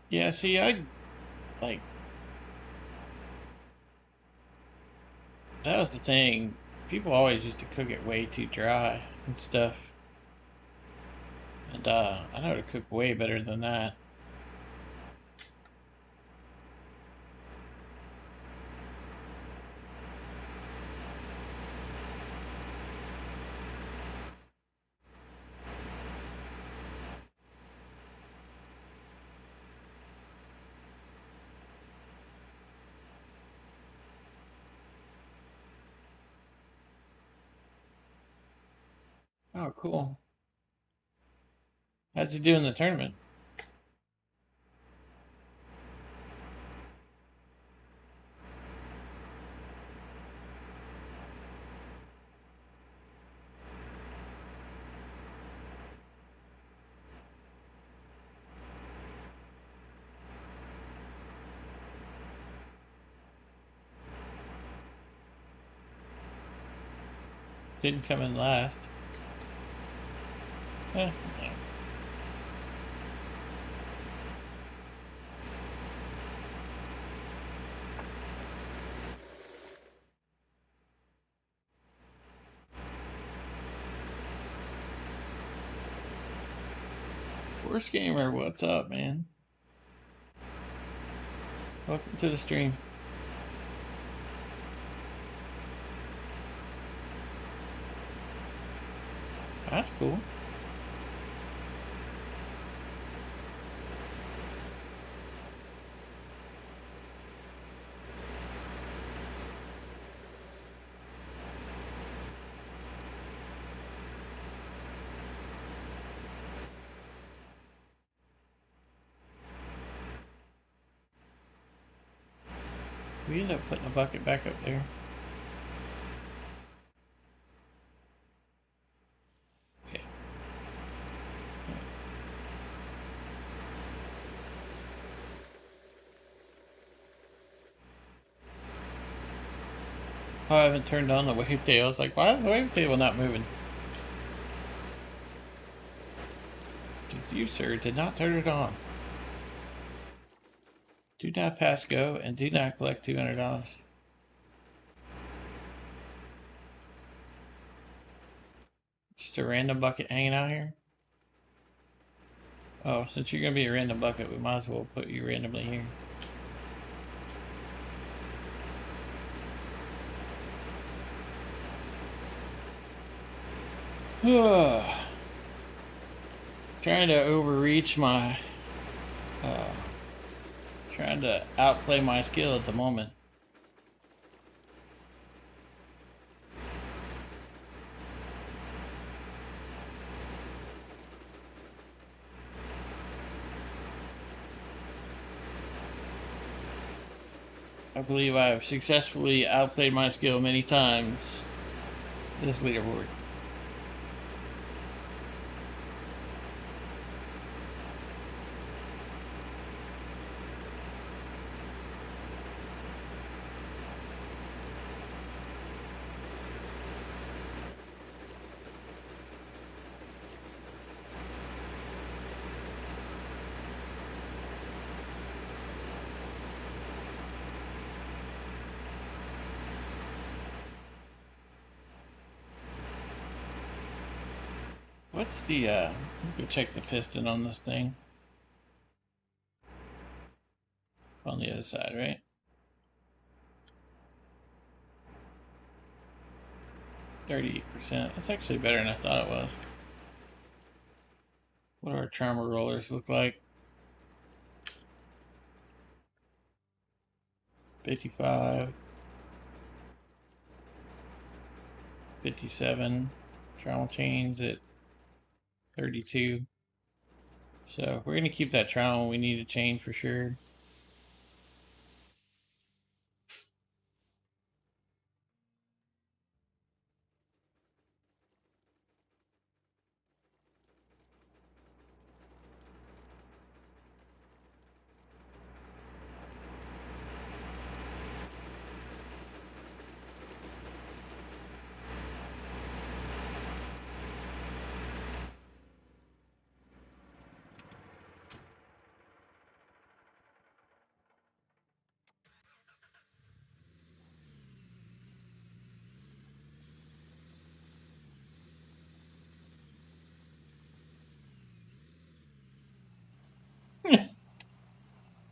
Yeah, see, I like that was the thing. People always used to cook it way too dry and stuff. And I know how to cook way better than that. Oh, cool. How'd you do in the tournament? Didn't come in last. Eh, no. Worst gamer, what's up, man? Welcome to the stream. That's cool. We end up putting a bucket back up there. Okay. Oh, I haven't turned on the wave tail. I was like, why is the wave tail not moving? Because you, sir, did not turn it on. Do not pass go and do not collect $200. Just a random bucket hanging out here? Oh, since you're going to be a random bucket, we might as well put you randomly here. Trying to overreach my... trying to outplay my skill at the moment. I believe I have successfully outplayed my skill many times in this leaderboard. What's the, let me check the piston on this thing. On the other side, right? 38%. That's actually better than I thought it was. What do our trauma rollers look like? 55. 57. Trauma chains at 32. So we're going to keep that trauma. We need a chain for sure.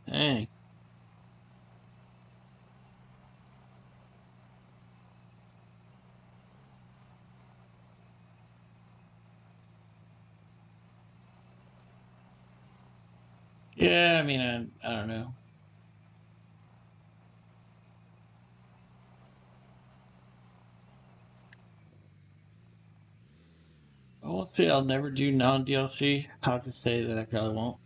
Dang. Yeah, I mean, I don't know. I won't say I'll never do non-DLC. I'll just say that I probably won't.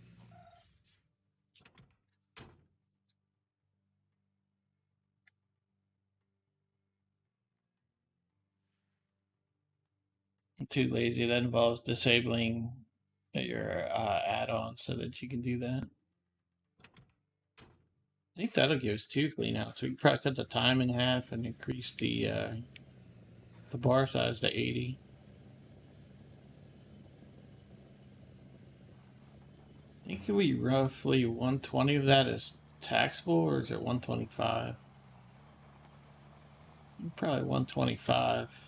I'm too lazy. That involves disabling your add-on so that you can do that. I think that'll give us 2 cleanouts. So we can probably cut the time in half and increase the bar size to 80. I think we roughly 120 of that is taxable, or is it 125? Probably 125.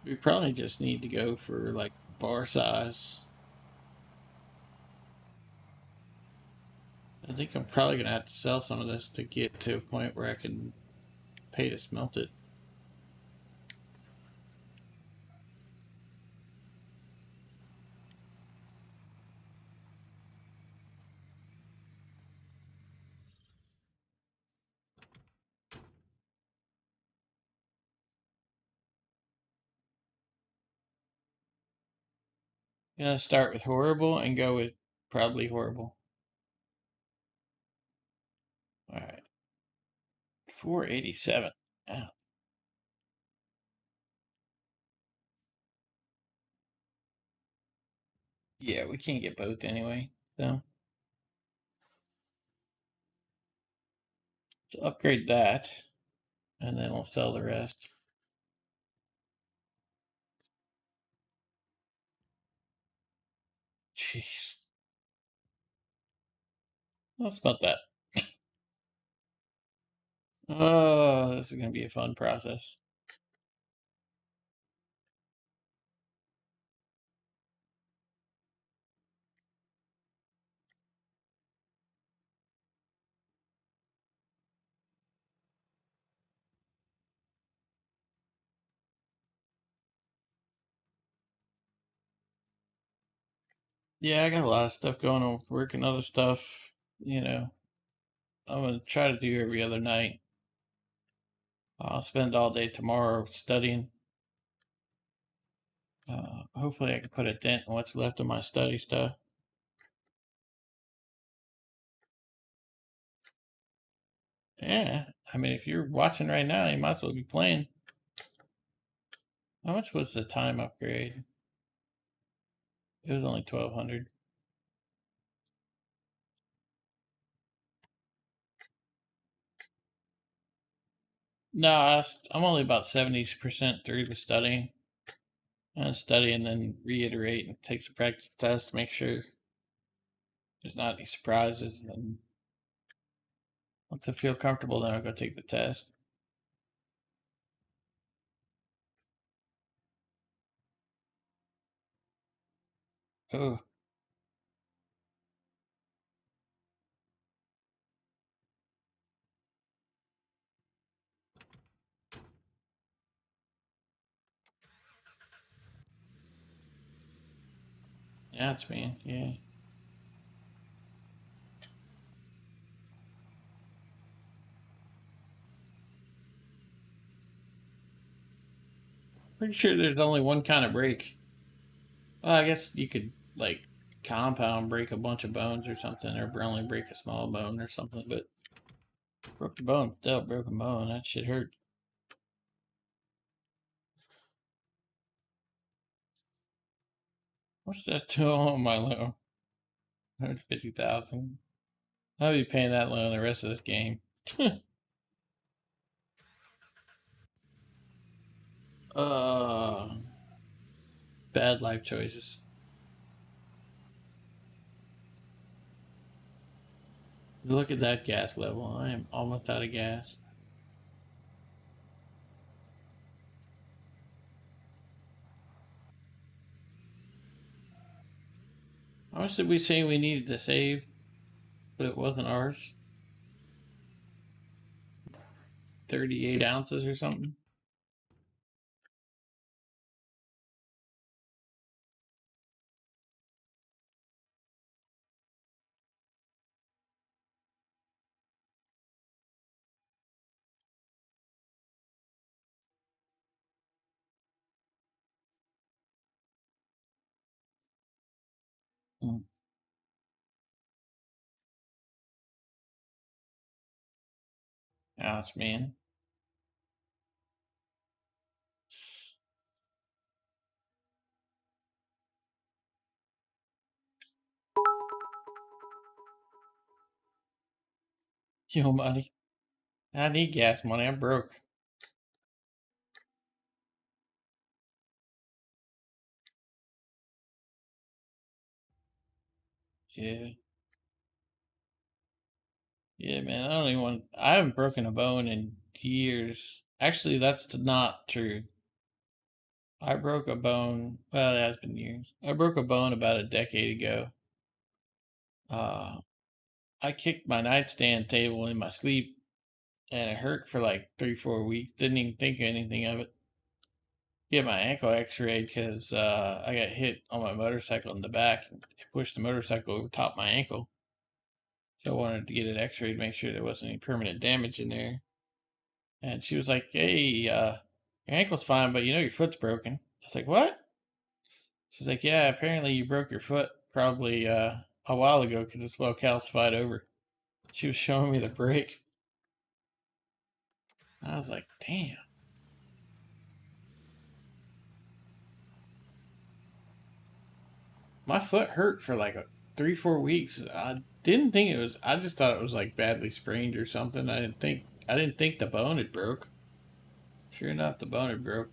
We probably just need to go for like bar size. I think I'm probably gonna have to sell some of this to get to a point where I can pay to smelt it. Gonna start with horrible and go with probably horrible. All right, 487. Yeah. Yeah, we can't get both anyway. So let's upgrade that, and then we'll sell the rest. Jeez. That's about that. Oh, this is gonna be a fun process. Yeah, I got a lot of stuff going on, work and other stuff. You know, I'm gonna try to do every other night. I'll spend all day tomorrow studying. Hopefully, I can put a dent in what's left of my study stuff. Yeah, I mean, if you're watching right now, you might as well be playing. How much was the time upgrade? It was only 1,200. No, I'm only about 70% through the studying. Study and then reiterate and take some practice tests to make sure there's not any surprises. And once I feel comfortable, then I'll go take the test. Oh, yeah, it's me. Yeah. Pretty sure there's only one kind of break. Well, I guess you could, like, compound break a bunch of bones or something, or only break a small bone or something, but broke the bone, still broken bone. That shit hurt. What's that to on my loan? 150,000. I'll be paying that loan the rest of this game. uh, Bad life choices. Look at that gas level. I am almost out of gas. How much did we say we needed to save, but it wasn't ours? 38 ounces or something? Mm. Ouch, man. Yo, money. I need gas money. I'm broke. Yeah. Yeah, man. I don't even want. I haven't broken a bone in years. Actually, that's not true. I broke a bone. Well, it has been years. I broke a bone about a decade ago. Uh, I kicked my nightstand table in my sleep, and it hurt for like 3, 4 weeks. Didn't even think anything of it. Get my ankle X-rayed because I got hit on my motorcycle in the back and pushed the motorcycle over top my ankle. So I wanted to get it X-rayed to make sure there wasn't any permanent damage in there. And she was like, "Hey, your ankle's fine, but you know your foot's broken." I was like, "What?" She's like, "Yeah, apparently you broke your foot probably a while ago because it's well calcified over." She was showing me the break. I was like, "Damn." my foot hurt for like 3-4 weeks. I didn't think it was. I just thought it was like badly sprained or something. I didn't think the bone had broke. Sure enough, the bone had broke.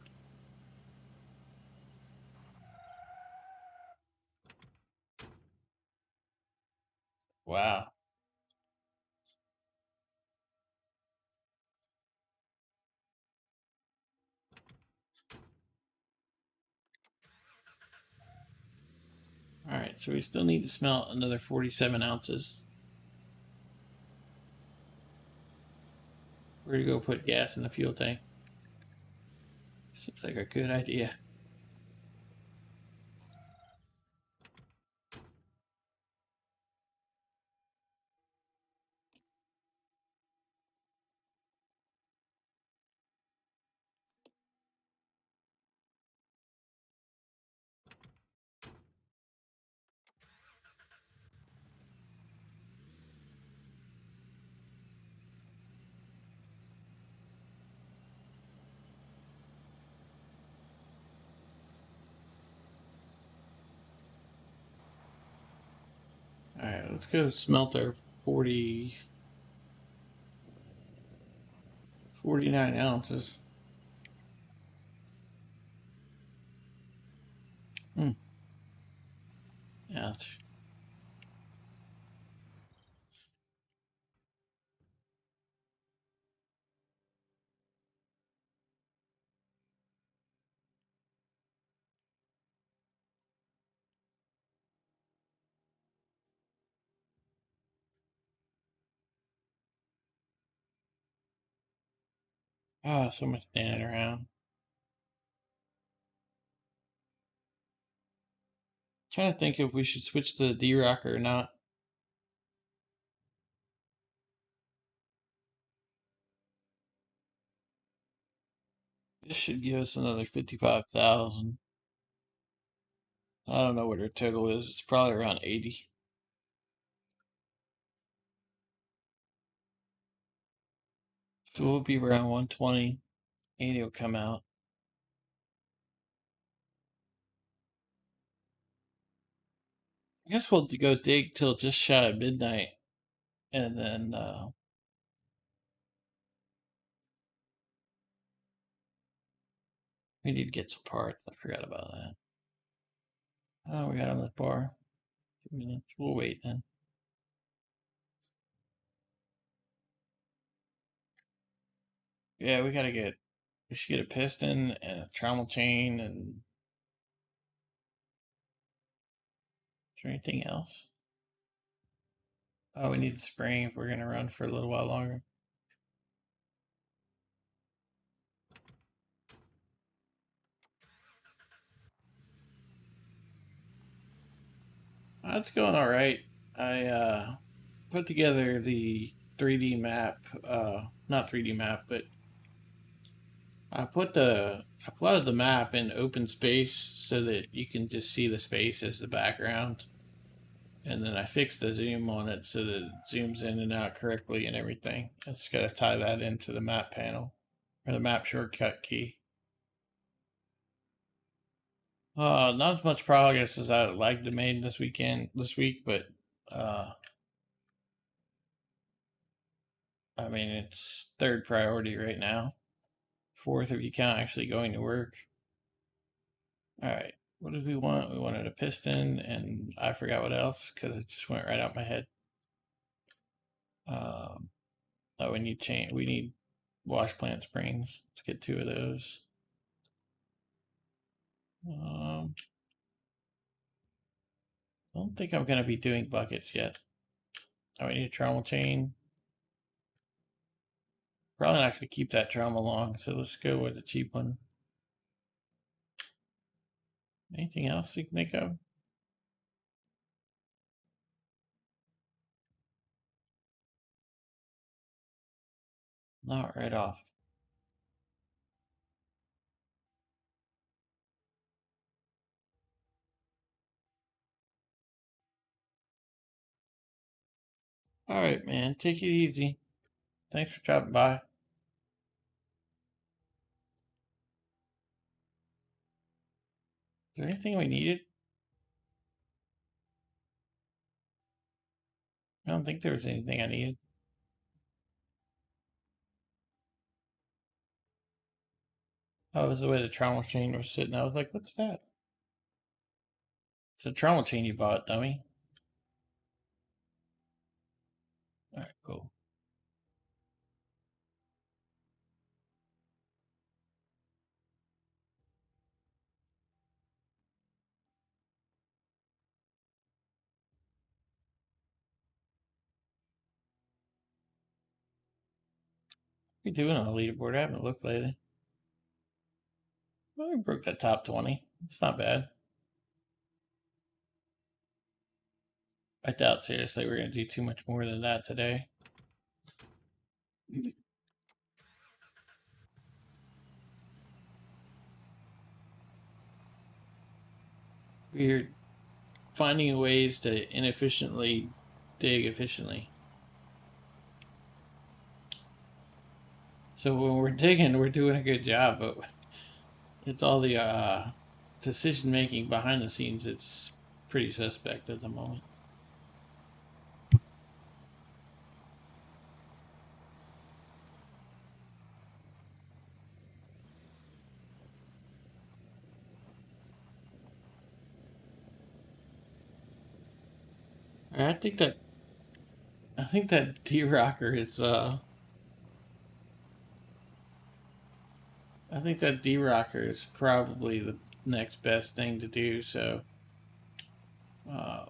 Wow. All right, so we still need to smelt another 47 ounces. We're gonna go put gas in the fuel tank. Seems like a good idea. All right, let's go smelt our 49 ounces. Hmm. Ouch. Ah, so much standing around. Trying to think if we should switch to the D-Rocker or not. This should give us another 55,000. I don't know what our total is. It's probably around 80. So we'll be around 120. 80 will come out. I guess we'll go dig till just shy of midnight. And then we need to get some parts. I forgot about that. Oh, we got on the bar. 2 minutes. We'll wait then. Yeah, we should get a piston and a trommel chain and is there anything else? Oh, we need the spring if we're gonna run for a little while longer. That's going all right. I put together the 3D map, not 3D map, but I plotted the map in open space so that you can just see the space as the background. And then I fixed the zoom on it so that it zooms in and out correctly and everything. I just got to tie that into the map panel or the map shortcut key. Not as much progress as I'd like to make this week, but uh, I mean, it's third priority right now. Fourth if you count actually going to work. All right. What did we want? We wanted a piston, and I forgot what else because it just went right out my head. Um, oh, we need chain. We need wash plant springs. Let's get 2 of those. I don't think I'm gonna be doing buckets yet. Oh, we need a trommel chain. Probably not gonna keep that trommel long, so let's go with the cheap one. Anything else you can think of? Not right off. All right, man. Take it easy. Thanks for dropping by. Is there anything we needed? I don't think there was anything I needed. Oh, it was the way the trauma chain was sitting. I was like, what's that? It's a trauma chain you bought, dummy. Alright, cool. What are you doing on the leaderboard? I haven't looked lately. Well, we broke that top 20. It's not bad. I doubt seriously we're going to do too much more than that today. We're finding ways to inefficiently dig efficiently. So when we're digging, we're doing a good job, but it's all the decision making behind the scenes. It's pretty suspect at the moment. I think that D rocker is I think that D rocker is probably the next best thing to do. So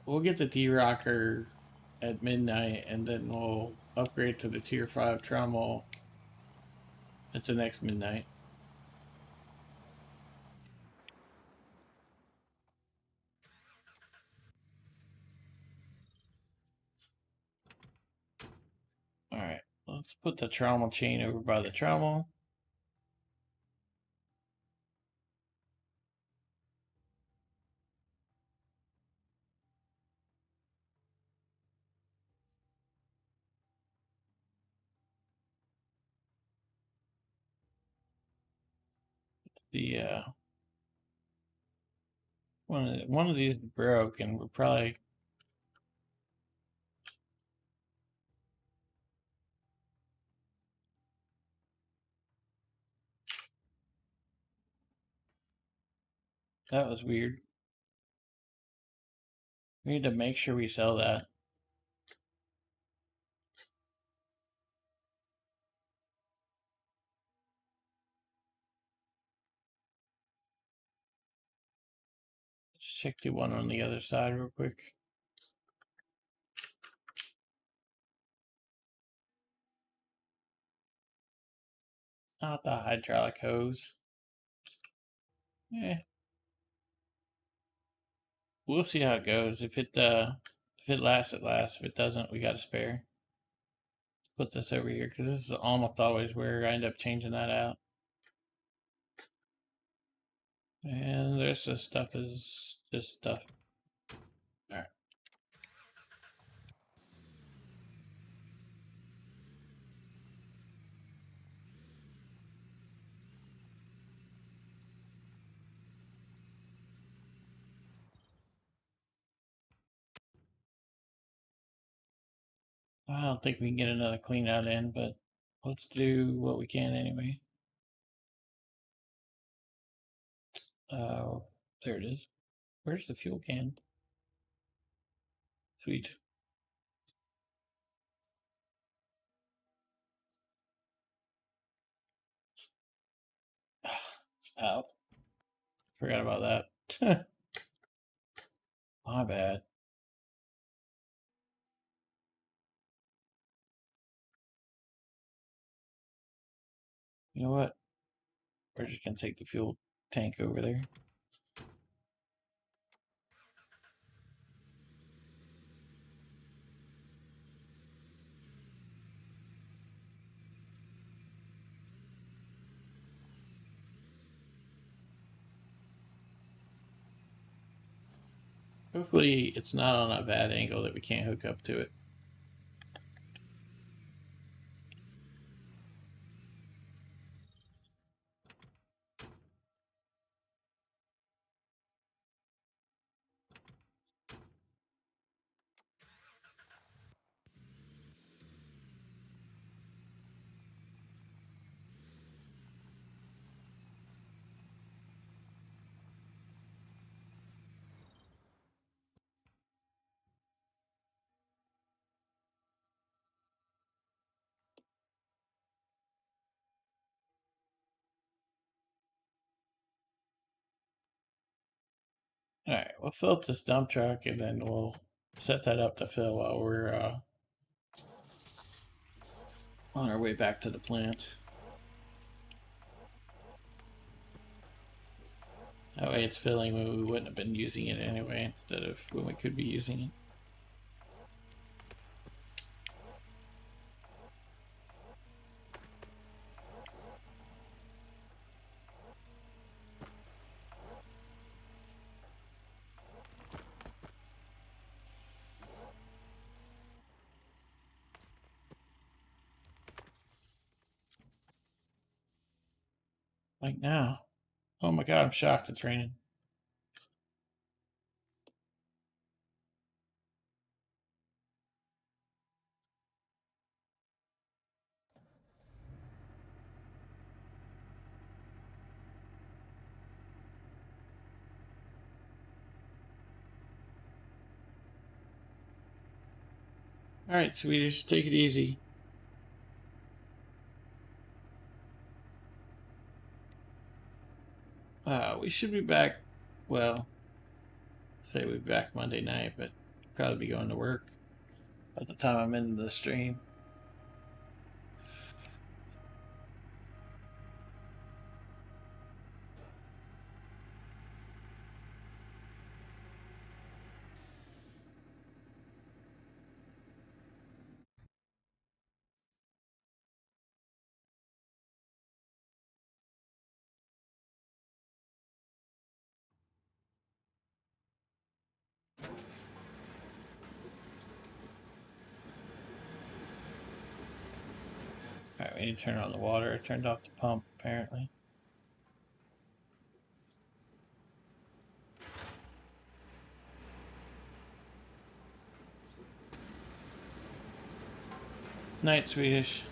we'll get the D rocker at midnight, and then we'll upgrade to the tier 5 trommel at the next midnight. All right, let's put the trommel chain over by the trommel. The one of these broke, and we're probably that was weird. We need to make sure we sell that. Let's check the one on the other side real quick. Not the hydraulic hose. Eh, we'll see how it goes. If it lasts, it lasts. If it doesn't, we got a spare. Put this over here because this is almost always where I end up changing that out. And the rest of the stuff is just stuff. All right. I don't think we can get another clean out in, but let's do what we can anyway. There it is. Where's the fuel can? Sweet. It's out. Forgot about that. My bad. You know what? We're just gonna take the fuel tank over there. Hopefully it's not on a bad angle that we can't hook up to it. All right, we'll fill up this dump truck and then we'll set that up to fill while we're on our way back to the plant. That way it's filling when we wouldn't have been using it anyway, instead of when we could be using it. Like now. Oh my god, I'm shocked it's raining. Alright, Swedish, take it easy. We should be back, well, say we'll be back Monday night, but probably be going to work by the time I'm in the stream. Alright, we need to turn on the water. I turned off the pump, apparently. Night, Swedish.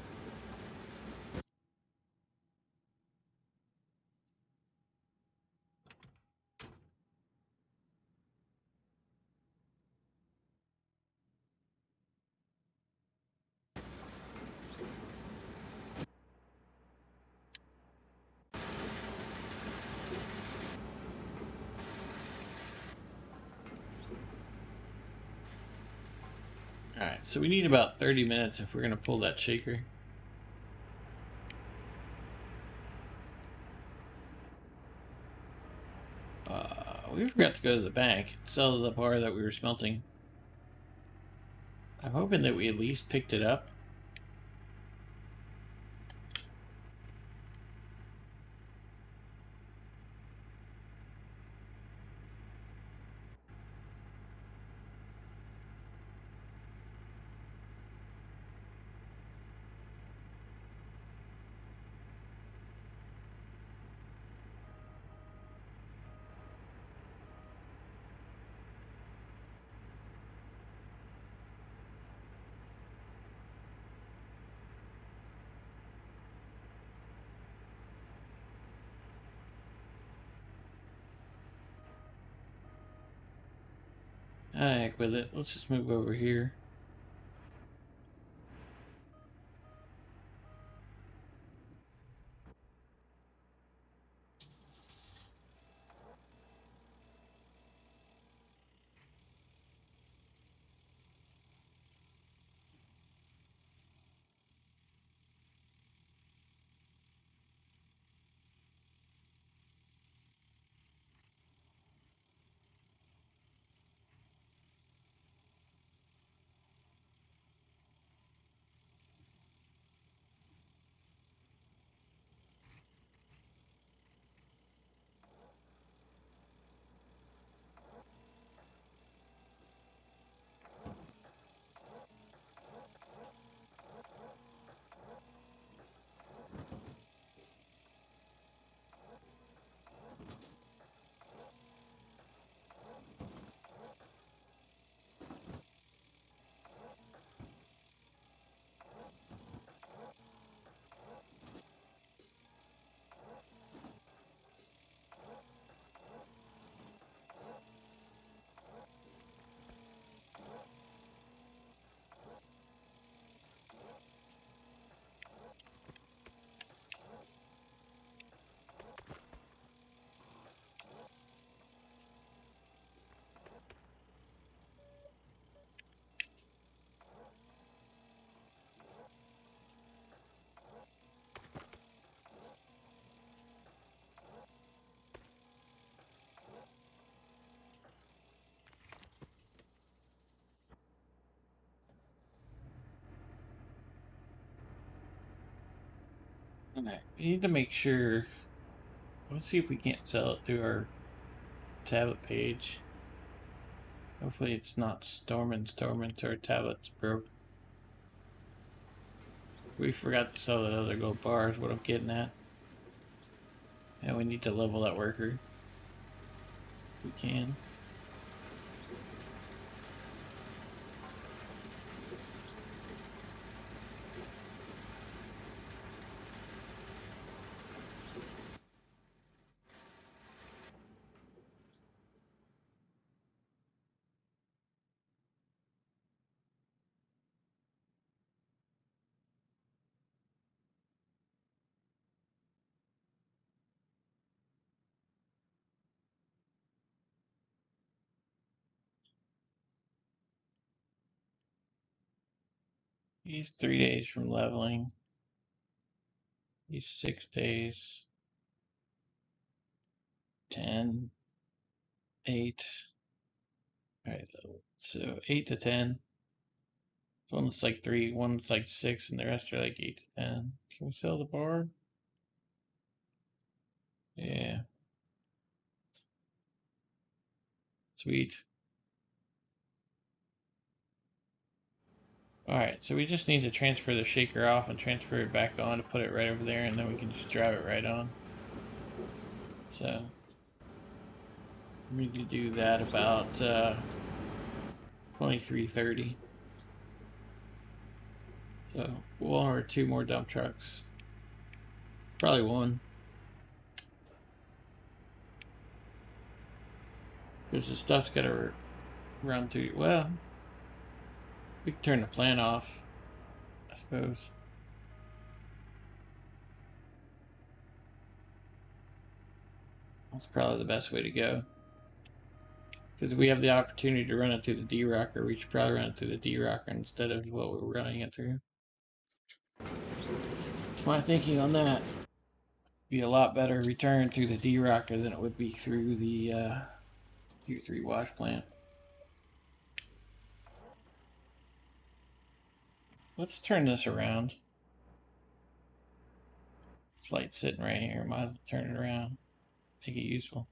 Alright, so we need about 30 minutes if we're going to pull that shaker. We forgot to go to the bank and sell the bar that we were smelting. I'm hoping that we at least picked it up. Heck with it. Let's just move over here. Alright, we need to make sure. Let's see if we can't sell it through our tablet page. Hopefully it's not storming so our tablet's broke. We forgot to sell that other gold bar is what I'm getting at. And we need to level that worker. If we can. He's 3 days from leveling. He's 6 days. 10. 8. Alright, so 8 to 10. One's like 3, one's like 6, and the rest are like 8 to 10. Can we sell the bar? Yeah. Sweet. Alright, so we just need to transfer the shaker off and transfer it back on to put it right over there, and then we can just drive it right on. So, we need to do that about 23:30. So, one or two more dump trucks. Probably one. Because the stuff's got to run through. Well, we can turn the plant off, I suppose. That's probably the best way to go. Because if we have the opportunity to run it through the D-Rocker, we should probably run it through the D-Rocker instead of what we're running it through. My thinking on that be a lot better return through the D-Rocker than it would be through the Q3 wash plant. Let's turn this around. This light's sitting right here. Might as well turn it around. Make it useful.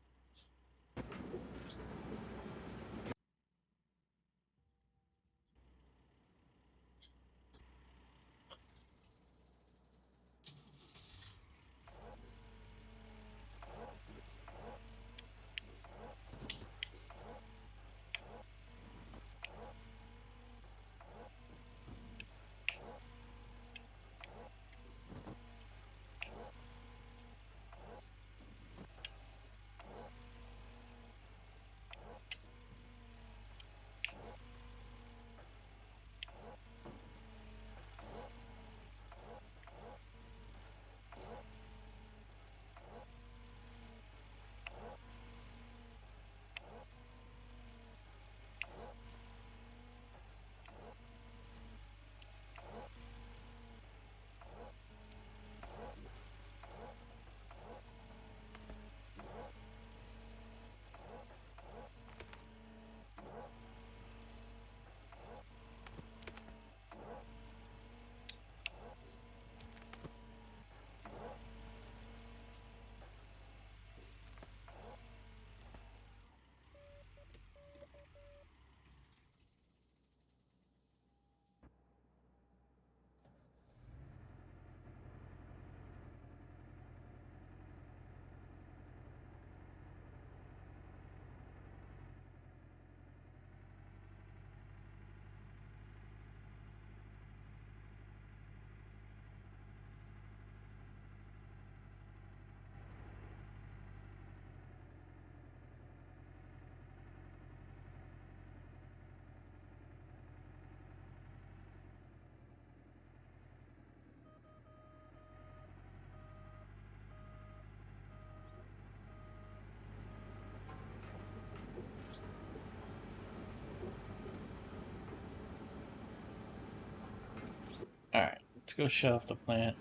Alright, let's go shut off the plant.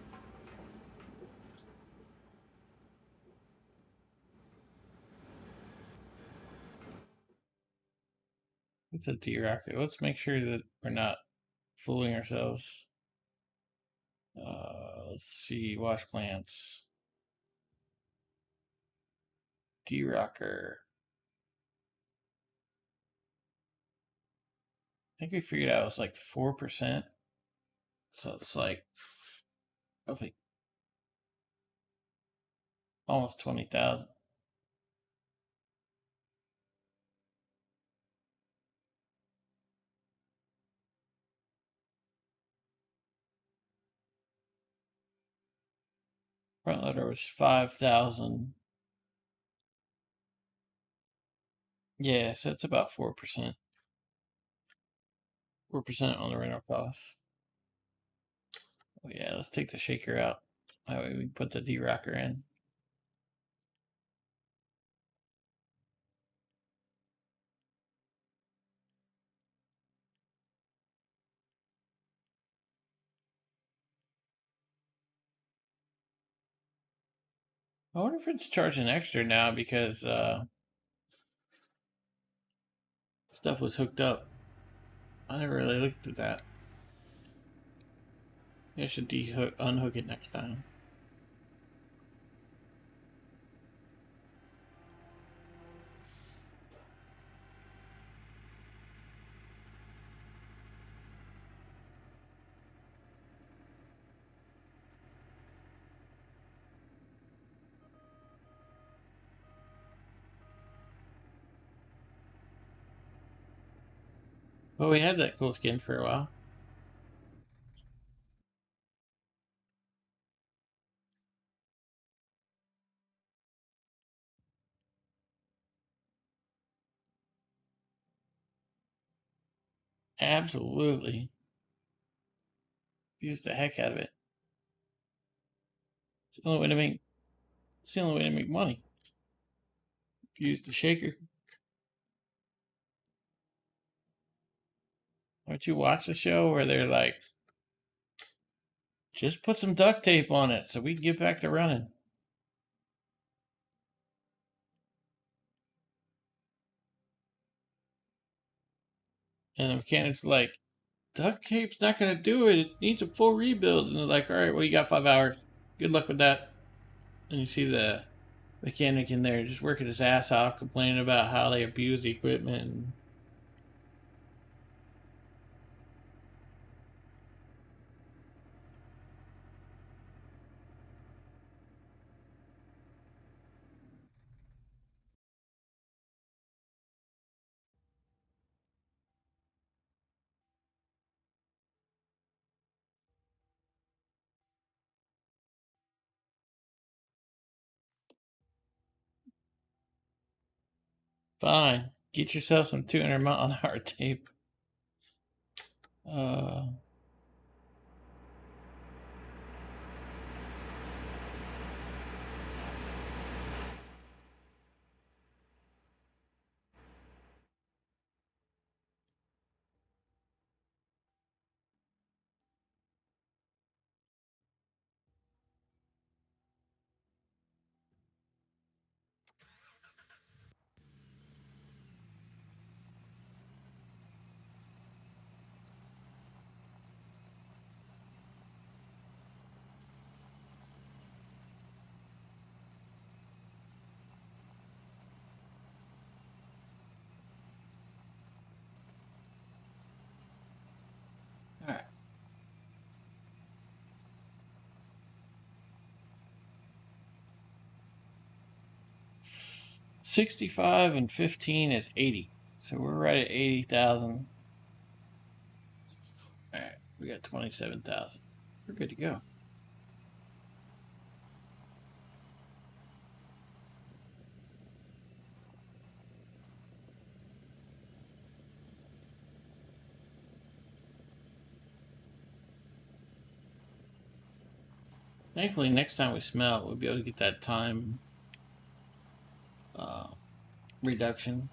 With the D-Rocker, let's make sure that we're not fooling ourselves. Let's see, wash plants. D-Rocker. I think we figured out it was like 4%. So it's like, roughly almost 20,000. Front loader was 5,000. Yeah, so it's about 4%. 4% on the rental costs. Oh yeah, let's take the shaker out. That way we can put the D-Rocker in. I wonder if it's charging extra now because stuff was hooked up. I never really looked at that. I should unhook it next time. Well, we had that cool skin for a while. Absolutely. Use the heck out of it. It's the only way to make. It's the only way to make money. Use the shaker. Don't you watch the show where they're like, just put some duct tape on it so we can get back to running? And the mechanic's like, duct tape's not gonna do it. It needs a full rebuild. And they're like, all right, well, you got 5 hours. Good luck with that. And you see the mechanic in there just working his ass off, complaining about how they abuse the equipment. And fine, get yourself some 200-mile-an-hour tape. Uh, all right. 65 and 15 is 80. So we're right at 80,000. All right, we got 27,000. We're good to go. Thankfully, next time we smell, we'll be able to get that time reduction.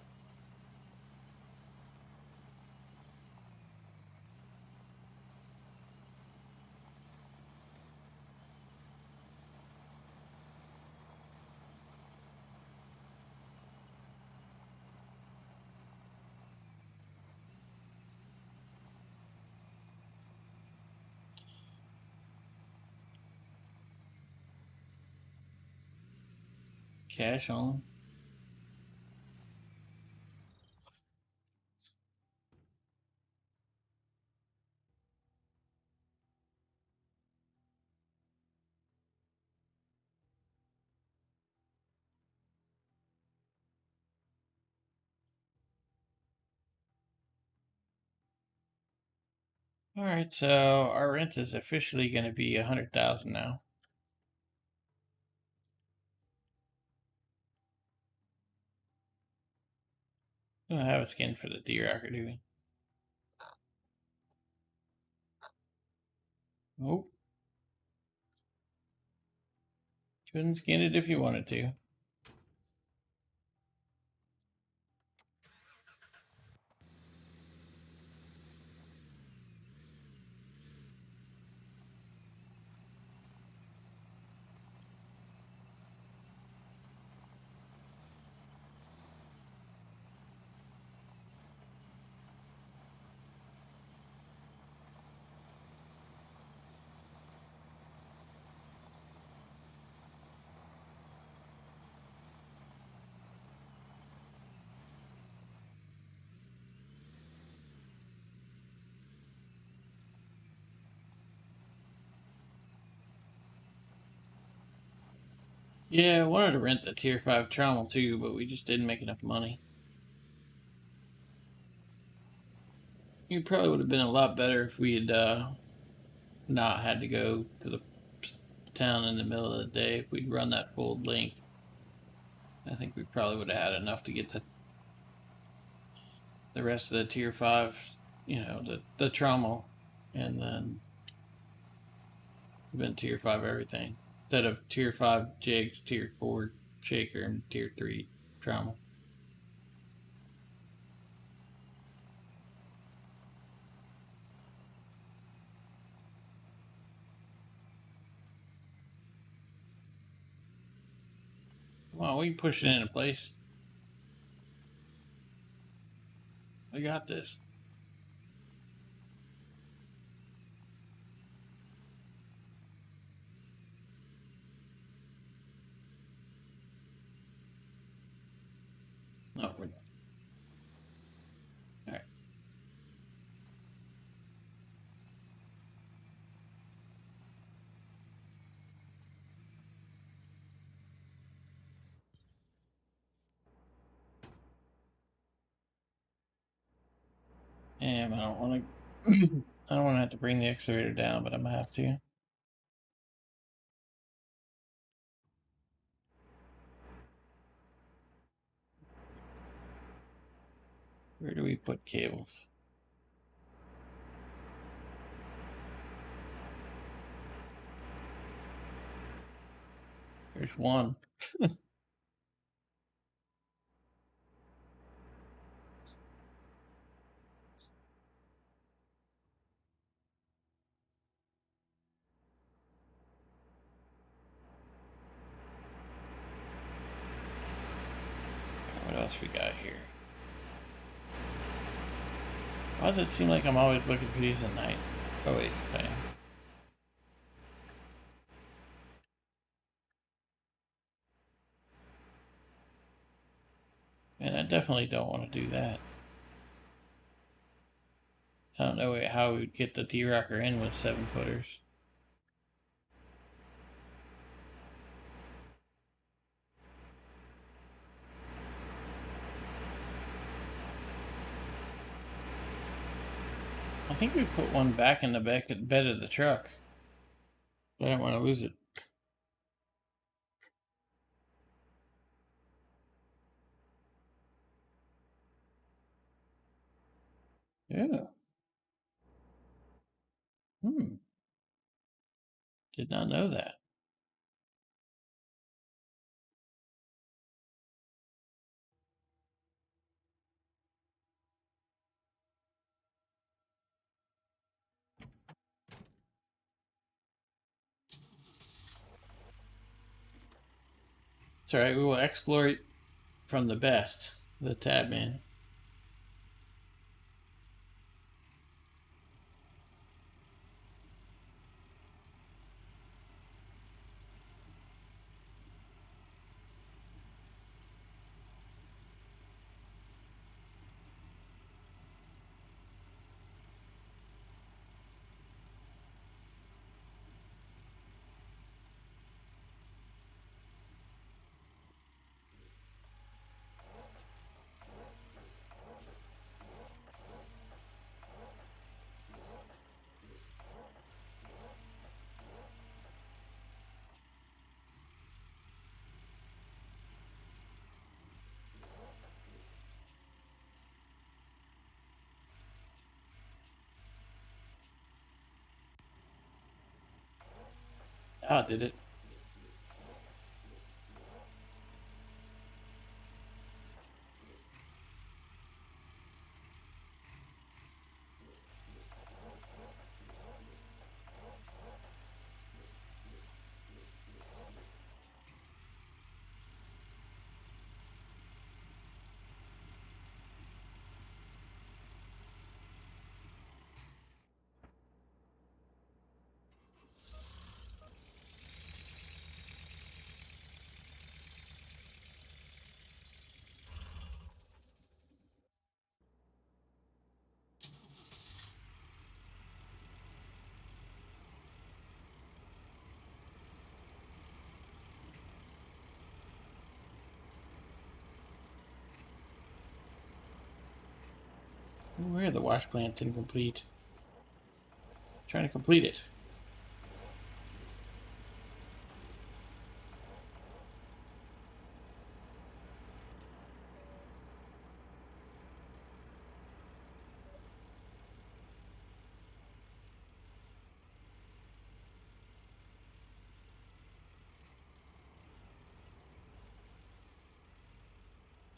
cash on. All right, so our rent is officially going to be 100,000 now. We don't have a skin for the D-Rocker, do we? Nope. Couldn't skin it if you wanted to. Yeah, I wanted to rent the Tier 5 Trommel too, but we just didn't make enough money. It probably would have been a lot better if we had not had to go to the town in the middle of the day. If we'd run that full length, I think we probably would have had enough to get the rest of the Tier 5, you know, the Trommel, and then been Tier 5 everything. Instead of Tier 5 jigs, Tier 4 shaker, and Tier 3 Trommel. Come on, we can push it into place. We got this. No, we're not. All right. And I don't want to. I don't want to have to bring the excavator down, but I'm gonna have to. Where do we put cables? There's one. What else we got here? Why does it seem like I'm always looking for these at night? Oh wait, I am. And I definitely don't want to do that. I don't know how we would get the D-Rocker in with 7-footers. I think we put one back in the bed of the truck. I don't want to lose it. Yeah. Did not know that. It's alright, we will exploit from the best, the Tabman. Oh, did it? Where the wash plant didn't complete. Trying to complete it.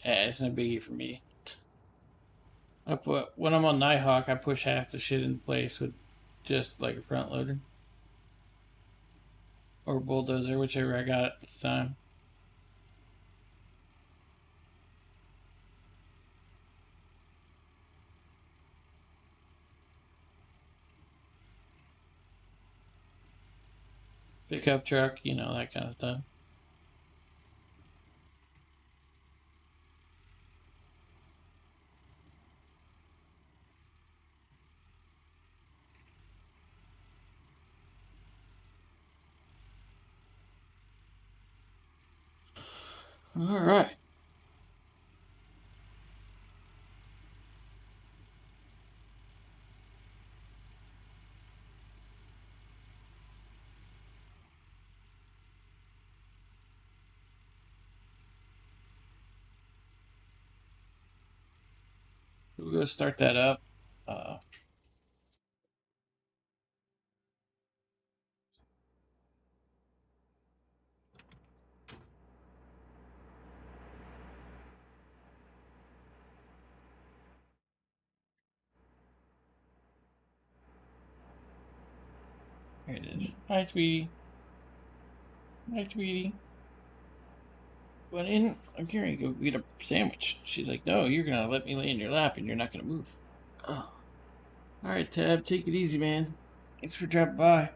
Yeah, it's no biggie for me. I put when I'm on Nighthawk, I push half the shit in place with just like a front loader or bulldozer, whichever I got at the time. Pickup truck, you know, that kind of stuff. All right. We'll go start that up. Uh, Here it is. Hi, sweetie. Hi, sweetie. Went in. I'm going to go get a sandwich. She's like, no, you're going to let me lay in your lap and you're not going to move. Oh. All right, Tab. Take it easy, man. Thanks for dropping by.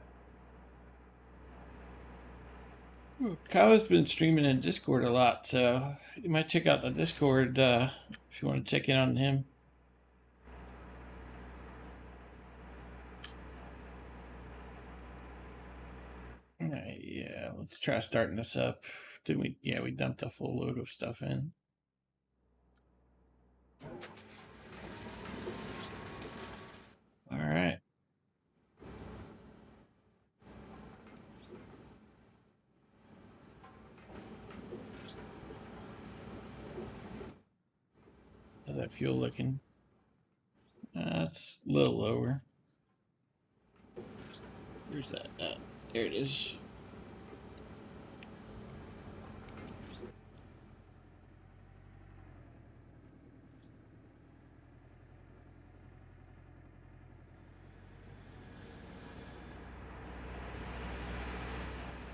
Kyle's been streaming in Discord a lot, so you might check out the Discord if you want to check in on him. Yeah, let's try starting this up. Did we? Yeah, we dumped a full load of stuff in. All right. How's that fuel looking? It's a little lower. Where's that? There it is.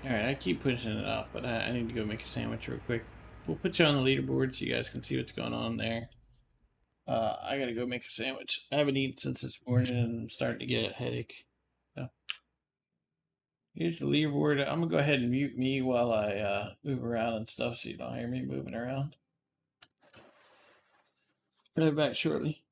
All right, I keep pushing it up, but I need to go make a sandwich real quick. We'll put you on the leaderboard so you guys can see what's going on there. I gotta go make a sandwich. I haven't eaten since this morning and I'm starting to get a headache. So here's the leaderboard. I'm gonna go ahead and mute me while I move around and stuff so you don't hear me moving around. I'll be back shortly.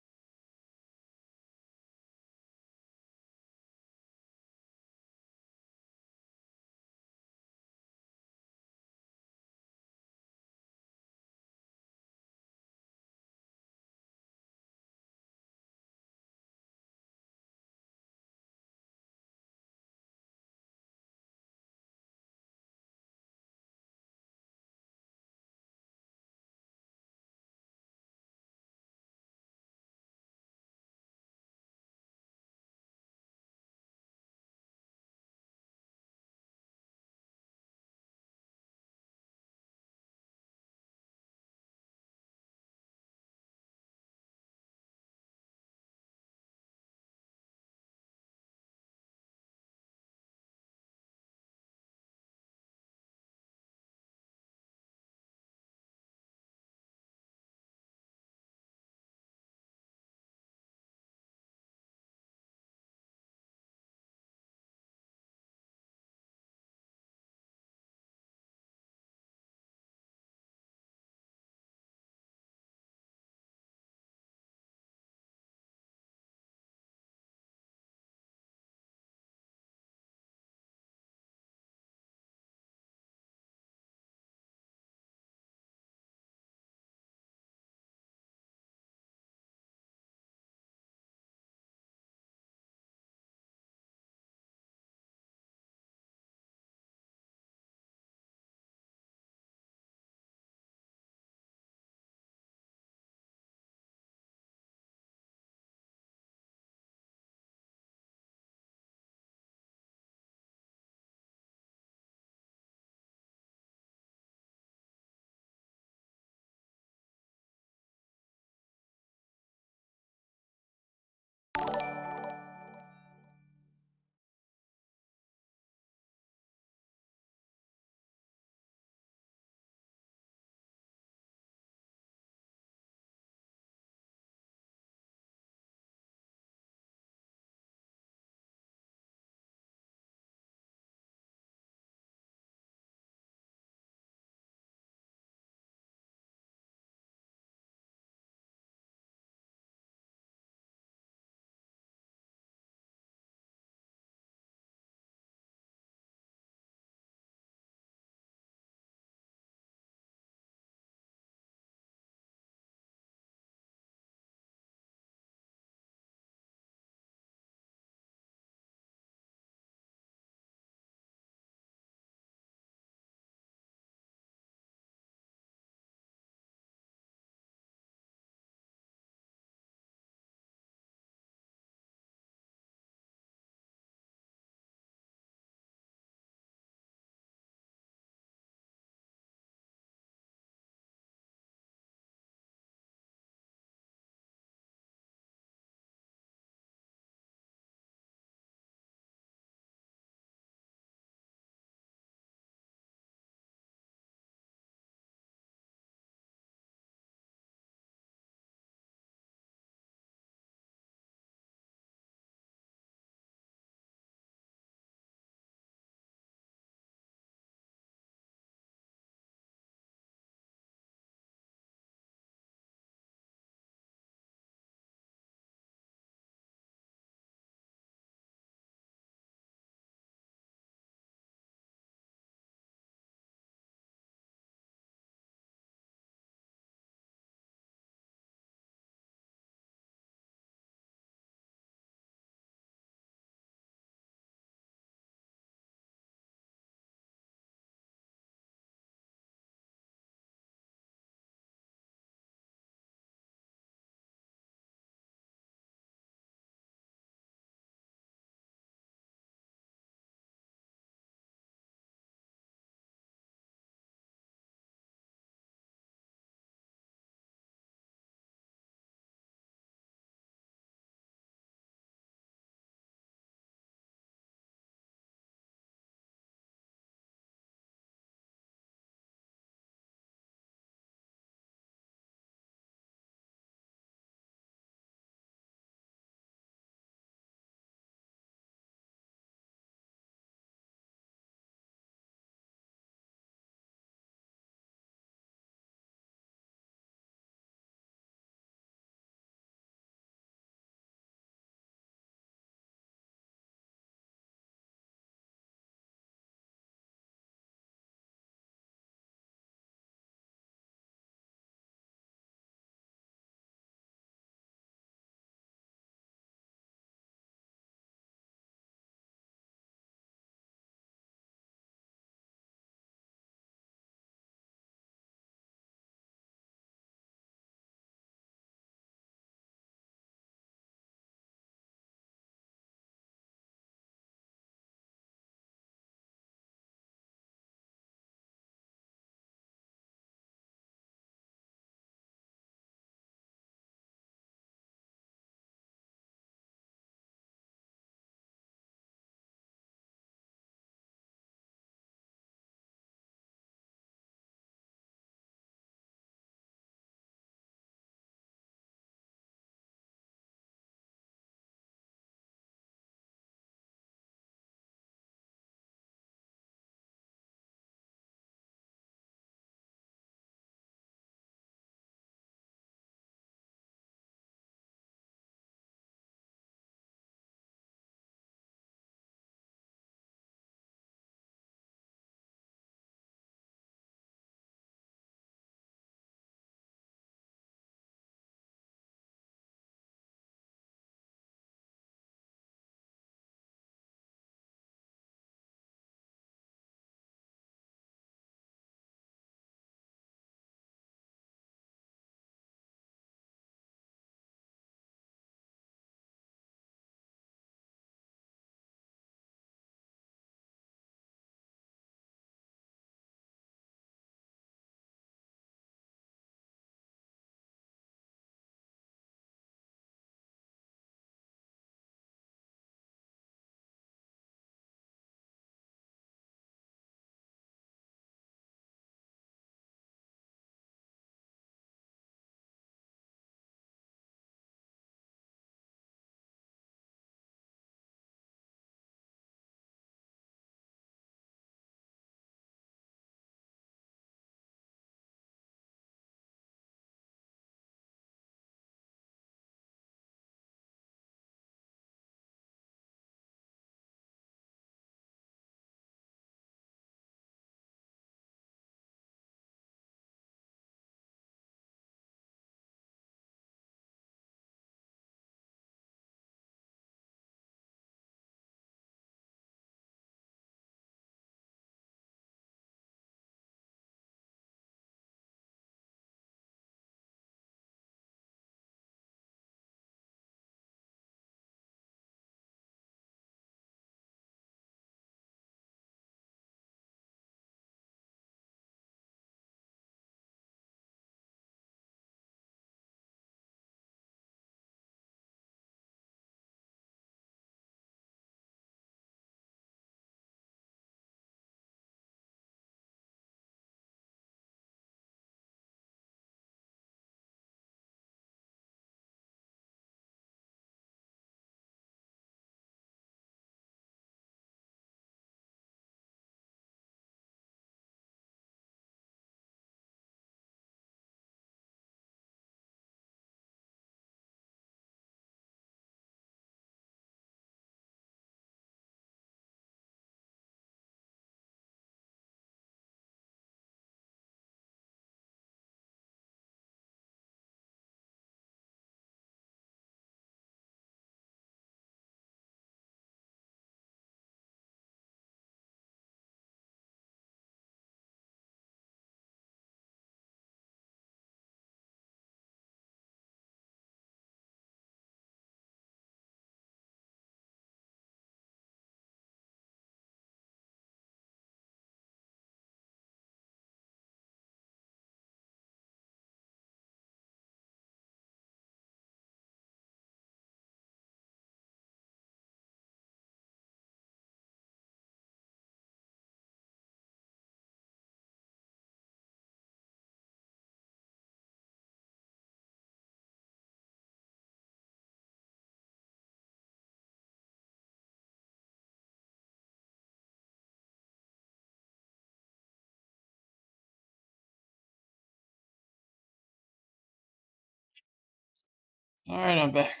Alright, I'm back.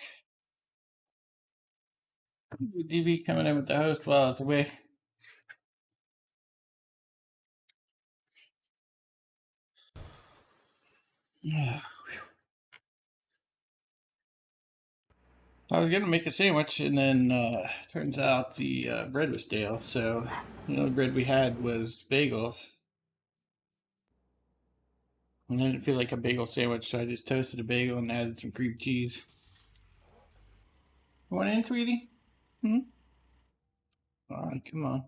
DV coming in with the host while I was away. I was gonna make a sandwich, and then turns out the bread was stale. So the only bread we had was bagels, and I didn't feel like a bagel sandwich, so I just toasted a bagel and added some cream cheese. You want in, sweetie? Hmm. All right, come on.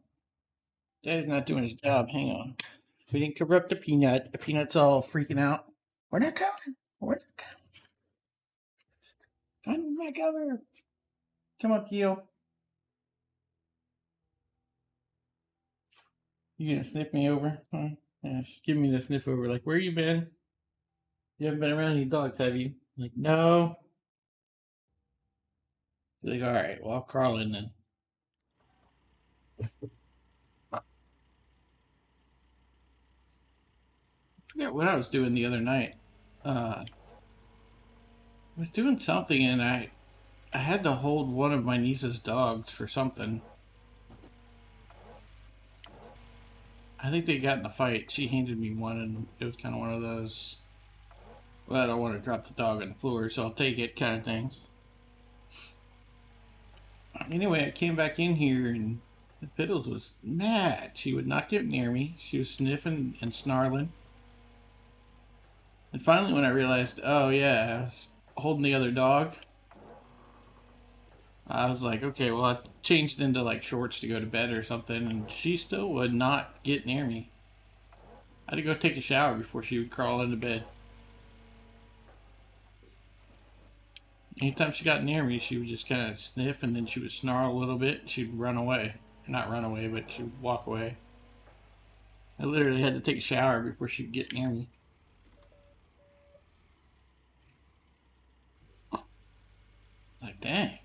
Dad's not doing his job. Hang on. We didn't corrupt the peanut. The peanut's all freaking out. We're not coming. We're not coming. I'm not coming. Come up, Keel. You gonna sniff me over? Huh? Yeah, she's giving me the sniff over. Like, where you been? You haven't been around any dogs, have you? I'm like, no. She's like, all right, well, I'll crawl in then. I forget what I was doing the other night. I was doing something, and I had to hold one of my niece's dogs for something. I think they got in a fight. She handed me one, and it was kind of one of those, well, I don't want to drop the dog on the floor, so I'll take it kind of things. Anyway, I came back in here, and the Piddles was mad. She would not get near me. She was sniffing and snarling. And finally, when I realized, oh yeah, I was holding the other dog, I was like, okay, well, I changed into like shorts to go to bed or something, and she still would not get near me. I had to go take a shower before she would crawl into bed. Anytime she got near me, she would just kind of sniff, and then she would snarl a little bit, and she'd run away. Not run away, but she would walk away. I literally had to take a shower before she would get near me. Like, dang.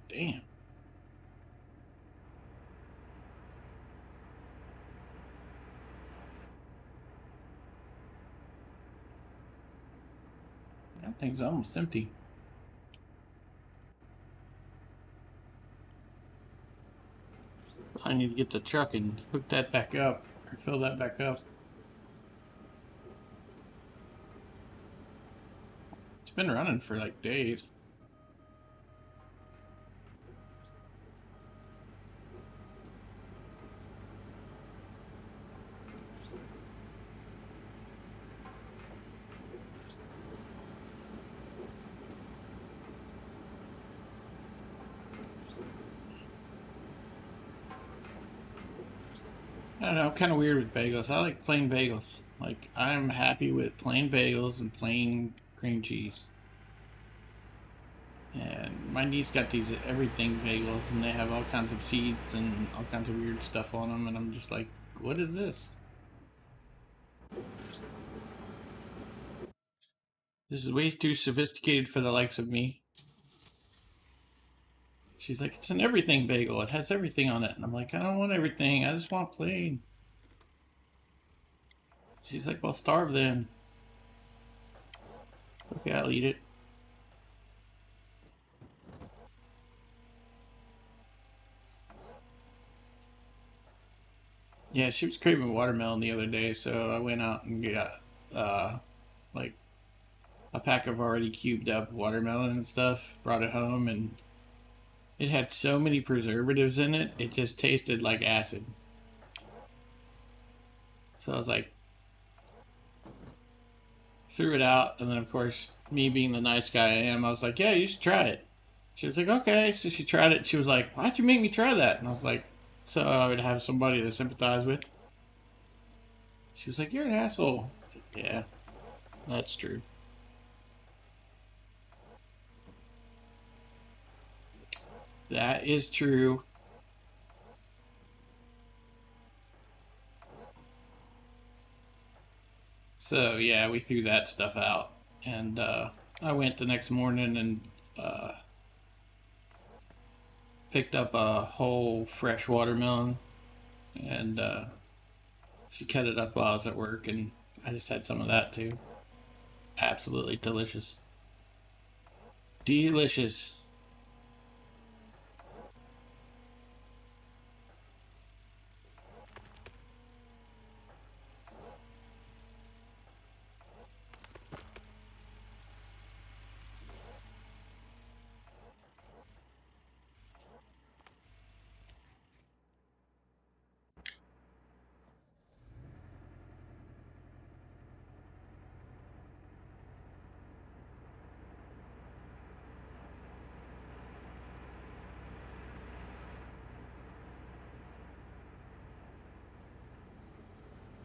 Damn. That thing's almost empty. I need to get the truck and hook that back up, or fill that back up. It's been running for like days. I don't know, I'm kind of weird with bagels. I like plain bagels. Like, I'm happy with plain bagels and plain cream cheese. And my niece got these everything bagels, and they have all kinds of seeds and all kinds of weird stuff on them, and I'm just like, what is this? This is way too sophisticated for the likes of me. She's like, it's an everything bagel. It has everything on it. And I'm like, I don't want everything. I just want plain. She's like, well, starve then. Okay, I'll eat it. Yeah, she was craving watermelon the other day, so I went out and got like a pack of already cubed up watermelon and stuff. Brought it home, and it had so many preservatives in it, it just tasted like acid. So I was like, threw it out, and then of course, me being the nice guy I am, I was like, yeah, you should try it. She was like, okay. So she tried it. She was like, why'd you make me try that? And I was like, So I would have somebody to sympathize with. She was like, "You're an asshole." I said, "Yeah, that's true. That is true." So yeah, we threw that stuff out, and I went the next morning and picked up a whole fresh watermelon, and she cut it up while I was at work, and I just had some of that too. Absolutely delicious. Delicious.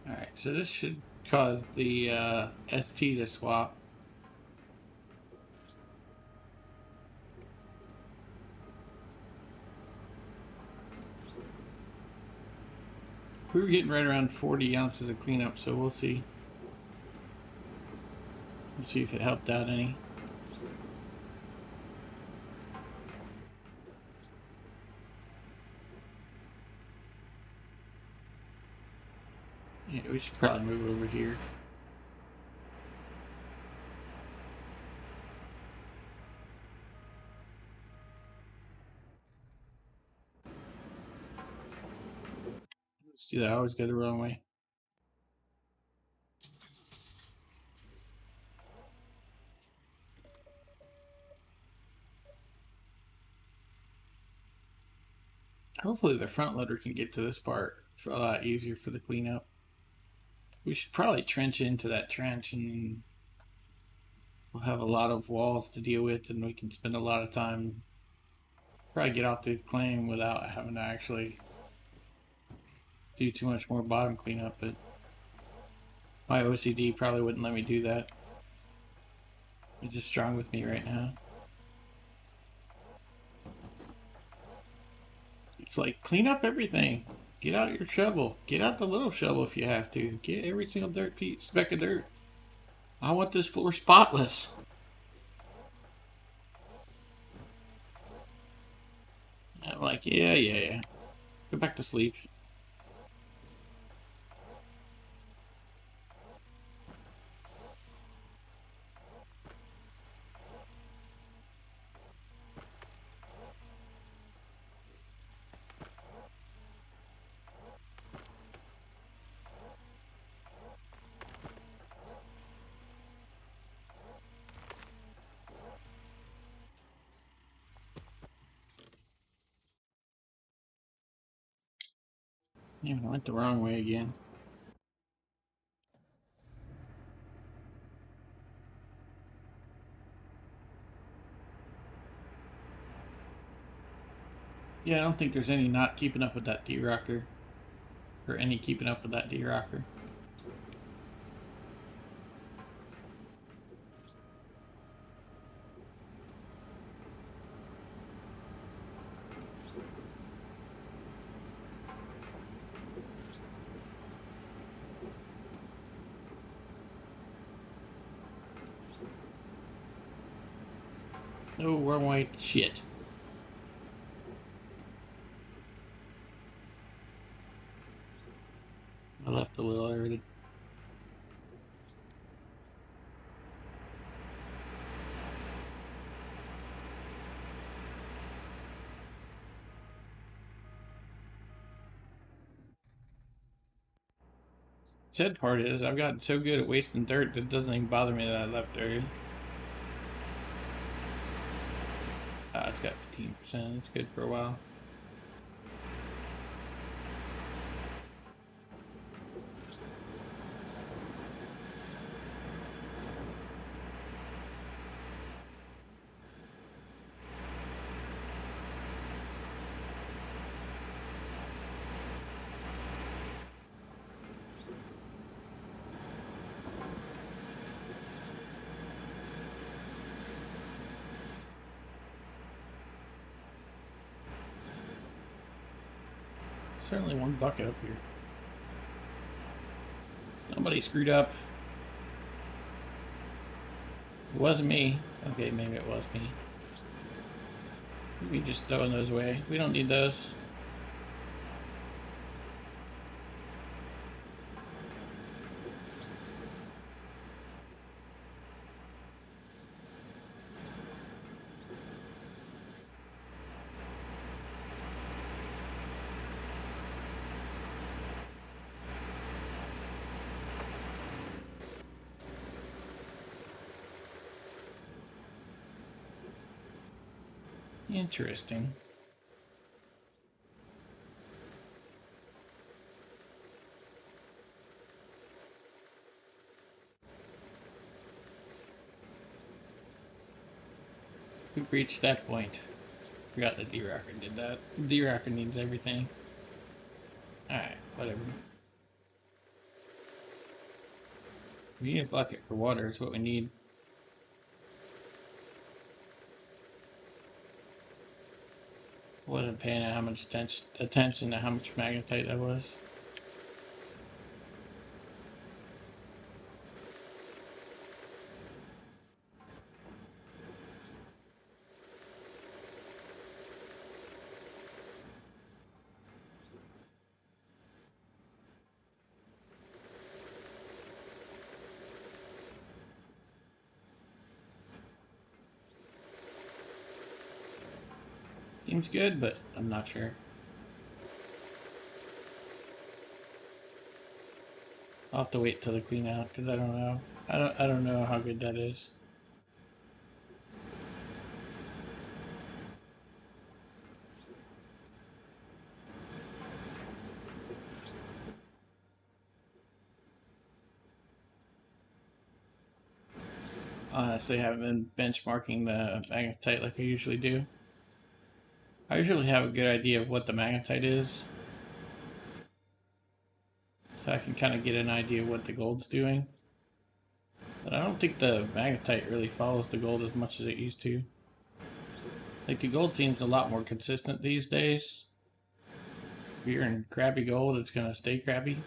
Alright, so this should cause the ST to swap. We were getting right around 40 ounces of cleanup, so we'll see. We'll see if it helped out any. Yeah, we should probably move over here. Let's do that. I always go the wrong way. Hopefully the front loader can get to this part for a lot easier for the cleanup. We should probably trench into that trench, and we'll have a lot of walls to deal with, and we can spend a lot of time probably get off this claim without having to actually do too much more bottom cleanup. But my OCD probably wouldn't let me do that. It's just strong with me right now. It's like, clean up everything. Get out your shovel. Get out the little shovel if you have to. Get every single speck of dirt. I want this floor spotless. I'm like, yeah. Go back to sleep. Damn, I went the wrong way again. Yeah, I don't think there's any not keeping up with that D-rocker. Or any keeping up with that D-rocker. Oh, wrong way. Shit. I left a little early. Sad part is, I've gotten so good at wasting dirt that it doesn't even bother me that I left early. Ah, it's got 15%. It's good for a while. certainly one bucket up here. Somebody screwed up. It wasn't me. Okay, maybe it was me. We just throwing those away. We don't need those. Interesting. We reached that point. Forgot the D-Rocker did that. D-Rocker needs everything. Alright, whatever. We need a bucket for water is what we need. Wasn't paying how much attention to how much magnetite that was. Seems good, but I'm not sure. I'll have to wait till the clean out because I don't know. I don't know how good that is. Honestly, I haven't been benchmarking the magnetite like I usually do. I usually have a good idea of what the magnetite is, so I can kind of get an idea of what the gold's doing. But I don't think the magnetite really follows the gold as much as it used to. Like, the gold seems a lot more consistent these days. If you're in crappy gold, it's going to stay crappy.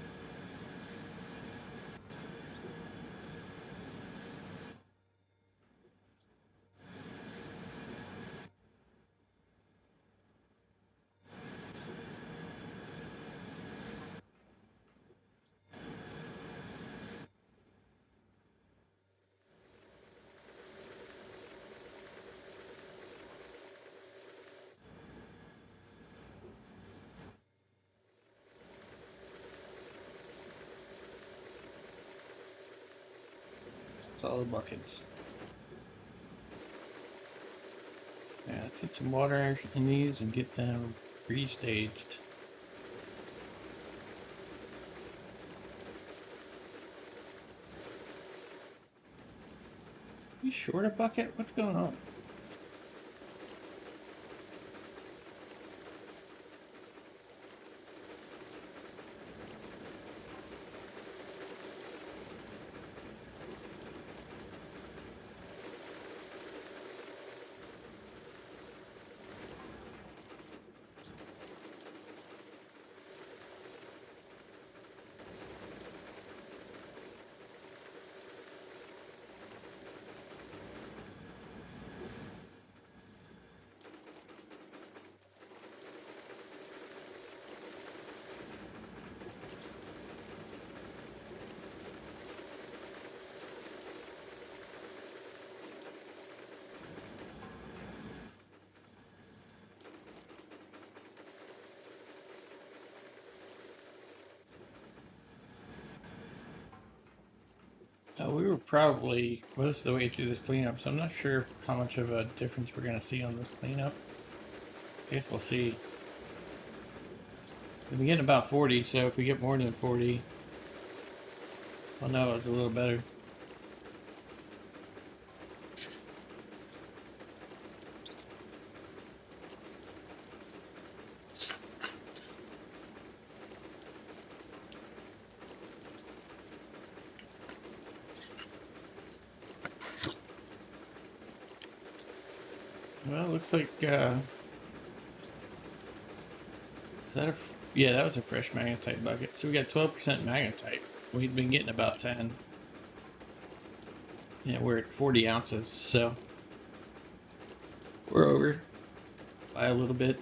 It's all the buckets. Yeah, let's get some water in these and get them restaged. You short a bucket? What's going on? We were probably most of the way through this cleanup, so I'm not sure how much of a difference we're going to see on this cleanup. I guess we'll see. We get about 40, so if we get more than 40, well, no, it's a little better. Well, looks like, is that Yeah, that was a fresh magnetite bucket. So we got 12% magnetite. We'd been getting about 10. Yeah, we're at 40 ounces, so we're over by a little bit.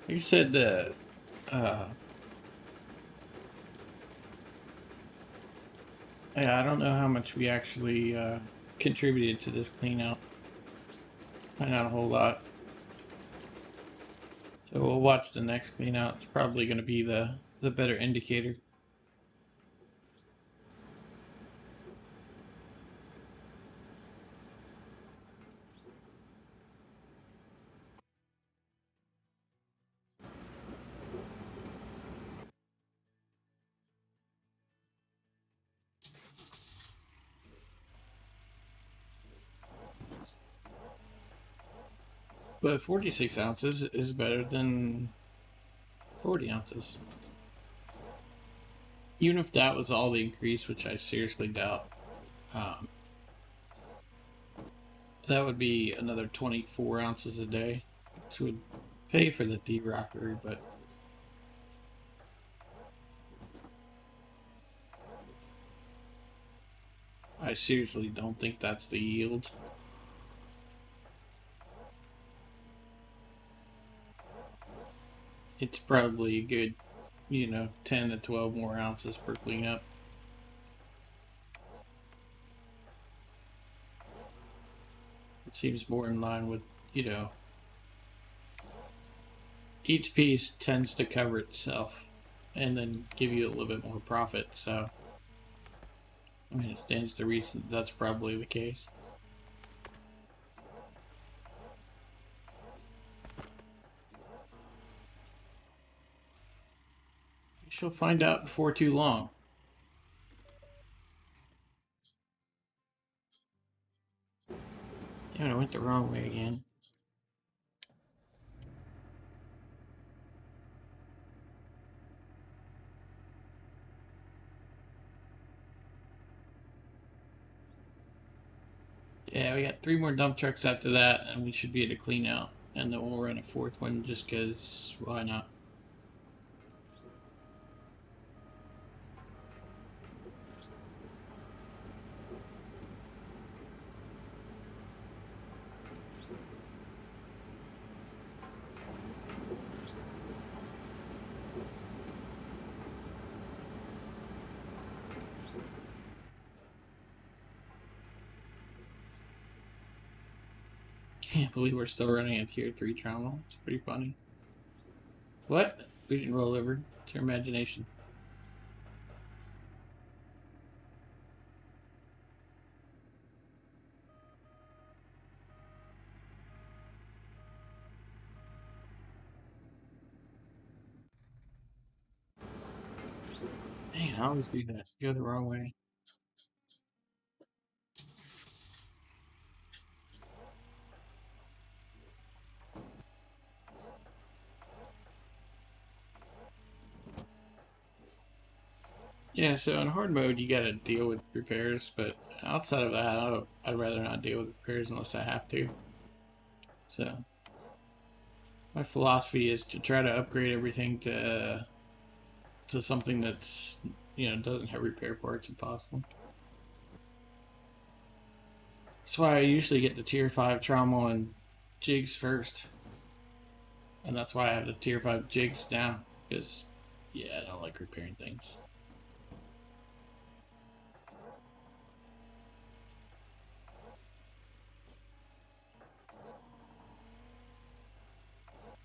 Like I said, yeah, I don't know how much we actually contributed to this clean out. Not a whole lot. So we'll watch the next clean out. It's probably going to be the better indicator. But 46 ounces is better than 40 ounces. Even if that was all the increase, which I seriously doubt, um, that would be another 24 ounces a day, which would pay for the de-rockery, but I seriously don't think that's the yield. It's probably a good, 10 to 12 more ounces per cleanup. It seems more in line with, each piece tends to cover itself and then give you a little bit more profit. So, I mean, it stands to reason that's probably the case. She'll find out before too long. Damn, I went the wrong way again. Yeah, we got 3 more dump trucks after that, and we should be able to clean out. And then we'll run a 4th one just because, why not? Can't believe we're still running a tier 3 trauma. It's pretty funny. What? We didn't roll over. It's your imagination. Man, I always do that. Go the wrong way. Yeah, so in hard mode, you gotta deal with repairs, but outside of that, I'd rather not deal with repairs unless I have to. So, my philosophy is to try to upgrade everything to something that's, doesn't have repair parts if possible. That's why I usually get the tier 5 trauma and jigs first. And that's why I have the tier 5 jigs down. Because, yeah, I don't like repairing things.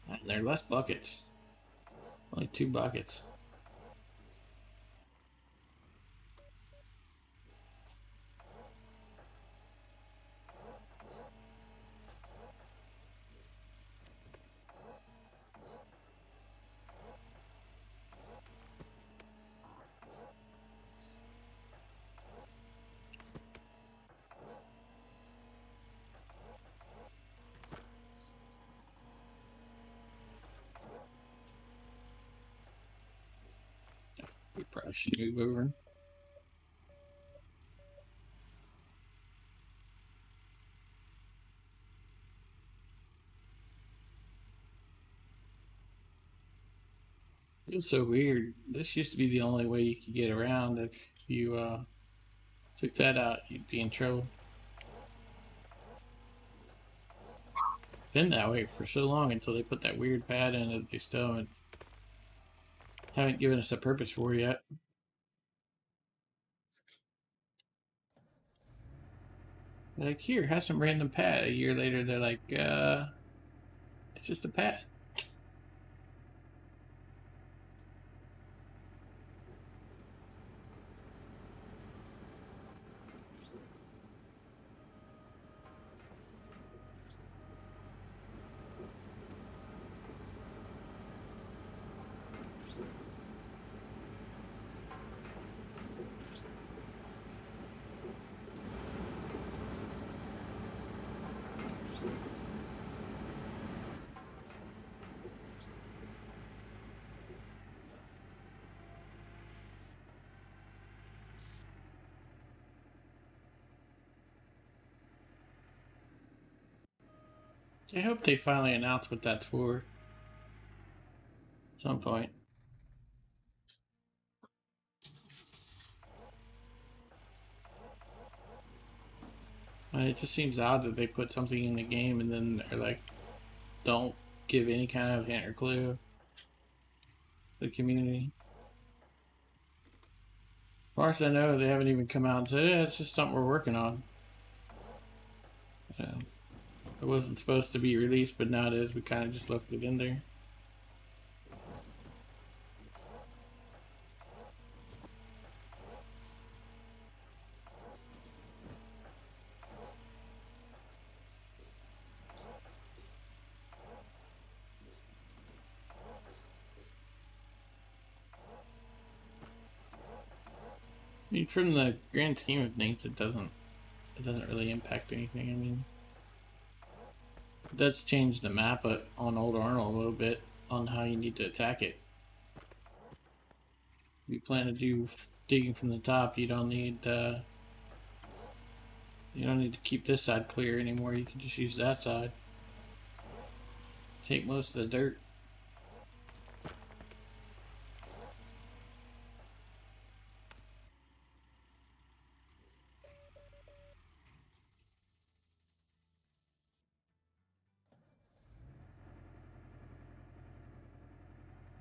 And they're less buckets. Only 2 buckets. We probably should move over. It's so weird. This used to be the only way you could get around. If you took that out, you'd be in trouble. Been that way for so long until they put that weird pad in that they still haven't given us a purpose for yet. Like, here, have some random pad. A year later, they're like, it's just a pad. I hope they finally announce what that's for. At some point. It just seems odd that they put something in the game and then they're like, don't give any kind of hint or clue to the community. As far as I know, they haven't even come out and said, yeah, it's just something we're working on. Yeah. It wasn't supposed to be released, but now it is. We kind of just left it in there. I mean, from the grand scheme of things, it doesn't really impact anything. I mean, it does change the map on Old Arnold a little bit on how you need to attack it. If you plan to do digging from the top, you don't need to keep this side clear anymore. You can just use that side. Take most of the dirt.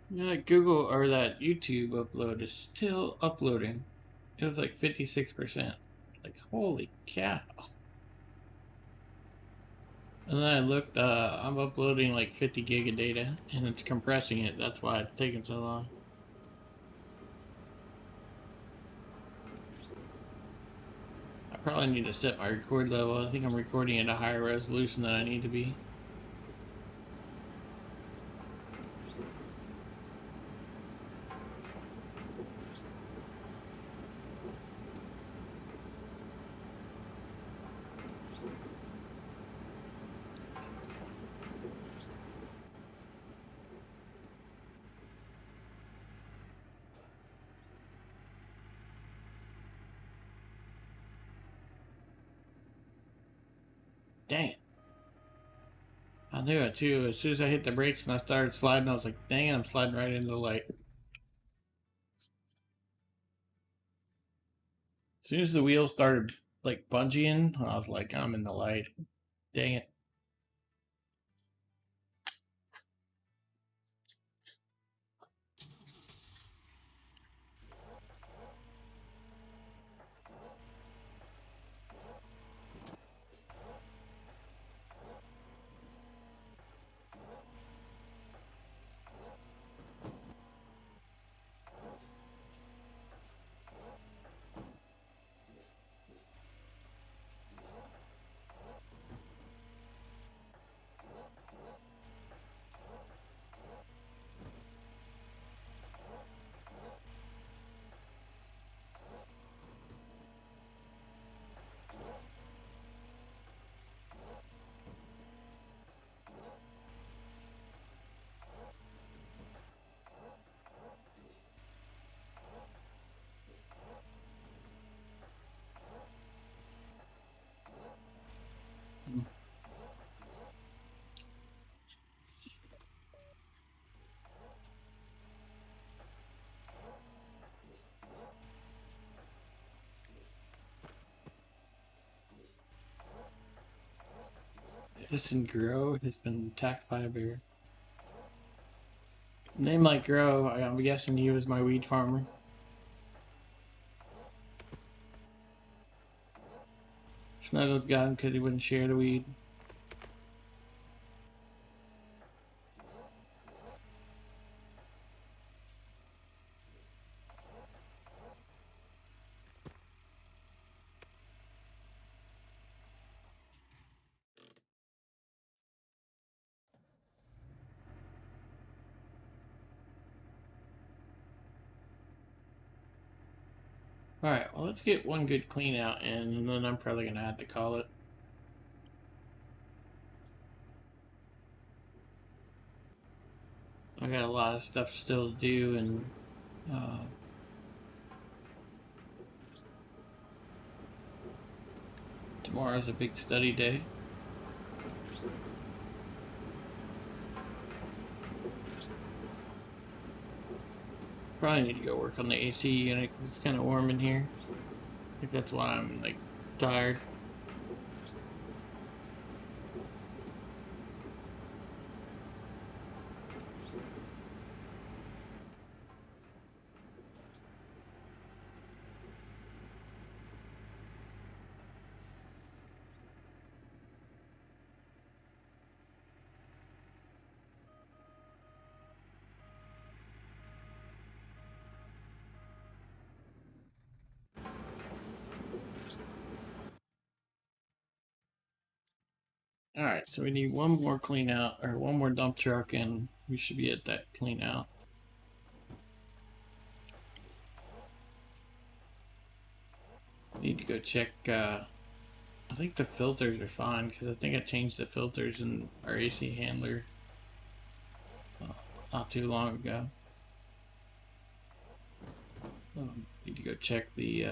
Yeah, Google or that YouTube upload is still uploading. It was like 56%. Like, holy cow. And then I looked, I'm uploading like 50 gig of data and it's compressing it. That's why it's taking so long. I probably need to set my record level. I think I'm recording at a higher resolution than I need to be. Dang it. I knew it too. As soon as I hit the brakes and I started sliding, I was like, dang it, I'm sliding right into the light. As soon as the wheels started like bungeeing, I was like, I'm in the light. Dang it. Edison Grow has been attacked by a bear. Name like Grow, I'm guessing he was my weed farmer. Snuggled got him because he wouldn't share the weed. Alright, well, let's get one good clean out in, and then I'm probably going to have to call it. I got a lot of stuff still to do, and tomorrow's a big study day. Probably need to go work on the AC unit. It's kind of warm in here. I think that's why I'm like tired. Alright, so we need one more clean out, or one more dump truck, and we should be at that clean out. Need to go check, I think the filters are fine, because I think I changed the filters in our AC handler not too long ago. Need to go check the,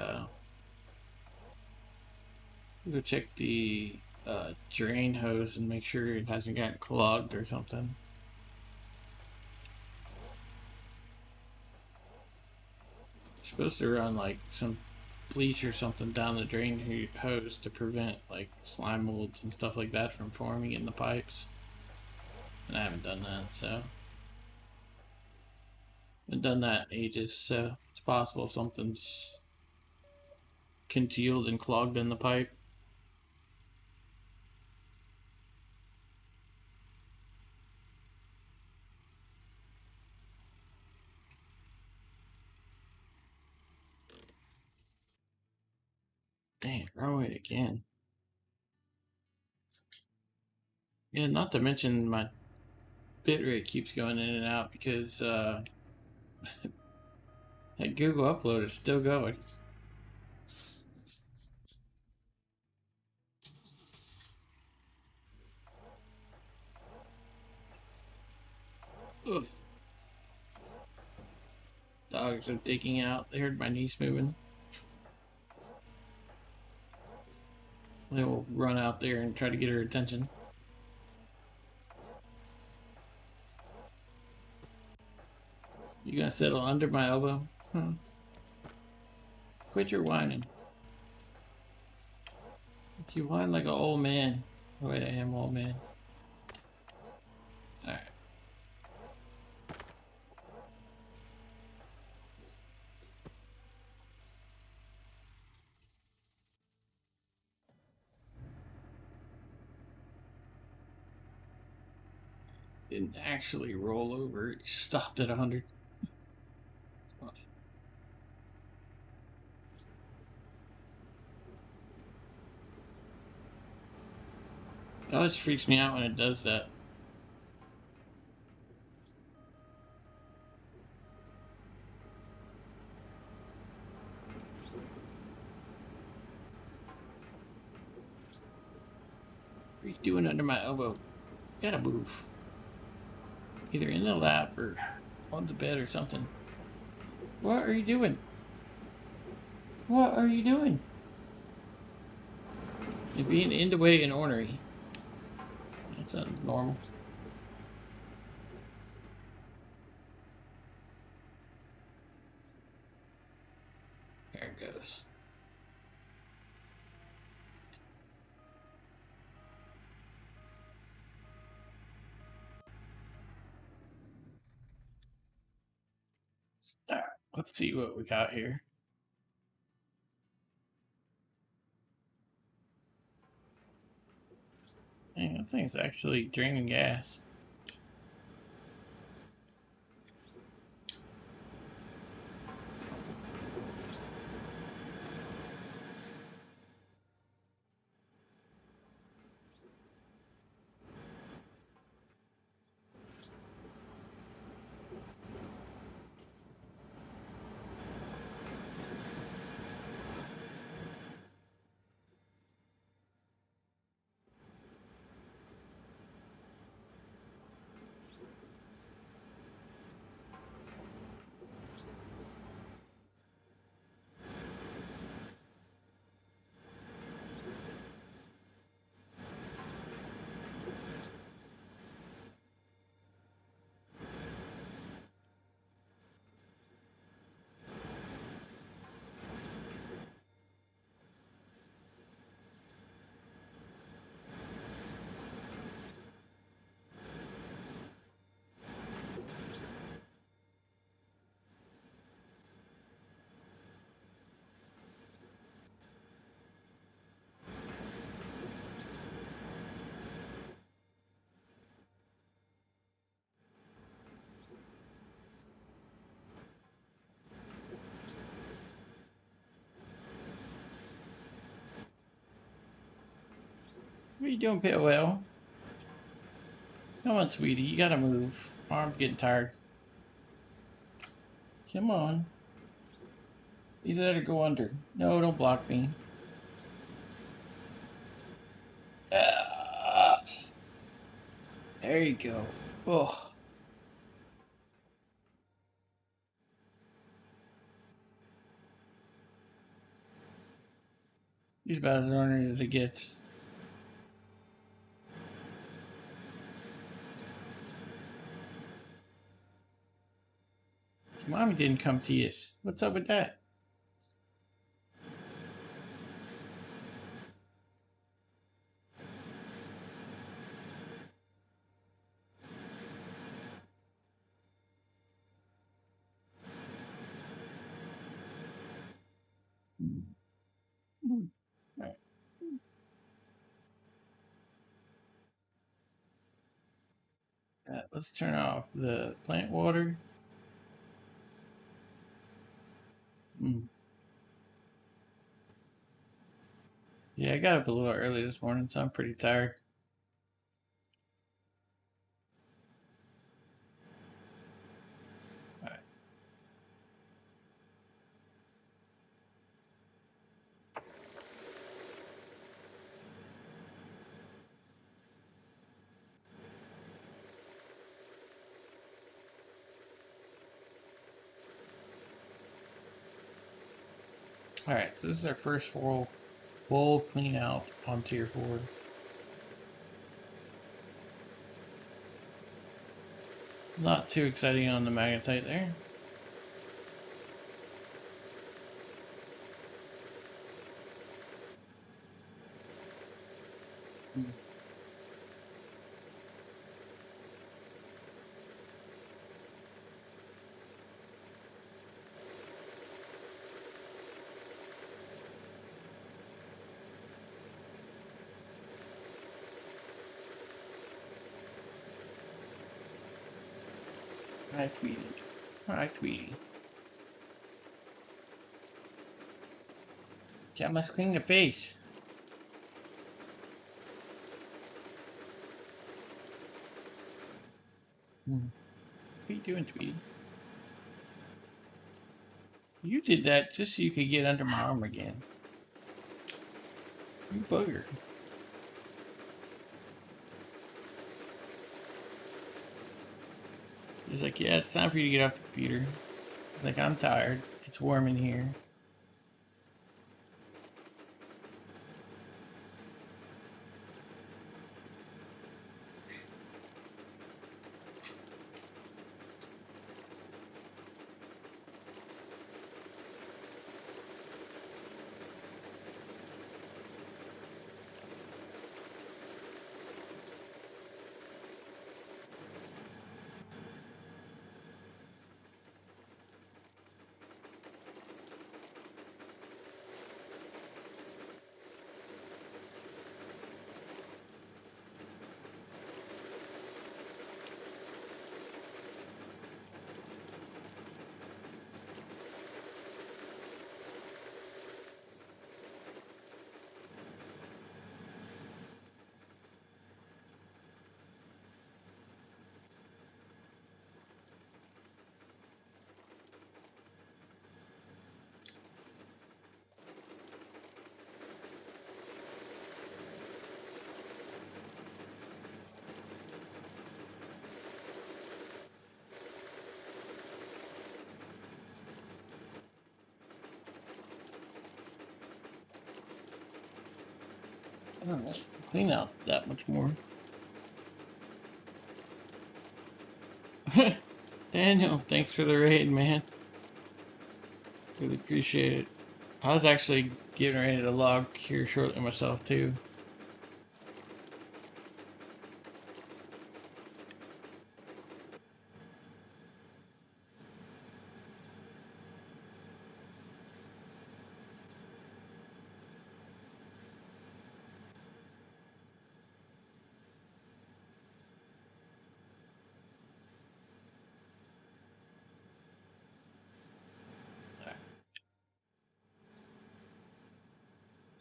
drain hose and make sure it hasn't gotten clogged or something. You're supposed to run like some bleach or something down the drain hose to prevent like slime molds and stuff like that from forming in the pipes. And I haven't done that, so I've done that in ages, so it's possible something's congealed and clogged in the pipe. Dang, wrong way again. Yeah, not to mention my bitrate keeps going in and out because that Google upload is still going. Ugh. Dogs are digging out. They heard my niece moving. They will run out there and try to get her attention. You gonna settle under my elbow? Huh? Quit your whining. If you whine like an old man. Oh, wait, I am old man. Alright. Didn't actually roll over. It stopped at 100. It always freaks me out when it does that. What are you doing under my elbow? You gotta move. Either in the lap or on the bed or something. What are you doing? What are you doing? You're being in the way and ornery. That's not normal. There it goes. Let's see what we got here. Dang, that thing's actually draining gas. What are you doing, Pale? Come on, sweetie, you gotta move. Arm's getting tired. Come on. Either that or go under. No, don't block me. There you go. Oh. He's about as ornery as it gets. Mommy didn't come see us. What's up with that? Right. Let's turn off the plant water. Yeah, I got up a little early this morning, so I'm pretty tired. All right. All right, so this is our first full clean out on Tier 4. Not too exciting on the magnetite there. Hi, Tweety. Hi, Tweety. I must clean the face. What are you doing, Tweety? You did that just so you could get under my arm again. You bugger. He's like, yeah, it's time for you to get off the computer. He's like, I'm tired. It's warm in here. Let's clean out that much more. Daniel, thanks for the raid, man. Really appreciate it. I was actually getting ready to log here shortly myself, too.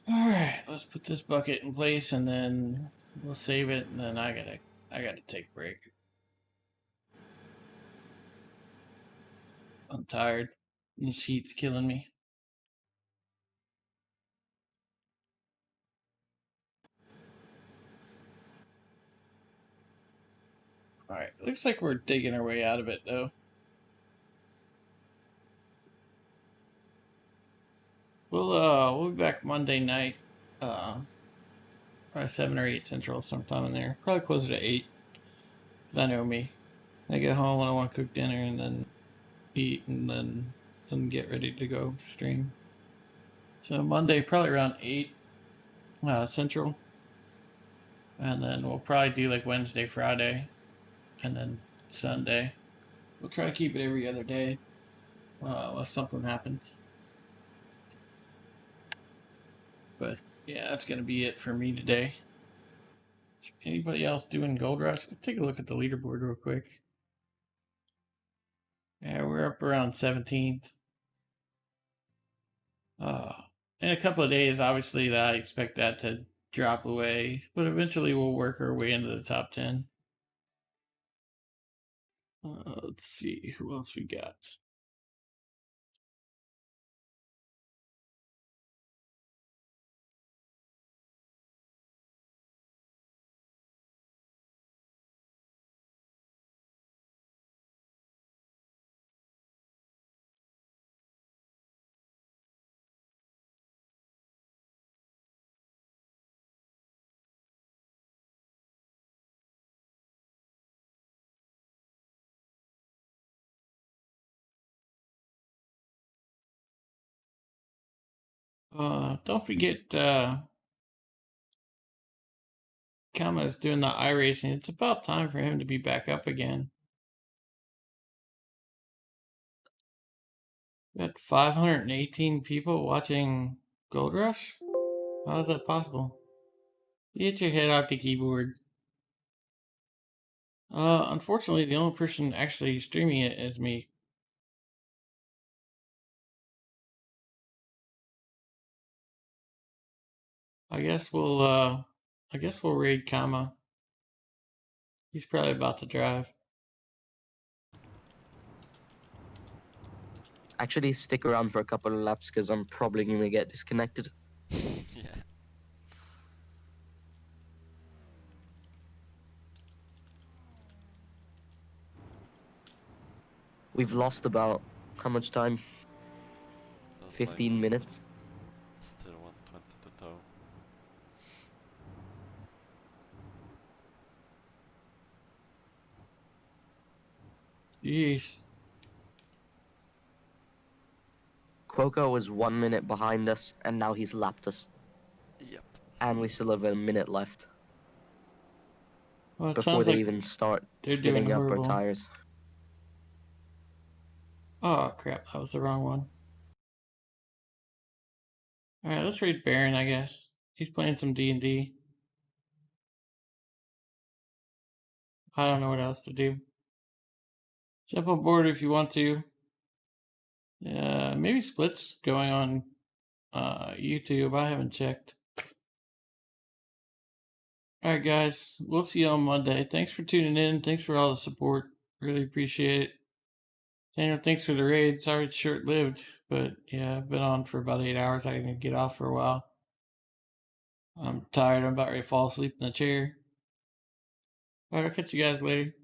Alright, let's put this bucket in place and then we'll save it, and then I gotta take a break. I'm tired. This heat's killing me. Alright, looks like we're digging our way out of it though. We'll be back Monday night. Probably 7 or 8 Central, sometime in there. Probably closer to 8. Because I know me. I get home when I want to cook dinner and then eat and then get ready to go stream. So Monday, probably around 8 Central. And then we'll probably do like Wednesday, Friday, and then Sunday. We'll try to keep it every other day unless something happens. But yeah, that's going to be it for me today. Anybody else doing Gold Rush? Let's take a look at the leaderboard real quick. Yeah, we're up around 17th. In a couple of days, obviously, that I expect that to drop away, but eventually we'll work our way into the top 10. Let's see, who else we got? Don't forget, Kama's doing the iRacing. It's about time for him to be back up again. We got 518 people watching Gold Rush? How is that possible? Get your head off the keyboard. Unfortunately, the only person actually streaming it is me. I guess we'll raid Kama. He's probably about to drive. Actually, stick around for a couple of laps because I'm probably going to get disconnected. Yeah. We've lost about, how much time? That's 15 minutes. Still 120 to tow. Jeez. Quoko was 1 minute behind us, and now he's lapped us. Yep. And we still have a minute left Well, it before sounds they like even start they're doing filling up our horrible. tires. Oh crap, that was the wrong one. Alright, let's raid Baron, I guess. He's playing some D&D. I don't know what else to do. Jump on board if you want to. Maybe Split's going on YouTube. I haven't checked. Alright guys, we'll see you on Monday. Thanks for tuning in. Thanks for all the support. Really appreciate it. Daniel, thanks for the raid. Sorry it's short-lived, but yeah, I've been on for about 8 hours. I can get off for a while. I'm tired. I'm about ready to fall asleep in the chair. Alright, I'll catch you guys later.